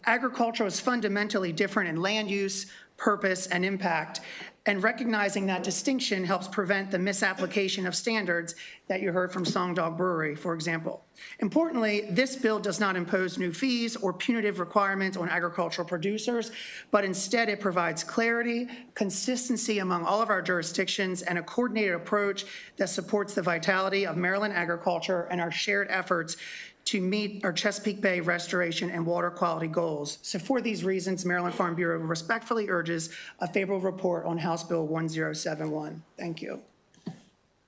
Agriculture is fundamentally different in land use, purpose, and impact, and recognizing that distinction helps prevent the misapplication of standards that you heard from Song Dog Brewery, for example. Importantly, this bill does not impose new fees or punitive requirements on agricultural producers, but instead it provides clarity, consistency among all of our jurisdictions, and a coordinated approach that supports the vitality of Maryland agriculture and our shared efforts to meet our Chesapeake Bay restoration and water quality goals. So for these reasons, Maryland Farm Bureau respectfully urges a favorable report on House Bill 1071. Thank you.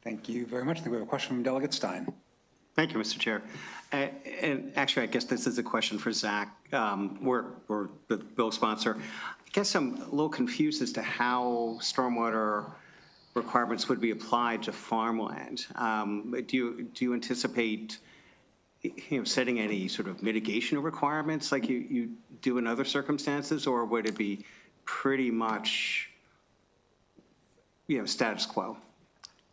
Thank you very much. I think we have a question from Delegate Stein. Thank you, Mr. Chair. And actually, I guess this is a question for Zach, or the bill sponsor. I guess I'm a little confused as to how stormwater requirements would be applied to farmland. Do you anticipate setting any sort of mitigation requirements like you do in other circumstances, or would it be pretty much, status quo?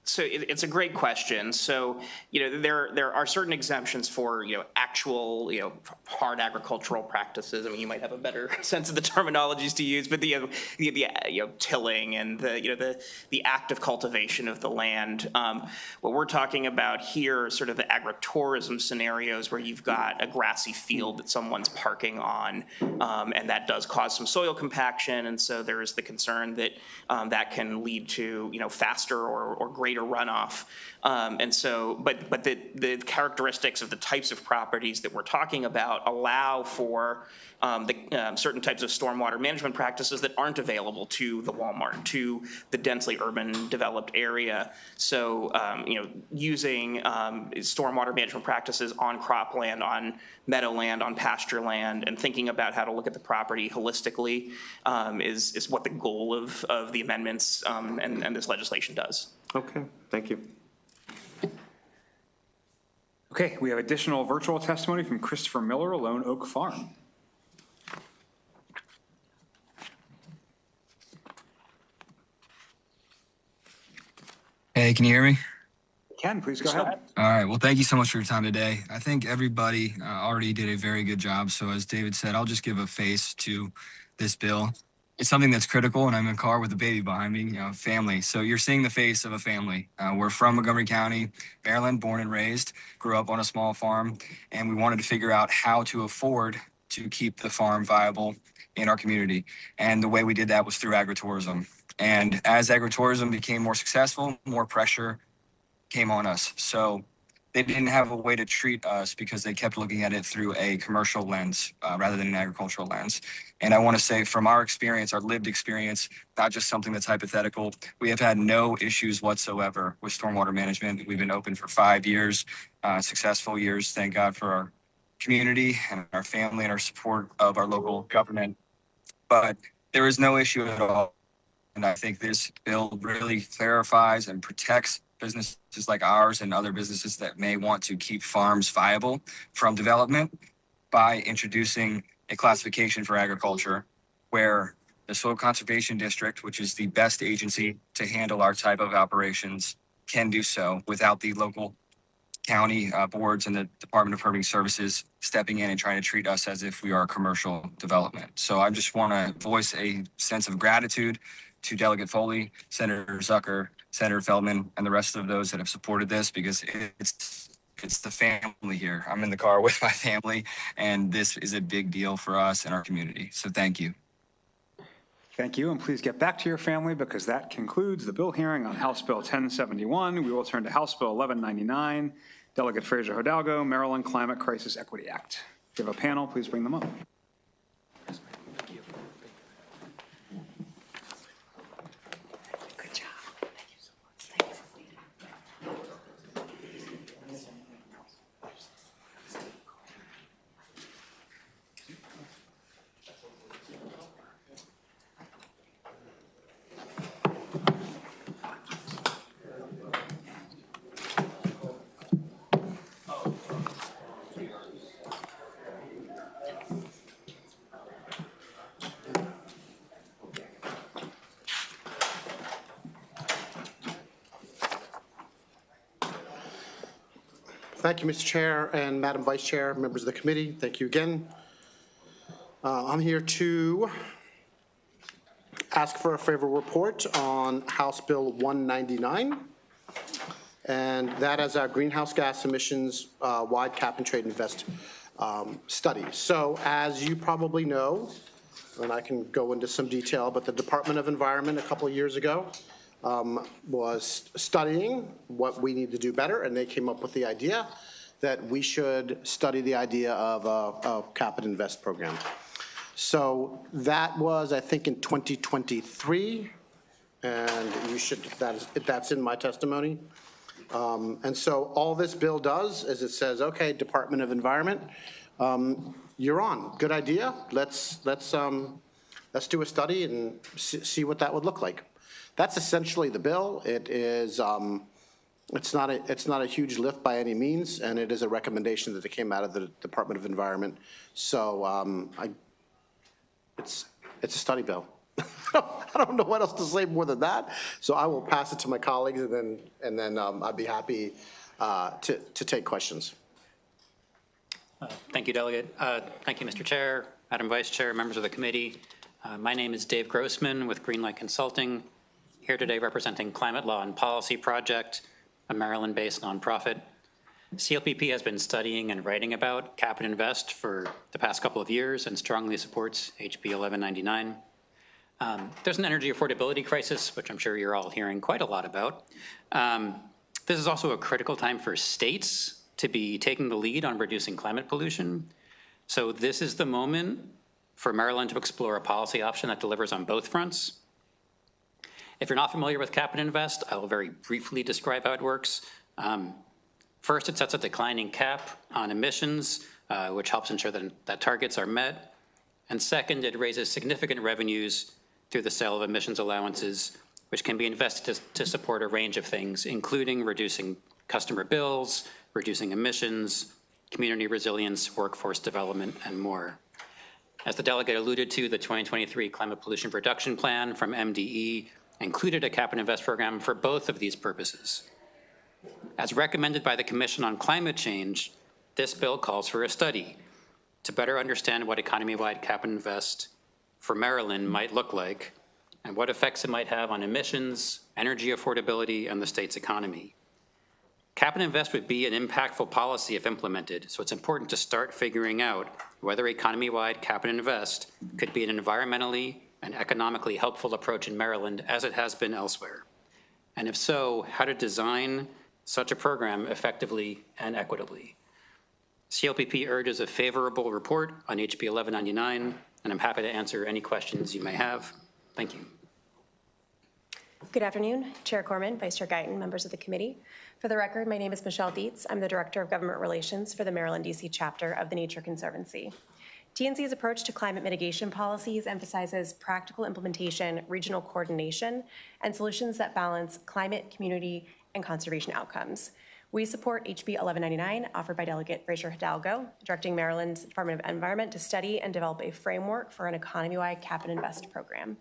So it's a great question. So, there are certain exemptions for, actual, hard agricultural practices. I mean, you might have a better sense of the terminologies to use, but the tilling and the active cultivation of the land. What we're talking about here are sort of the agritourism scenarios where you've got a grassy field that someone's parking on, and that does cause some soil compaction. And so there is the concern that that can lead to, faster or greater runoff. And so, but the characteristics of the types of properties that we're talking about allow for certain types of stormwater management practices that aren't available to the Walmart, to the densely urban developed area. So, using stormwater management practices on cropland, on meadowland, on pasture land, and thinking about how to look at the property holistically is what the goal of the amendments and this legislation does. Okay, thank you. Okay, we have additional virtual testimony from Christopher Miller, Lone Oak Farm. Hey, can you hear me? Ken, please go ahead. All right. Well, thank you so much for your time today. I think everybody already did a very good job. So as David said, I'll just give a face to this bill. It's something that's critical, and I'm in a car with a baby behind me, family. So you're seeing the face of a family. We're from Montgomery County, Maryland, born and raised, grew up on a small farm, and we wanted to figure out how to afford to keep the farm viable in our community. And the way we did that was through agritourism. And as agritourism became more successful, more pressure came on us. So they didn't have a way to treat us because they kept looking at it through a commercial lens rather than an agricultural lens. And I want to say from our experience, our lived experience, not just something that's hypothetical, we have had no issues whatsoever with stormwater management. We've been open for 5 years, successful years. Thank God for our community and our family and our support of our local government. But there is no issue at all. And I think this bill really clarifies and protects businesses like ours and other businesses that may want to keep farms viable from development by introducing a classification for agriculture where the Soil Conservation District, which is the best agency to handle our type of operations, can do so without the local county boards and the Department of Permitting Services stepping in and trying to treat us as if we are a commercial development. So I just want to voice a sense of gratitude to Delegate Foley, Senator Zucker, Senator Feldman, and the rest of those that have supported this, because it's the family here. I'm in the car with my family, and this is a big deal for us and our community. So thank you. Thank you, and please get back to your family, because that concludes the bill hearing on House Bill 1071. We will turn to House Bill 1199, Delegate Fraser Hidalgo, Maryland Climate Crisis Equity Act. If you have a panel, please bring them up. Thank you, Mr. Chair and Madam Vice Chair, members of the committee. Thank you again. I'm here to ask for a favorable report on House Bill 199, and that is our greenhouse gas emissions wide cap and trade invest study. So as you probably know, and I can go into some detail, but the Department of Environment a couple of years ago was studying what we need to do better, and they came up with the idea that we should study the idea of a cap and invest program. So that was, I think, in 2023, and you should, that's in my testimony. And so all this bill does is it says, okay, Department of Environment, you're on. Good idea. Let's do a study and see what that would look like. That's essentially the bill. It is, it's not a huge lift by any means, and it is a recommendation that came out of the Department of Environment. So it's a study bill. I don't know what else to say more than that. So I will pass it to my colleagues, and then I'd be happy to take questions. Thank you, Delegate. Thank you, Mr. Chair, Madam Vice Chair, members of the committee. My name is Dave Grossman with Greenlight Consulting, here today representing Climate Law and Policy Project, a Maryland-based nonprofit. CLPP has been studying and writing about cap and invest for the past couple of years and strongly supports HB 1199. There's an energy affordability crisis, which I'm sure you're all hearing quite a lot about. This is also a critical time for states to be taking the lead on reducing climate pollution. So this is the moment for Maryland to explore a policy option that delivers on both fronts. If you're not familiar with cap and invest, I will very briefly describe how it works. First, it sets a declining cap on emissions, which helps ensure that targets are met. And second, it raises significant revenues through the sale of emissions allowances, which can be invested to support a range of things, including reducing customer bills, reducing emissions, community resilience, workforce development, and more. As the delegate alluded to, the 2023 Climate Pollution Reduction Plan from MDE included a cap and invest program for both of these purposes. As recommended by the Commission on Climate Change, this bill calls for a study to better understand what economy-wide cap and invest for Maryland might look like and what effects it might have on emissions, energy affordability, and the state's economy. Cap and invest would be an impactful policy if implemented, so it's important to start figuring out whether economy-wide cap and invest could be an environmentally and economically helpful approach in Maryland as it has been elsewhere. And if so, how to design such a program effectively and equitably. CLPP urges a favorable report on HB 1199, and I'm happy to answer any questions you may have. Thank you. Good afternoon, Chair Corman, Vice Chair Guyton, members of the committee. For the record, my name is Michelle Dietz. I'm the Director of Government Relations for the Maryland, D.C. chapter of the Nature Conservancy. TNC's approach to climate mitigation policies emphasizes practical implementation, regional coordination, and solutions that balance climate, community, and conservation outcomes. We support HB 1199, offered by Delegate Fraser Hidalgo, directing Maryland's Department of Environment to study and develop a framework for an economy-wide cap and invest program.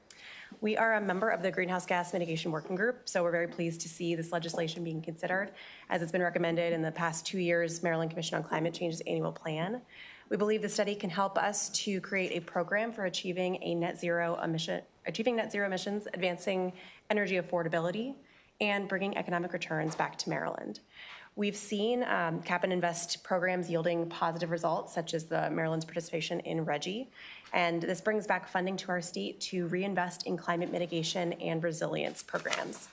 We are a member of the Greenhouse Gas Mitigation Working Group, so we're very pleased to see this legislation being considered, as it's been recommended in the past 2 years Maryland Commission on Climate Change's annual plan. We believe the study can help us to create a program for achieving net zero emissions, advancing energy affordability, and bringing economic returns back to Maryland. We've seen cap and invest programs yielding positive results, such as the Maryland's participation in RGGI, and this brings back funding to our state to reinvest in climate mitigation and resilience programs.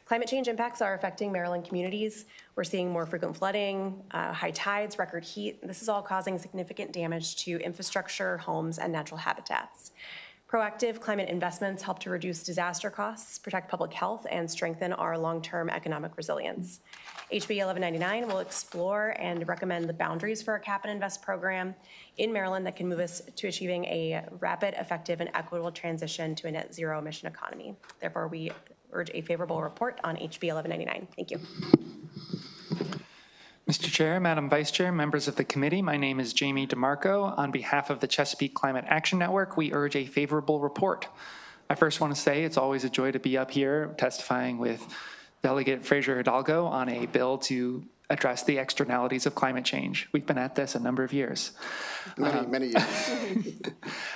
Climate change impacts are affecting Maryland communities. We're seeing more frequent flooding, high tides, record heat. This is all causing significant damage to infrastructure, homes, and natural habitats. Proactive climate investments help to reduce disaster costs, protect public health, and strengthen our long-term economic resilience. HB 1199 will explore and recommend the boundaries for a cap and invest program in Maryland that can move us to achieving a rapid, effective, and equitable transition to a net zero emission economy. Therefore, we urge a favorable report on HB 1199. Thank you. Mr. Chair, Madam Vice Chair, members of the committee, my name is Jamie DeMarco. On behalf of the Chesapeake Climate Action Network, we urge a favorable report. I first want to say it's always a joy to be up here testifying with Delegate Fraser Hidalgo on a bill to address the externalities of climate change. We've been at this a number of years. Many years.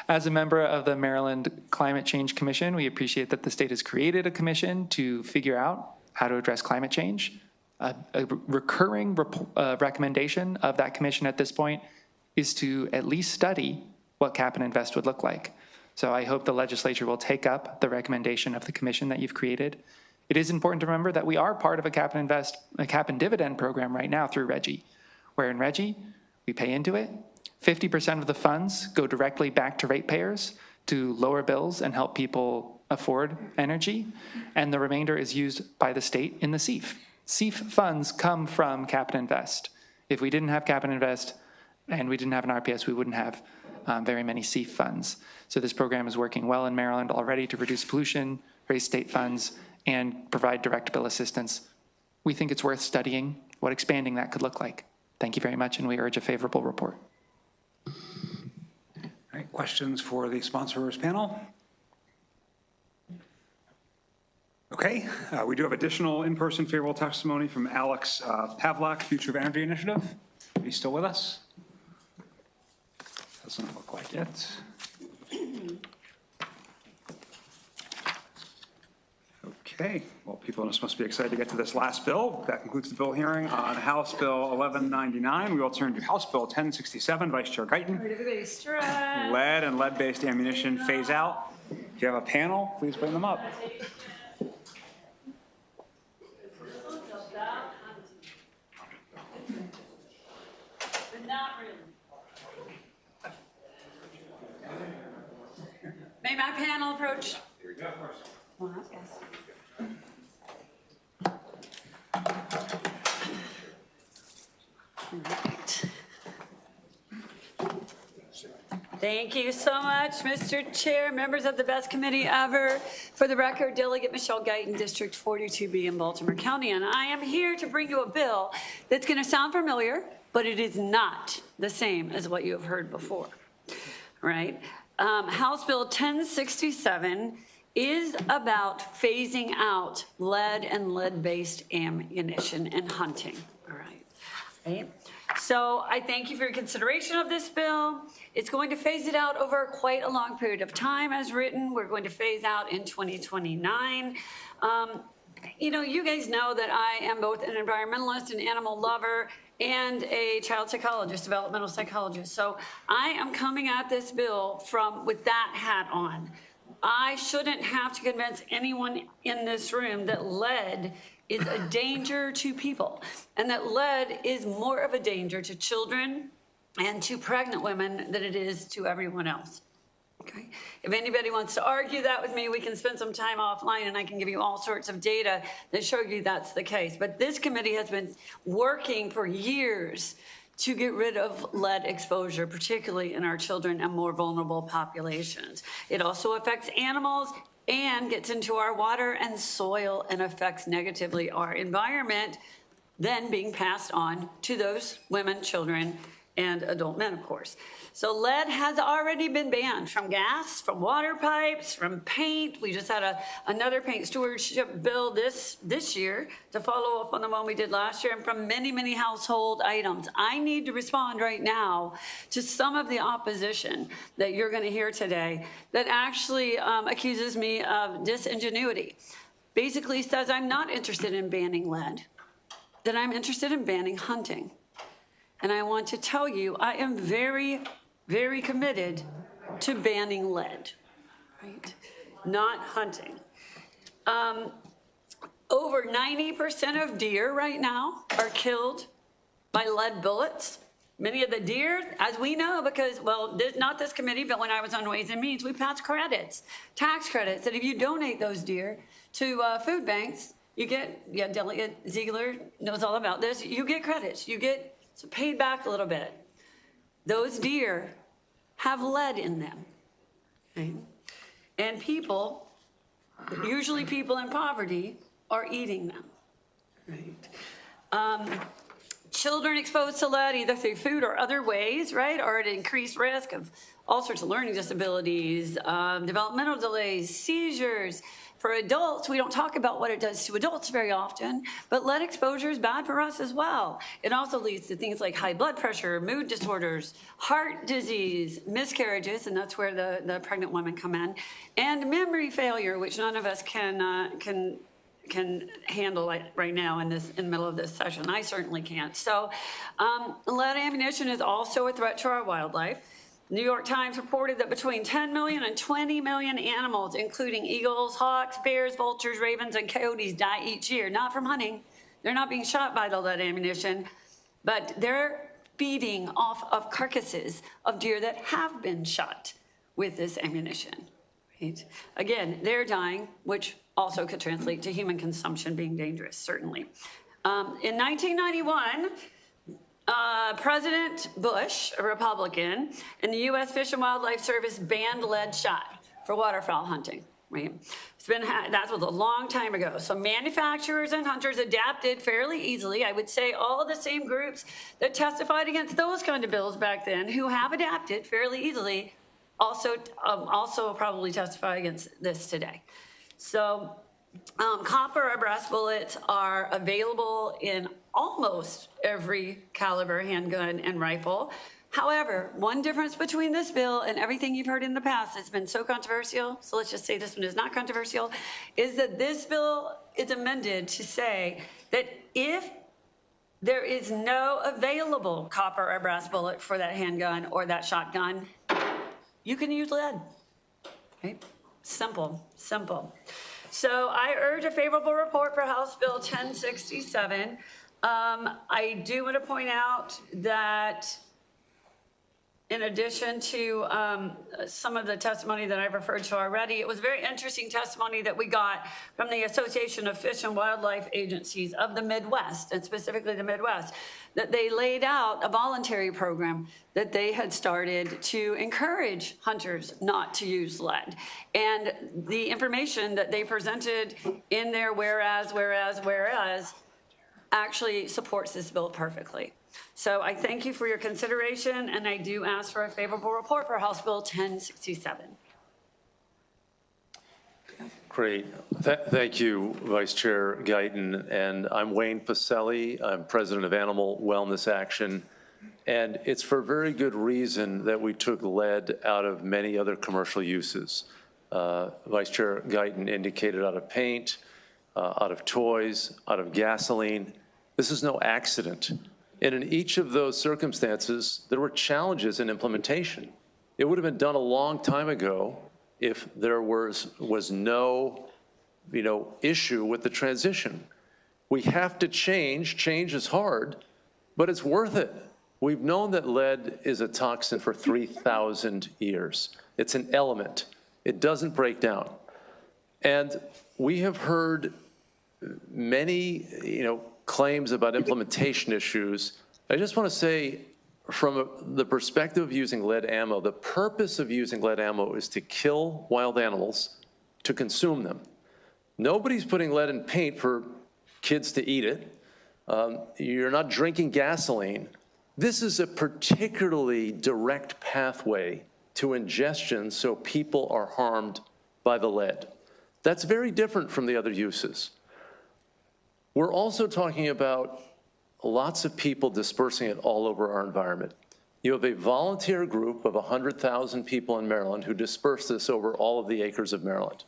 As a member of the Maryland Climate Change Commission, we appreciate that the state has created a commission to figure out how to address climate change. A recurring recommendation of that commission at this point is to at least study what cap and invest would look like. So I hope the legislature will take up the recommendation of the commission that you've created. It is important to remember that we are part of a cap and invest, a cap and dividend program right now through RGGI, where in RGGI, we pay into it. 50% of the funds go directly back to ratepayers to lower bills and help people afford energy, and the remainder is used by the state in the CEF. CEF funds come from cap and invest. If we didn't have cap and invest and we didn't have an RPS, we wouldn't have very many CEF funds. So this program is working well in Maryland already to reduce pollution, raise state funds, and provide direct bill assistance. We think it's worth studying what expanding that could look like. Thank you very much, and we urge a favorable report. All right, questions for the sponsors panel? Okay, we do have additional in-person favorable testimony from Alex Pavlak, Future of Energy Initiative. Are you still with us? Doesn't look like it. Okay, well, people must be excited to get to this last bill. That concludes the bill hearing on House Bill 1199. We will turn to House Bill 1067, Vice Chair Guyton. Everybody straight. Lead and lead-based ammunition phase out. If you have a panel, please bring them up. Not really. May my panel approach? Here we go. Well, yes. Right. Thank you so much, Mr. Chair, members of the best committee ever. For the record, Delegate Michelle Guyton, District 42B in Baltimore County, and I am here to bring you a bill that's going to sound familiar, but it is not the same as what you have heard before, right? House Bill 1067 is about phasing out lead and lead-based ammunition and hunting, all right? So I thank you for your consideration of this bill. It's going to phase it out over quite a long period of time as written. We're going to phase out in 2029. You know, you guys know that I am both an environmentalist, an animal lover, and a child psychologist, developmental psychologist. So I am coming at this bill with that hat on. I shouldn't have to convince anyone in this room that lead is a danger to people, and that lead is more of a danger to children and to pregnant women than it is to everyone else. Okay. If anybody wants to argue that with me, we can spend some time offline and I can give you all sorts of data that show you that's the case. But this committee has been working for years to get rid of lead exposure, particularly in our children and more vulnerable populations. It also affects animals and gets into our water and soil and affects negatively our environment, then being passed on to those women, children, and adult men, of course. So lead has already been banned from gas, from water pipes, from paint. We just had another paint stewardship bill this year to follow up on the one we did last year, and from many, many household items. I need to respond right now to some of the opposition that you're going to hear today that actually accuses me of disingenuity. Basically says I'm not interested in banning lead, that I'm interested in banning hunting. And I want to tell you, I am very, very committed to banning lead, right? Not hunting. Over 90% of deer right now are killed by lead bullets. Many of the deer, as we know, because, well, not this committee, but when I was on Ways and Means, we passed credits, tax credits, that if you donate those deer to food banks, you get, Delegate Ziegler knows all about this, you get credits, you get paid back a little bit. Those deer have lead in them. Okay? And people, usually people in poverty, are eating them. Right? Children exposed to lead either through food or other ways, right, are at increased risk of all sorts of learning disabilities, developmental delays, seizures. For adults, we don't talk about what it does to adults very often, but lead exposure is bad for us as well. It also leads to things like high blood pressure, mood disorders, heart disease, miscarriages, and that's where the pregnant women come in, and memory failure, which none of us can handle right now in the middle of this session. I certainly can't. So lead ammunition is also a threat to our wildlife. New York Times reported that between 10 million and 20 million animals, including eagles, hawks, bears, vultures, ravens, and coyotes, die each year, not from hunting. They're not being shot by the lead ammunition, but they're feeding off of carcasses of deer that have been shot with this ammunition. Right? Again, they're dying, which also could translate to human consumption being dangerous, certainly. In 1991, President Bush, a Republican, and the U.S. Fish and Wildlife Service banned lead shot for waterfowl hunting. Right? That was a long time ago. So manufacturers and hunters adapted fairly easily. I would say all the same groups that testified against those kind of bills back then, who have adapted fairly easily, also probably testify against this today. So copper or brass bullets are available in almost every caliber handgun and rifle. However, one difference between this bill and everything you've heard in the past that's been so controversial, so let's just say this one is not controversial, is that this bill is amended to say that if there is no available copper or brass bullet for that handgun or that shotgun, you can use lead. Right? Simple, simple. So I urge a favorable report for House Bill 1067. I do want to point out that in addition to some of the testimony that I've referred to already, it was very interesting testimony that we got from the Association of Fish and Wildlife Agencies of the Midwest, and specifically the Midwest, that they laid out a voluntary program that they had started to encourage hunters not to use lead. And the information that they presented in their whereas actually supports this bill perfectly. So I thank you for your consideration, and I do ask for a favorable report for House Bill 1067. Great. Thank you, Vice Chair Guyton. And I'm Wayne Pacelli. I'm president of Animal Wellness Action. And it's for very good reason that we took lead out of many other commercial uses. Vice Chair Guyton indicated out of paint, out of toys, out of gasoline. This is no accident. And in each of those circumstances, there were challenges in implementation. It would have been done a long time ago if there was no, issue with the transition. We have to change. Change is hard, but it's worth it. We've known that lead is a toxin for 3,000 years. It's an element. It doesn't break down. And we have heard many, claims about implementation issues. I just want to say, from the perspective of using lead ammo, the purpose of using lead ammo is to kill wild animals, to consume them. Nobody's putting lead in paint for kids to eat it. You're not drinking gasoline. This is a particularly direct pathway to ingestion, so people are harmed by the lead. That's very different from the other uses. We're also talking about lots of people dispersing it all over our environment. You have a volunteer group of 100,000 people in Maryland who disperse this over all of the acres of Maryland.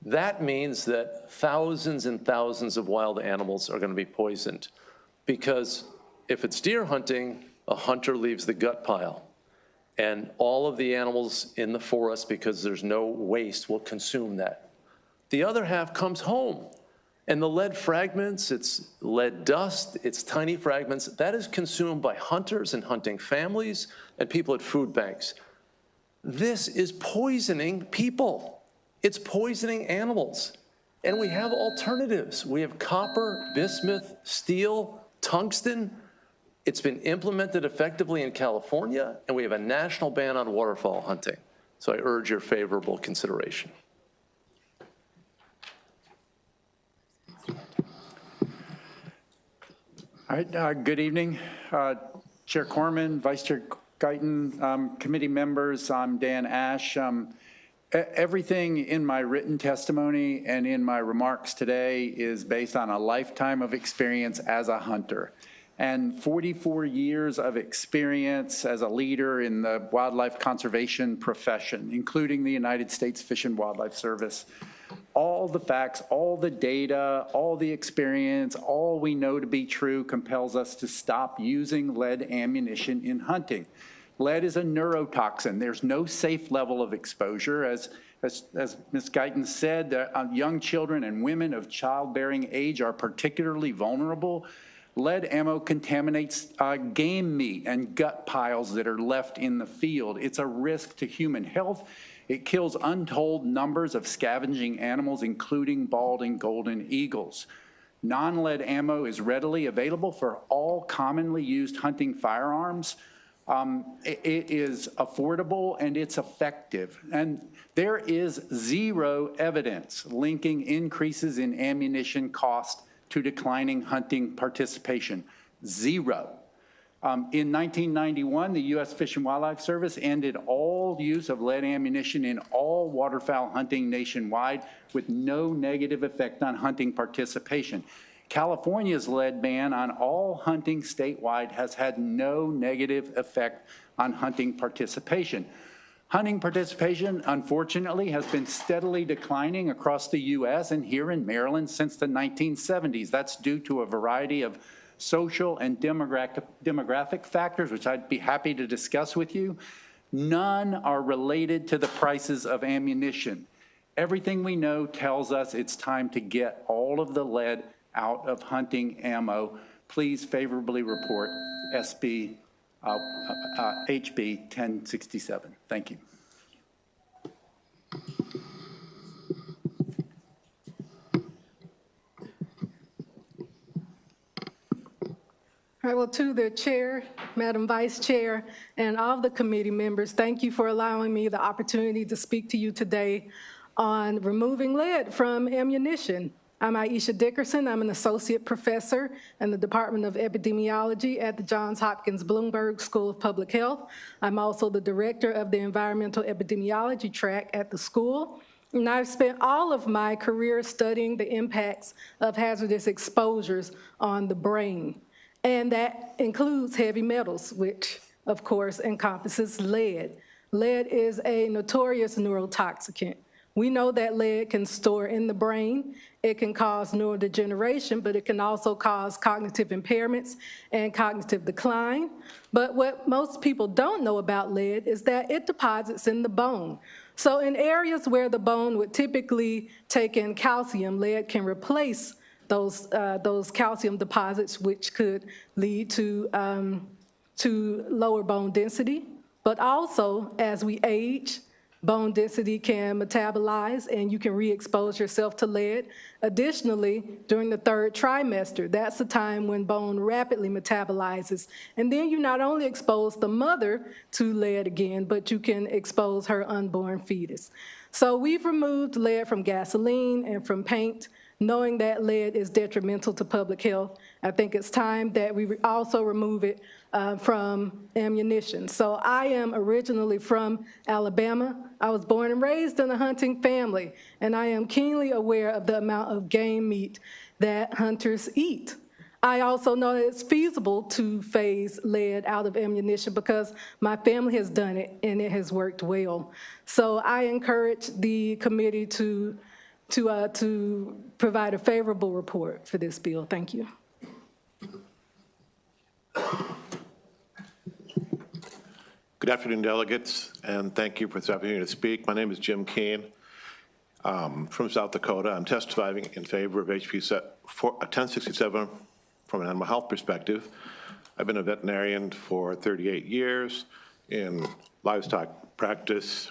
That means that thousands and thousands of wild animals are going to be poisoned, because if it's deer hunting, a hunter leaves the gut pile, and all of the animals in the forest, because there's no waste, will consume that. The other half comes home, and the lead fragments, it's lead dust, it's tiny fragments, that is consumed by hunters and hunting families and people at food banks. This is poisoning people. It's poisoning animals. And we have alternatives. We have copper, bismuth, steel, tungsten. It's been implemented effectively in California, and we have a national ban on waterfowl hunting. So I urge your favorable consideration. All right, good evening. Chair Corman, Vice Chair Guyton, committee members, I'm Dan Ash. Everything in my written testimony and in my remarks today is based on a lifetime of experience as a hunter and 44 years of experience as a leader in the wildlife conservation profession, including the United States Fish and Wildlife Service. All the facts, all the data, all the experience, all we know to be true compels us to stop using lead ammunition in hunting. Lead is a neurotoxin. There's no safe level of exposure. As Ms. Guyton said, young children and women of childbearing age are particularly vulnerable. Lead ammo contaminates game meat and gut piles that are left in the field. It's a risk to human health. It kills untold numbers of scavenging animals, including bald and golden eagles. Non-lead ammo is readily available for all commonly used hunting firearms. It is affordable and it's effective. And there is zero evidence linking increases in ammunition cost to declining hunting participation. Zero. In 1991, the U.S. Fish and Wildlife Service ended all use of lead ammunition in all waterfowl hunting nationwide with no negative effect on hunting participation. California's lead ban on all hunting statewide has had no negative effect on hunting participation. Hunting participation, unfortunately, has been steadily declining across the U.S. and here in Maryland since the 1970s. That's due to a variety of social and demographic factors, which I'd be happy to discuss with you. None are related to the prices of ammunition. Everything we know tells us it's time to get all of the lead out of hunting ammo. Please favorably report HB 1067. Thank you. All right, well, to the chair, Madam Vice Chair, and all of the committee members, thank you for allowing me the opportunity to speak to you today on removing lead from ammunition. I'm Aisha Dickerson. I'm an associate professor in the Department of Epidemiology at the Johns Hopkins Bloomberg School of Public Health. I'm also the director of the Environmental Epidemiology track at the school. And I've spent all of my career studying the impacts of hazardous exposures on the brain. And that includes heavy metals, which of course encompasses lead. Lead is a notorious neurotoxicant. We know that lead can store in the brain. It can cause neurodegeneration, but it can also cause cognitive impairments and cognitive decline. But what most people don't know about lead is that it deposits in the bone. So in areas where the bone would typically take in calcium, lead can replace those calcium deposits, which could lead to lower bone density. But also, as we age, bone density can metabolize and you can re-expose yourself to lead. Additionally, during the third trimester, that's the time when bone rapidly metabolizes. And then you not only expose the mother to lead again, but you can expose her unborn fetus. So we've removed lead from gasoline and from paint, knowing that lead is detrimental to public health. I think it's time that we also remove it from ammunition. So I am originally from Alabama. I was born and raised in a hunting family, and I am keenly aware of the amount of game meat that hunters eat. I also know that it's feasible to phase lead out of ammunition because my family has done it and it has worked well. So I encourage the committee to provide a favorable report for this bill. Thank you. Good afternoon, delegates, and thank you for this opportunity to speak. My name is Jim Keene from South Dakota. I'm testifying in favor of HB 1067 from an animal health perspective. I've been a veterinarian for 38 years in livestock practice,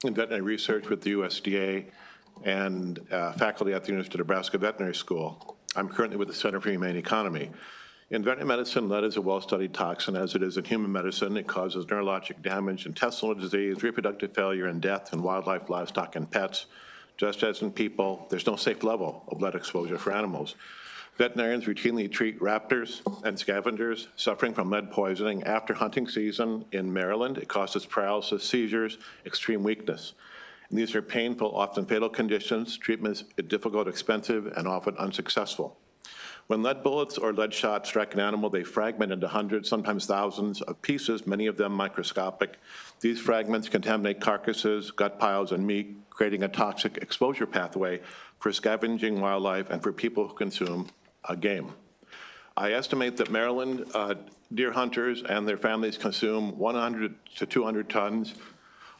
in veterinary research with the USDA, and faculty at the University of Nebraska Veterinary School. I'm currently with the Center for Humane Economy. In veterinary medicine, lead is a well-studied toxin, as it is in human medicine. It causes neurologic damage, intestinal disease, reproductive failure, and death in wildlife, livestock, and pets. Just as in people, there's no safe level of lead exposure for animals. Veterinarians routinely treat raptors and scavengers suffering from lead poisoning after hunting season in Maryland. It causes paralysis, seizures, extreme weakness. And these are painful, often fatal conditions. Treatment is difficult, expensive, and often unsuccessful. When lead bullets or lead shots strike an animal, they fragment into hundreds, sometimes thousands of pieces, many of them microscopic. These fragments contaminate carcasses, gut piles, and meat, creating a toxic exposure pathway for scavenging wildlife and for people who consume game. I estimate that Maryland deer hunters and their families consume 100 to 200 tons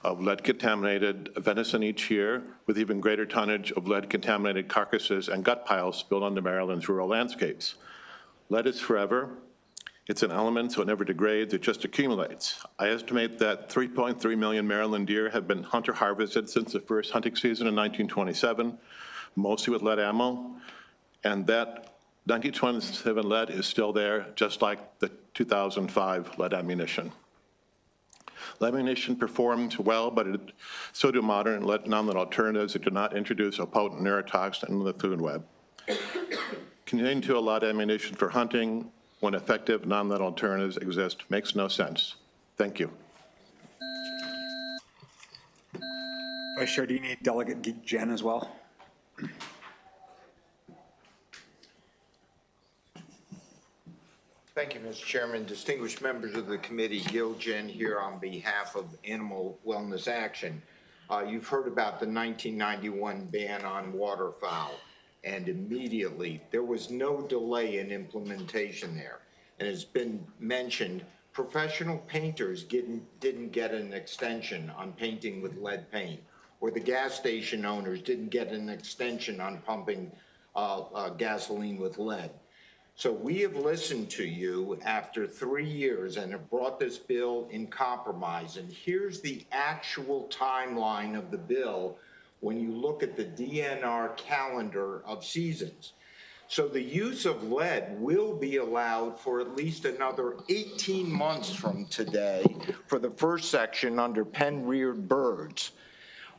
of lead-contaminated venison each year, with even greater tonnage of lead-contaminated carcasses and gut piles spilled onto Maryland's rural landscapes. Lead is forever. It's an element, so it never degrades, it just accumulates. I estimate that 3.3 million Maryland deer have been hunter harvested since the first hunting season in 1927, mostly with lead ammo, and that 1927 lead is still there, just like the 2005 lead ammunition. Lead ammunition performed well, but so do modern lead non-lead alternatives that do not introduce a potent neurotoxin into the food web. Continuing to allow ammunition for hunting when effective non-lead alternatives exist makes no sense. Thank you. Vice Chair, do you need Delegate Jen as well? Thank you, Mr. Chairman. Distinguished members of the committee, Gil Jen here on behalf of Animal Wellness Action. You've heard about the 1991 ban on waterfowl, and immediately there was no delay in implementation there. And it's been mentioned, professional painters didn't get an extension on painting with lead paint, or the gas station owners didn't get an extension on pumping gasoline with lead. So we have listened to you after 3 years and have brought this bill in compromise. And here's the actual timeline of the bill when you look at the DNR calendar of seasons. So the use of lead will be allowed for at least another 18 months from today for the first section under pen-reared birds.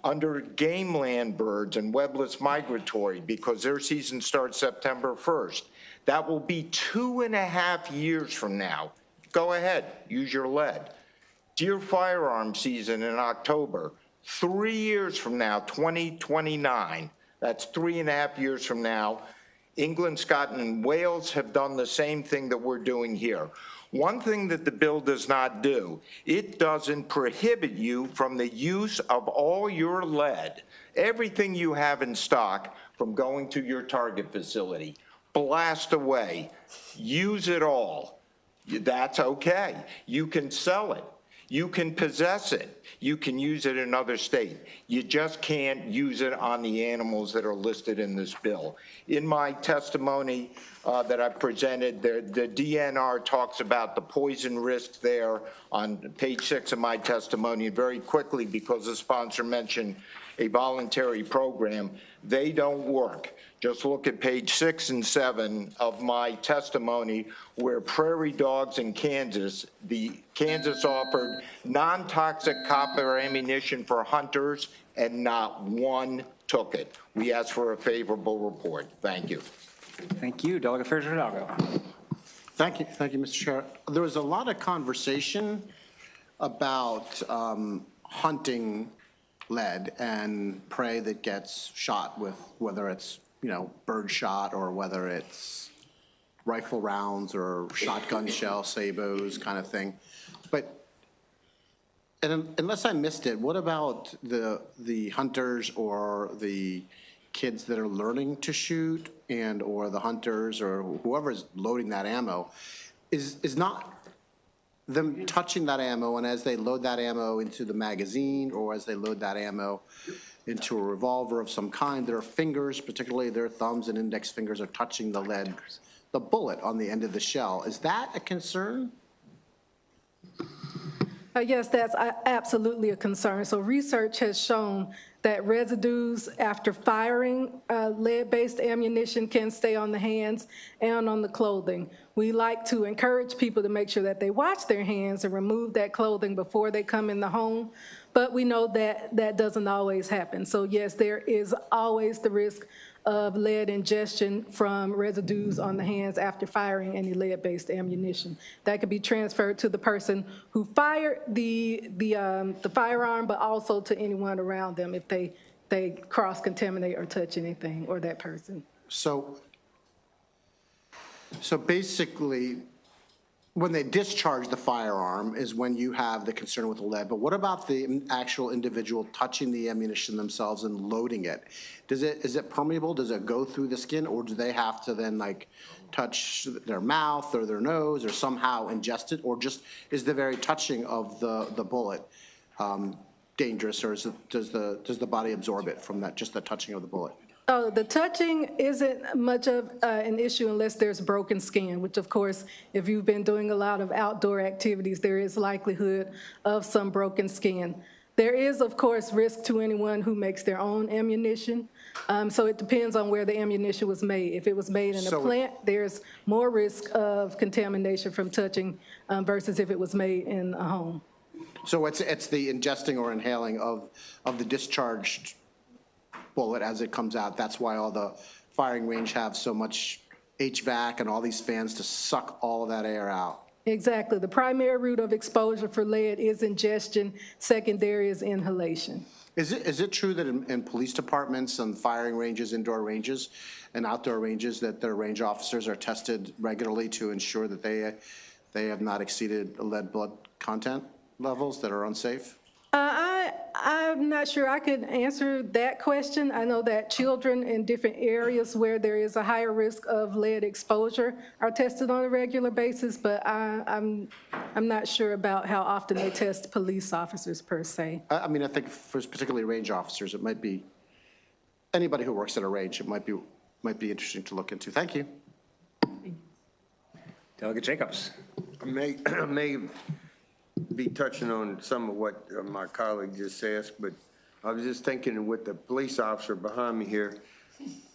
Under game land birds and webless migratory, because their season starts September 1st, that will be 2.5 years from now. Go ahead, use your lead. Deer firearm season in October, 3 years from now, 2029, that's 3.5 years from now, England, Scotland, and Wales have done the same thing that we're doing here. One thing that the bill does not do, it doesn't prohibit you from the use of all your lead, everything you have in stock, from going to your target facility. Blast away, use it all. That's okay. You can sell it. You can possess it. You can use it in another state. You just can't use it on the animals that are listed in this bill. In my testimony that I presented, the DNR talks about the poison risk there on page 6 of my testimony. Very quickly, because the sponsor mentioned a voluntary program, they don't work. Just look at page 6 and 7 of my testimony, where prairie dogs in Kansas, Kansas offered non-toxic copper ammunition for hunters, and not one took it. We asked for a favorable report. Thank you. Thank you. Delegate Fraser-Hidalgo. Thank you, Mr. Chair. There was a lot of conversation about hunting lead and prey that gets shot with, whether it's bird shot or whether it's rifle rounds or shotgun shell, sabos kind of thing. But unless I missed it, what about the hunters or the kids that are learning to shoot, and or the hunters or whoever's loading that ammo? Is not them touching that ammo, and as they load that ammo into the magazine or as they load that ammo into a revolver of some kind, their fingers, particularly their thumbs and index fingers, are touching the lead, the bullet on the end of the shell. Is that a concern? Yes, that's absolutely a concern. So research has shown that residues after firing lead-based ammunition can stay on the hands and on the clothing. We like to encourage people to make sure that they wash their hands and remove that clothing before they come in the home, but we know that that doesn't always happen. So yes, there is always the risk of lead ingestion from residues on the hands after firing any lead-based ammunition. That could be transferred to the person who fired the firearm, but also to anyone around them if they cross-contaminate or touch anything or that person. So basically, when they discharge the firearm is when you have the concern with the lead. But what about the actual individual touching the ammunition themselves and loading it? Is it permeable? Does it go through the skin, or do they have to then touch their mouth or their nose or somehow ingest it? Or just is the very touching of the bullet dangerous, or does the body absorb it from just the touching of the bullet? Oh, the touching isn't much of an issue unless there's broken skin, which of course, if you've been doing a lot of outdoor activities, there is likelihood of some broken skin. There is, of course, risk to anyone who makes their own ammunition. So it depends on where the ammunition was made. If it was made in a plant, there's more risk of contamination from touching versus if it was made in a home. So it's the ingesting or inhaling of the discharged bullet as it comes out. That's why all the firing range have so much HVAC and all these fans to suck all of that air out. Exactly. The primary route of exposure for lead is ingestion. Secondary is inhalation. Is it true that in police departments and firing ranges, indoor ranges and outdoor ranges, that their range officers are tested regularly to ensure that they have not exceeded lead blood content levels that are unsafe? I'm not sure I could answer that question. I know that children in different areas where there is a higher risk of lead exposure are tested on a regular basis, but I'm not sure about how often they test police officers per se. I mean, I think for particularly range officers, it might be anybody who works at a range. It might be interesting to look into. Thank you. Delegate Jacobs. I may be touching on some of what my colleague just asked, but I was just thinking with the police officer behind me here,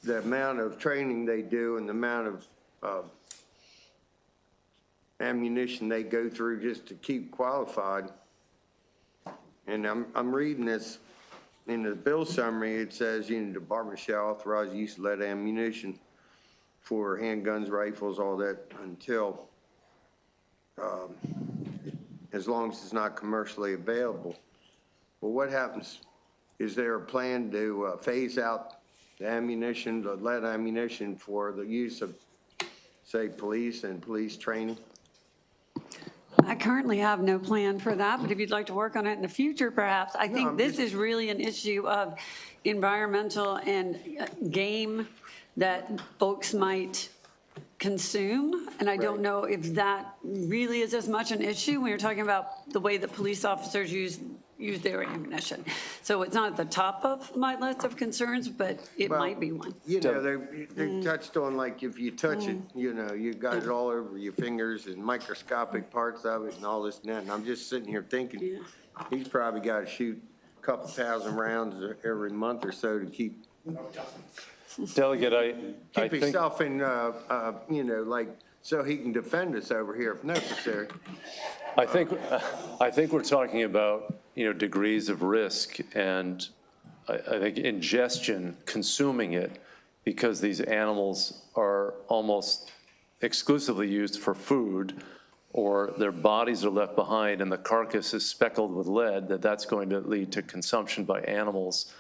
the amount of training they do and the amount of ammunition they go through just to keep qualified. And I'm reading this in the bill summary. It says, the department shall authorize use of lead ammunition for handguns, rifles, all that until as long as it's not commercially available. Well, what happens is there a plan to phase out the ammunition, the lead ammunition for the use of, say, police and police training? I currently have no plan for that, but if you'd like to work on it in the future, perhaps. I think this is really an issue of environmental and game that folks might consume. And I don't know if that really is as much an issue when you're talking about the way that police officers use their ammunition. So it's not at the top of my list of concerns, but it might be one. You know, they touched on, like, if you touch it, you know, you got it all over your fingers and microscopic parts of it and all this and that. And I'm just sitting here thinking, he's probably got to shoot a couple thousand rounds every month or so to keep Delegate, I think himself in, you know, like, so he can defend us over here if necessary. I think we're talking about, you know, degrees of risk, and I think ingestion, consuming it, because these animals are almost exclusively used for food, or their bodies are left behind and the carcass is speckled with lead, that's going to lead to consumption by animals.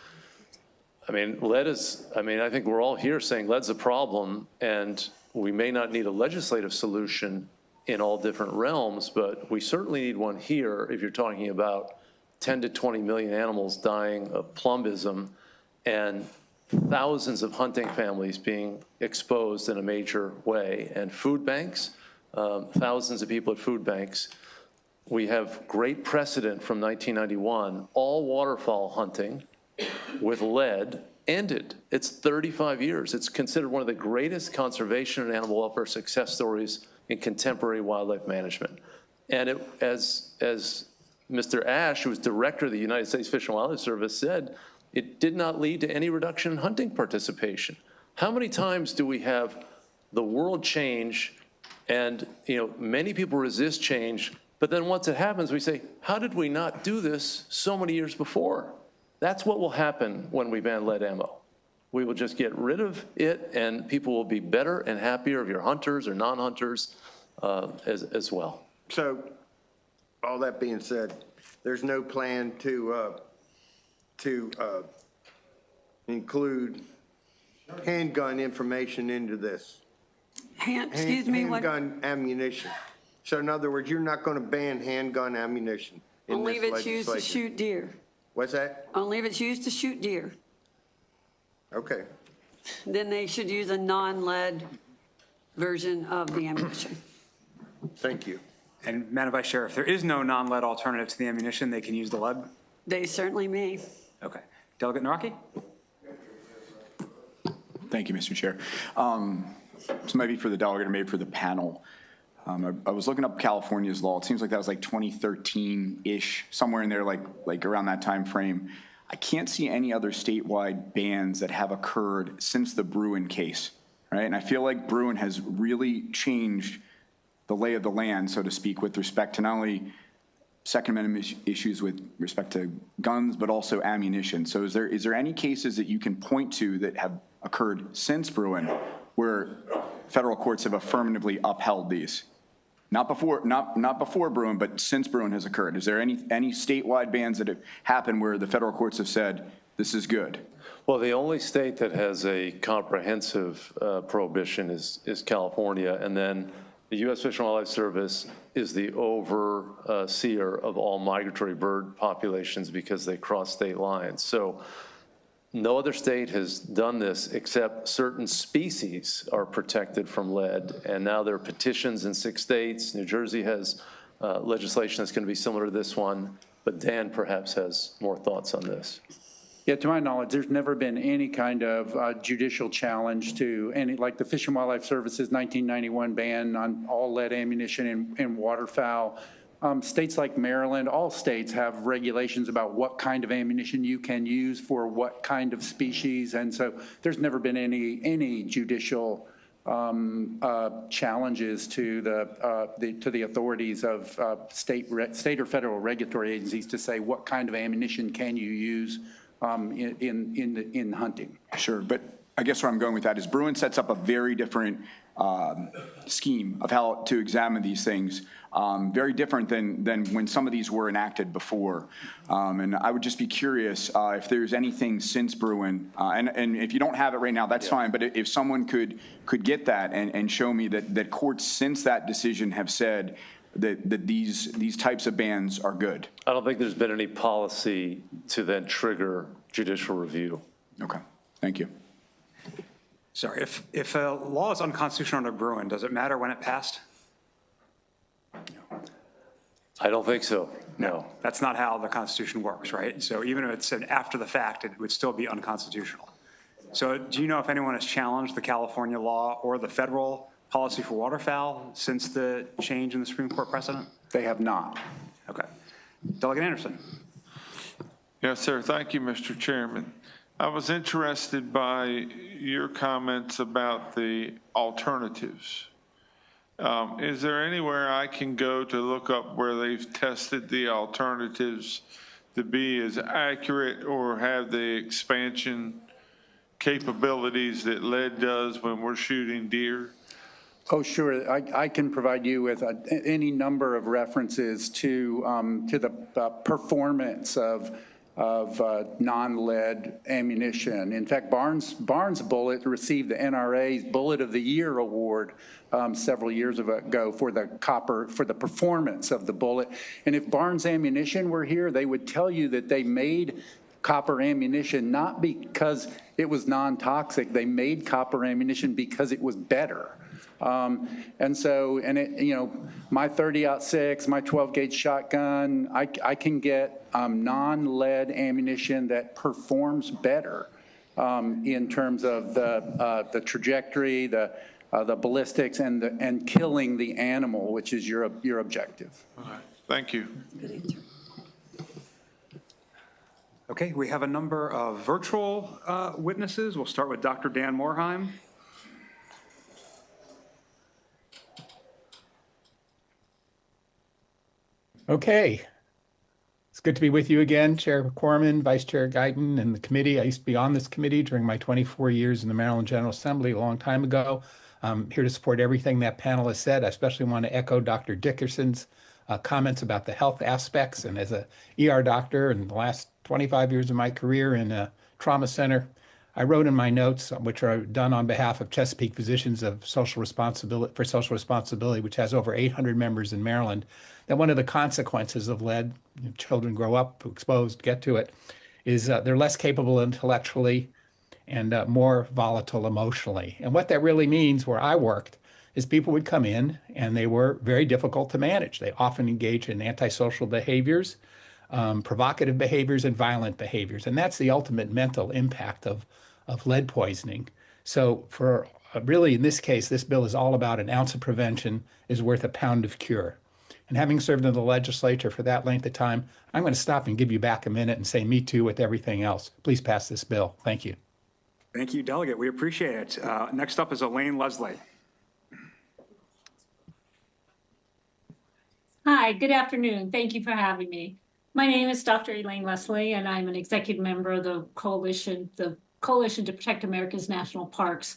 I mean, I think we're all here saying lead's a problem, and we may not need a legislative solution in all different realms, but we certainly need one here if you're talking about 10 to 20 million animals dying of plumbism and thousands of hunting families being exposed in a major way, and food banks, thousands of people at food banks. We have great precedent from 1991. All waterfowl hunting with lead ended. It's 35 years. It's considered one of the greatest conservation and animal welfare success stories in contemporary wildlife management. And as Mr. Ash, who was director of the United States Fish and Wildlife Service, said, it did not lead to any reduction in hunting participation. How many times do we have the world change and, you know, many people resist change, but then once it happens, we say, how did we not do this so many years before? That's what will happen when we ban lead ammo. We will just get rid of it, and people will be better and happier if you're hunters or non-hunters as well. So, all that being said, there's no plan to include handgun information into this. Excuse me, what? Handgun ammunition. So in other words, you're not going to ban handgun ammunition in Only this if it's used to legislation. shoot deer. What's that? Only if it's used to shoot deer. Okay. Then they should use a non-lead version of the ammunition. Thank you. And Madam Vice Chair, if there is no non-lead alternative to the ammunition, they can use the lead? They certainly may. Okay. Delegate Naraki? Thank you, Mr. Chair. This might be for the delegate or maybe for the panel. I was looking up California's law. It seems like that was like 2013-ish, somewhere in there, like around that time frame. I can't see any other statewide bans that have occurred since the Bruin case, right? And I feel like Bruin has really changed the lay of the land, so to speak, with respect to not only Second Amendment issues with respect to guns, but also ammunition. So is there any cases that you can point to that have occurred since Bruin where federal courts have affirmatively upheld these? Not before Bruin, but since Bruin has occurred. Is there any statewide bans that have happened where the federal courts have said, this is good? Well, the only state that has a comprehensive prohibition is California, and then the U.S. Fish and Wildlife Service is the overseer of all migratory bird populations because they cross state lines. So no other state has done this except certain species are protected from lead. And now there are petitions in 6 states. New Jersey has legislation that's going to be similar to this one. But Dan perhaps has more thoughts on this. Yeah, to my knowledge, there's never been any kind of judicial challenge to any, like the Fish and Wildlife Service's 1991 ban on all lead ammunition in waterfowl. States like Maryland, all states have regulations about what kind of ammunition you can use for what kind of species, and so there's never been any judicial challenges to the authorities of state or federal regulatory agencies to say what kind of ammunition can you use in hunting. Sure, but I guess where I'm going with that is Bruin sets up a very different scheme of how to examine these things, very different than when some of these were enacted before. And I would just be curious if there's anything since Bruin, and if you don't have it right now, that's fine, but if someone could get that and show me that courts since that decision have said that these types of bans are good. I don't think there's been any policy to then trigger judicial review. Okay, thank you. Sorry, if a law is unconstitutional under Bruin, does it matter when it passed? I don't think so, no. That's not how the Constitution works, right? So even if it's said after the fact, it would still be unconstitutional. So do you know if anyone has challenged the California law or the federal policy for waterfowl since the change in the Supreme Court precedent? They have not. Okay. Delegate Anderson. Yes, sir. Thank you, Mr. Chairman. I was interested by your comments about the alternatives. Is there anywhere I can go to look up where they've tested the alternatives to be as accurate or have the expansion capabilities that lead does when we're shooting deer? Oh, sure. I can provide you with any number of references to the performance of non-lead ammunition. In fact, Barnes bullet received the NRA's Bullet of the Year award several years ago for the performance of the bullet. And if Barnes Ammunition were here, they would tell you that they made copper ammunition not because it was non-toxic. They made copper ammunition because it was better. My 30-06, my 12-gauge shotgun, I can get non-lead ammunition that performs better in terms of the trajectory, the ballistics, and killing the animal, which is your objective. All right. Thank you. Okay, we have a number of virtual witnesses. We'll start with Dr. Dan Morheim. Okay. It's good to be with you again, Chair Corman, Vice Chair Guyton, and the committee. I used to be on this committee during my 24 years in the Maryland General Assembly a long time ago. I'm here to support everything that panel has said. I especially want to echo Dr. Dickerson's comments about the health aspects. And as a ER doctor in the last 25 years of my career in a trauma center, I wrote in my notes, which are done on behalf of Chesapeake Physicians of Social Responsibility, which has over 800 members in Maryland, that one of the consequences of lead, children grow up exposed, get to it, is they're less capable intellectually and more volatile emotionally. And what that really means where I worked is people would come in and they were very difficult to manage. They often engage in antisocial behaviors, provocative behaviors, and violent behaviors. And that's the ultimate mental impact of lead poisoning. So for really, in this case, this bill is all about an ounce of prevention is worth a pound of cure. And having served in the legislature for that length of time, I'm going to stop and give you back a minute and say me too with everything else. Please pass this bill. Thank you. Thank you, Delegate. We appreciate it. Next up is Elaine Leslie. Hi, good afternoon. Thank you for having me. My name is Dr. Elaine Leslie, and I'm an executive member of the Coalition to Protect America's National Parks,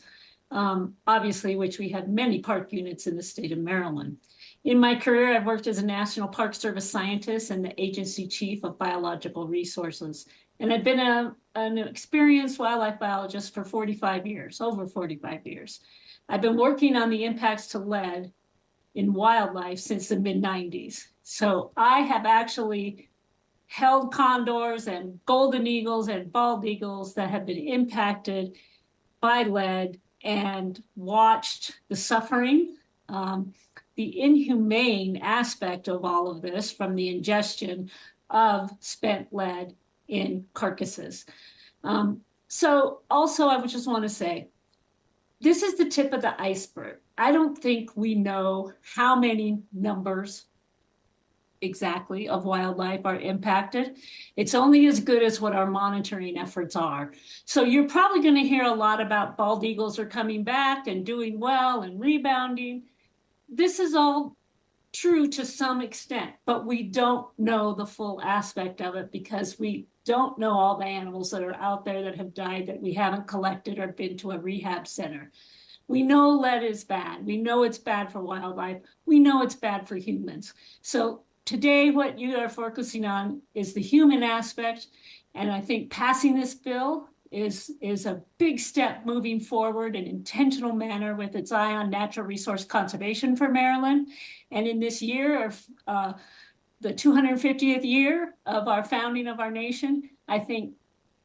obviously, which we have many park units in the state of Maryland. In my career, I've worked as a National Park Service scientist and the agency chief of biological resources. And I've been an experienced wildlife biologist for 45 years, over 45 years. I've been working on the impacts to lead in wildlife since the mid-90s. So I have actually held condors and golden eagles and bald eagles that have been impacted by lead and watched the suffering, the inhumane aspect of all of this from the ingestion of spent lead in carcasses. So also I would just want to say, this is the tip of the iceberg. I don't think we know how many numbers exactly of wildlife are impacted. It's only as good as what our monitoring efforts are. So you're probably going to hear a lot about bald eagles are coming back and doing well and rebounding. This is all true to some extent, but we don't know the full aspect of it because we don't know all the animals that are out there that have died that we haven't collected or been to a rehab center. We know lead is bad. We know it's bad for wildlife. We know it's bad for humans. So today, what you are focusing on is the human aspect. And I think passing this bill is a big step moving forward in an intentional manner with its eye on natural resource conservation for Maryland. And in this year of the 250th year of our founding of our nation, I think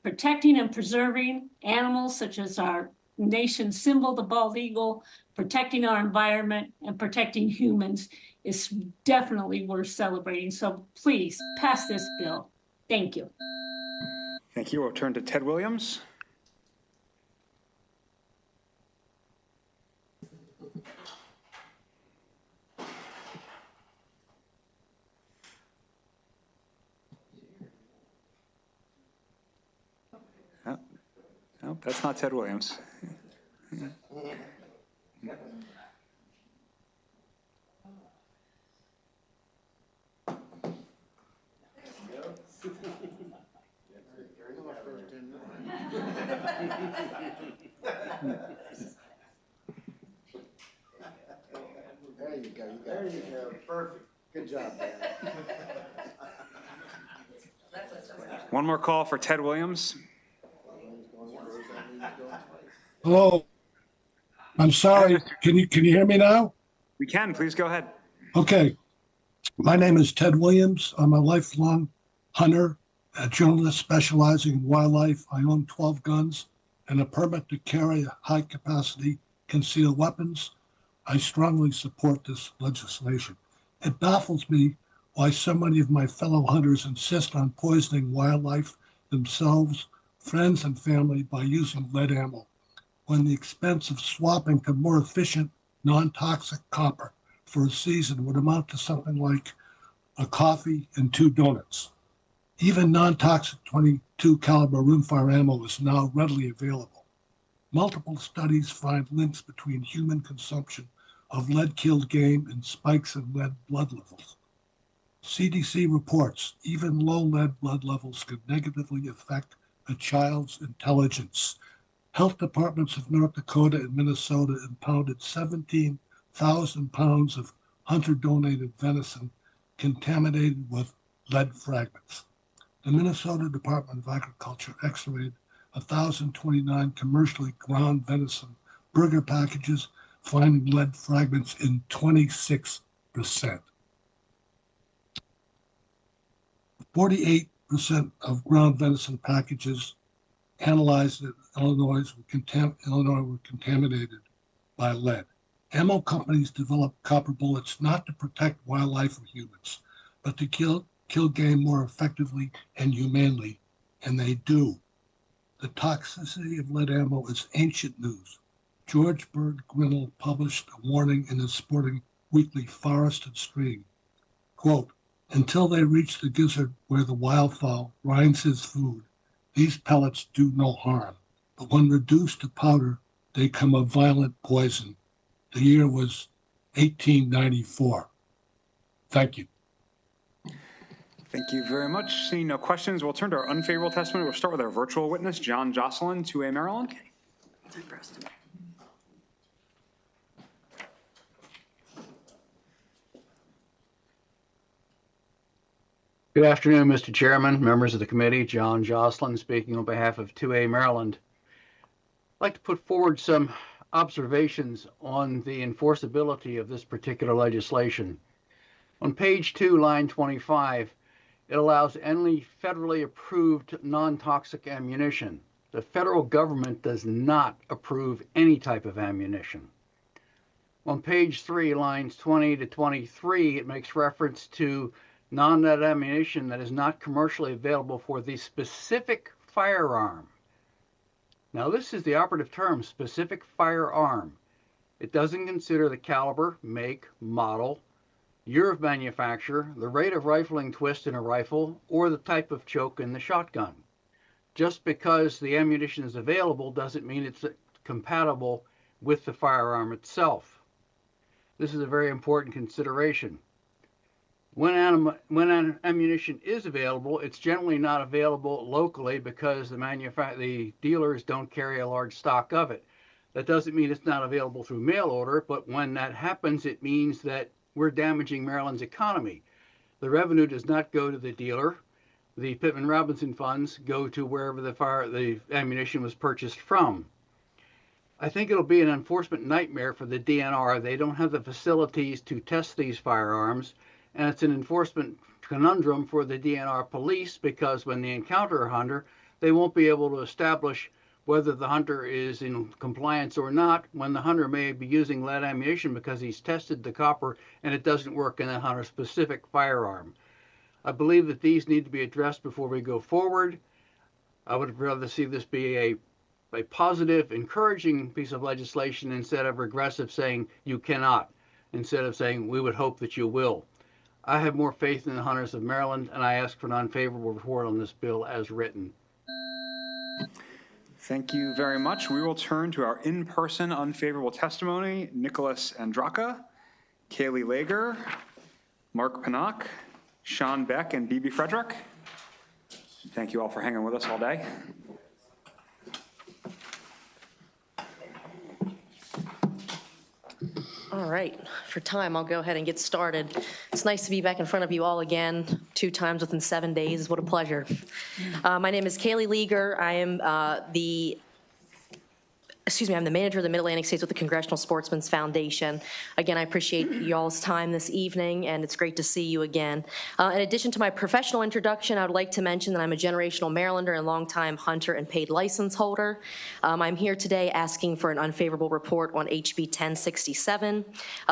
protecting and preserving animals such as our nation's symbol, the bald eagle, protecting our environment and protecting humans is definitely worth celebrating. So please pass this bill. Thank you. Thank you. We'll turn to Ted Williams. No, that's not Ted Williams. There you go. There you go. Perfect. Good job, Dan. One more call for Ted Williams. Hello. I'm sorry. Can you hear me now? We can. Please go ahead. Okay. My name is Ted Williams. I'm a lifelong hunter, a journalist specializing in wildlife. I own 12 guns and a permit to carry high-capacity concealed weapons. I strongly support this legislation. It baffles me why so many of my fellow hunters insist on poisoning wildlife, themselves, friends, and family by using lead ammo, when the expense of swapping to more efficient, non-toxic copper for a season would amount to something like a coffee and 2 donuts. Even non-toxic .22 caliber rimfire ammo is now readily available. Multiple studies find links between human consumption of lead-killed game and spikes in lead blood levels. CDC reports even low lead blood levels can negatively affect a child's intelligence. Health departments of North Dakota and Minnesota impounded 17,000 pounds of hunter-donated venison contaminated with lead fragments. The Minnesota Department of Agriculture x-rayed 1,029 commercially ground venison burger packages, finding lead fragments in 26%. 48% of ground venison packages analyzed in Illinois were contaminated by lead. Ammo companies develop copper bullets not to protect wildlife or humans, but to kill game more effectively and humanely, and they do. The toxicity of lead ammo is ancient news. George Bird Grinnell published a warning in his sporting weekly Forest and Stream. Quote, "Until they reach the gizzard where the wildfowl grinds his food, these pellets do no harm, but when reduced to powder, they become a violent poison." The year was 1894. Thank you. Thank you very much. Seeing no questions, we'll turn to our unfavorable testimony. We'll start with our virtual witness, John Jocelyn, 2A Maryland. Good afternoon, Mr. Chairman, members of the committee. John Jocelyn speaking on behalf of 2A Maryland. I'd like to put forward some observations on the enforceability of this particular legislation. On page 2, line 25, it allows any federally approved non-toxic ammunition. The federal government does not approve any type of ammunition. On page 3, lines 20 to 23, it makes reference to non-lead ammunition that is not commercially available for the specific firearm. Now, this is the operative term, specific firearm. It doesn't consider the caliber, make, model, year of manufacture, the rate of rifling twist in a rifle, or the type of choke in the shotgun. Just because the ammunition is available doesn't mean it's compatible with the firearm itself. This is a very important consideration. When ammunition is available, it's generally not available locally because the dealers don't carry a large stock of it. That doesn't mean it's not available through mail order, but when that happens, it means that we're damaging Maryland's economy. The revenue does not go to the dealer. The Pittman Robinson funds go to wherever the ammunition was purchased from. I think it'll be an enforcement nightmare for the DNR. They don't have the facilities to test these firearms, and it's an enforcement conundrum for the DNR police because when they encounter a hunter, they won't be able to establish whether the hunter is in compliance or not, when the hunter may be using lead ammunition because he's tested the copper and it doesn't work in a hunter-specific firearm. I believe that these need to be addressed before we go forward. I would rather see this be a positive, encouraging piece of legislation instead of regressive saying you cannot, instead of saying we would hope that you will. I have more faith in the hunters of Maryland, and I ask for an unfavorable report on this bill as written. Thank you very much. We will turn to our in-person unfavorable testimony. Nicholas Andraka, Kaylee Lager, Mark Panak, Sean Beck, and BB Frederick. Thank you all for hanging with us all day. All right, for time, I'll go ahead and get started. It's nice to be back in front of you all again, 2 times within 7 days. What a pleasure. My name is Kaylee Leager. I am I'm the manager of the Mid-Atlantic States with the Congressional Sportsmen's Foundation. Again, I appreciate y'all's time this evening, and it's great to see you again. In addition to my professional introduction, I would like to mention that I'm a generational Marylander and longtime hunter and paid license holder. I'm here today asking for an unfavorable report on HB 1067.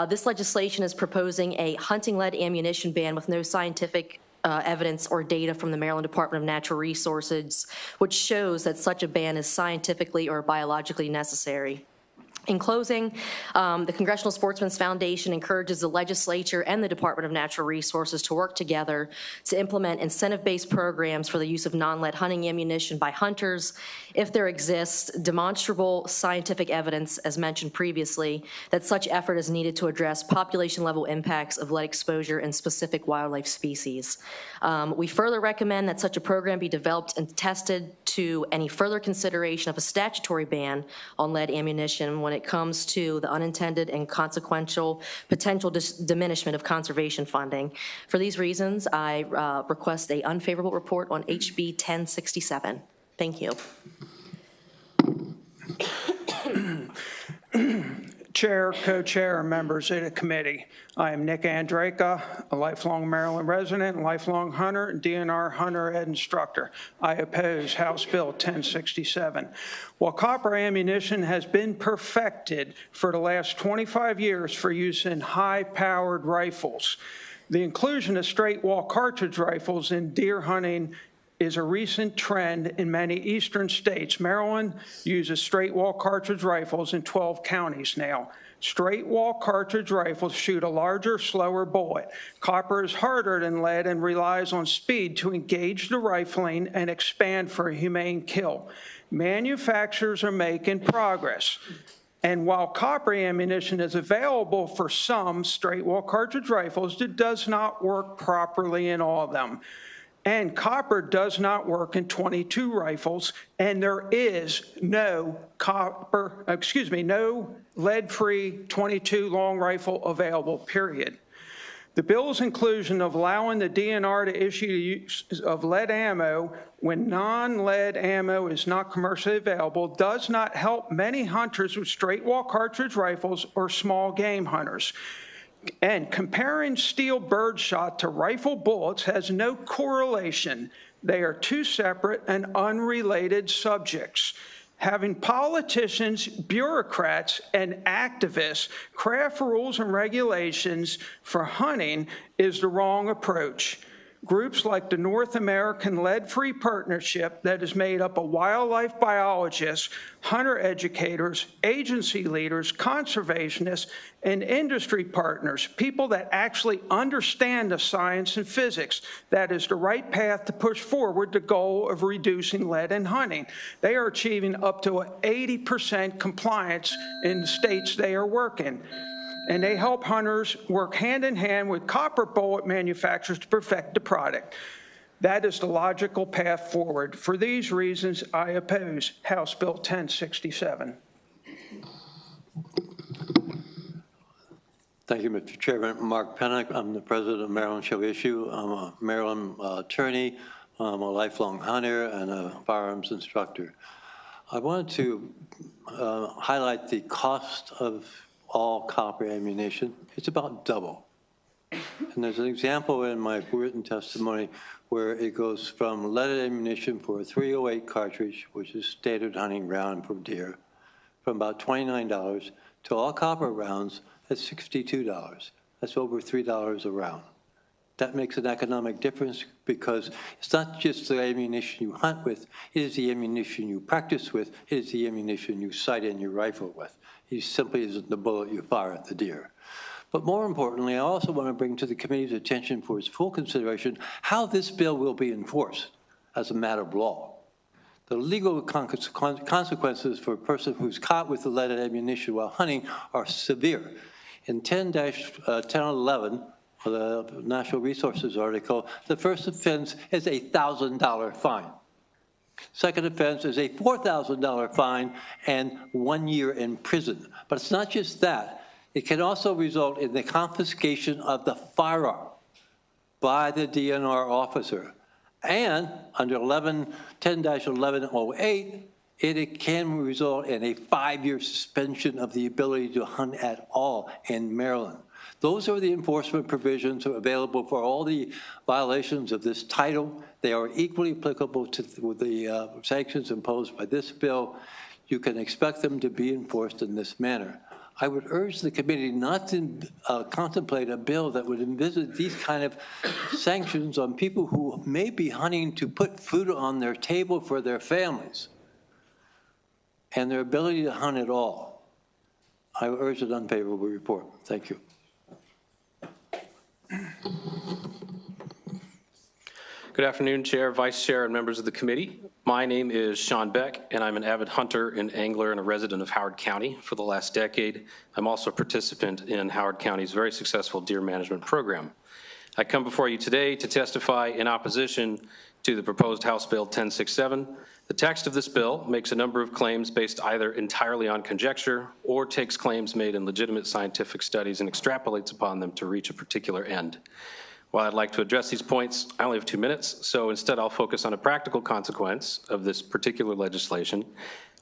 This legislation is proposing a hunting lead ammunition ban with no scientific evidence or data from the Maryland Department of Natural Resources, which shows that such a ban is scientifically or biologically necessary. In closing, the Congressional Sportsmen's Foundation encourages the legislature and the Department of Natural Resources to work together to implement incentive-based programs for the use of non-lead hunting ammunition by hunters if there exists demonstrable scientific evidence, as mentioned previously, that such effort is needed to address population-level impacts of lead exposure in specific wildlife species. We further recommend that such a program be developed and tested to any further consideration of a statutory ban on lead ammunition when it comes to the unintended and consequential potential diminishment of conservation funding. For these reasons, I request an unfavorable report on HB 1067. Thank you. Chair, co-chair, and members of the committee. I am Nick Andraka, a lifelong Maryland resident, and lifelong hunter, and DNR hunter ed instructor. I oppose House Bill 1067. While copper ammunition has been perfected for the last 25 years for use in high-powered rifles, the inclusion of straight-wall cartridge rifles in deer hunting is a recent trend in many eastern states. Maryland uses straight-wall cartridge rifles in 12 counties now. Straight-wall cartridge rifles shoot a larger, slower bullet. Copper is harder than lead and relies on speed to engage the rifling and expand for a humane kill. Manufacturers are making progress. And while copper ammunition is available for some straight-wall cartridge rifles, it does not work properly in all of them. And copper does not work in .22 rifles, and there is no no lead-free .22 long rifle available, period. The bill's inclusion of allowing the DNR to issue the use of lead ammo when non-lead ammo is not commercially available does not help many hunters with straight-wall cartridge rifles or small game hunters. And comparing steel birdshot to rifle bullets has no correlation. They are two separate and unrelated subjects. Having politicians, bureaucrats, and activists craft rules and regulations for hunting is the wrong approach. Groups like the North American Lead-Free Partnership that is made up of wildlife biologists, hunter educators, agency leaders, conservationists, and industry partners, people that actually understand the science and physics. That is the right path to push forward the goal of reducing lead in hunting. They are achieving up to 80% compliance in the states they are working. and they help hunters work hand in hand with copper bullet manufacturers to perfect the product. That is the logical path forward. For these reasons, I oppose House Bill 1067. Thank you, Mr. Chairman. Mark Pennock. I'm the president of Maryland Show Issue. I'm a Maryland attorney. I'm a lifelong hunter and a firearms instructor. I wanted to highlight the cost of all copper ammunition. It's about double. And there's an example in my written testimony where it goes from leaded ammunition for a .308 cartridge, which is standard hunting round for deer, from about $29 to all copper rounds at $62. That's over $3 a round. That makes an economic difference because it's not just the ammunition you hunt with, it is the ammunition you practice with, it is the ammunition you sight in your rifle with. It simply isn't the bullet you fire at the deer. But more importantly, I also want to bring to the committee's attention for its full consideration how this bill will be enforced as a matter of law. The legal consequences for a person who's caught with the leaded ammunition while hunting are severe. In 10-1011, the Natural Resources article, the first offense is a $1,000 fine. Second offense is a $4,000 fine and 1 year in prison. But it's not just that. It can also result in the confiscation of the firearm by the DNR officer. And under 10-1108, it can result in a 5-year suspension of the ability to hunt at all in Maryland. Those are the enforcement provisions available for all the violations of this title. They are equally applicable to the sanctions imposed by this bill. You can expect them to be enforced in this manner. I would urge the committee not to contemplate a bill that would envisage these kind of sanctions on people who may be hunting to put food on their table for their families and their ability to hunt at all. I urge an unfavorable report. Thank you. Good afternoon, Chair, Vice Chair, and members of the committee. My name is Sean Beck, and I'm an avid hunter and angler and a resident of Howard County for the last decade. I'm also a participant in Howard County's very successful deer management program. I come before you today to testify in opposition to the proposed House Bill 1067. The text of this bill makes a number of claims based either entirely on conjecture or takes claims made in legitimate scientific studies and extrapolates upon them to reach a particular end. While I'd like to address these points, I only have 2 minutes, so instead I'll focus on a practical consequence of this particular legislation.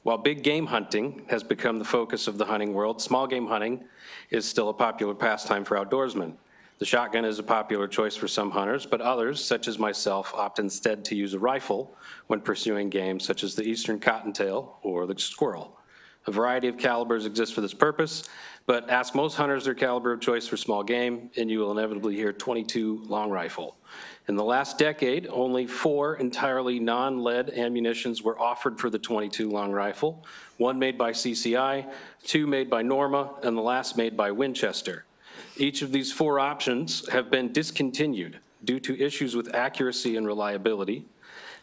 While big game hunting has become the focus of the hunting world, small game hunting is still a popular pastime for outdoorsmen. The shotgun is a popular choice for some hunters, but others, such as myself, opt instead to use a rifle when pursuing game such as the eastern cottontail or the squirrel. A variety of calibers exist for this purpose, but ask most hunters their caliber of choice for small game, and you will inevitably hear .22 long rifle. In the last decade, only 4 entirely non-lead ammunitions were offered for the .22 long rifle, 1 made by CCI, 2 made by Norma, and the last made by Winchester. Each of these 4 options have been discontinued due to issues with accuracy and reliability.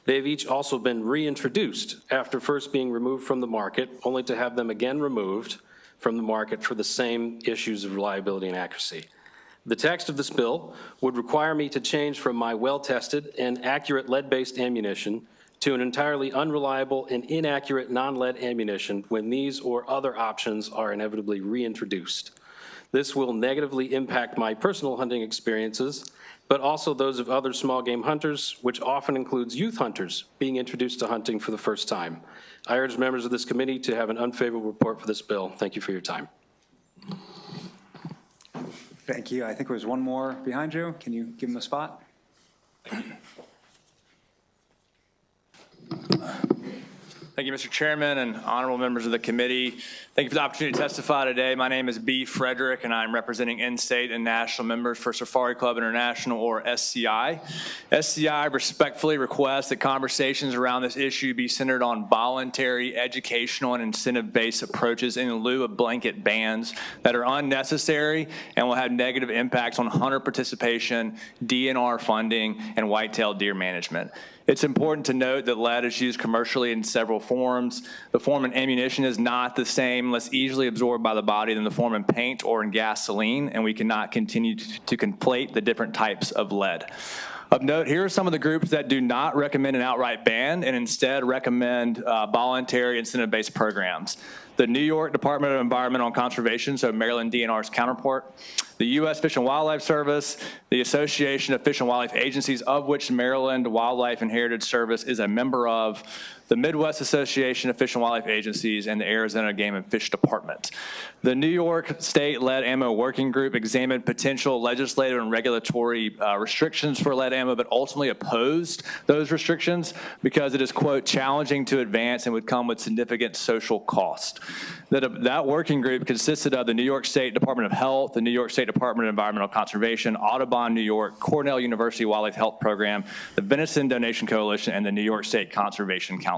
They've each also been reintroduced after first being removed from the market, only to have them again removed from the market for the same issues of reliability and accuracy. The text of this bill would require me to change from my well-tested and accurate lead-based ammunition to an entirely unreliable and inaccurate non-lead ammunition when these or other options are inevitably reintroduced. This will negatively impact my personal hunting experiences, but also those of other small game hunters, which often includes youth hunters being introduced to hunting for the first time. I urge members of this committee to have an unfavorable report for this bill. Thank you for your time. Thank you. I think there was one more behind you. Can you give him a spot? Thank you, Mr. Chairman and honorable members of the committee. Thank you for the opportunity to testify today. My name is B. Frederick, and I'm representing in-state and national members for Safari Club International, or SCI. SCI respectfully requests that conversations around this issue be centered on voluntary, educational, and incentive-based approaches in lieu of blanket bans that are unnecessary and will have negative impacts on hunter participation, DNR funding, and whitetail deer management. It's important to note that lead is used commercially in several forms. The form in ammunition is not the same, less easily absorbed by the body than the form in paint or in gasoline, and we cannot continue to conflate the different types of lead. Of note, here are some of the groups that do not recommend an outright ban and instead recommend voluntary incentive-based programs. The New York Department of Environmental and Conservation, so Maryland DNR's counterpart, the U.S. Fish and Wildlife Service, the Association of Fish and Wildlife Agencies, of which Maryland Wildlife and Heritage Service is a member of, the Midwest Association of Fish and Wildlife Agencies, and the Arizona Game and Fish Department. The New York State Lead Ammo Working Group examined potential legislative and regulatory restrictions for lead ammo, but ultimately opposed those restrictions because it is, quote, challenging to advance and would come with significant social cost. That working group consisted of the New York State Department of Health, the New York State Department of Environmental Conservation, Audubon, New York, Cornell University Wildlife Health Program, the Venison Donation Coalition, and the New York State Conservation Council.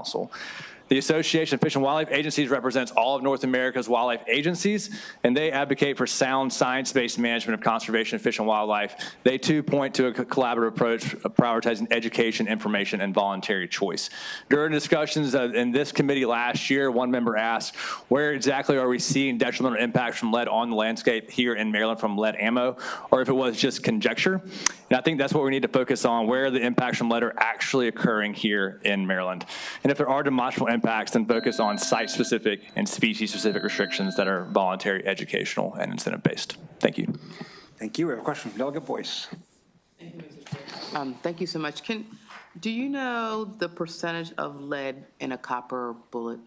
The Association of Fish and Wildlife Agencies represents all of North America's wildlife agencies, and they advocate for sound science-based management of conservation of fish and wildlife. They too point to a collaborative approach of prioritizing education, information, and voluntary choice. During discussions in this committee last year, one member asked, where exactly are we seeing detrimental impacts from lead on the landscape here in Maryland from lead ammo, or if it was just conjecture? And I think that's what we need to focus on, where the impacts from lead are actually occurring here in Maryland. And if there are demonstrable impacts, then focus on site-specific and species-specific restrictions that are voluntary, educational, and incentive-based. Thank you. Thank you. We have a question from Delegate Boyce. Thank you so much. Do you know the percentage of lead in a copper bullet?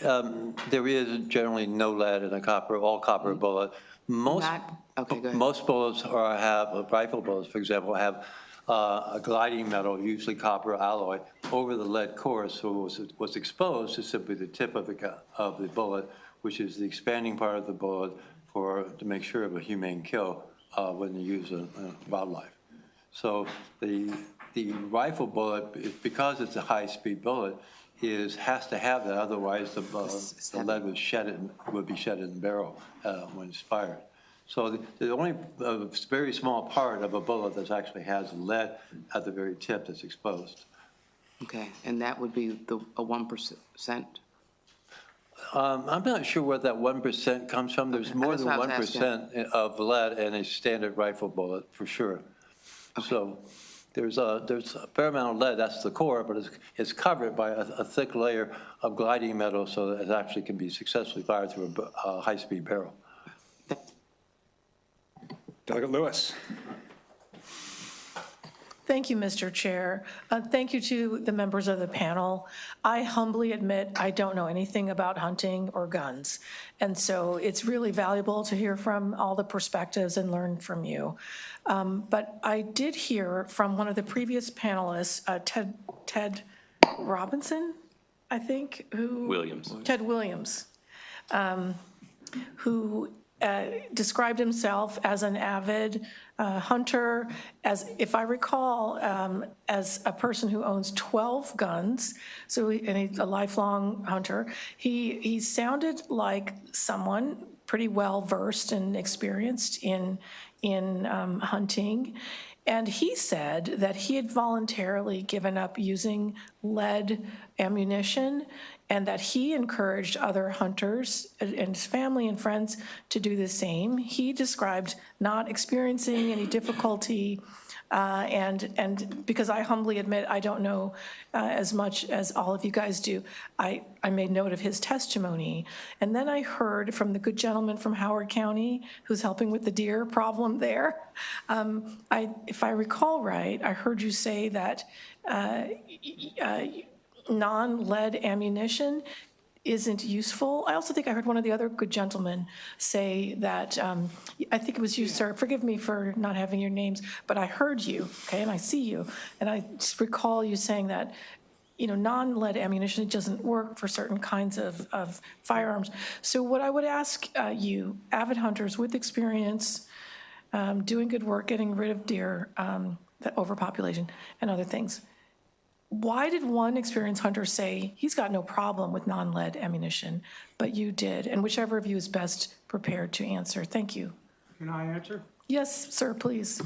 There is generally no lead in a all copper bullet. Most bullets rifle bullets, for example, have a gliding metal, usually copper alloy, over the lead core, so what's exposed is simply the tip of the bullet, which is the expanding part of the bullet to make sure of a humane kill when you use a wildlife. So the rifle bullet, because it's a high-speed bullet, has to have that, otherwise the lead would be shed in the barrel when it's fired. So there's only a very small part of a bullet that actually has lead at the very tip that's exposed. Okay, and that would be a 1%? I'm not sure where that 1% comes from. There's more than 1% of lead in a standard rifle bullet, for sure. Okay. So there's a fair amount of lead, that's the core, but it's covered by a thick layer of gliding metal so that it actually can be successfully fired through a high-speed barrel. Delegate Lewis. Thank you, Mr. Chair. Thank you to the members of the panel. I humbly admit I don't know anything about hunting or guns, and so it's really valuable to hear from all the perspectives and learn from you. But I did hear from one of the previous panelists, Ted Robinson, I think, Ted Williams, who described himself as an avid hunter, as if I recall, as a person who owns 12 guns, and he's a lifelong hunter. He sounded like someone pretty well versed and experienced in hunting. And he said that he had voluntarily given up using lead ammunition and that he encouraged other hunters and his family and friends to do the same. He described not experiencing any difficulty, and because I humbly admit I don't know as much as all of you guys do, I made note of his testimony. And then I heard from the good gentleman from Howard County who's helping with the deer problem there. If I recall right, I heard you say that non-lead ammunition isn't useful. I also think I heard one of the other good gentlemen say that, I think it was you, sir, forgive me for not having your names, but I heard you, okay, and I see you, and I just recall you saying that, non-lead ammunition doesn't work for certain kinds of firearms. So what I would ask you, avid hunters with experience, doing good work, getting rid of deer, the overpopulation and other things, why did one experienced hunter say he's got no problem with non-lead ammunition, but you did? And whichever of you is best prepared to answer. Thank you. Can I answer? Yes, sir, please.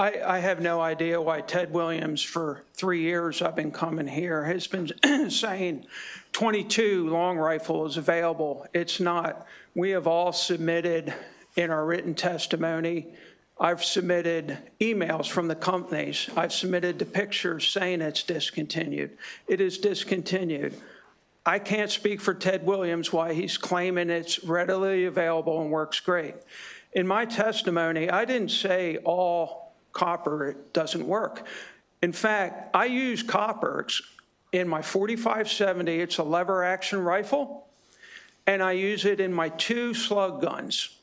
I have no idea why Ted Williams, for 3 years I've been coming here, has been saying 22 long rifle is available. It's not. We have all submitted in our written testimony. I've submitted emails from the companies. I've submitted the pictures saying it's discontinued. It is discontinued. I can't speak for Ted Williams why he's claiming it's readily available and works great. In my testimony, I didn't say all copper doesn't work. In fact, I use copper in my 4570. It's a lever action rifle, and I use it in my 2 slug guns.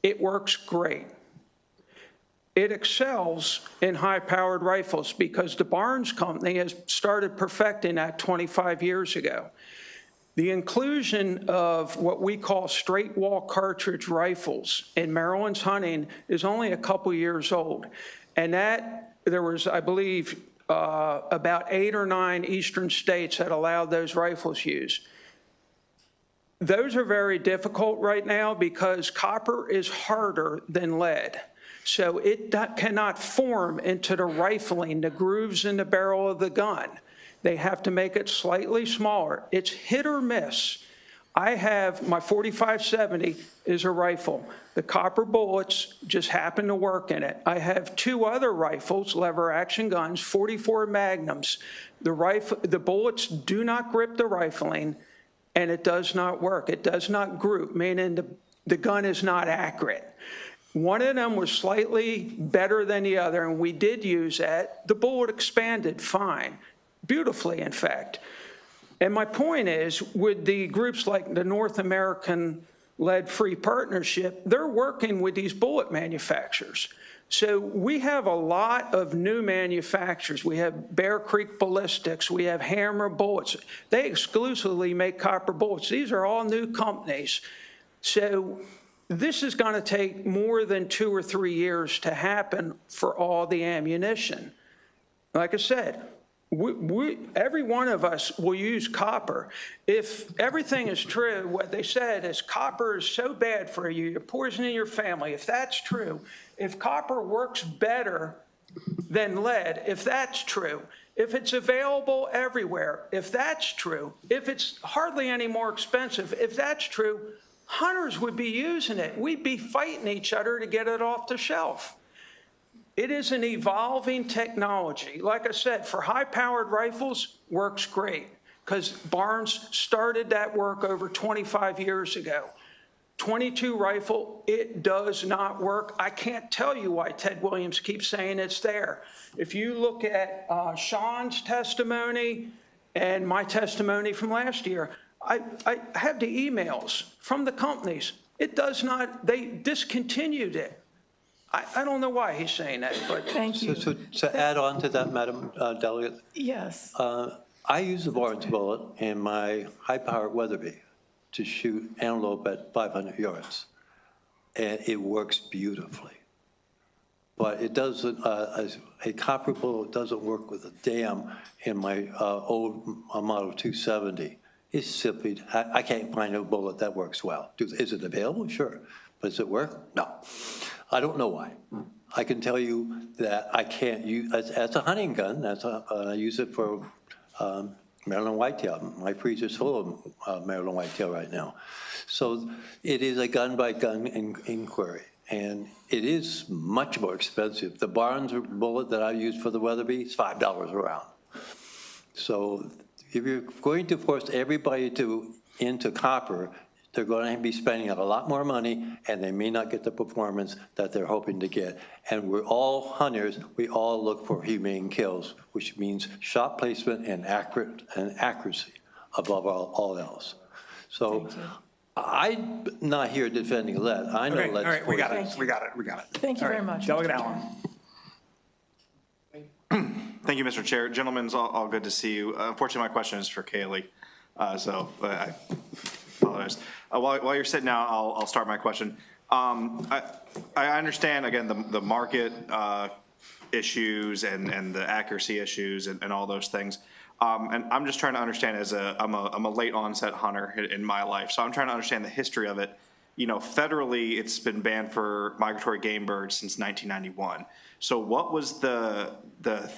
It works great. It excels in high-powered rifles because the Barnes Company has started perfecting that 25 years ago. The inclusion of what we call straight wall cartridge rifles in Maryland's hunting is only a couple years old. And that, there was, I believe, about 8 or 9 eastern states that allowed those rifles used. Those are very difficult right now because copper is harder than lead. So it cannot form into the rifling, the grooves in the barrel of the gun. They have to make it slightly smaller. It's hit or miss. I have, my 4570 is a rifle. The copper bullets just happen to work in it. I have 2 other rifles, lever action guns, 44 Magnums. The bullets do not grip the rifling, and it does not work. It does not group, meaning the gun is not accurate. One of them was slightly better than the other, and we did use that. The bullet expanded fine, beautifully, in fact. And my point is, with the groups like the North American Lead-Free Partnership, they're working with these bullet manufacturers. So we have a lot of new manufacturers. We have Bear Creek Ballistics. We have Hammer Bullets. They exclusively make copper bullets. These are all new companies. So this is going to take more than 2 or 3 years to happen for all the ammunition. Like I said, every one of us will use copper. If everything is true, what they said is copper is so bad for you, you're poisoning your family. If that's true, if copper works better than lead, if that's true, if it's available everywhere, if that's true, if it's hardly any more expensive, if that's true, hunters would be using it. We'd be fighting each other to get it off the shelf. It is an evolving technology. Like I said, for high-powered rifles, works great because Barnes started that work over 25 years ago. 22 rifle, it does not work. I can't tell you why Ted Williams keeps saying it's there. If you look at Sean's testimony and my testimony from last year, I have the emails from the companies. It does not, they discontinued it. I don't know why he's saying that, but. Thank you. So to add on to that, Madam Delegate. Yes. I use the Barnes bullet in my high-powered Weatherby to shoot antelope at 500 yards, and it works beautifully. But it doesn't, a copper bullet doesn't work with a dam in my old Model 270. It's simply, I can't find a bullet that works well. Is it available? Sure. But does it work? No. I don't know why. I can tell you that I can't use, as a hunting gun, I use it for Maryland whitetail. My freezer's full of Maryland whitetail right now. So it is a gun-by-gun inquiry, and it is much more expensive. The Barnes bullet that I use for the Weatherby is $5 a round. So if you're going to force everybody into copper, they're going to be spending a lot more money, and they may not get the performance that they're hoping to get. And we're all hunters. We all look for humane kills, which means shot placement and accuracy above all else. So I'm not here defending lead. I know lead's all right, we got it. Thank We got it. We got it. Thank you All very right, much. Delegate Allen. Thank you, Mr. Chair. Gentlemen, all good to see you. Unfortunately, my question is for Kaylee, so I apologize. While you're sitting down, I'll start my question. I understand, again, the market issues and the accuracy issues and all those things. And I'm just trying to understand, I'm a late onset hunter in my life, so I'm trying to understand the history of it. You know, federally, it's been banned for migratory game birds since 1991. So what was the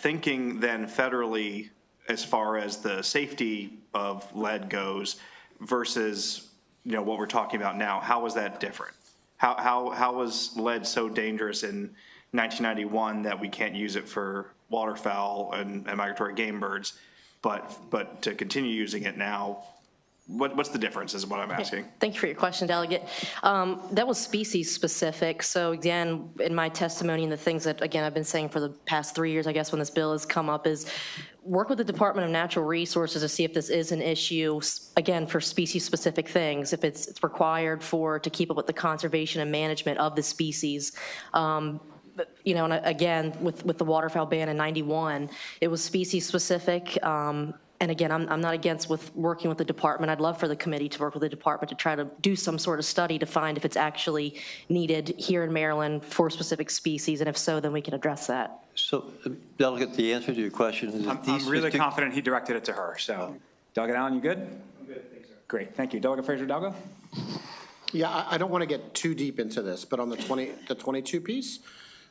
thinking then federally as far as the safety of lead goes versus, you know, what we're talking about now? How was that different? How was lead so dangerous in 1991 that we can't use it for waterfowl and migratory game birds, but to continue using it now? What's the difference is what I'm asking. Thank you for your question, Delegate. That was species specific. So again, in my testimony and the things that, again, I've been saying for the past 3 years, I guess, when this bill has come up, is work with the Department of Natural Resources to see if this is an issue, again, for species specific things, if it's required to keep up with the conservation and management of the species. You know, and again, with the waterfowl ban in 91, it was species specific. And again, I'm not against working with the department. I'd love for the committee to work with the department to try to do some sort of study to find if it's actually needed here in Maryland for specific species, and if so, then we can address that. So, Delegate, the answer to your question is I'm really confident he directed it to her. So, Delegate Allen, you good? I'm good, thanks, sir. Great, thank you. Delegate Fraser-Hidalgo? Yeah, I don't want to get too deep into this, but on the 22 piece,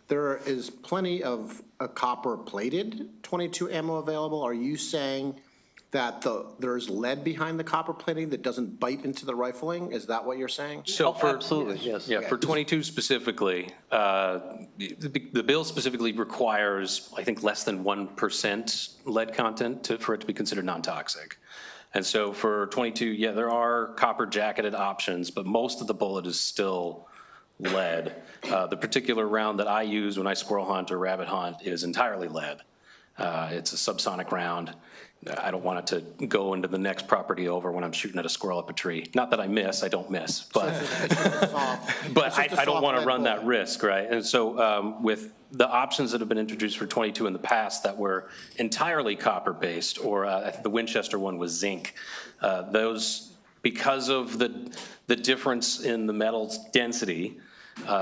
there is plenty of a copper-plated 22 ammo available. Are you saying that there's lead behind the copper plating that doesn't bite into the rifling? Is that what you're saying? So absolutely, yes. Yeah, for 22 specifically, the bill specifically requires, I think, less than 1% lead content for it to be considered non-toxic. And so for 22, yeah, there are copper jacketed options, but most of the bullet is still lead. The particular round that I use when I squirrel hunt or rabbit hunt is entirely lead. It's a subsonic round. I don't want it to go into the next property over when I'm shooting at a squirrel up a tree. Not that I don't miss, but but I don't want to run that risk, right? And so with the options that have been introduced for 22 in the past that were entirely copper-based, or I think the Winchester one was zinc, those, because of the difference in the metal's density,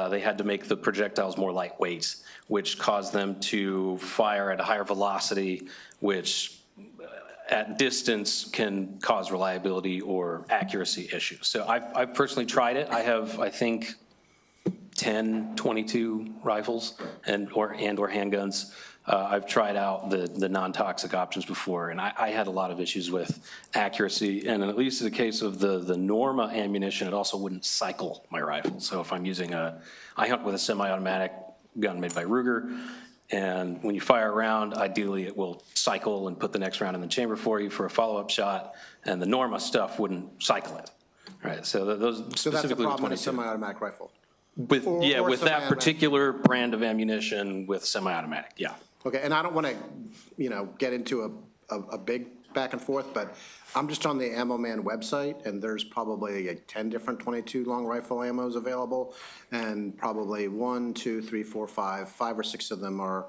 they had to make the projectiles more lightweight, which caused them to fire at a higher velocity, which at distance can cause reliability or accuracy issues. So I've personally tried it. I have, I think, 10 22 rifles or handguns. I've tried out the non-toxic options before, and I had a lot of issues with accuracy. And at least in the case of the Norma ammunition, it also wouldn't cycle my rifle. So if I'm using I hunt with a semi-automatic gun made by Ruger, and when you fire a round, ideally it will cycle and put the next round in the chamber for you for a follow-up shot, and the Norma stuff wouldn't cycle it. Right, so those So that's a specifically problem with with a 22. semi-automatic rifle? With Or with that semi-automatic. particular brand of ammunition with semi-automatic, yeah. Okay, and I don't want to, get into a big back and forth, but I'm just on the Ammo Man website, and there's probably 10 different 22 long rifle ammos available, and probably 1, 2, 3, 4, 5 or 6 of them are,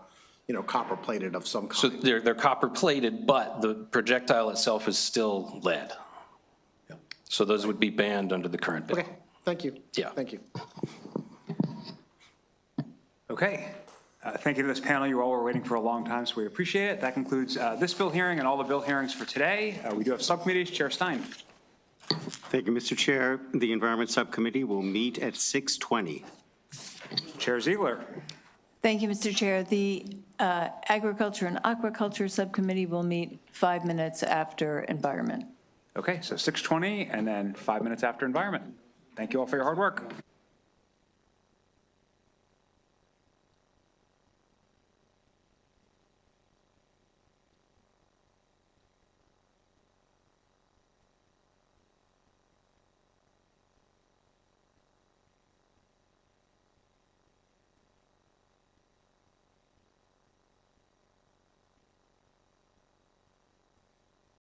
copper plated of some kind. So they're copper plated, but the projectile itself is still lead. So those would be banned under the current bill. Okay, thank you. Yeah. Thank you. Okay. Thank you to this panel. You all were waiting for a long time, so we appreciate it. That concludes this bill hearing and all the bill hearings for today. We do have subcommittees. Chair Stein. Thank you, Mr. Chair. The Environment Subcommittee will meet at 6:20. Chair Ziegler. Thank you, Mr. Chair. The Agriculture and Aquaculture Subcommittee will meet 5 minutes after Environment. Okay, so 6:20 and then 5 minutes after Environment. Thank you all for your hard work.